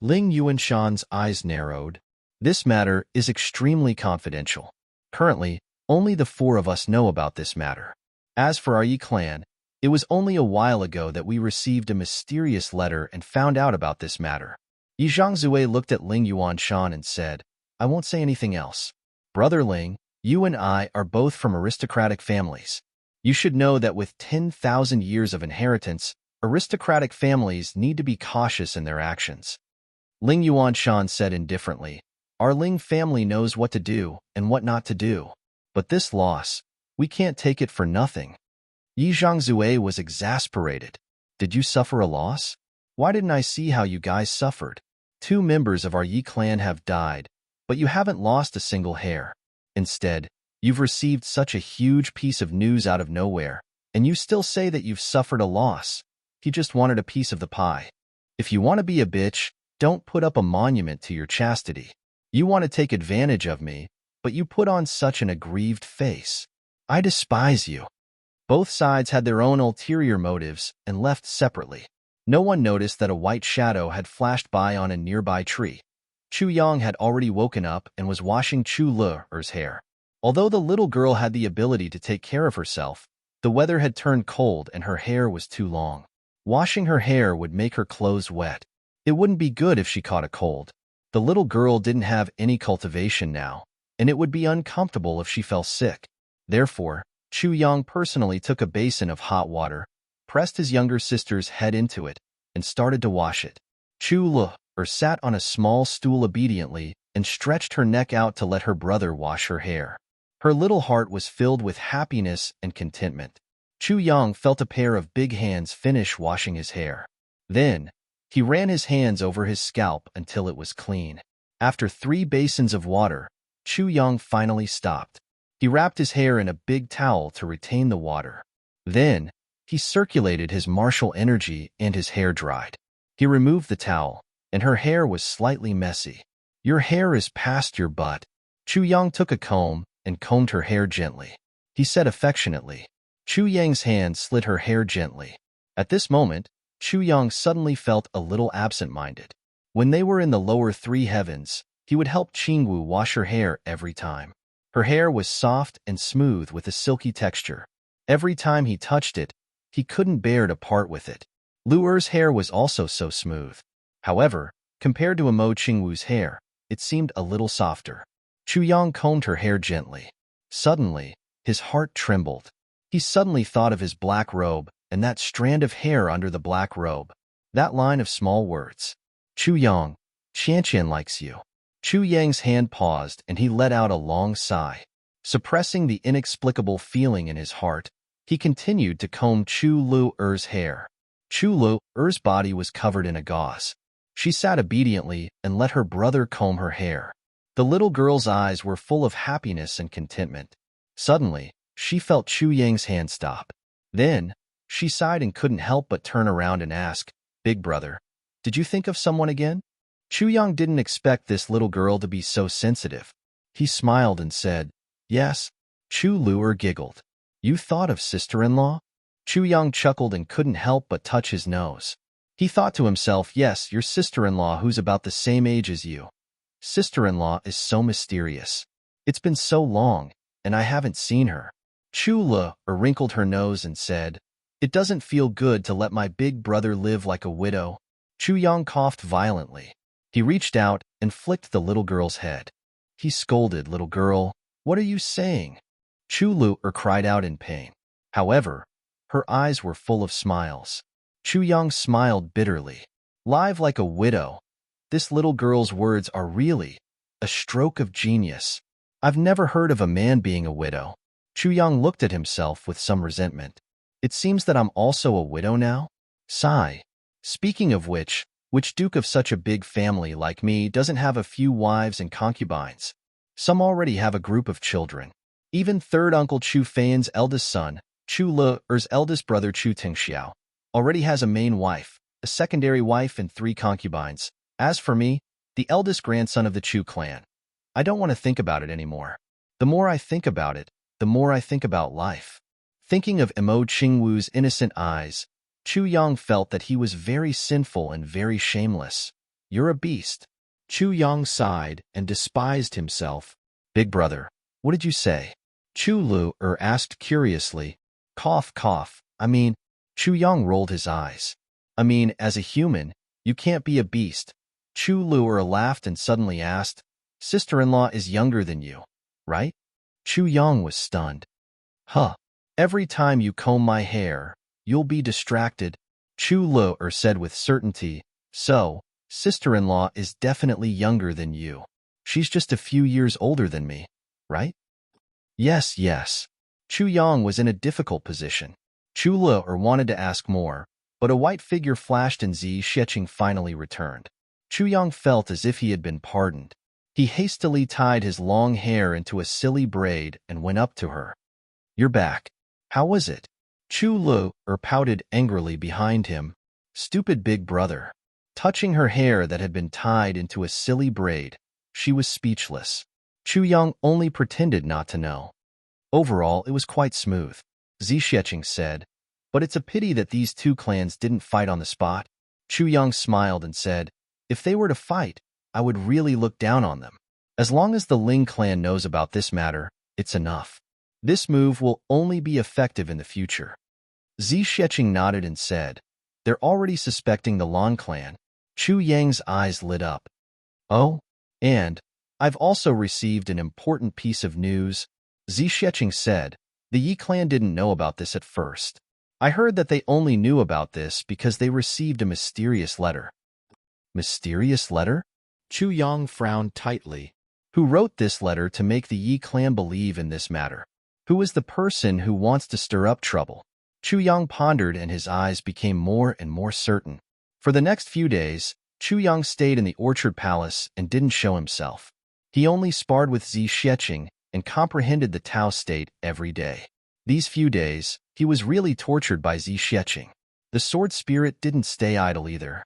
Ling Yuanshan's eyes narrowed. This matter is extremely confidential. Currently, only the four of us know about this matter. As for our Yi clan, it was only a while ago that we received a mysterious letter and found out about this matter. Yi Zhangzue looked at Ling Yuanshan and said, I won't say anything else. Brother Ling, you and I are both from aristocratic families. You should know that with 10,000 years of inheritance, aristocratic families need to be cautious in their actions. Ling Yuanshan said indifferently, Our Ling family knows what to do and what not to do. But this loss, we can't take it for nothing. Yi Zhangzue was exasperated. Did you suffer a loss? Why didn't I see how you guys suffered? 2 members of our Yi clan have died, but you haven't lost a single hair. Instead, you've received such a huge piece of news out of nowhere, and you still say that you've suffered a loss. He just wanted a piece of the pie. If you want to be a bitch, don't put up a monument to your chastity. You want to take advantage of me, but you put on such an aggrieved face. I despise you. Both sides had their own ulterior motives and left separately. No one noticed that a white shadow had flashed by on a nearby tree. Chu Yang had already woken up and was washing Chu Le's hair. Although the little girl had the ability to take care of herself, the weather had turned cold and her hair was too long. Washing her hair would make her clothes wet. It wouldn't be good if she caught a cold. The little girl didn't have any cultivation now, and it would be uncomfortable if she fell sick. Therefore, Chu Yang personally took a basin of hot water, pressed his younger sister's head into it, and started to wash it. Chu Le sat on a small stool obediently and stretched her neck out to let her brother wash her hair. Her little heart was filled with happiness and contentment. Chu Yang felt a pair of big hands finish washing his hair. Then, he ran his hands over his scalp until it was clean. After 3 basins of water, Chu Yang finally stopped. He wrapped his hair in a big towel to retain the water. Then, he circulated his martial energy and his hair dried. He removed the towel, and her hair was slightly messy. Your hair is past your butt. Chu Yang took a comb and combed her hair gently. He said affectionately. Chu Yang's hand slid her hair gently. At this moment, Chu Yang suddenly felt a little absent-minded. When they were in the lower three heavens, he would help Qingwu wash her hair every time. Her hair was soft and smooth with a silky texture. Every time he touched it, he couldn't bear to part with it. Lu Er's hair was also so smooth. However, compared to Amo Qingwu's hair, it seemed a little softer. Chu Yang combed her hair gently. Suddenly, his heart trembled. He suddenly thought of his black robe and that strand of hair under the black robe. That line of small words. Chu Yang, Qianqian likes you. Chu Yang's hand paused and he let out a long sigh. Suppressing the inexplicable feeling in his heart, he continued to comb Chu Lu Er's hair. Chu Lu Er's body was covered in a gauze. She sat obediently and let her brother comb her hair. The little girl's eyes were full of happiness and contentment. Suddenly, she felt Chu Yang's hand stop. Then, she sighed and couldn't help but turn around and ask, "Big brother, did you think of someone again?" Chu Yang didn't expect this little girl to be so sensitive. He smiled and said, "Yes." Chu Lu giggled. "You thought of sister-in-law?" Chu Yang chuckled and couldn't help but touch his nose. He thought to himself, "Yes, your sister-in-law who's about the same age as you. Sister-in-law is so mysterious. It's been so long, and I haven't seen her." Chu Lu wrinkled her nose and said, "It doesn't feel good to let my big brother live like a widow." Chu Yang coughed violently. He reached out and flicked the little girl's head. He scolded, "Little girl, what are you saying?" Chu Lu cried out in pain. However, her eyes were full of smiles. Chu Yang smiled bitterly. "Live like a widow. This little girl's words are really a stroke of genius. I've never heard of a man being a widow." Chu Yang looked at himself with some resentment. "It seems that I'm also a widow now?" Sigh. Speaking of which duke of such a big family like me doesn't have a few wives and concubines? Some already have a group of children. Even third uncle Chu Feiyan's eldest son, Chu Le Er's eldest brother Chu Tingxiao, already has a main wife, a secondary wife and 3 concubines. As for me, the eldest grandson of the Chu clan, I don't want to think about it anymore. The more I think about it, the more I think about life. Thinking of Emo Qingwu's innocent eyes, Chu Yang felt that he was very sinful and very shameless. "You're a beast." Chu Yang sighed and despised himself. "Big brother, what did you say?" Chu Lu asked curiously. Cough, cough. Chu Yang rolled his eyes. As a human, you can't be a beast. Chu Lu laughed and suddenly asked, "Sister-in-law is younger than you, right?" Chu Yang was stunned. "Huh. Every time you comb my hair, you'll be distracted," Chu Lu said with certainty. "So, sister-in-law is definitely younger than you. She's just a few years older than me, right?" "Yes, yes." Chu Yang was in a difficult position. Chu Lu wanted to ask more, but a white figure flashed and Zi Xiecheng finally returned. Chu Yang felt as if he had been pardoned. He hastily tied his long hair into a silly braid and went up to her. "You're back. How was it?" Chu Lu pouted angrily behind him. "Stupid big brother." Touching her hair that had been tied into a silly braid, she was speechless. Chu Yang only pretended not to know. "Overall, it was quite smooth," Zi Xiecheng said, "but it's a pity that these 2 clans didn't fight on the spot." Chu Yang smiled and said, "If they were to fight, I would really look down on them. As long as the Ling clan knows about this matter, it's enough. This move will only be effective in the future." Zi Xiecheng nodded and said, "They're already suspecting the Lan clan." Chu Yang's eyes lit up. "Oh, and I've also received an important piece of news," Zi Xiecheng said. "The Yi clan didn't know about this at first. I heard that they only knew about this because they received a mysterious letter." "Mysterious letter?" Chu Yang frowned tightly. "Who wrote this letter to make the Yi clan believe in this matter? Who is the person who wants to stir up trouble?" Chu Yang pondered and his eyes became more and more certain. For the next few days, Chu Yang stayed in the Orchard Palace and didn't show himself. He only sparred with Zi Xiecheng and comprehended the Tao state every day. These few days, he was really tortured by Zi Xiecheng. The sword spirit didn't stay idle either.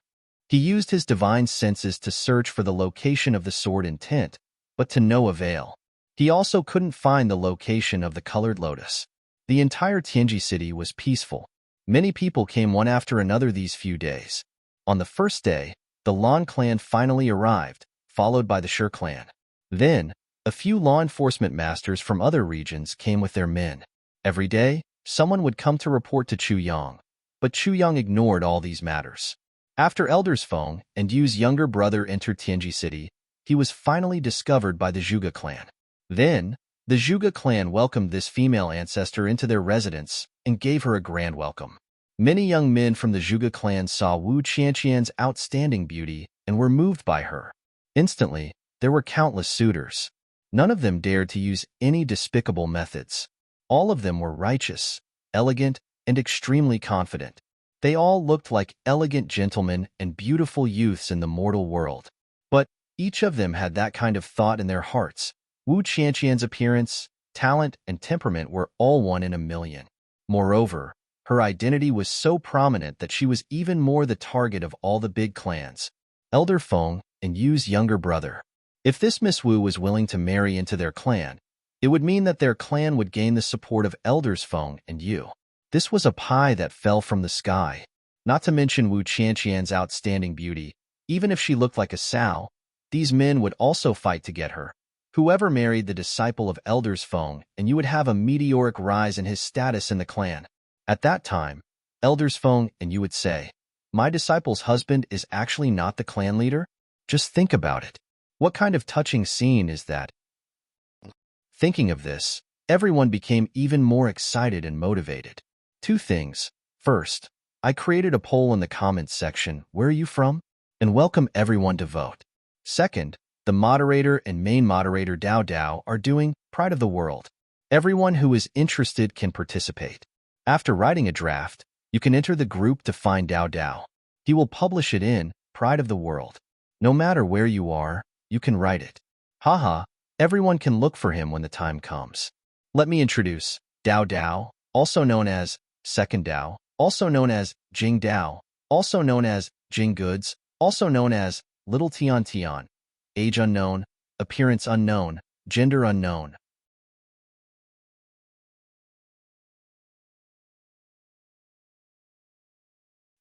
He used his divine senses to search for the location of the sword intent, but to no avail. He also couldn't find the location of the colored lotus. The entire Tianji city was peaceful. Many people came one after another these few days. On the first day, the Lan clan finally arrived, followed by the Shi clan. Then, a few law enforcement masters from other regions came with their men. Every day, someone would come to report to Chu Yang, but Chu Yang ignored all these matters. After Elders Feng and Yu's younger brother entered Tianji city, he was finally discovered by the Zhuge clan. Then, the Zhuge clan welcomed this female ancestor into their residence and gave her a grand welcome. Many young men from the Zhuge clan saw Wu Qianqian's outstanding beauty and were moved by her. Instantly, there were countless suitors. None of them dared to use any despicable methods. All of them were righteous, elegant, and extremely confident. They all looked like elegant gentlemen and beautiful youths in the mortal world. But each of them had that kind of thought in their hearts. Wu Qianqian's appearance, talent, and temperament were all one in a million. Moreover, her identity was so prominent that she was even more the target of all the big clans, Elder Feng and Yu's younger brother. If this Miss Wu was willing to marry into their clan, it would mean that their clan would gain the support of Elders Feng and Yu. This was a pie that fell from the sky. Not to mention Wu Qianqian's outstanding beauty. Even if she looked like a sow, these men would also fight to get her. Whoever married the disciple of Elders Feng, and you would have a meteoric rise in his status in the clan. At that time, Elders Feng and you would say, "My disciple's husband is actually not the clan leader?" Just think about it. What kind of touching scene is that? Thinking of this, everyone became even more excited and motivated. Two things. First, I created a poll in the comments section, "Where are you from?" and welcome everyone to vote. Second, the moderator and main moderator Dao Dao are doing Pride of the World. Everyone who is interested can participate. After writing a draft, you can enter the group to find Dao Dao. He will publish it in Pride of the World. No matter where you are, you can write it. Haha, everyone can look for him when the time comes. Let me introduce Dao Dao, also known as Second Dao, also known as Jing Dao, also known as Jing Goods, also known as Little Tian Tian. Age unknown, appearance unknown, gender unknown.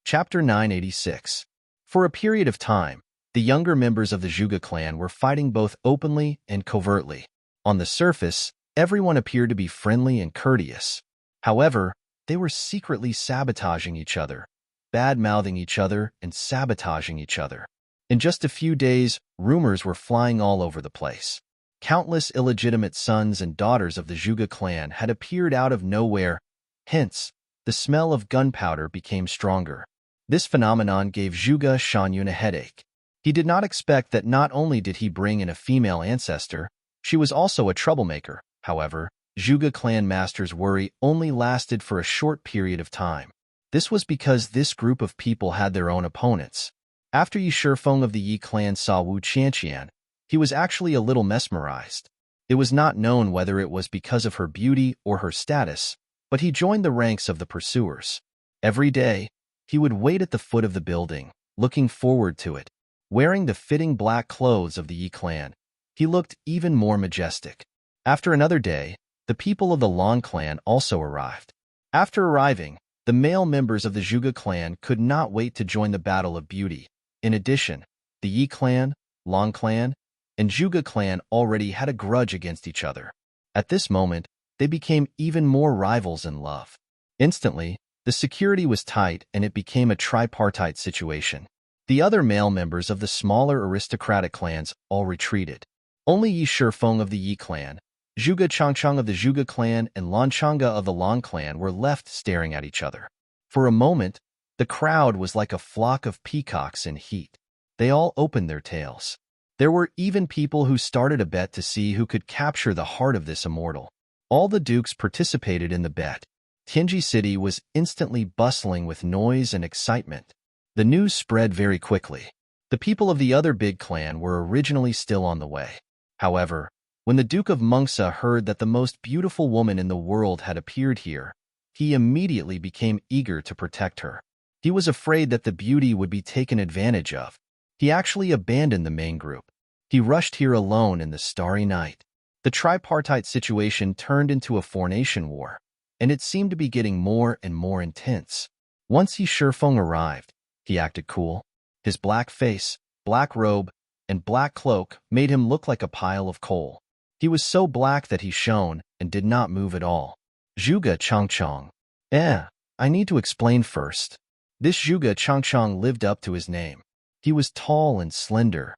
Chapter 986. For a period of time, the younger members of the Zhuge clan were fighting both openly and covertly. On the surface, everyone appeared to be friendly and courteous. However, they were secretly sabotaging each other, bad-mouthing each other, and sabotaging each other. In just a few days, rumors were flying all over the place. Countless illegitimate sons and daughters of the Zhuge clan had appeared out of nowhere. Hence, the smell of gunpowder became stronger. This phenomenon gave Zhuge Shanyun a headache. He did not expect that not only did he bring in a female ancestor, she was also a troublemaker. However, Zhuge clan master's worry only lasted for a short period of time. This was because this group of people had their own opponents. After Yi Shifeng of the Yi clan saw Wu Qianqian, he was actually a little mesmerized. It was not known whether it was because of her beauty or her status, but he joined the ranks of the pursuers. Every day, he would wait at the foot of the building, looking forward to it. Wearing the fitting black clothes of the Yi clan, he looked even more majestic. After another day, the people of the Lan clan also arrived. After arriving, the male members of the Zhuge clan could not wait to join the battle of beauty. In addition, the Yi clan, Lan clan, and Zhuge clan already had a grudge against each other. At this moment, they became even more rivals in love. Instantly, the security was tight and it became a tripartite situation. The other male members of the smaller aristocratic clans all retreated. Only Yi Shifeng of the Yi clan, Zhuge Changchang of the Zhuge clan, and Lan Changge of the Lan clan were left staring at each other. For a moment, the crowd was like a flock of peacocks in heat. They all opened their tails. There were even people who started a bet to see who could capture the heart of this immortal. All the dukes participated in the bet. Tianji city was instantly bustling with noise and excitement. The news spread very quickly. The people of the other big clan were originally still on the way. However, when the Duke of Mengsa heard that the most beautiful woman in the world had appeared here, he immediately became eager to protect her. He was afraid that the beauty would be taken advantage of. He actually abandoned the main group. He rushed here alone in the starry night. The tripartite situation turned into a formation war, and it seemed to be getting more and more intense. Once Yi Shifeng arrived, he acted cool. His black face, black robe, and black cloak made him look like a pile of coal. He was so black that he shone and did not move at all. Zhuge Changchang. I need to explain first. This Zhuge Changchang lived up to his name. He was tall and slender.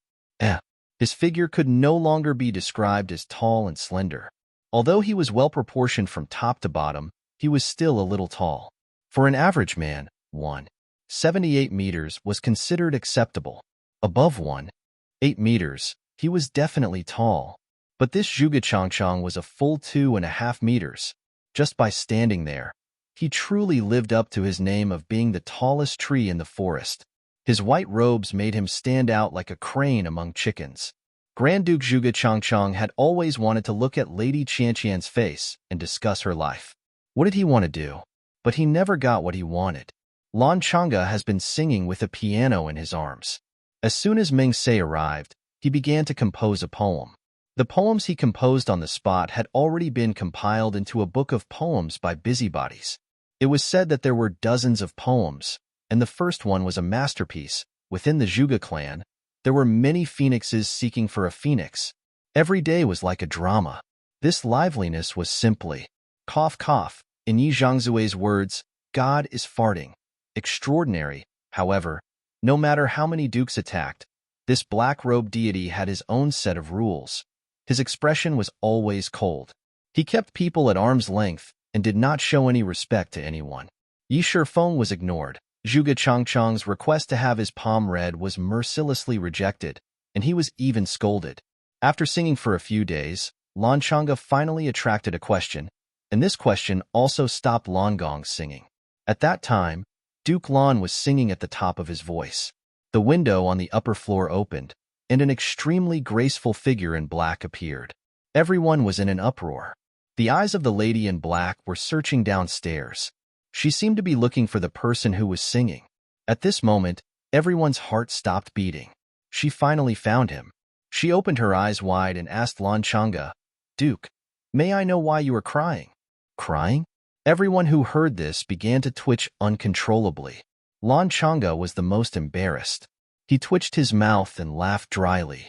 His figure could no longer be described as tall and slender. Although he was well-proportioned from top to bottom, he was still a little tall. For an average man, 1.78 meters was considered acceptable. Above 1.8 meters, he was definitely tall. But this Zhuge Changchang was a full 2.5 meters. Just by standing there, he truly lived up to his name of being the tallest tree in the forest. His white robes made him stand out like a crane among chickens. Grand Duke Zhuge Changchang had always wanted to look at Lady Qianqian's face and discuss her life. What did he want to do? But he never got what he wanted. Lan Chang'e has been singing with a piano in his arms. As soon as Ming Se arrived, he began to compose a poem. The poems he composed on the spot had already been compiled into a book of poems by busybodies. It was said that there were dozens of poems, and the first one was a masterpiece. Within the Zhuge clan, there were many phoenixes seeking for a phoenix. Every day was like a drama. This liveliness was simply, cough cough, in Yi Zhangzui's words, God is farting. Extraordinary, however, no matter how many dukes attacked, this black-robed deity had his own set of rules. His expression was always cold. He kept people at arm's length and did not show any respect to anyone. Yi Shifeng was ignored. Zhuge Changchang's request to have his palm read was mercilessly rejected, and he was even scolded. After singing for a few days, Lan Chang'e finally attracted a question, and this question also stopped Lan Gong's singing. At that time, Duke Lan was singing at the top of his voice. The window on the upper floor opened, and an extremely graceful figure in black appeared. Everyone was in an uproar. The eyes of the lady in black were searching downstairs. She seemed to be looking for the person who was singing. At this moment, everyone's heart stopped beating. She finally found him. She opened her eyes wide and asked Lan Chang'e, Duke, may I know why you are crying? Crying? Everyone who heard this began to twitch uncontrollably. Lan Chang'e was the most embarrassed. He twitched his mouth and laughed dryly.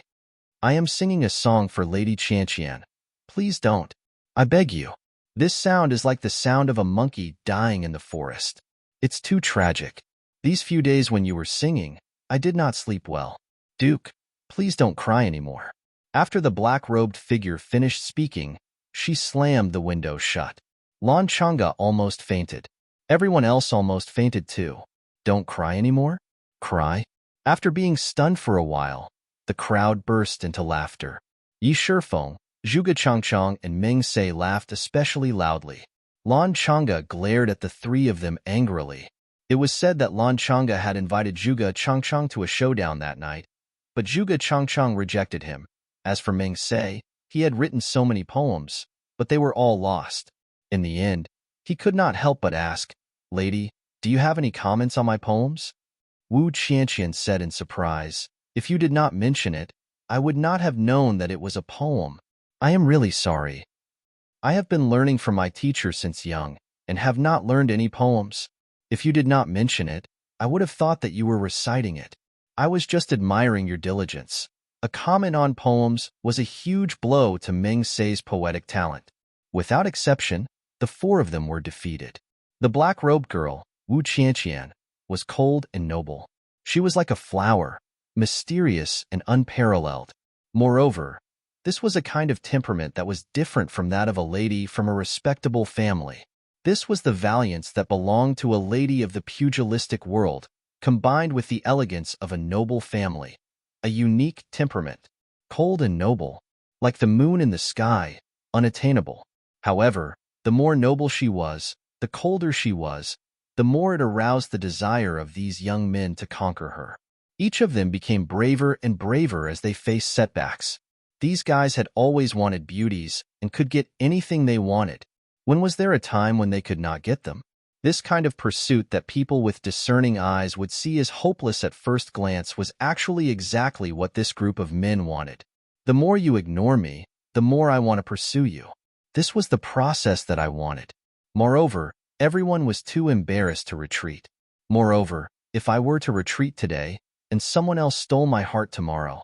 I am singing a song for Lady Qianqian. Please don't. I beg you. This sound is like the sound of a monkey dying in the forest. It's too tragic. These few days when you were singing, I did not sleep well. Duke, please don't cry anymore. After the black-robed figure finished speaking, she slammed the window shut. Lan Chang'e almost fainted. Everyone else almost fainted too. Don't cry anymore? Cry? After being stunned for a while, the crowd burst into laughter. Yi Shifeng, Zhuge Changchang, and Ming Se laughed especially loudly. Lan Chang'e glared at the three of them angrily. It was said that Lan Chang'e had invited Zhuge Changchang to a showdown that night, but Zhuge Changchang rejected him. As for Ming Se, he had written so many poems, but they were all lost. In the end, he could not help but ask, Lady, do you have any comments on my poems? Wu Qianqian said in surprise, If you did not mention it, I would not have known that it was a poem. I am really sorry. I have been learning from my teacher since young, and have not learned any poems. If you did not mention it, I would have thought that you were reciting it. I was just admiring your diligence. A comment on poems was a huge blow to Ming Se's poetic talent. Without exception, the four of them were defeated. The black-robed girl, Wu Qianqian, was cold and noble. She was like a flower, mysterious and unparalleled. Moreover, this was a kind of temperament that was different from that of a lady from a respectable family. This was the valiance that belonged to a lady of the pugilistic world, combined with the elegance of a noble family. A unique temperament, cold and noble, like the moon in the sky, unattainable. However, the more noble she was, the colder she was, the more it aroused the desire of these young men to conquer her. Each of them became braver and braver as they faced setbacks. These guys had always wanted beauties and could get anything they wanted. When was there a time when they could not get them? This kind of pursuit that people with discerning eyes would see as hopeless at first glance was actually exactly what this group of men wanted. The more you ignore me, the more I want to pursue you. This was the process that I wanted. Moreover, everyone was too embarrassed to retreat. Moreover, if I were to retreat today, and someone else stole my heart tomorrow,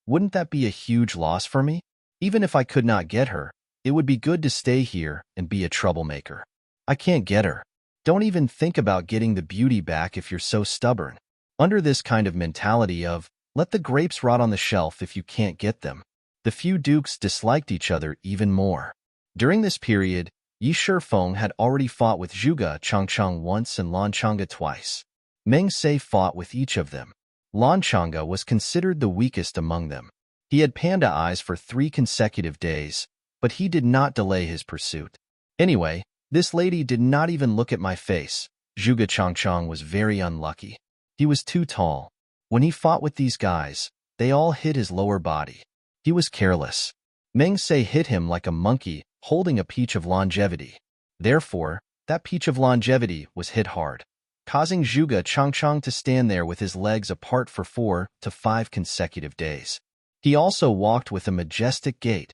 wouldn't that be a huge loss for me? Even if I could not get her, it would be good to stay here and be a troublemaker. I can't get her. Don't even think about getting the beauty back if you're so stubborn. Under this kind of mentality of, let the grapes rot on the shelf if you can't get them, the few dukes disliked each other even more. During this period, Yi Shifeng had already fought with Zhuge Changcheng once and Lan Chang'e twice. Meng Se fought with each of them. Lan Chang'e was considered the weakest among them. He had panda eyes for 3 consecutive days, but he did not delay his pursuit. Anyway, this lady did not even look at my face. Zhuge Changcheng was very unlucky. He was too tall. When he fought with these guys, they all hit his lower body. He was careless. Meng Se hit him like a monkey holding a peach of longevity. Therefore, that peach of longevity was hit hard, causing Zhuge Changcheng to stand there with his legs apart for 4 to 5 consecutive days. He also walked with a majestic gait.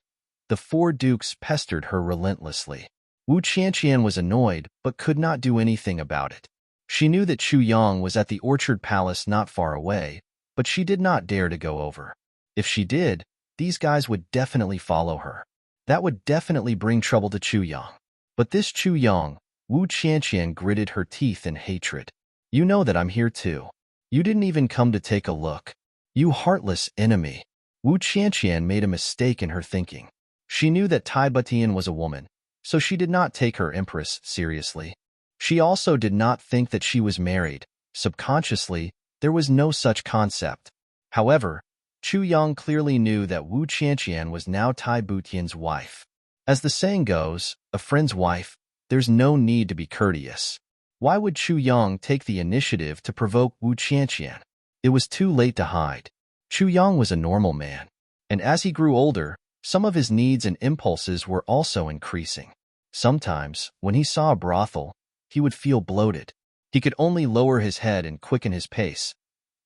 The 4 dukes pestered her relentlessly. Wu Qianqian was annoyed but could not do anything about it. She knew that Chu Yang was at the Orchard Palace not far away, but she did not dare to go over. If she did, these guys would definitely follow her. That would definitely bring trouble to Chu Yang. But this Chu Yang, Wu Qianqian gritted her teeth in hatred. You know that I'm here too. You didn't even come to take a look. You heartless enemy. Wu Qianqian made a mistake in her thinking. She knew that Tai Butian was a woman, so she did not take her empress seriously. She also did not think that she was married. Subconsciously, there was no such concept. However, Chu Yang clearly knew that Wu Qianqian was now Tai Butian's wife. As the saying goes, a friend's wife, there's no need to be courteous. Why would Chu Yang take the initiative to provoke Wu Qianqian? It was too late to hide. Chu Yang was a normal man, and as he grew older, some of his needs and impulses were also increasing. Sometimes, when he saw a brothel, he would feel bloated. He could only lower his head and quicken his pace.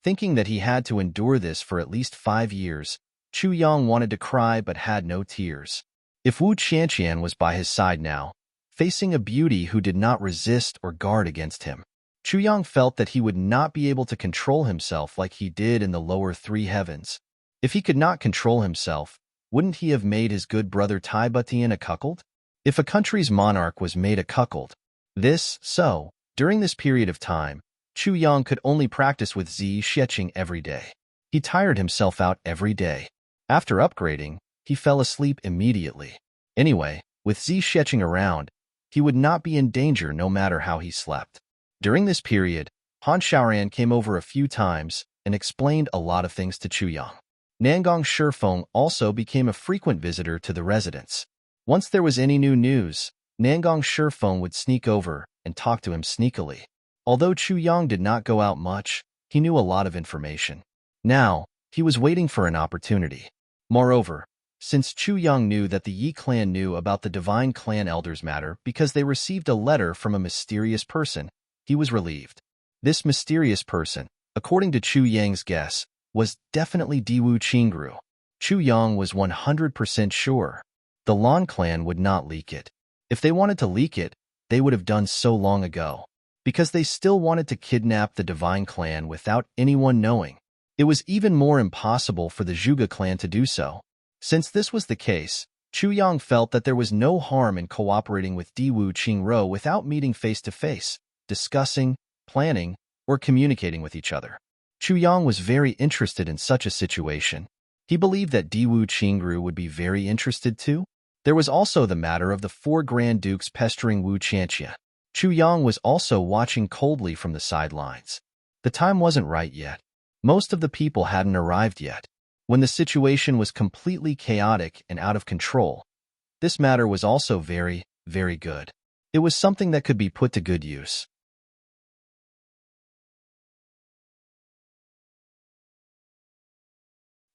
Thinking that he had to endure this for at least 5 years, Chu Yang wanted to cry but had no tears. If Wu Qianqian was by his side now, facing a beauty who did not resist or guard against him, Chu Yang felt that he would not be able to control himself like he did in the lower 3 heavens. If he could not control himself, wouldn't he have made his good brother Tai Butian a cuckold? If a country's monarch was made a cuckold, during this period of time, Chu Yang could only practice with Zi Sheqing every day. He tired himself out every day. After upgrading, he fell asleep immediately. Anyway, with Zi Sheqing around, he would not be in danger no matter how he slept. During this period, Han Shaoran came over a few times and explained a lot of things to Chu Yang. Nangong Shifeng also became a frequent visitor to the residence. Once there was any new news, Nangong Shifeng would sneak over and talk to him sneakily. Although Chu Yang did not go out much, he knew a lot of information. Now, he was waiting for an opportunity. Moreover, since Chu Yang knew that the Yi clan knew about the divine clan elders matter because they received a letter from a mysterious person, he was relieved. This mysterious person, according to Chu Yang's guess, was definitely Diwu Qingru. Chu Yang was 100% sure. The Lan clan would not leak it. If they wanted to leak it, they would have done so long ago. Because they still wanted to kidnap the divine clan without anyone knowing. It was even more impossible for the Zhuge clan to do so. Since this was the case, Chu Yang felt that there was no harm in cooperating with Diwu Qingru without meeting face-to-face, discussing, planning, or communicating with each other. Chu Yang was very interested in such a situation. He believed that Diwu Qingru would be very interested too. There was also the matter of the 4 Grand Dukes pestering Wu Qianqian. Chu Yang was also watching coldly from the sidelines. The time wasn't right yet. Most of the people hadn't arrived yet. When the situation was completely chaotic and out of control, this matter was also very, very good. It was something that could be put to good use.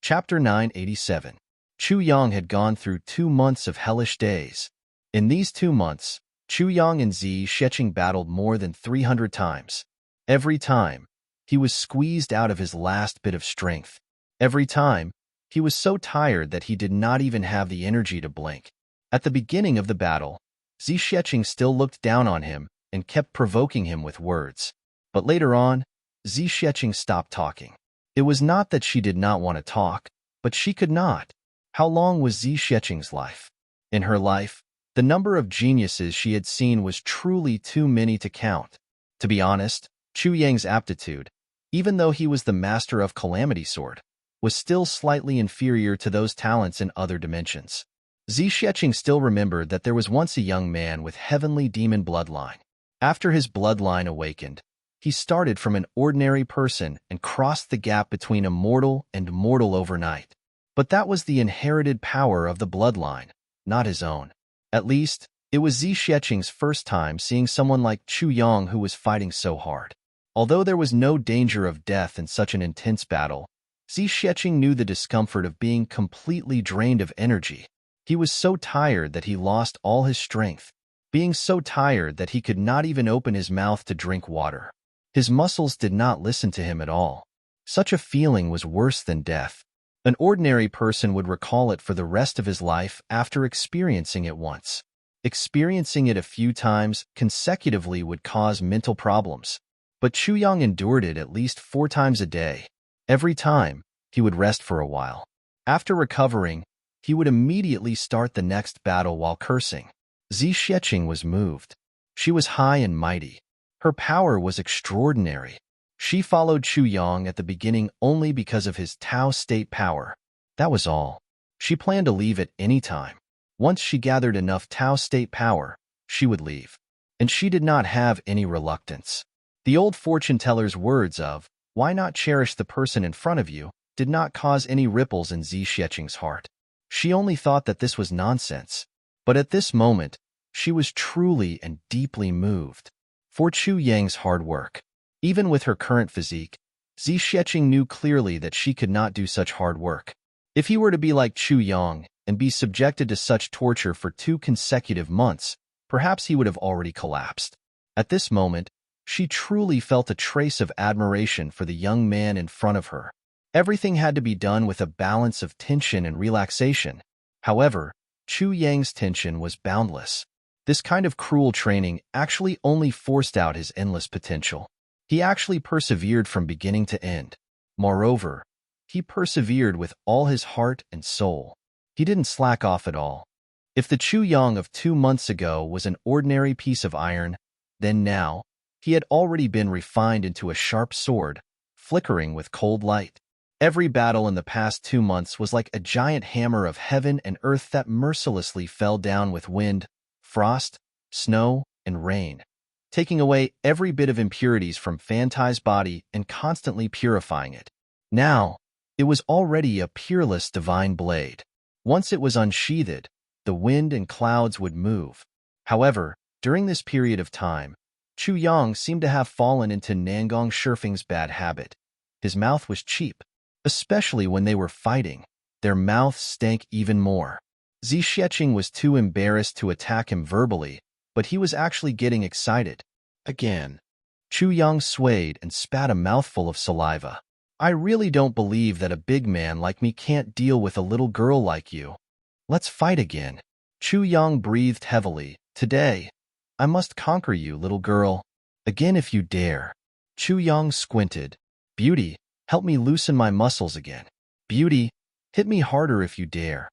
Chapter 987. Chu Yang had gone through 2 months of hellish days. In these 2 months, Chu Yang and Zi Sheching battled more than 300 times. Every time, he was squeezed out of his last bit of strength. Every time, he was so tired that he did not even have the energy to blink. At the beginning of the battle, Zi Sheching still looked down on him and kept provoking him with words. But later on, Zi Sheching stopped talking. It was not that she did not want to talk, but she could not. How long was Zi Sheching's life? In her life, the number of geniuses she had seen was truly too many to count. To be honest, Chu Yang's aptitude, even though he was the master of Calamity Sword, was still slightly inferior to those talents in other dimensions. Zi Sheching still remembered that there was once a young man with heavenly demon bloodline. After his bloodline awakened, he started from an ordinary person and crossed the gap between immortal and mortal overnight. But that was the inherited power of the bloodline, not his own. At least, it was Zi Sheching's first time seeing someone like Chu Yang who was fighting so hard. Although there was no danger of death in such an intense battle, Zi Sheching knew the discomfort of being completely drained of energy. He was so tired that he lost all his strength, being so tired that he could not even open his mouth to drink water. His muscles did not listen to him at all. Such a feeling was worse than death. An ordinary person would recall it for the rest of his life after experiencing it once. Experiencing it a few times consecutively would cause mental problems. But Chu Yang endured it at least 4 times a day. Every time, he would rest for a while. After recovering, he would immediately start the next battle while cursing. Zi Sheching was moved. She was high and mighty. Her power was extraordinary. She followed Chu Yang at the beginning only because of his Tao state power. That was all. She planned to leave at any time. Once she gathered enough Tao state power, she would leave. And she did not have any reluctance. The old fortune teller's words of, "Why not cherish the person in front of you?" did not cause any ripples in Zi Sheching's heart. She only thought that this was nonsense. But at this moment, she was truly and deeply moved. For Chu Yang's hard work. Even with her current physique, Zi Sheching knew clearly that she could not do such hard work. If he were to be like Chu Yang and be subjected to such torture for 2 consecutive months, perhaps he would have already collapsed. At this moment, she truly felt a trace of admiration for the young man in front of her. Everything had to be done with a balance of tension and relaxation. However, Chu Yang's tension was boundless. This kind of cruel training actually only forced out his endless potential. He actually persevered from beginning to end. Moreover, he persevered with all his heart and soul. He didn't slack off at all. If the Chu Yang of 2 months ago was an ordinary piece of iron, then now, he had already been refined into a sharp sword, flickering with cold light. Every battle in the past 2 months was like a giant hammer of heaven and earth that mercilessly fell down with wind, frost, snow, and rain, taking away every bit of impurities from Fan Tai's body and constantly purifying it. Now, it was already a peerless divine blade. Once it was unsheathed, the wind and clouds would move. However, during this period of time, Chu Yang seemed to have fallen into Nangong Shifeng's bad habit. His mouth was cheap, especially when they were fighting. Their mouths stank even more. Zi Sheching was too embarrassed to attack him verbally, but he was actually getting excited. Again. Chu Yang swayed and spat a mouthful of saliva. "I really don't believe that a big man like me can't deal with a little girl like you. Let's fight again." Chu Yang breathed heavily. "Today, I must conquer you, little girl. Again if you dare." Chu Yang squinted. "Beauty, help me loosen my muscles again. Beauty, hit me harder if you dare.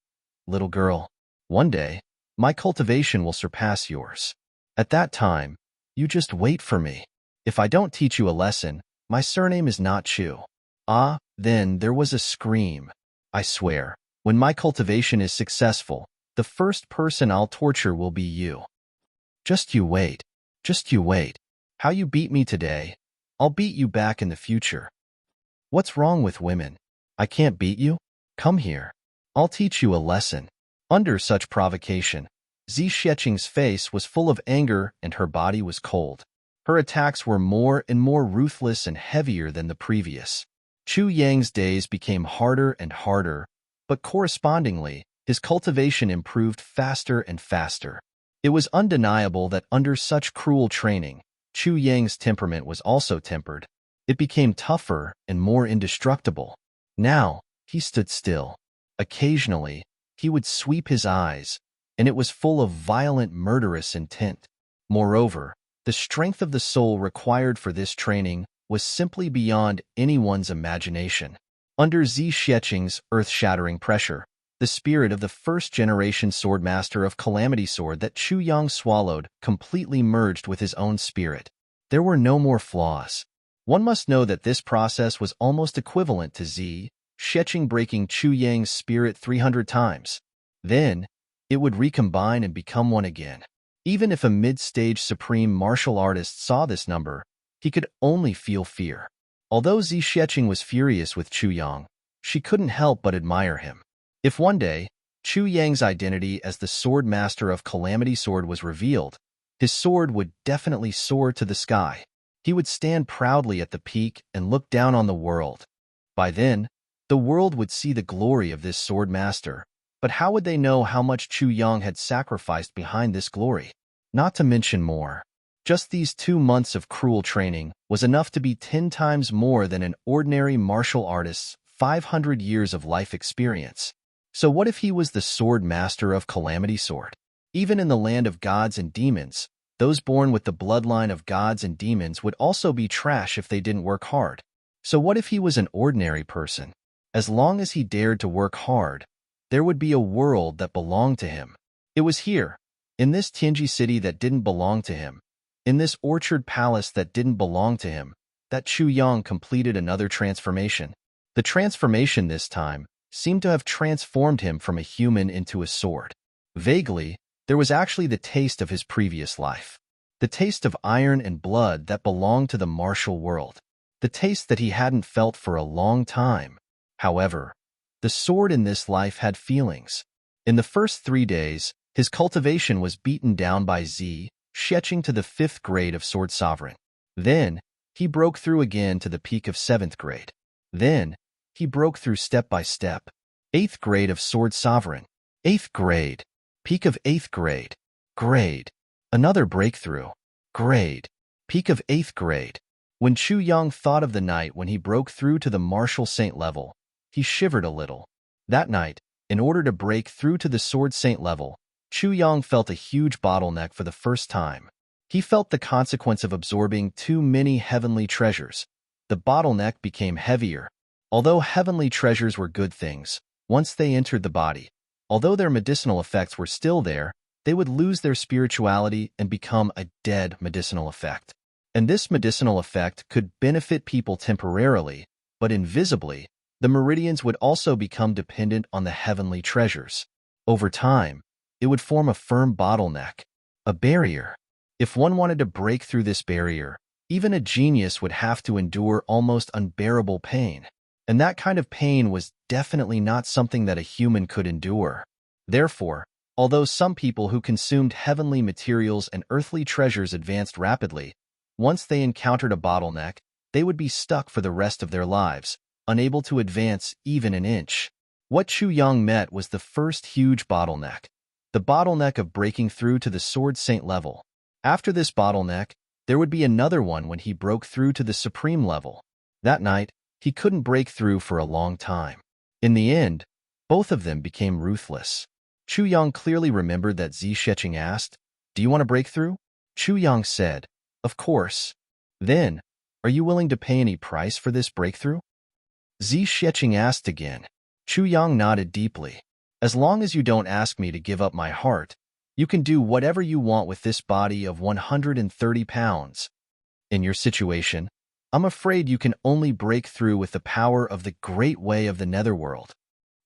Little girl, one day, my cultivation will surpass yours. At that time, you just wait for me. If I don't teach you a lesson, my surname is not Chu." Ah, then there was a scream. "I swear, when my cultivation is successful, the first person I'll torture will be you. Just you wait. Just you wait. How you beat me today, I'll beat you back in the future. What's wrong with women? I can't beat you? Come here. I'll teach you a lesson." Under such provocation, Zi Sheching's face was full of anger and her body was cold. Her attacks were more and more ruthless and heavier than the previous. Chu Yang's days became harder and harder, but correspondingly, his cultivation improved faster and faster. It was undeniable that under such cruel training, Chu Yang's temperament was also tempered. It became tougher and more indestructible. Now, he stood still. Occasionally, he would sweep his eyes, and it was full of violent, murderous intent. Moreover, the strength of the soul required for this training was simply beyond anyone's imagination. Under Zi Xueqing's earth-shattering pressure, the spirit of the first-generation swordmaster of Calamity Sword that Chu Yang swallowed completely merged with his own spirit. There were no more flaws. One must know that this process was almost equivalent to Zi Xueqing breaking Chu Yang's spirit 300 times. Then, it would recombine and become one again. Even if a mid-stage supreme martial artist saw this number, he could only feel fear. Although Zi Xueqing was furious with Chu Yang, she couldn't help but admire him. If one day, Chu Yang's identity as the sword master of Calamity Sword was revealed, his sword would definitely soar to the sky. He would stand proudly at the peak and look down on the world. By then, the world would see the glory of this sword master, but how would they know how much Chu Yang had sacrificed behind this glory? Not to mention more. Just these 2 months of cruel training was enough to be 10 times more than an ordinary martial artist's 500 years of life experience. So what if he was the sword master of Calamity Sword? Even in the land of gods and demons, those born with the bloodline of gods and demons would also be trash if they didn't work hard. So what if he was an ordinary person? As long as he dared to work hard, there would be a world that belonged to him. It was here, in this Tianji city that didn't belong to him, in this orchard palace that didn't belong to him, that Chu Yang completed another transformation. The transformation this time seemed to have transformed him from a human into a sword. Vaguely, there was actually the taste of his previous life. The taste of iron and blood that belonged to the martial world. The taste that he hadn't felt for a long time. However, the sword in this life had feelings. In the first 3 days, his cultivation was beaten down by Zi Xueqing to the 5th grade of Sword Sovereign. Then, he broke through again to the peak of 7th grade. Then, he broke through step by step. 8th grade of Sword Sovereign. 8th grade. Peak of 8th grade. Grade. Another breakthrough. Grade. Peak of 8th grade. When Chu Yang thought of the night when he broke through to the Martial Saint level, he shivered a little. That night, in order to break through to the Sword Saint level, Chu Yang felt a huge bottleneck for the first time. He felt the consequence of absorbing too many heavenly treasures. The bottleneck became heavier. Although heavenly treasures were good things, once they entered the body, although their medicinal effects were still there, they would lose their spirituality and become a dead medicinal effect. And this medicinal effect could benefit people temporarily, but invisibly, the meridians would also become dependent on the heavenly treasures. Over time, it would form a firm bottleneck, a barrier. If one wanted to break through this barrier, even a genius would have to endure almost unbearable pain. And that kind of pain was definitely not something that a human could endure. Therefore, although some people who consumed heavenly materials and earthly treasures advanced rapidly, once they encountered a bottleneck, they would be stuck for the rest of their lives, unable to advance even an inch. What Chu Yang met was the first huge bottleneck, the bottleneck of breaking through to the Sword Saint level. After this bottleneck, there would be another one when he broke through to the Supreme level. That night, he couldn't break through for a long time. In the end, both of them became ruthless. Chu Yang clearly remembered that Zi Xueqing asked, "Do you want to break through?" Chu Yang said, "Of course." Then, "Are you willing to pay any price for this breakthrough?" Zi Xueqing asked again. Chu Yang nodded deeply. "As long as you don't ask me to give up my heart, you can do whatever you want with this body of 130 pounds. In your situation, I'm afraid you can only break through with the power of the Great Way of the Netherworld."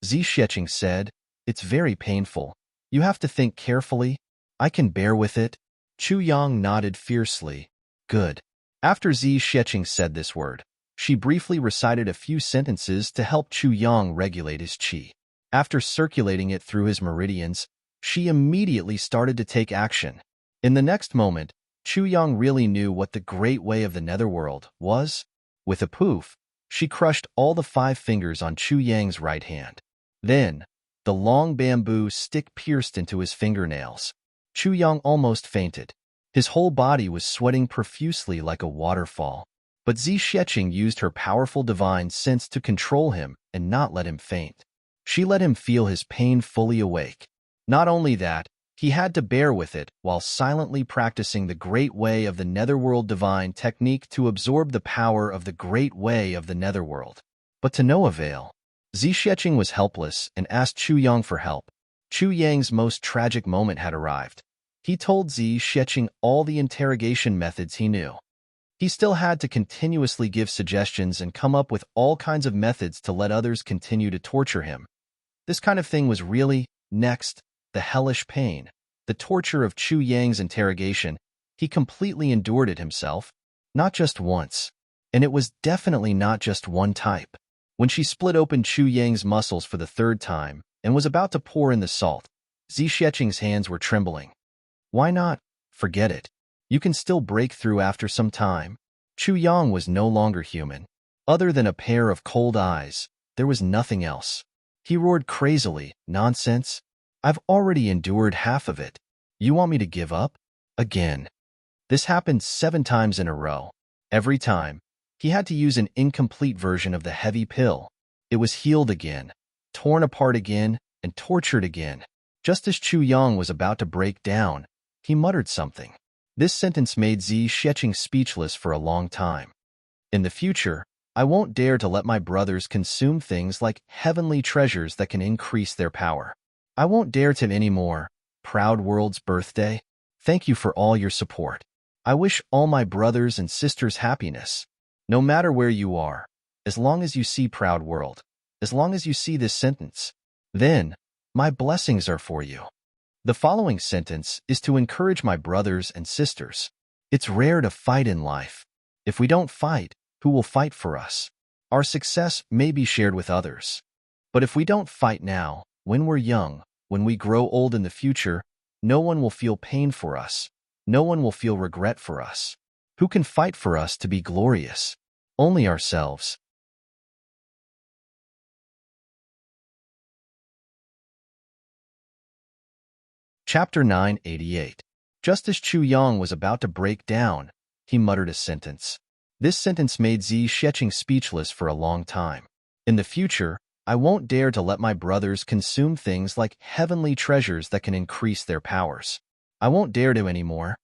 Zi Xueqing said, "It's very painful. You have to think carefully. I can bear with it." Chu Yang nodded fiercely. "Good." After Zi Xueqing said this word, she briefly recited a few sentences to help Chu Yang regulate his qi. After circulating it through his meridians, she immediately started to take action. In the next moment, Chu Yang really knew what the Great Way of the Netherworld was. With a poof, she crushed all the 5 fingers on Chu Yang's right hand. Then, the long bamboo stick pierced into his fingernails. Chu Yang almost fainted. His whole body was sweating profusely like a waterfall. But Zi Xueqing used her powerful divine sense to control him and not let him faint. She let him feel his pain fully awake. Not only that, he had to bear with it while silently practicing the Great Way of the Netherworld divine technique to absorb the power of the Great Way of the Netherworld. But to no avail. Zi Xueqing was helpless and asked Chu Yang for help. Chu Yang's most tragic moment had arrived. He told Zi Xueqing all the interrogation methods he knew. He still had to continuously give suggestions and come up with all kinds of methods to let others continue to torture him. This kind of thing was really, next, the hellish pain, the torture of Chu Yang's interrogation. He completely endured it himself, not just once. And it was definitely not just one type. When she split open Chu Yang's muscles for the third time and was about to pour in the salt, Zi Xueqing's hands were trembling. Why not? Forget it. You can still break through after some time. Chu Yang was no longer human. Other than a pair of cold eyes, there was nothing else. He roared crazily, nonsense. I've already endured half of it. You want me to give up? Again. This happened 7 times in a row. Every time, he had to use an incomplete version of the heavy pill. It was healed again, torn apart again, and tortured again. Just as Chu Yang was about to break down, he muttered something. This sentence made Zi Xueqing speechless for a long time. In the future, I won't dare to let my brothers consume things like heavenly treasures that can increase their power. I won't dare to anymore. Proud World's birthday. Thank you for all your support. I wish all my brothers and sisters happiness. No matter where you are, as long as you see Proud World, as long as you see this sentence, then my blessings are for you. The following sentence is to encourage my brothers and sisters. It's rare to fight in life. If we don't fight, who will fight for us? Our success may be shared with others. But if we don't fight now, when we're young, when we grow old in the future, no one will feel pain for us. No one will feel regret for us. Who can fight for us to be glorious? Only ourselves. Chapter 988. Just as Chu Yang was about to break down, he muttered a sentence. This sentence made Zi Xueqing speechless for a long time. In the future, I won't dare to let my brothers consume things like heavenly treasures that can increase their powers. I won't dare to anymore.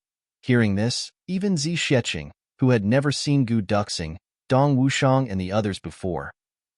Hearing this, even Zi Xueqing, who had never seen Gu Duxing, Dong Wushang and the others before,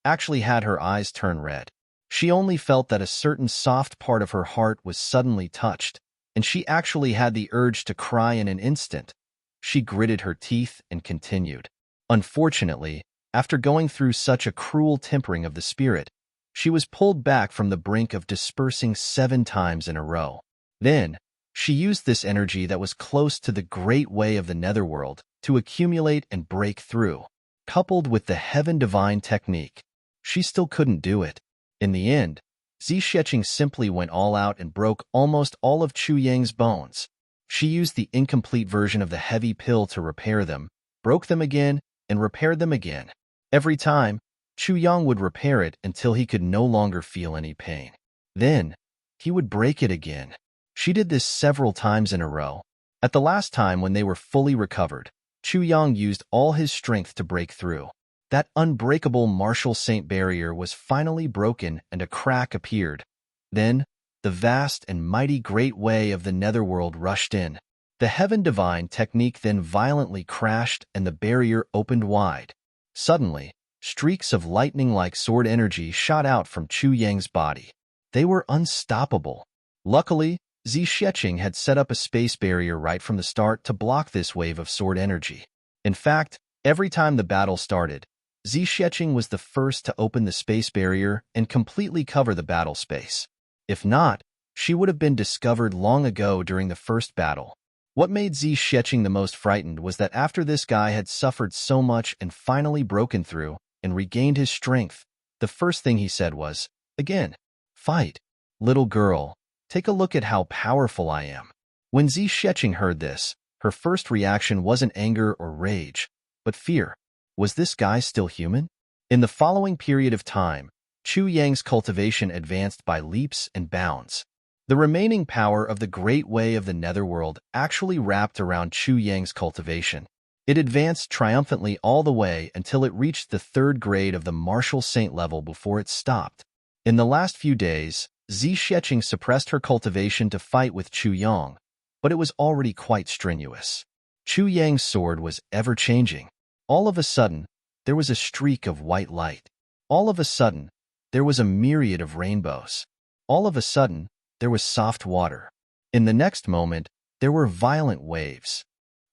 actually had her eyes turn red. She only felt that a certain soft part of her heart was suddenly touched, and she actually had the urge to cry in an instant. She gritted her teeth and continued. Unfortunately, after going through such a cruel tempering of the spirit, she was pulled back from the brink of dispersing 7 times in a row. Then, she used this energy that was close to the Great Way of the Netherworld to accumulate and break through. Coupled with the Heaven Divine technique, she still couldn't do it. In the end, Zi Xueqing simply went all out and broke almost all of Chu Yang's bones. She used the incomplete version of the heavy pill to repair them, broke them again, and repaired them again. Every time, Chu Yang would repair it until he could no longer feel any pain. Then, he would break it again. She did this several times in a row. At the last time when they were fully recovered, Chu Yang used all his strength to break through. That unbreakable Martial Saint barrier was finally broken and a crack appeared. Then, the vast and mighty Great Way of the Netherworld rushed in. The Heaven Divine technique then violently crashed and the barrier opened wide. Suddenly, streaks of lightning-like sword energy shot out from Chu Yang's body. They were unstoppable. Luckily, Zi Xueqing had set up a space barrier right from the start to block this wave of sword energy. In fact, every time the battle started, Zi Xueqing was the first to open the space barrier and completely cover the battle space. If not, she would have been discovered long ago during the first battle. What made Zi Xueqing the most frightened was that after this guy had suffered so much and finally broken through and regained his strength, the first thing he said was, "Again, fight. Little girl, take a look at how powerful I am." When Zi Xueqing heard this, her first reaction wasn't anger or rage, but fear. Was this guy still human? In the following period of time, Chu Yang's cultivation advanced by leaps and bounds. The remaining power of the Great Way of the Netherworld actually wrapped around Chu Yang's cultivation. It advanced triumphantly all the way until it reached the third grade of the martial saint level before it stopped. In the last few days, Zixieqing suppressed her cultivation to fight with Chu Yang, but it was already quite strenuous. Chu Yang's sword was ever-changing. All of a sudden, there was a streak of white light. All of a sudden, there was a myriad of rainbows. All of a sudden, there was soft water. In the next moment, there were violent waves.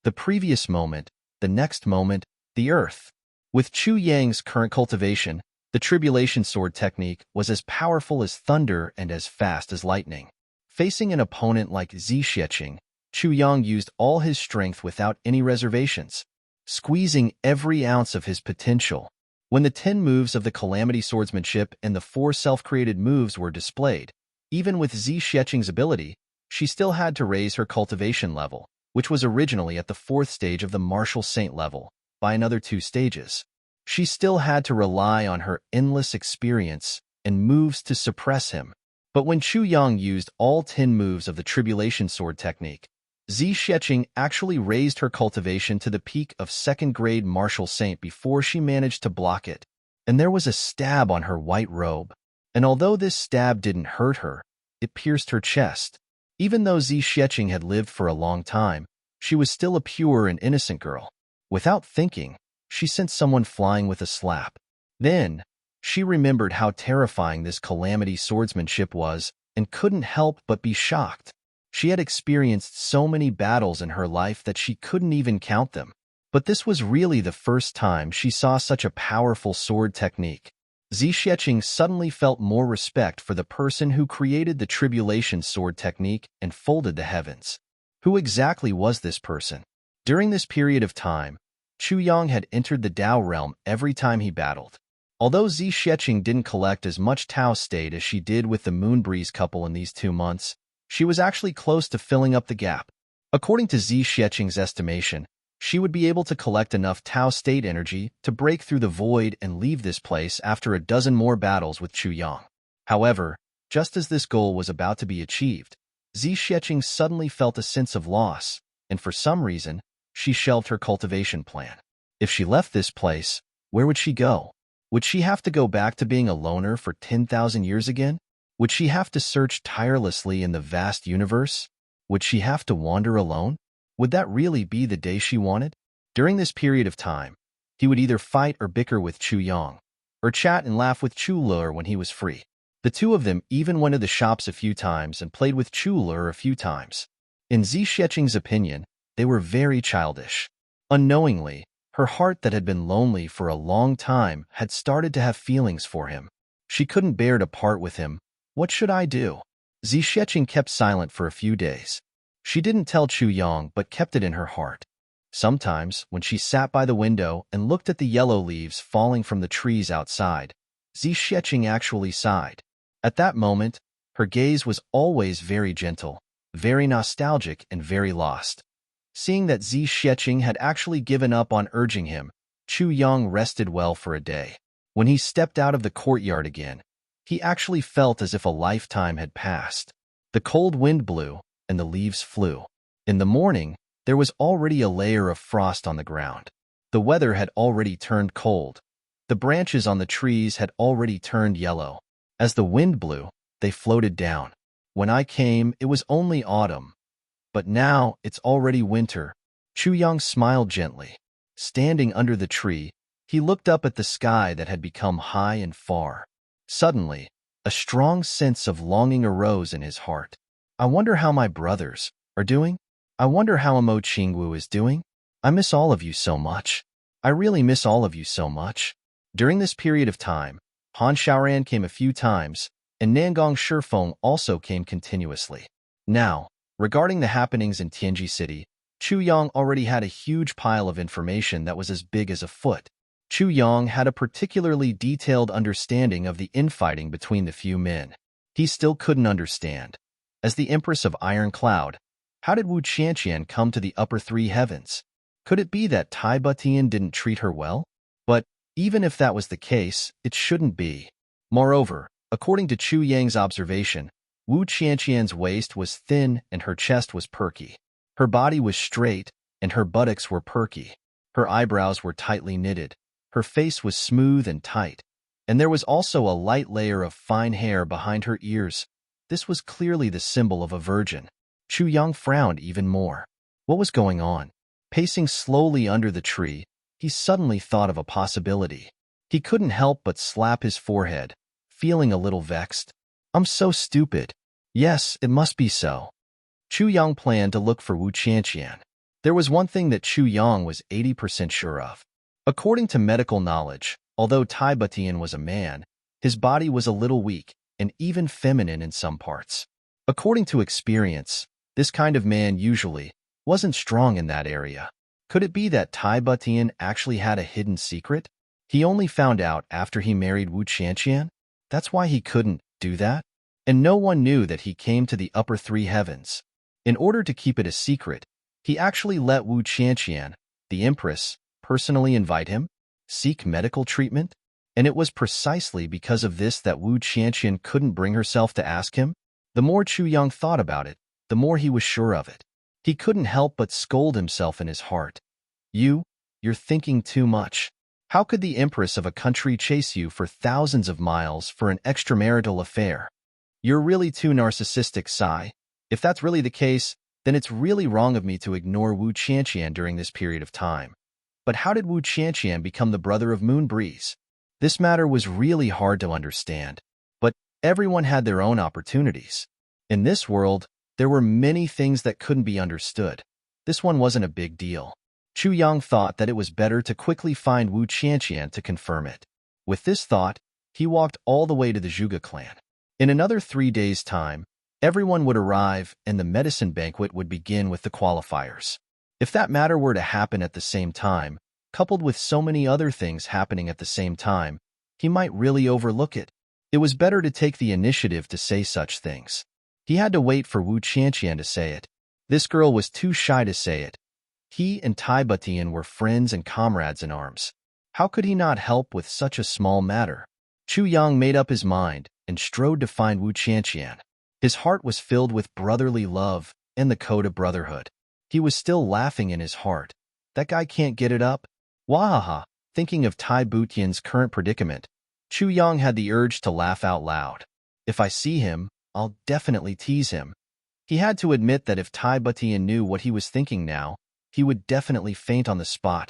The previous moment, the next moment, the earth. With Chu Yang's current cultivation, the tribulation sword technique was as powerful as thunder and as fast as lightning. Facing an opponent like Zixieqing, Chu Yang used all his strength without any reservations, squeezing every ounce of his potential. When the 10 moves of the Calamity Swordsmanship and the 4 self-created moves were displayed, even with Zixieqing's ability, she still had to raise her cultivation level, which was originally at the 4th stage of the Martial Saint level, by another 2 stages. She still had to rely on her endless experience and moves to suppress him. But when Chu Yang used all 10 moves of the Tribulation Sword technique, Zixieqing actually raised her cultivation to the peak of 2nd grade Martial Saint before she managed to block it. And there was a stab on her white robe. And although this stab didn't hurt her, it pierced her chest. Even though Zixieqing had lived for a long time, she was still a pure and innocent girl. Without thinking, she sent someone flying with a slap. Then, she remembered how terrifying this Calamity Swordsmanship was and couldn't help but be shocked. She had experienced so many battles in her life that she couldn't even count them. But this was really the first time she saw such a powerful sword technique. Zixieqing suddenly felt more respect for the person who created the Tribulation Sword technique and folded the heavens. Who exactly was this person? During this period of time, Chu Yang had entered the Tao realm every time he battled. Although Zixieqing didn't collect as much Tao state as she did with the Moonbreeze couple in these 2 months, she was actually close to filling up the gap. According to Zixieqing's estimation, she would be able to collect enough Tao state energy to break through the void and leave this place after a dozen more battles with Chu Yang. However, just as this goal was about to be achieved, Zixieqing suddenly felt a sense of loss, and for some reason, she shelved her cultivation plan. If she left this place, where would she go? Would she have to go back to being a loner for 10,000 years again? Would she have to search tirelessly in the vast universe? Would she have to wander alone? Would that really be the day she wanted? During this period of time, he would either fight or bicker with Chu Yang, or chat and laugh with Chu Lur when he was free. The two of them even went to the shops a few times and played with Chu Lur a few times. In Zixieqing's opinion, they were very childish. Unknowingly, her heart that had been lonely for a long time had started to have feelings for him. She couldn't bear to part with him. What should I do? Zixieqing kept silent for a few days. She didn't tell Chu Yang but kept it in her heart. Sometimes, when she sat by the window and looked at the yellow leaves falling from the trees outside, Zixieqing actually sighed. At that moment, her gaze was always very gentle, very nostalgic and very lost. Seeing that Zixieqing had actually given up on urging him, Chu Yang rested well for a day. When he stepped out of the courtyard again, he actually felt as if a lifetime had passed. The cold wind blew, and the leaves flew. In the morning, there was already a layer of frost on the ground. The weather had already turned cold. The branches on the trees had already turned yellow. As the wind blew, they floated down. When I came, it was only autumn. But now, it's already winter. Chu Yang smiled gently. Standing under the tree, he looked up at the sky that had become high and far. Suddenly, a strong sense of longing arose in his heart. I wonder how my brothers are doing? I wonder how Amo Qingwu is doing? I miss all of you so much. I really miss all of you so much. During this period of time, Han Xiaoran came a few times, and Nangong Shifeng also came continuously. Now, regarding the happenings in Tianji City, Chu Yang already had a huge pile of information that was as big as a foot. Chu Yang had a particularly detailed understanding of the infighting between the few men. He still couldn't understand. As the Empress of Iron Cloud, how did Wu Qianqian come to the upper 3 heavens? Could it be that Tai Butian didn't treat her well? But even if that was the case, it shouldn't be. Moreover, according to Chu Yang's observation, Wu Qianqian's waist was thin and her chest was perky. Her body was straight and her buttocks were perky. Her eyebrows were tightly knitted. Her face was smooth and tight. And there was also a light layer of fine hair behind her ears. This was clearly the symbol of a virgin. Chu Yang frowned even more. What was going on? Pacing slowly under the tree, he suddenly thought of a possibility. He couldn't help but slap his forehead, feeling a little vexed. I'm so stupid. Yes, it must be so. Chu Yang planned to look for Wu Qianqian. There was one thing that Chu Yang was 80% sure of. According to medical knowledge, although Tai Butian was a man, his body was a little weak and even feminine in some parts. According to experience, this kind of man usually wasn't strong in that area. Could it be that Tai Butian actually had a hidden secret? He only found out after he married Wu Qianqian? That's why he couldn't do that? And no one knew that he came to the upper three heavens. In order to keep it a secret, he actually let Wu Qianqian, the empress, personally invite him, seek medical treatment? And it was precisely because of this that Wu Qianqian couldn't bring herself to ask him? The more Chu Yang thought about it, the more he was sure of it. He couldn't help but scold himself in his heart. You're thinking too much. How could the empress of a country chase you for thousands of miles for an extramarital affair? You're really too narcissistic, Sai. If that's really the case, then it's really wrong of me to ignore Wu Qianqian during this period of time. But how did Wu Qianqian become the brother of Moon Breeze? This matter was really hard to understand, but everyone had their own opportunities. In this world, there were many things that couldn't be understood. This one wasn't a big deal. Chu Yang thought that it was better to quickly find Wu Qianqian to confirm it. With this thought, he walked all the way to the Zhuge clan. In another 3 days' time, everyone would arrive and the medicine banquet would begin with the qualifiers. If that matter were to happen at the same time, coupled with so many other things happening at the same time, he might really overlook it. It was better to take the initiative to say such things. He had to wait for Wu Qianqian to say it. This girl was too shy to say it. He and Tai Butian were friends and comrades in arms. How could he not help with such a small matter? Chu Yang made up his mind and strode to find Wu Qianqian. His heart was filled with brotherly love and the code of brotherhood. He was still laughing in his heart. That guy can't get it up? Wahaha! Thinking of Tai Butian's current predicament, Chu Yang had the urge to laugh out loud. If I see him, I'll definitely tease him. He had to admit that if Tai Butian knew what he was thinking now, he would definitely faint on the spot.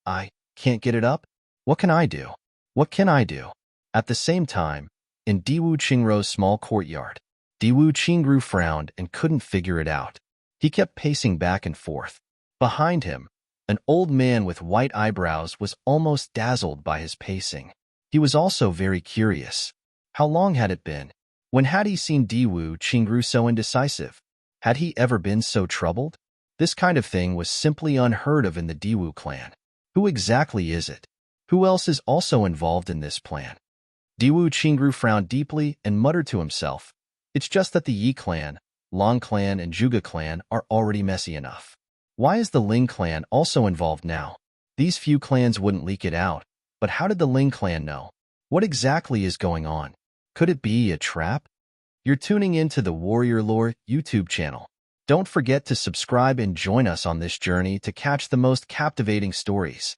I can't get it up? What can I do? What can I do? At the same time, in Diwu Qingruo's small courtyard, Diwu Qingru frowned and couldn't figure it out. He kept pacing back and forth. Behind him, an old man with white eyebrows was almost dazzled by his pacing. He was also very curious. How long had it been? When had he seen Diwu Qingru so indecisive? Had he ever been so troubled? This kind of thing was simply unheard of in the Diwu clan. Who exactly is it? Who else is also involved in this plan? Diwu Qingru frowned deeply and muttered to himself. It's just that the Yi clan, Long clan, and Zhuge clan are already messy enough. Why is the Ling clan also involved now? These few clans wouldn't leak it out, but how did the Ling clan know? What exactly is going on? Could it be a trap? You're tuning into the Warrior Lore YouTube channel. Don't forget to subscribe and join us on this journey to catch the most captivating stories.